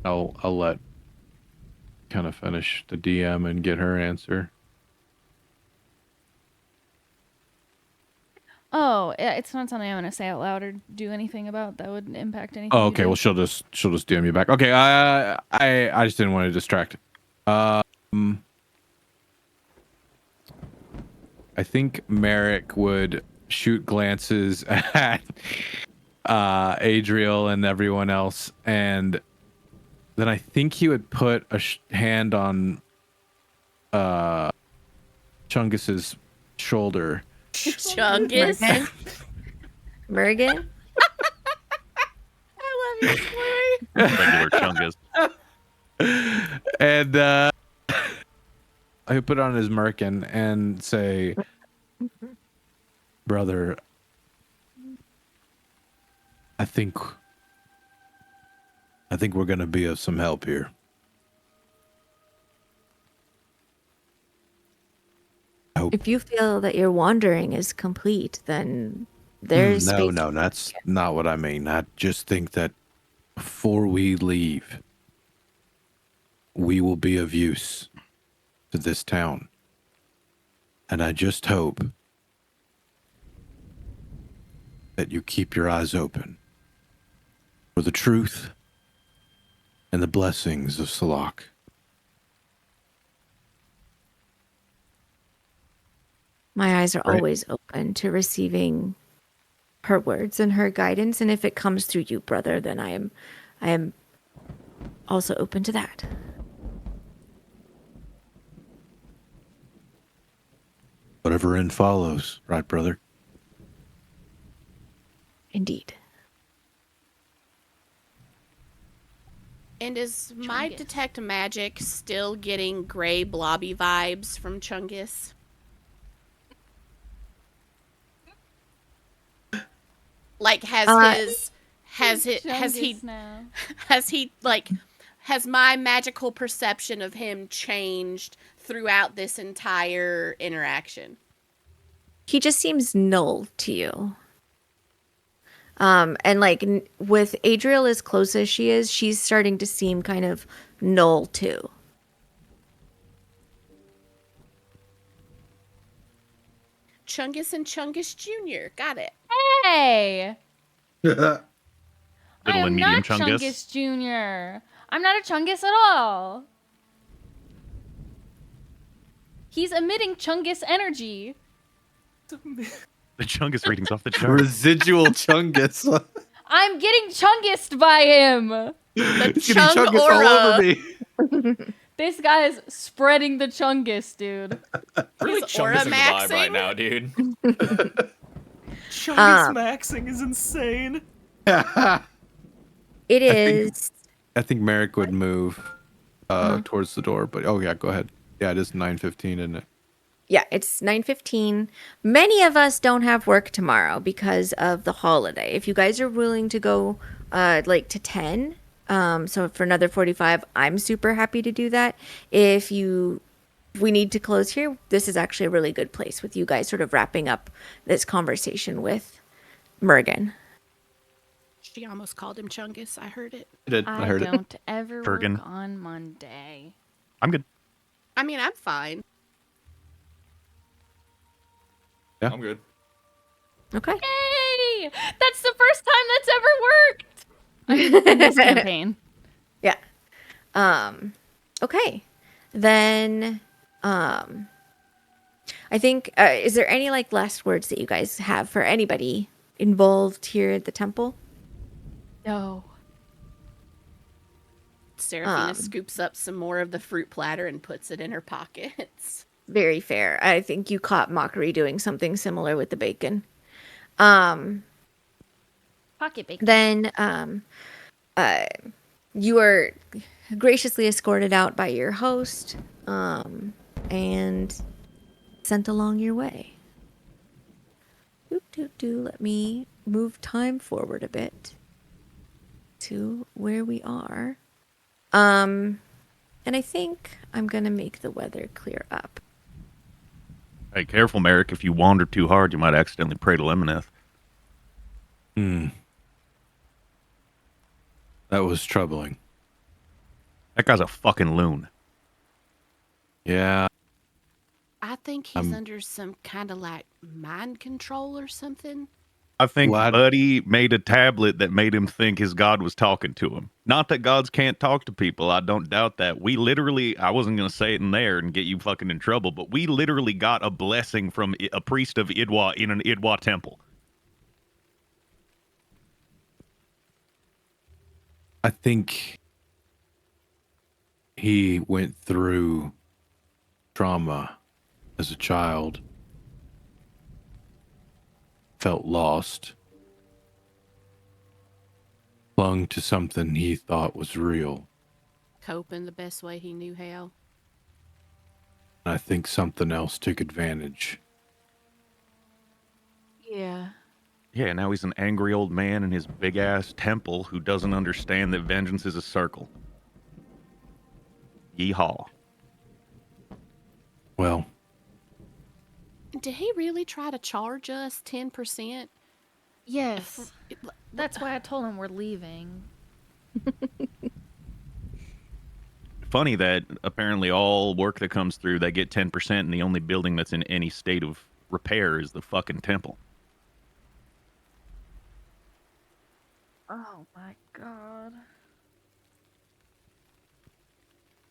I'll let kind of finish the DM and get her answer. Oh, yeah, it's not something I'm gonna say out loud or do anything about that would impact anything. Oh, you okay. do. Well, she'll just DM you back. Okay. I just didn't want to distract. And I think Merrick would shoot glances at Adriel and everyone else, and then I think he would put a hand on Chungus's shoulder. Chungus. Mergen? I love you, Slurry. Regular Chungus. And I would put on his merkin and say, brother, I think we're gonna be of some help here. I hope. If you feel that your wandering is complete, then there's space. No, that's not what I mean. I just think that before we leave, we will be of use to this town. And I just hope that you keep your eyes open for the truth and the blessings of Salak. My eyes are Right. always open to receiving her words and her guidance, and if it comes through you, brother, then I am also open to that. Whatever in follows, right, brother? Indeed. And is my Chungus. detect magic still getting gray blobby vibes from Chungus? Like has Chungus now. has my magical perception of him changed throughout this entire interaction? He just seems null to you. And like with Adriel as close as she is, she's starting to seem kind of null too. Chungus and Chungus Jr. Got it. Hey! I Little am and medium not Chungus. Chungus Jr. I'm not a Chungus at all. He's emitting Chungus energy. The Chungus readings off the chart. Residual Chungus. I'm getting Chungused by him. The It's getting Chung Chungus all aura. over me. This guy's spreading the Chungus, dude. Really He's aura Chungus in the vibe maxing? right now, dude. Chungus maxing is insane. It is. I think Merrick would move towards the door, but oh yeah, go ahead. Yeah, it is 9:15, isn't it? Yeah, it's 9:15. Many of us don't have work tomorrow because of the holiday. If you guys are willing to go like to 10, so for another 45, I'm super happy to do that. If we need to close here, this is actually a really good place with you guys sort of wrapping up this conversation with Mergen. She almost called him Chungus. I heard it. I did. I heard it. don't ever Bergen. work on Monday. I'm good. I mean, I'm fine. Yeah. I'm good. Okay. Yay! That's the first time that's ever worked in this campaign. Yeah. Okay. Then I think is there any like last words that you guys have for anybody involved here at the temple? No. Seraphina scoops up some more of the fruit platter and puts it in her pockets. Very fair. I think you caught Mockery doing something similar with the bacon. Then Pocket bacon. you are graciously escorted out by your host and sent along your way. Let me move time forward a bit to where we are. And I think I'm going to make the weather clear up. Hey, careful, Merrick. If you wander too hard, you might accidentally pray to Lemoneth. That was troubling. That guy's a fucking loon. Yeah. I think he's under some kind of like mind control or something. I think Well, Buddy made a tablet that made him think his God was talking to him. Not that gods can't talk to people. I don't doubt that. We literally, I wasn't going to say it in there and get you fucking in trouble, but we literally got a blessing from a priest of Idwa in an Idwa temple. I think he went through trauma as a child, felt lost, clung to something he thought was real. Coping the best way he knew how. And I think something else took advantage. Yeah. Yeah, now he's an angry old man in his big ass temple who doesn't understand that vengeance is a circle. Yeehaw. Well, Did he really try to charge us 10%? Yes. That's why I told him we're leaving. Funny that apparently all work that comes through, they get 10%, and the only building that's in any state of repair is the fucking temple. Oh my god.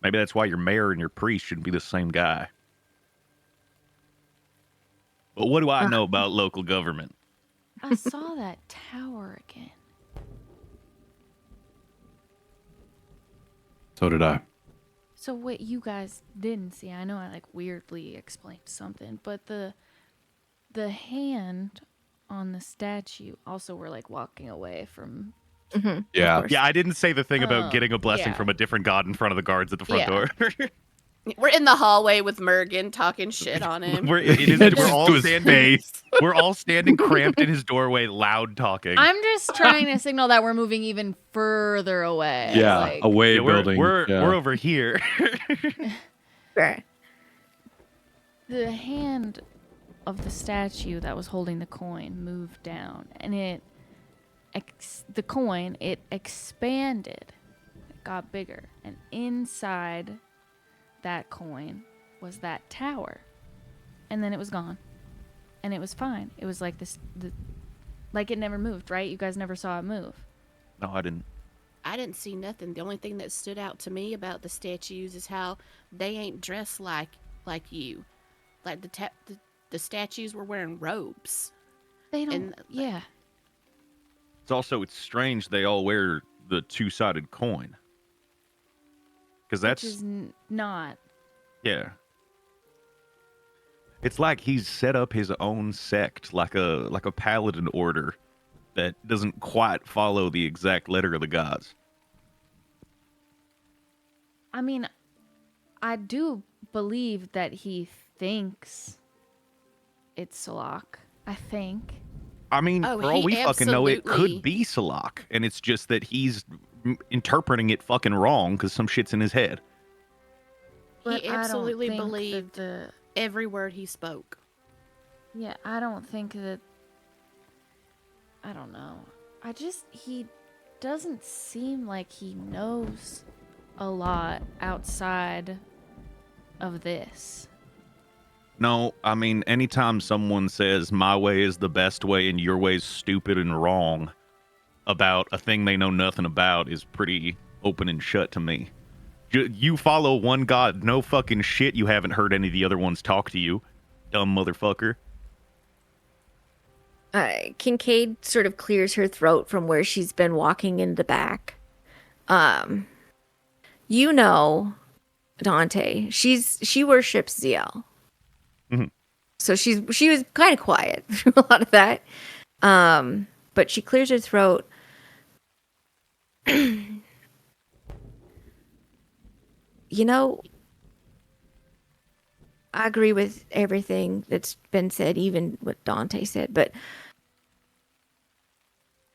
Maybe that's why your mayor and your priest shouldn't be the same guy. But what do I know about local government? I saw that tower again. so did I. So what you guys didn't see, I know I like weirdly explained something, but the hand on the statue also were like walking away from. Yeah. Yeah, I didn't say the thing about getting a blessing yeah. from a different god in front of the guards at the front Yeah. door. We're in the hallway with Mergen talking shit on him. We're all standing cramped in his doorway, loud talking. I'm just trying to signal that we're moving even further away. Yeah, like- away Yeah, building. We're yeah. over here. Right. The hand of the statue that was holding the coin moved down, and the coin expanded, it got bigger, and inside that coin was that tower, and then it was gone, and it was fine. It was like like it never moved, right? You guys never saw it move. No, I didn't. I didn't see nothing. The only thing that stood out to me about the statues is how they ain't dressed like you. Like the statues were wearing robes. They don't. And, yeah. It's strange they all wear the two-sided coin. Because that's Which is not. yeah. It's like he's set up his own sect, like a paladin order that doesn't quite follow the exact letter of the gods. I mean, I do believe that he thinks it's Salak. I think. I mean, Oh, for all he we fucking know, it absolutely- could be Salak, and it's just that he's interpreting it fucking wrong because some shit's in his head. But He I don't absolutely think that believed every word he spoke. Yeah, I don't think that. I don't know. He doesn't seem like he knows a lot outside of this. No, I mean, anytime someone says my way is the best way and your way is stupid and wrong about a thing they know nothing about is pretty open and shut to me. You follow one god, no fucking shit you haven't heard any of the other ones talk to you, dumb motherfucker. Kincaid sort of clears her throat from where she's been walking in the back. You know, Dante, she worships Ziel. Mhm. So she was kind of quiet through a lot of that. But she clears her throat. You know, I agree with everything that's been said, even what Dante said, but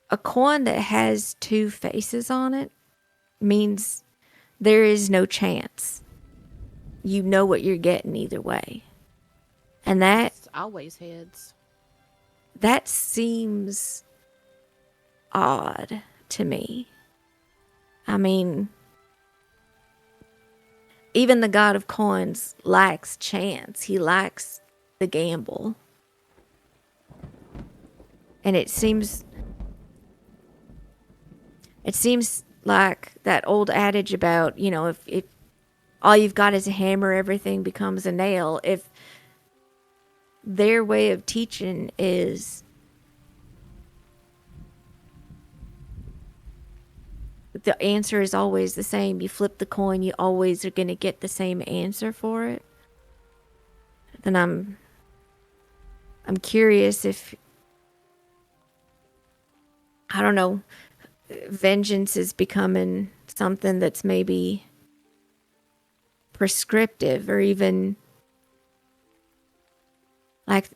a coin that has two faces on it means there is no chance. You know what you're getting either way. And It's always heads. that seems odd to me. I mean, even the god of coins lacks chance. He lacks the gamble. And it seems like that old adage about, you know, if all you've got is a hammer, everything becomes a nail. If their way of teaching is the answer is always the same, you flip the coin, you always are going to get the same answer for it, then I'm curious if, I don't know, vengeance is becoming something that's maybe prescriptive, or even like,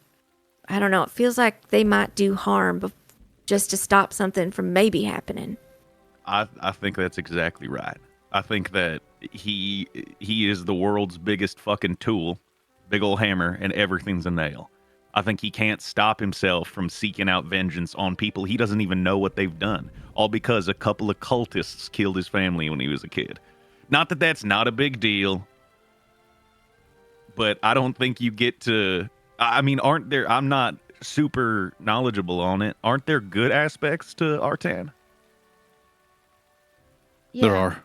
I don't know, it feels like they might do harm just to stop something from maybe happening. I think that's exactly right. I think that he is the world's biggest fucking tool, big ol' hammer, and everything's a nail. I think he can't stop himself from seeking out vengeance on people he doesn't even know what they've done, all because a couple of cultists killed his family when he was a kid. Not that that's not a big deal, but I don't think you get to... I mean, aren't there... I'm not super knowledgeable on it. Aren't there good aspects to Artan? There are.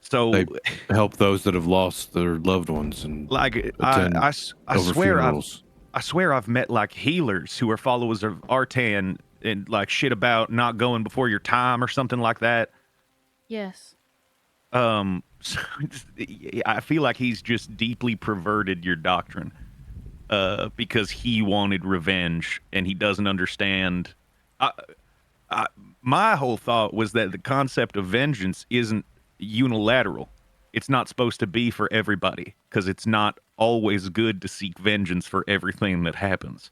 So They help those that have lost their loved ones and like attend I over swear funerals. I swear I've met like healers who are followers of Artan and like shit about not going before your time or something like that. Yes. So I feel like he's just deeply perverted your doctrine because he wanted revenge and he doesn't understand. My whole thought was that the concept of vengeance isn't unilateral. It's not supposed to be for everybody because it's not always good to seek vengeance for everything that happens.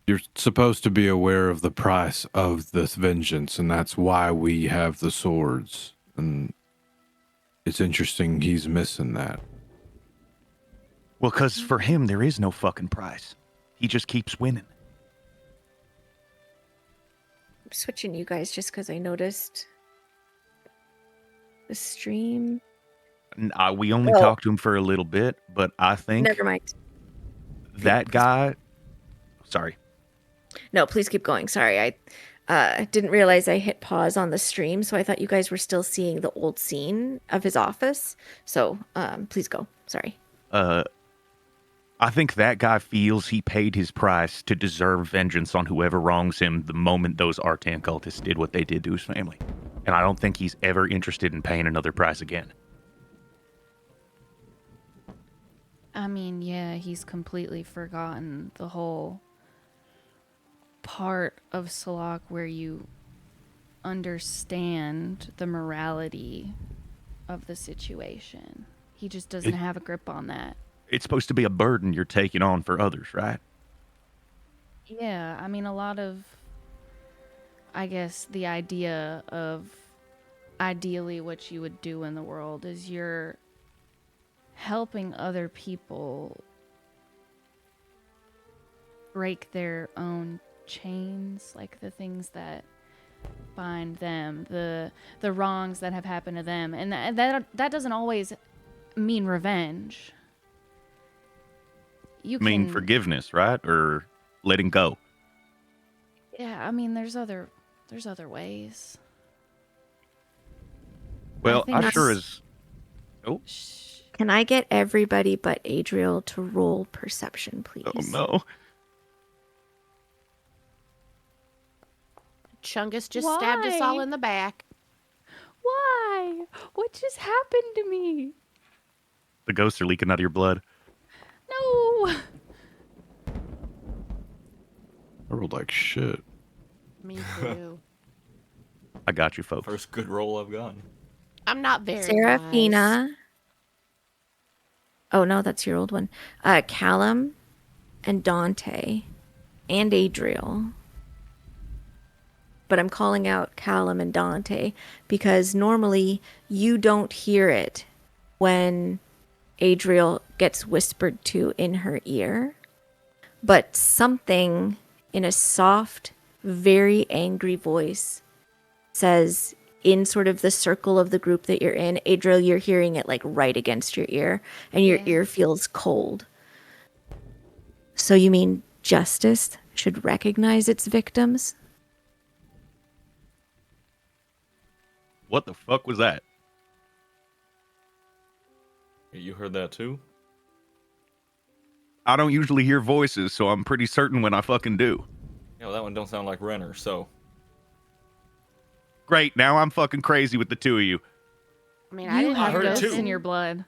You're supposed to be aware of the price of this vengeance, and that's why we have the swords. And it's interesting he's missing that. Well, because for him, there is no fucking price. He just keeps winning. I'm switching you guys just because I noticed the stream. We only talked to him for a little bit, but I think Never mind. that guy... Sorry. No, please keep going. Sorry, I didn't realize I hit pause on the stream, so I thought you guys were still seeing the old scene of his office. So, please go. Sorry. I think that guy feels he paid his price to deserve vengeance on whoever wrongs him the moment those Artan cultists did what they did to his family. And I don't think he's ever interested in paying another price again. I mean, yeah, he's completely forgotten the whole part of Salak where you understand the morality of the situation. He just doesn't have a grip on that. It's supposed to be a burden you're taking on for others, right? Yeah, I mean, a lot of, I guess, the idea of ideally what you would do in the world is you're helping other people break their own chains, like the things that bind them, the wrongs that have happened to them, and that doesn't always mean revenge. You mean can, forgiveness, right? Or letting go. yeah, I mean, there's other ways. Well, think I sure that's- as... Oh, Can I get everybody but Adriel to roll perception, please? oh no. Chungus just stabbed us all Why? in the back. Why? What just happened to me? The ghosts are leaking out of your blood. No. I rolled like shit. Me too. I got you, folks. First good roll I've gotten. I'm not very Serafina. Oh no, that's your old one. Callum and Dante and Adriel. But I'm calling out Callum and Dante because normally you don't hear it when Adriel gets whispered to in her ear. But something in a soft, very angry voice says, in sort of the circle of the group that you're in, Adriel, you're hearing it like right against your ear, and your ear feels cold. So you mean justice should recognize its victims. What the fuck was that? You heard that too? I don't usually hear voices, so I'm pretty certain when I fucking do. Yeah, well, that one don't sound like Renner, so. Great, now I'm fucking crazy with the two of you. I mean, I You didn't have hear heard it ghosts too. in your blood.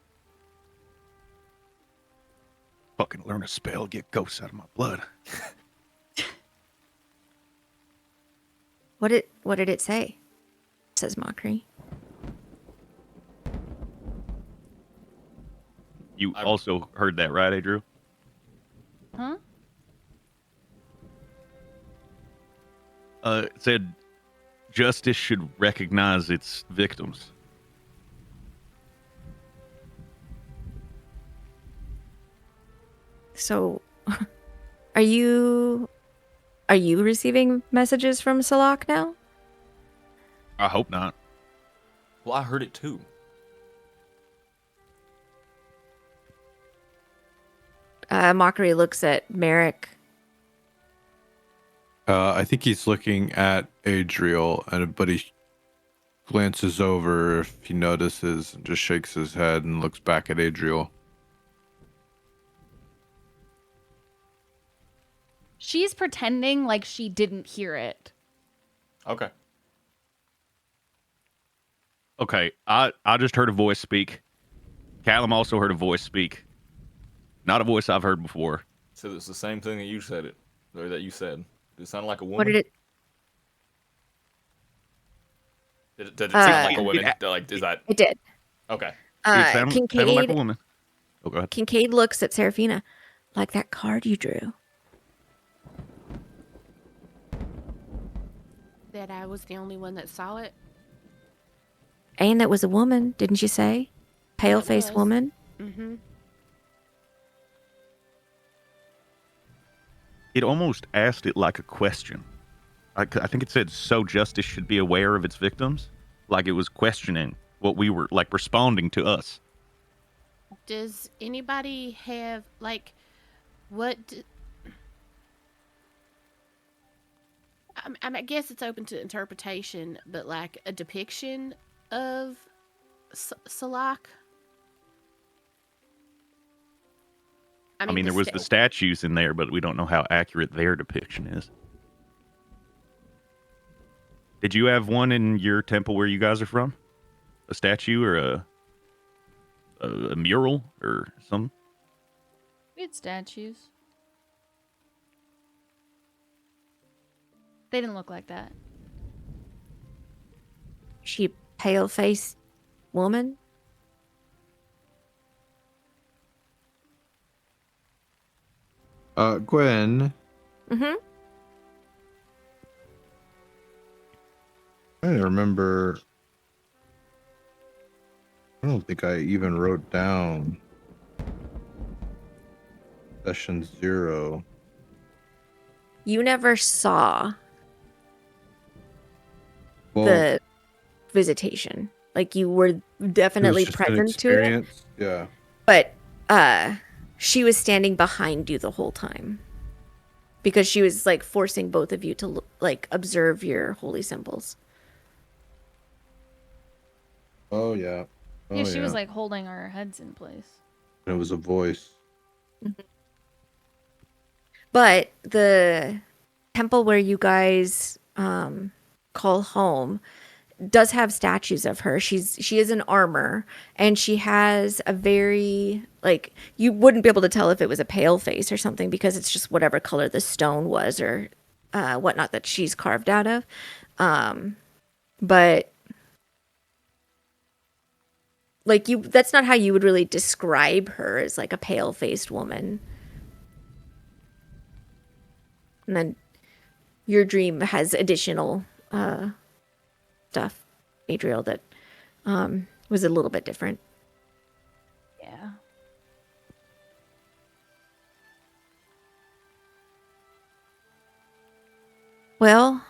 Fucking learn a spell, get ghosts out of my blood. What did it say? Says Mockery. You also heard that, right, Adriel? Huh? It said justice should recognize its victims. So, are you receiving messages from Salak now? I hope not. Well, I heard it too. Mockery looks at Merrick. I think he's looking at Adriel, but he glances over if he notices and just shakes his head and looks back at Adriel. She's pretending like she didn't hear it. Okay. Okay, I just heard a voice speak. Callum also heard a voice speak. Not a voice I've heard before. So it's the same thing that you said or that you said. Did it sound like a woman? What did it? Did it sound like a woman? it- Like, is that It did. okay? It sounded like a Kincaid. woman. Oh, go ahead. Kincaid looks at Seraphina, like that card you drew. that I was the only one that saw it. And it was a woman, didn't you say? Pale-faced was. woman. Mm-hmm. It almost asked it like a question. I think it said, so justice should be aware of its victims. Like it was questioning what we were, like responding to us. Does anybody have, like, what... I guess it's open to interpretation, but, like, a depiction of Salak? I mean, there was the statues in there, but we don't know how accurate their depiction is. Did you have one in your temple where you guys are from? A statue or a mural or something? We had statues. They didn't look like that. She pale-faced woman. Gwen, Mm-hmm. I remember. I don't think I even wrote down session 0. You never saw Well, the visitation. Like you were it was definitely just an present to it, experience. Yeah. but she was standing behind you the whole time because she was like forcing both of you to like observe your holy symbols. Oh yeah. Oh, Yeah, she was like holding our heads in place. It was a voice. But the temple where you guys call home does have statues of her. She is in armor, and she has a very, like, you wouldn't be able to tell if it was a pale face or something because it's just whatever color the stone was or whatnot that she's carved out of. But like that's not how you would really describe her, as like a pale faced woman. And then your dream has additional stuff, Adriel, that was a little bit different. Yeah. Well,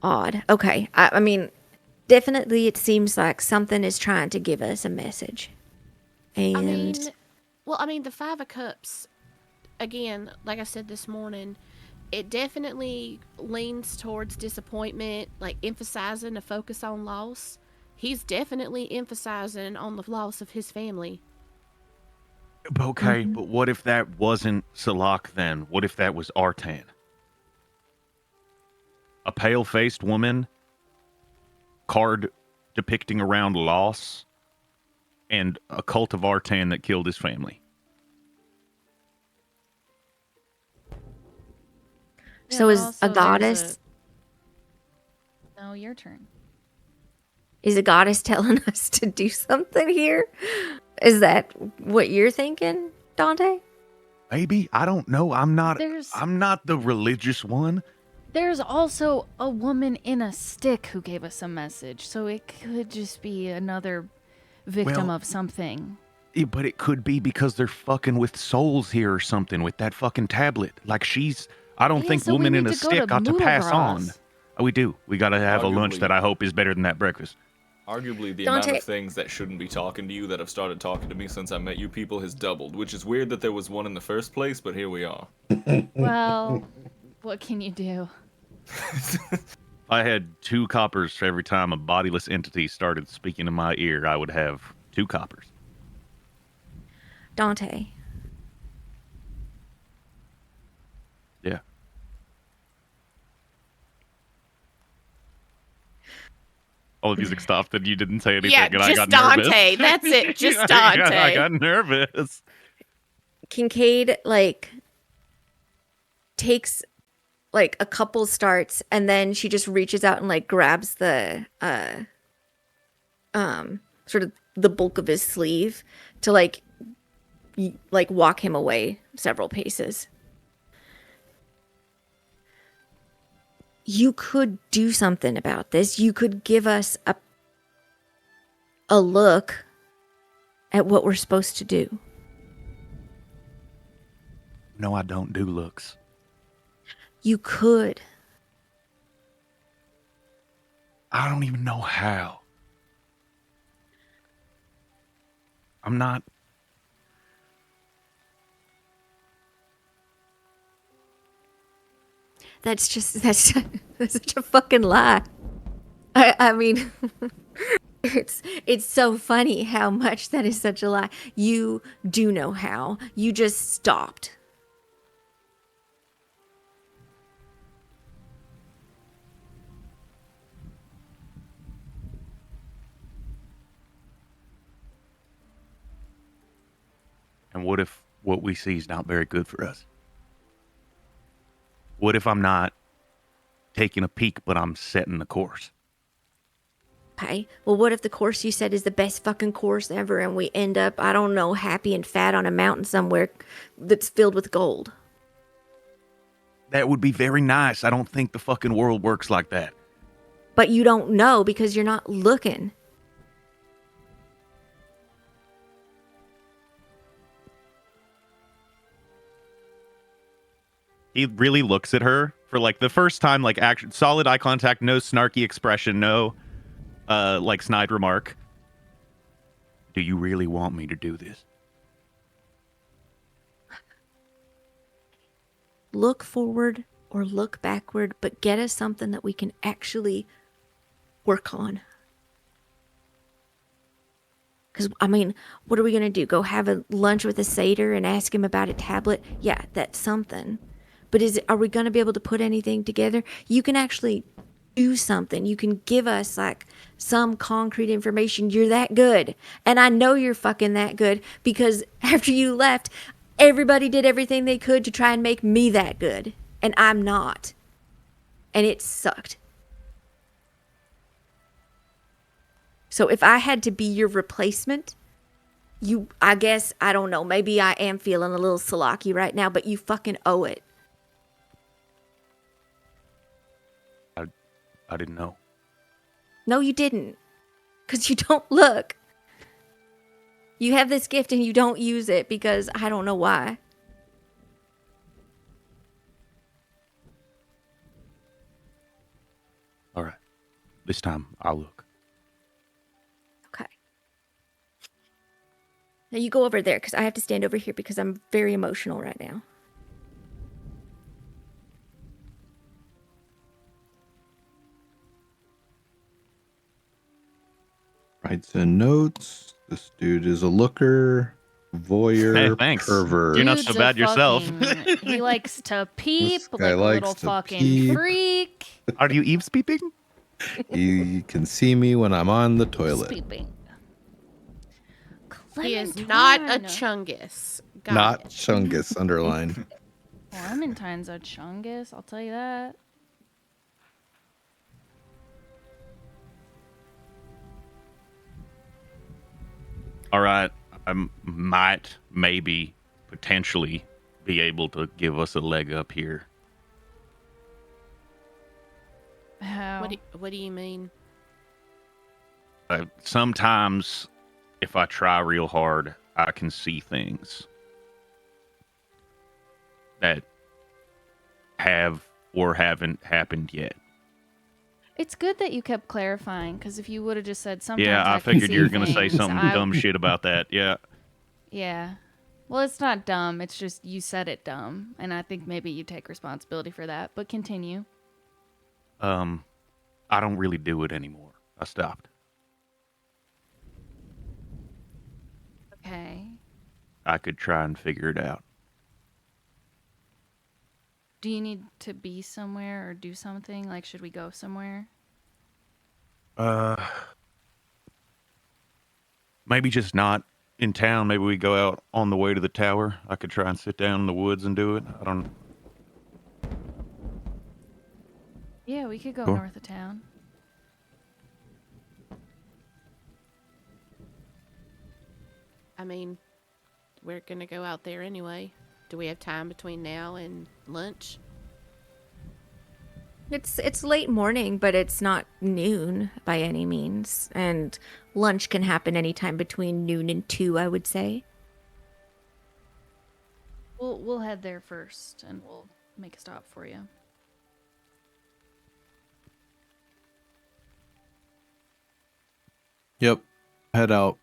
odd. Okay. I mean, definitely it seems like something is trying to give us a message. And I mean, well, I mean, the Five of Cups, again, like I said this morning, it definitely leans towards disappointment, like emphasizing a focus on loss. He's definitely emphasizing on the loss of his family. Okay, Mhm. but what if that wasn't Salak then? What if that was Artan? A pale-faced woman, card depicting around loss, and a cult of Artan that killed his family. Yeah, so but is a also there's goddess No, your turn. telling us to do something here? Is that what you're thinking, Dante? Maybe, I don't know. I'm not There's the religious one. there's also a woman in a stick who gave us a message, so it could just be another victim Well, of something. But it could be because they're fucking with souls here or something with that fucking tablet. Like I don't Yeah, think so we woman in need a to go stick to got to pass on. Mudalgras. Oh, we do. We got to have a lunch Arguably. that I hope is better than that breakfast. Arguably, the Dante- amount of things that shouldn't be talking to you that have started talking to me since I met you people has doubled, which is weird that there was one in the first place, but here we are. Well, what can you do? I had 2 coppers for every time a bodiless entity started speaking in my ear. I would have 2 coppers. Dante. Yeah. All the music stopped and you didn't say anything, Yeah, and I just got nervous. Dante. That's it, just I Dante. got nervous. Kincaid takes a couple starts, and then she just reaches out and grabs the sort of the bulk of his sleeve to walk him away several paces. You could do something about this. You could give us a look at what we're supposed to do. No, I don't do looks. You could. I don't even know how. I'm not. That's such a fucking lie. I mean, it's so funny how much that is such a lie. You do know how. You just stopped. And what if what we see is not very good for us? What if I'm not taking a peek, but I'm setting the course? Okay. Well, what if the course you said is the best fucking course ever, and we end up, I don't know, happy and fat on a mountain somewhere that's filled with gold? That would be very nice. I don't think the fucking world works like that. But you don't know because you're not looking. He really looks at her for the first time, action, solid eye contact, no snarky expression, no snide remark. Do you really want me to do this? Look forward or look backward, but get us something that we can actually work on. Because, I mean, what are we going to do? Go have a lunch with a satyr and ask him about a tablet? Yeah, that's something. But are we going to be able to put anything together? You can actually do something. You can give us some concrete information. You're that good. And I know you're fucking that good because after you left, everybody did everything they could to try and make me that good. And I'm not. And it sucked. So if I had to be your replacement, I guess, I don't know, maybe I am feeling a little salaki right now, but you fucking owe it. I didn't know. No, you didn't. Because you don't look. You have this gift and you don't use it because I don't know why. All right. This time I'll look. Okay. Now you go over there because I have to stand over here because I'm very emotional right now. Writes in notes. This dude is a looker, voyeur, Hey, thanks. pervert. You're not so Dude's a bad yourself. fucking- he likes to peep guy like a little likes to fucking peep. freak. Are you eavespeeping? You can see me when I'm on the toilet. Peeping. He is not a Clementine. chungus. Got Not it. Chungus, underline. Clementine's a chungus, I'll tell you that. All right. I might, maybe, potentially be able to give us a leg up here. How? What do you mean? Sometimes, if I try real hard, I can see things that have or haven't happened yet. It's good that you kept clarifying, because if you would have just said sometimes Yeah, I can figured see you were gonna say things, some dumb shit about that. Yeah. Yeah. Well, it's not dumb. It's just you said it dumb, and I think maybe you take responsibility for that. But continue. I don't really do it anymore. I stopped. Okay. I could try and figure it out. Do you need to be somewhere or do something? Like, should we go somewhere? Maybe just not in town. Maybe we go out on the way to the tower. I could try and sit down in the woods and do it. I don't. Yeah, we could go Cool. north of town. I mean, we're gonna go out there anyway. Do we have time between now and lunch? It's late morning, but it's not noon by any means, and lunch can happen anytime between noon and 2, I would say. We'll head there first, and we'll make a stop for you. Yep. Head out.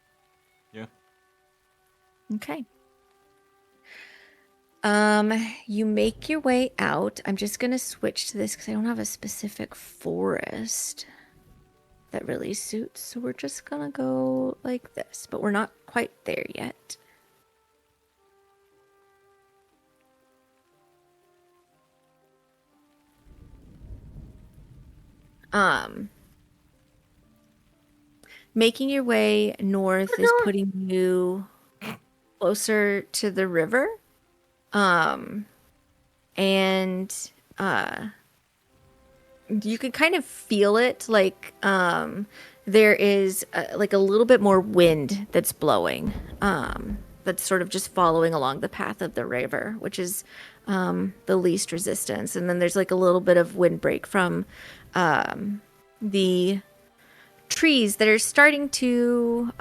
Okay. You make your way out. I'm just gonna switch to this because I don't have a specific forest that really suits. So we're just gonna go like this, but we're not quite there yet. Making your way north is putting you closer to the river. And you can kind of feel it, like there is like a little bit more wind that's blowing, that's sort of just following along the path of the river, which is the least resistance. And then there's like a little bit of windbreak from the trees that are starting to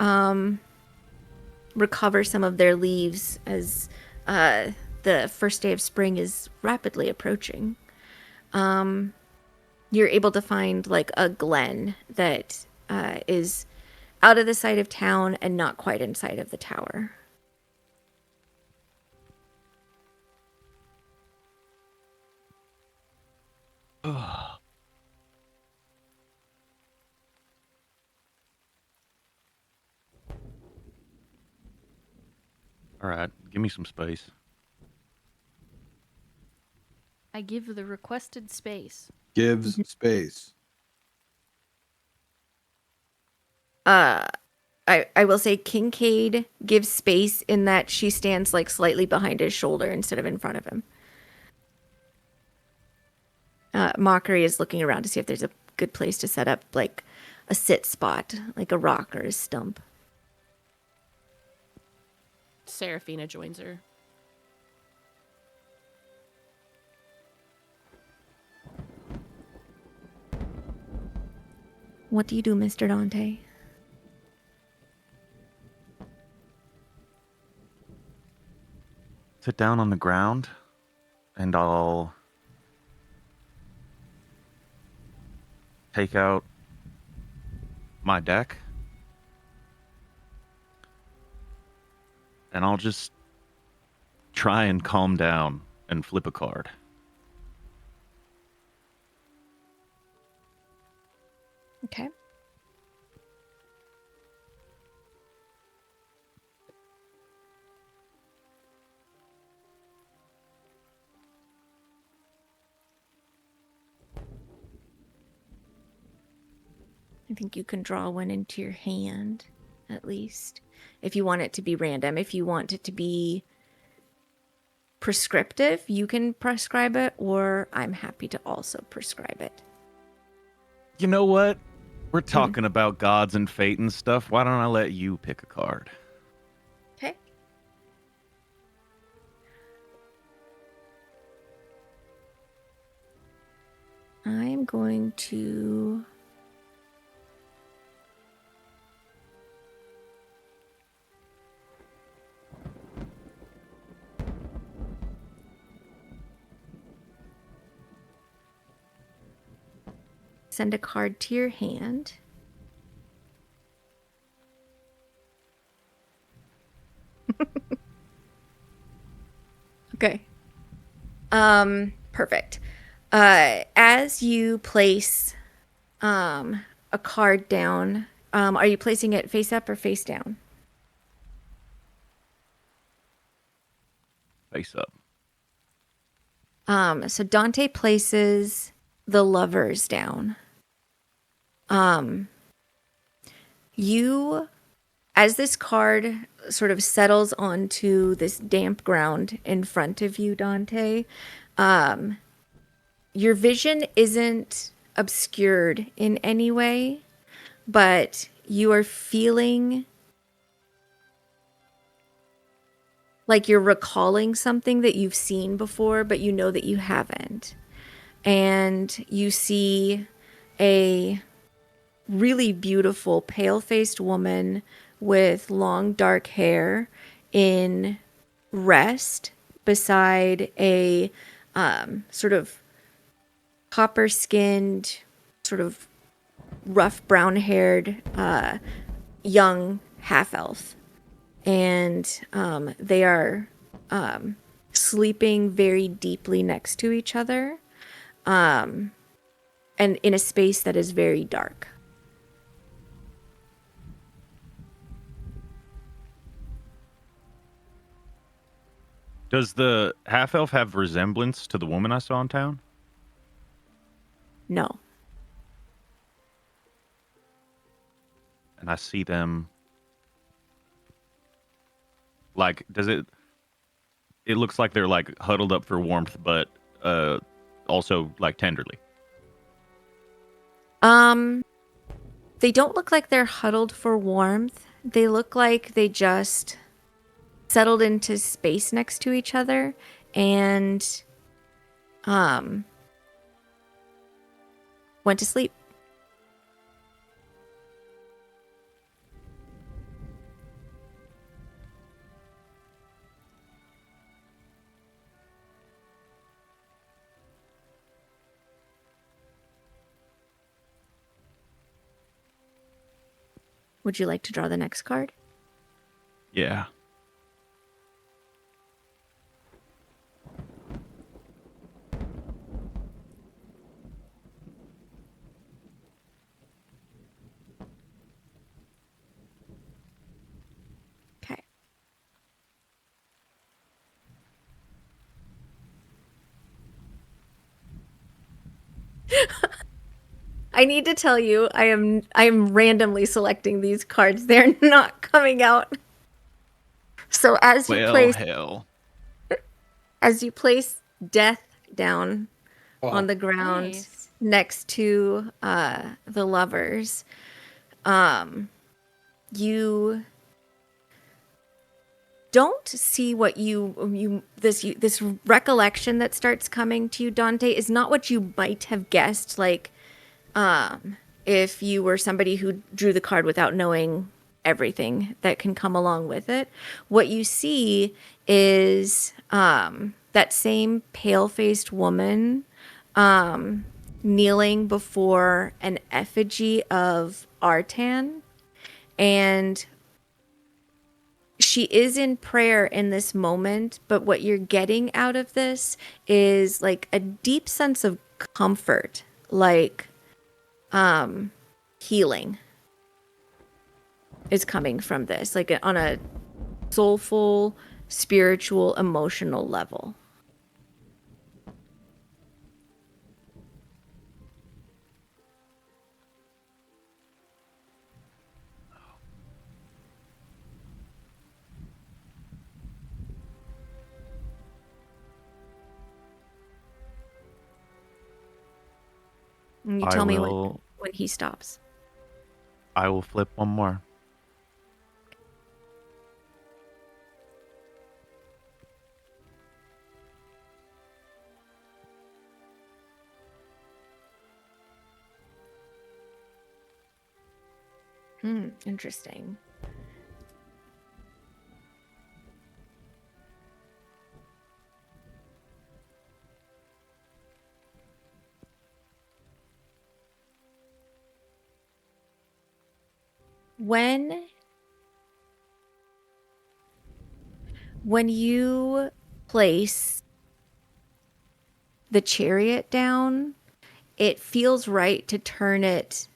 recover some of their leaves as the first day of spring is rapidly approaching. You're able to find like a glen that is out of the sight of town and not quite inside of the tower. All right, give me some space. I give the requested space. Gives space. I will say Kincaid gives space in that she stands like slightly behind his shoulder instead of in front of him. Mockery is looking around to see if there's a good place to set up like a sit spot, like a rock or a stump. Seraphina joins her. What do you do, Mr. Dante? Sit down on the ground, and I'll take out my deck. and I'll just try and calm down and flip a card. Okay. I think you can draw one into your hand, at least. If you want it to be random. If you want it to be prescriptive, you can prescribe it, or I'm happy to also prescribe it. You know what? We're talking about gods and fate and stuff. Why don't I let you pick a card? Okay. I'm going to... send a card to your hand. Okay. Perfect. As you place a card down, are you placing it face up or face down? Face up. So Dante places the lovers down. You, as this card sort of settles onto this damp ground in front of you, Dante, your vision isn't obscured in any way, but you are feeling like you're recalling something that you've seen before, but you know that you haven't. And you see a really beautiful pale-faced woman with long dark hair in rest beside a sort of copper-skinned, sort of rough brown-haired young half-elf. And they are sleeping very deeply next to each other, and in a space that is very dark. Does the half elf have resemblance to the woman I saw in town? No. And I see them. Like, does it? It looks like they're like huddled up for warmth, but also like tenderly. They don't look like they're huddled for warmth. They look like they just settled into space next to each other and went to sleep. Would you like to draw the next card? Yeah. Okay. I need to tell you, I am randomly selecting these cards. They're not coming out. So as you Hell. death down on the ground Nice. next to the lovers, you don't see what this recollection that starts coming to you, Dante, is not what you might have guessed. Like, if you were somebody who drew the card without knowing everything that can come along with it, what you see is that same pale-faced woman kneeling before an effigy of Artan, and she is in prayer in this moment, but what you're getting out of this is like a deep sense of comfort, like healing is coming from this, like on a soulful, spiritual, emotional level. And you tell me when he stops. I will flip one more. Interesting. When you place the chariot down, it feels right to turn it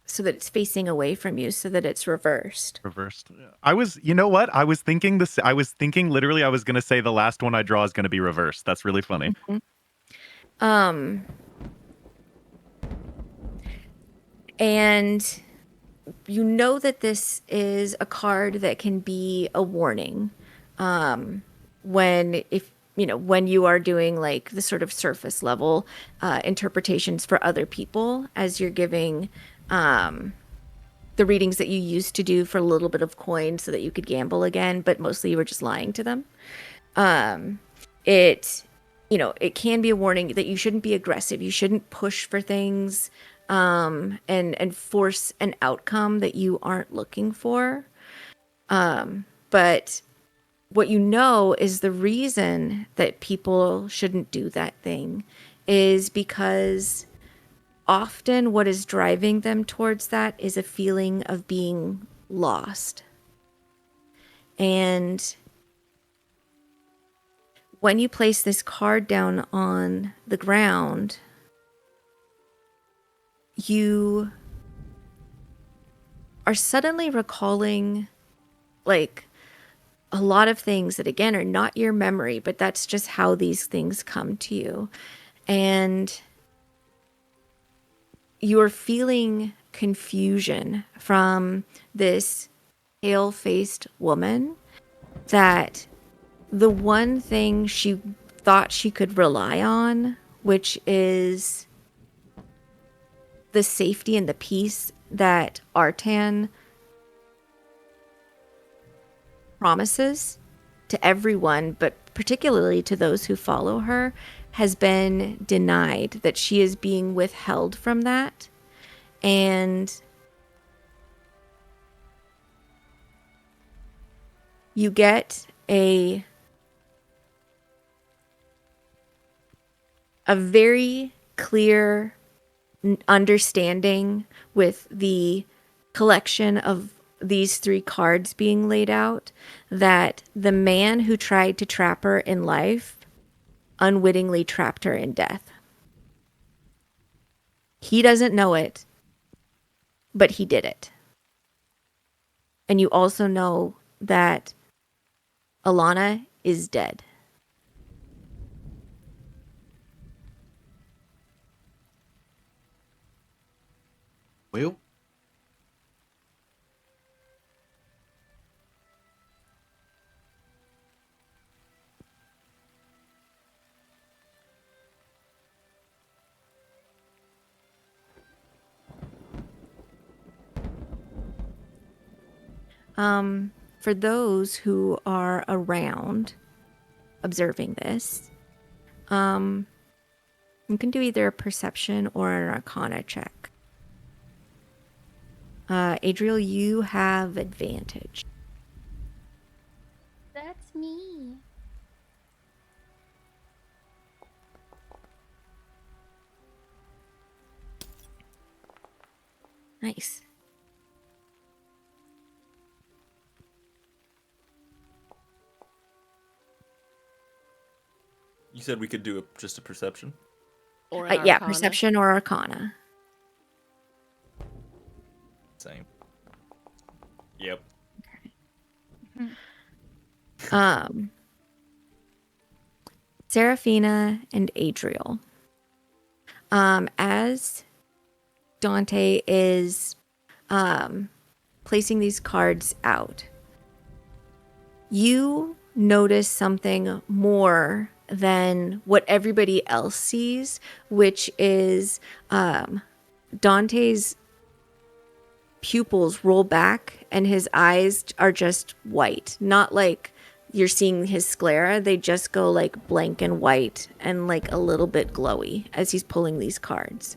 so that it's facing away from you, so that it's reversed. Reversed. I was, you know what? I was thinking this. I was thinking literally. I was gonna say the last one I draw is gonna be reversed. That's really funny. And you know that this is a card that can be a warning when you are doing like the sort of surface level interpretations for other people, as you're giving the readings that you used to do for a little bit of coin so that you could gamble again, but mostly you were just lying to them. It can be a warning that you shouldn't be aggressive. You shouldn't push for things and force an outcome that you aren't looking for. But what you know is the reason that people shouldn't do that thing is because often what is driving them towards that is a feeling of being lost. And when you place this card down on the ground, you are suddenly recalling like a lot of things that again are not your memory, but that's just how these things come to you. And you're feeling confusion from this pale-faced woman that the one thing she thought she could rely on, which is the safety and the peace that Artan promises to everyone, but particularly to those who follow her, has been denied, that she is being withheld from that. And you get a very clear understanding with the collection of these 3 cards being laid out that the man who tried to trap her in life unwittingly trapped her in death. He doesn't know it, but he did it. And you also know that Alana is dead. Well, For those who are around observing this, you can do either a perception or an arcana check. Adriel, you have advantage. That's me. Nice. You said we could do just a perception? Or an Yeah, arcana. perception or arcana. Same. Yep. Seraphina and Adriel. As Dante is placing these cards out, you notice something more than what everybody else sees, which is Dante's pupils roll back and his eyes are just white. Not like you're seeing his sclera, they just go like blank and white and like a little bit glowy as he's pulling these cards.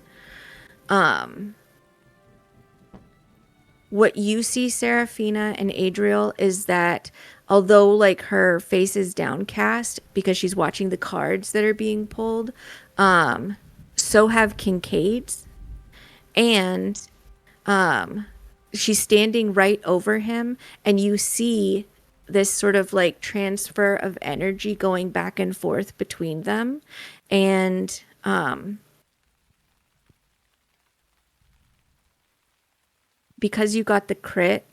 What you see, Seraphina and Adriel, is that although like her face is downcast because she's watching the cards that are being pulled, so have Kincaid's, and she's standing right over him, and you see this sort of like transfer of energy going back and forth between them. And because you got the crit,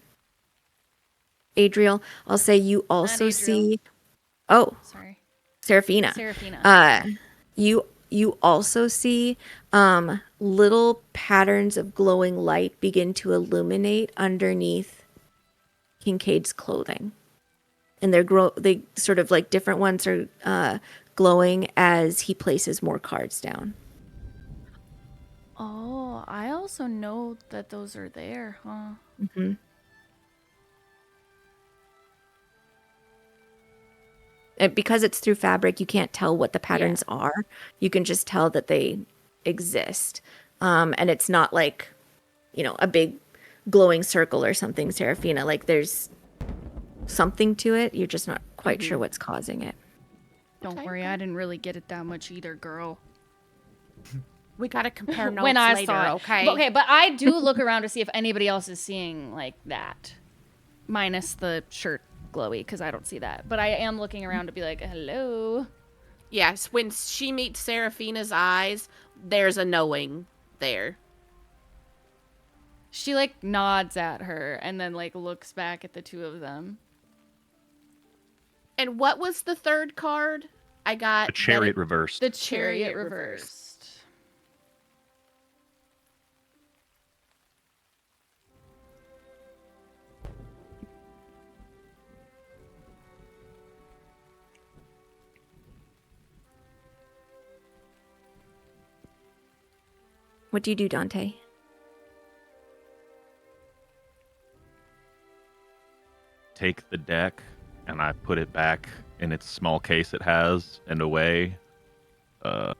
Adriel, I'll say you also Adriel. see. Oh, Sorry. Seraphina. Seraphina. You also see little patterns of glowing light begin to illuminate underneath Kincaid's clothing. And they sort of like different ones are glowing as he places more cards down. Oh, I also know that those are there, huh? Mm-hmm. And because it's through fabric, you can't tell what the patterns are. You can just tell that they exist. And it's not like, a big glowing circle or something, Seraphina. Like there's something to it. You're just not quite sure what's causing it. Don't worry, I didn't really get it that much either, girl. We gotta compare notes When I later, saw it. okay? But I do look around to see if anybody else is seeing like that. Minus the shirt glowy, because I don't see that. But I am looking around to be like, hello. Yes, when she meets Seraphina's eyes, there's a knowing there. She like nods at her and then like looks back at the two of them. And what was the third card? I got The chariot reversed. The chariot reversed. What do you do, Dante? Take the deck and I put it back in its small case it has and away. I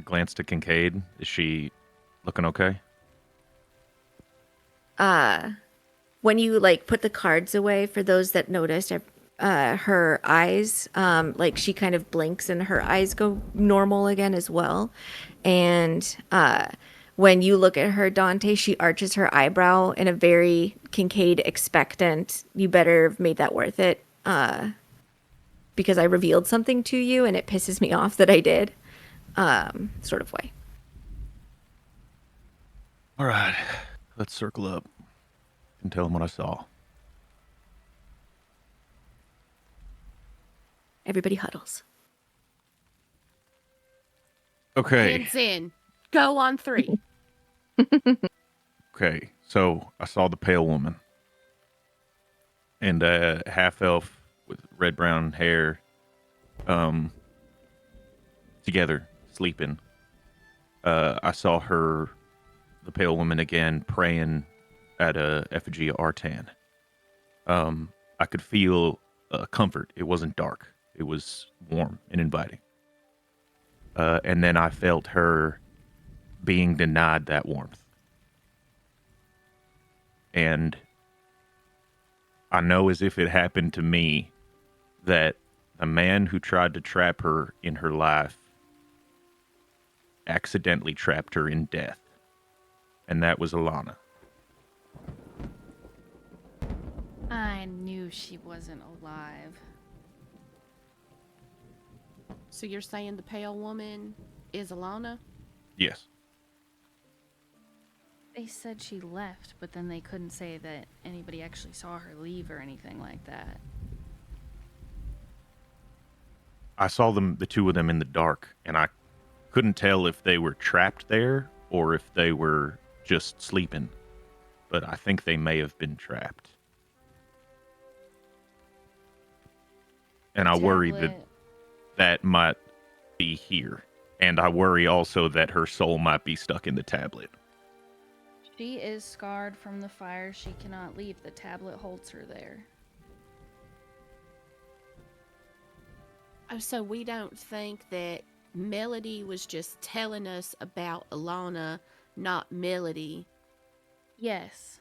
glance to Kincaid. Is she looking okay? When you like put the cards away, for those that noticed, her eyes, like she kind of blinks and her eyes go normal again as well. And when you look at her, Dante, she arches her eyebrow in a very Kincaid expectant, you better have made that worth it, because I revealed something to you and it pisses me off that I did, sort of way. All right, let's circle up and tell him what I saw. Everybody huddles. Okay. Hands in. Go on 3. Okay, so I saw the pale woman and a half elf with red brown hair, together sleeping. I saw the pale woman again, praying at a effigy of Artan. I could feel comfort. It wasn't dark. It was warm and inviting. And then I felt her being denied that warmth. And I know as if it happened to me that the man who tried to trap her in her life accidentally trapped her in death. And that was Alana. I knew she wasn't alive. So you're saying the pale woman is Alana? Yes. They said she left, but then they couldn't say that anybody actually saw her leave or anything like that. I saw the two of them in the dark, and I couldn't tell if they were trapped there or if they were just sleeping. But I think they may have been trapped. And I worry that that might be here. And I worry also that her soul might be stuck in the tablet. She is scarred from the fire. She cannot leave. The tablet holds her there. Oh, so we don't think that Melody was just telling us about Alana, not Melody. Yes.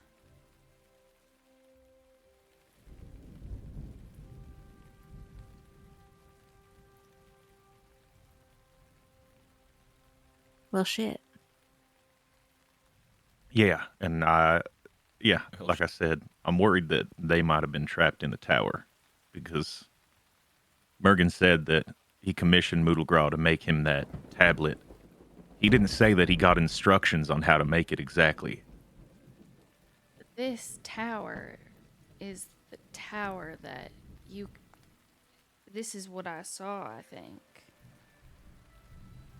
Well, shit. Yeah, and like I said, I'm worried that they might have been trapped in the tower because Mergen said that he commissioned Moodlegraw to make him that tablet. He didn't say that he got instructions on how to make it exactly. This tower is the tower that you... This is what I saw, I think.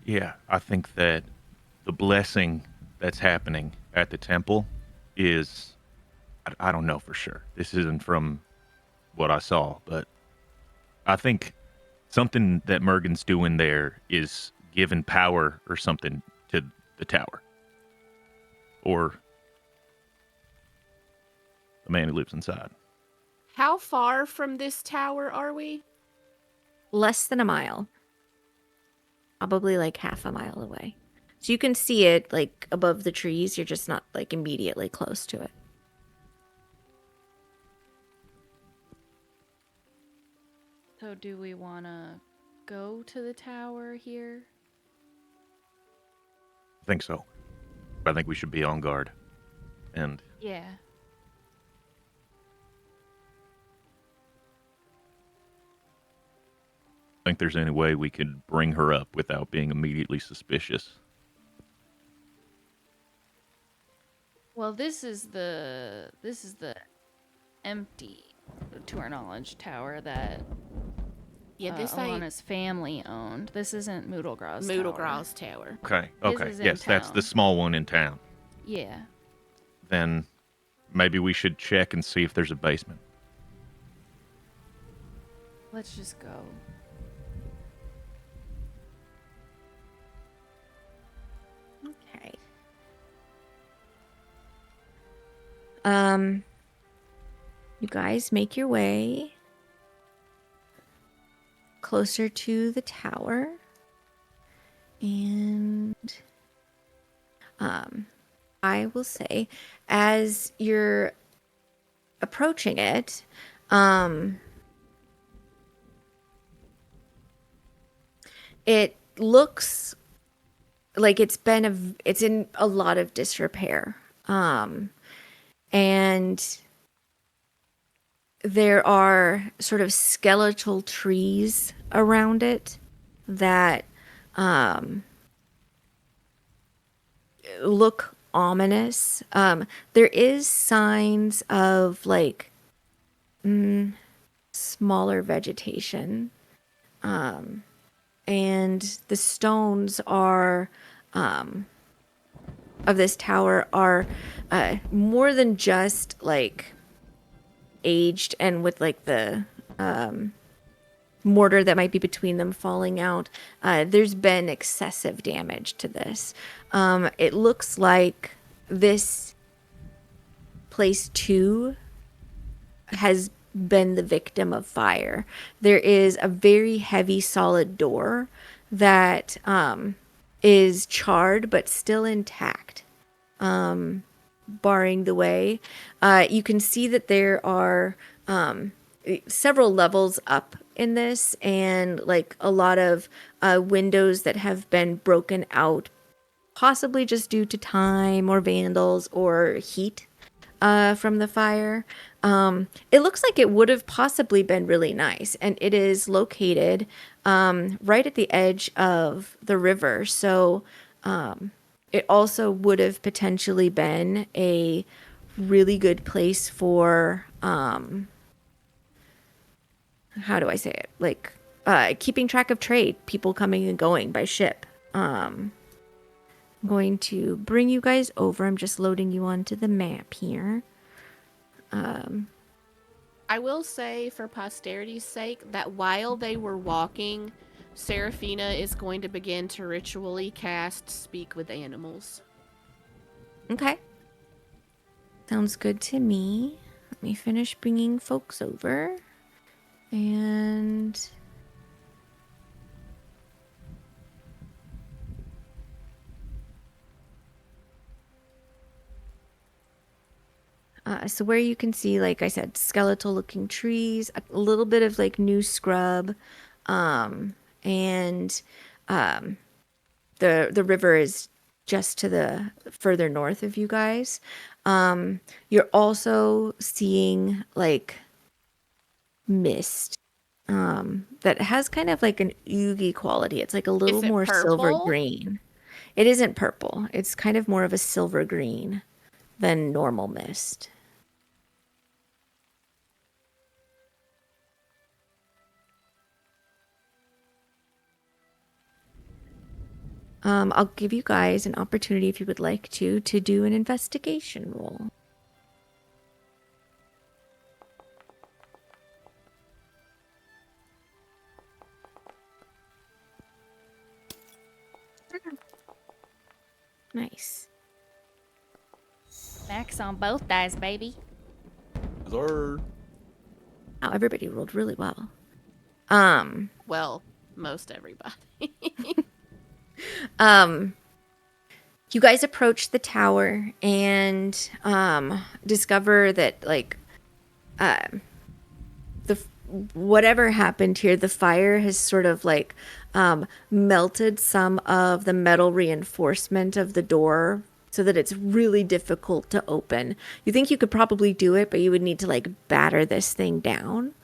Yeah, I think that the blessing that's happening at the temple is... I don't know for sure. This isn't from what I saw, but I think something that Mergen's doing there is giving power or something to the tower. Or the man who lives inside. How far from this tower are we? Less than a mile. Probably like half a mile away. So you can see it like above the trees. You're just not like immediately close to it. So do we want to go to the tower here? I think so. I think we should be on guard. And Yeah. I think there's any way we could bring her up without being immediately suspicious. Well, this is the empty, to our knowledge, tower that This ain't Alana's family owned. This isn't Moodlegraw's Moodlegraw's tower. Okay, His okay. is in Yes, that's the town. small one in town. Yeah. Then maybe we should check and see if there's a basement. Let's just go. Okay. You guys make your way closer to the tower. And I will say, as you're approaching it, it looks like it's in a lot of disrepair. And there are sort of skeletal trees around it that look ominous. There is signs of like smaller vegetation. And the stones are of this tower are more than just like aged and with like the mortar that might be between them falling out. There's been excessive damage to this. It looks like this place too has been the victim of fire. There is a very heavy solid door that is charred but still intact, barring the way. You can see that there are several levels up in this, and like a lot of windows that have been broken out, possibly just due to time or vandals or heat. from the fire. It looks like it would have possibly been really nice, and it is located right at the edge of the river. So it also would have potentially been a really good place for how do I say it? Like keeping track of trade, people coming and going by ship. I'm going to bring you guys over. I'm just loading you onto the map here. I will say, for posterity's sake, that while they were walking, Seraphina is going to begin to ritually cast Speak with Animals. Okay. Sounds good to me. Let me finish bringing folks over. And so where you can see, like I said, skeletal looking trees, a little bit of like new scrub, and the river is just to the further north of you guys. You're also seeing like mist that has kind of like an oogie quality. It's like a little Is it more silver purple? green. It isn't purple. It's kind of more of a silver green than normal mist. I'll give you guys an opportunity, if you would like to do an investigation roll. Nice. Max on both dice, baby. Azhor. Wow, everybody rolled really well. Well, most everybody. You guys approach the tower and discover that like whatever happened here, the fire has sort of like melted some of the metal reinforcement of the door so that it's really difficult to open. You think you could probably do it, but you would need to like batter this thing down.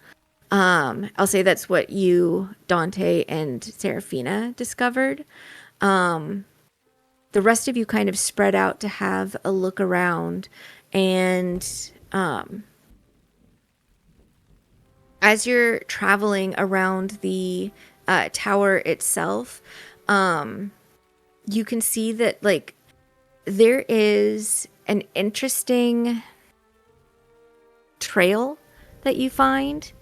I'll say that's what you, Dante, and Seraphina discovered. The rest of you kind of spread out to have a look around, and as you're traveling around the tower itself, you can see that like there is an interesting trail that you find.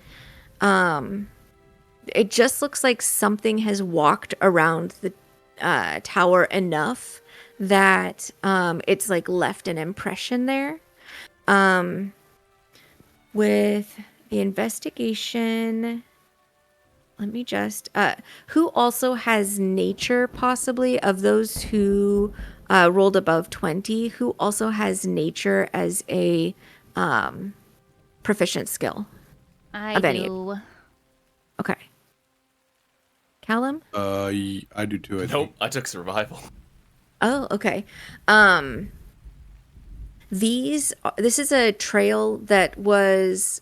It just looks like something has walked around the tower enough that it's like left an impression there. With the investigation, let me just who also has nature, possibly, of those who rolled above 20, who also has nature as a proficient skill? I Of any. do. Okay. Callum? I do too. I Nope, think. I took survival. Oh, okay. This is a trail that was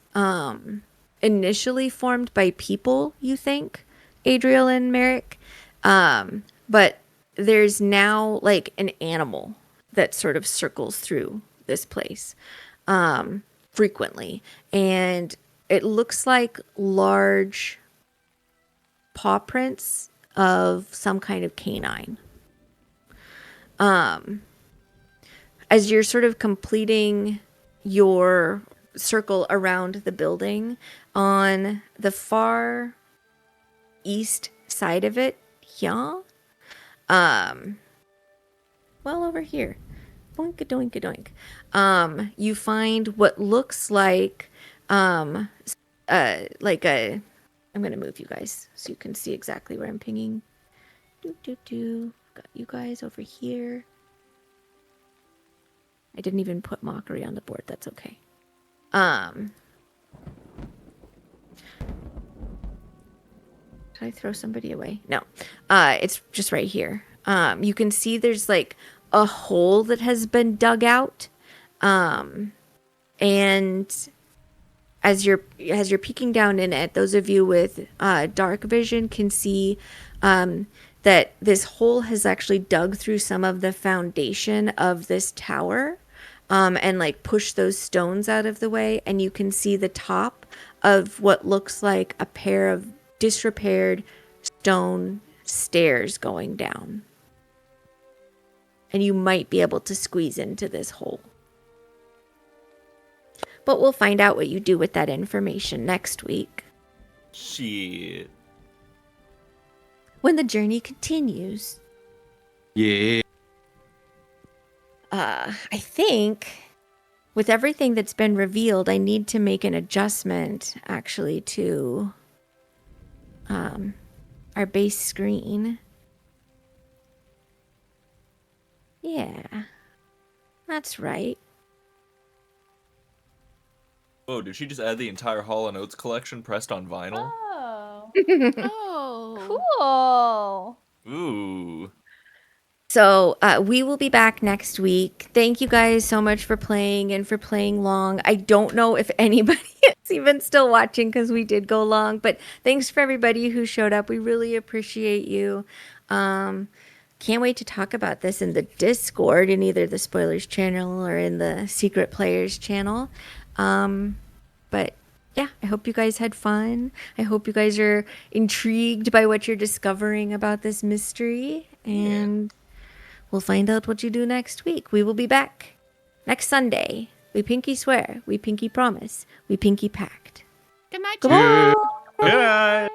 initially formed by people, you think, Adriel and Merrick. But there's now like an animal that sort of circles through this place frequently. And it looks like large paw prints of some kind of canine. As you're sort of completing your circle around the building, on the far east side of it, yeah, well, over here, boink a doink a doink, you find what looks like a, I'm gonna move you guys so you can see exactly where I'm pinging. Got you guys over here. I didn't even put mockery on the board. That's okay. Did I throw somebody away? No. It's just right here. You can see there's like a hole that has been dug out. And as you're peeking down in it, those of you with dark vision can see that this hole has actually dug through some of the foundation of this tower, and like push those stones out of the way, and you can see the top of what looks like a pair of disrepaired stone stairs going down. And you might be able to squeeze into this hole. But we'll find out what you do with that information next week, Shit. when the journey continues. Yeah. I think with everything that's been revealed, I need to make an adjustment actually to our base screen. Yeah, that's right. Oh, did she just add the entire Hall & Oates collection pressed on vinyl? Oh. Cool. Ooh. So we will be back next week. Thank you guys so much for playing and for playing long. I don't know if anybody is even still watching because we did go long, but thanks for everybody who showed up. We really appreciate you. Can't wait to talk about this in the Discord, in either the Spoilers channel or in the Secret Players channel. But yeah, I hope you guys had fun. I hope you guys are intrigued by what you're discovering about this mystery. And we'll find out what you do next week. We will be back next Sunday. We pinky swear. We pinky promise. We pinky pact. Good night, Goodbye. Good night.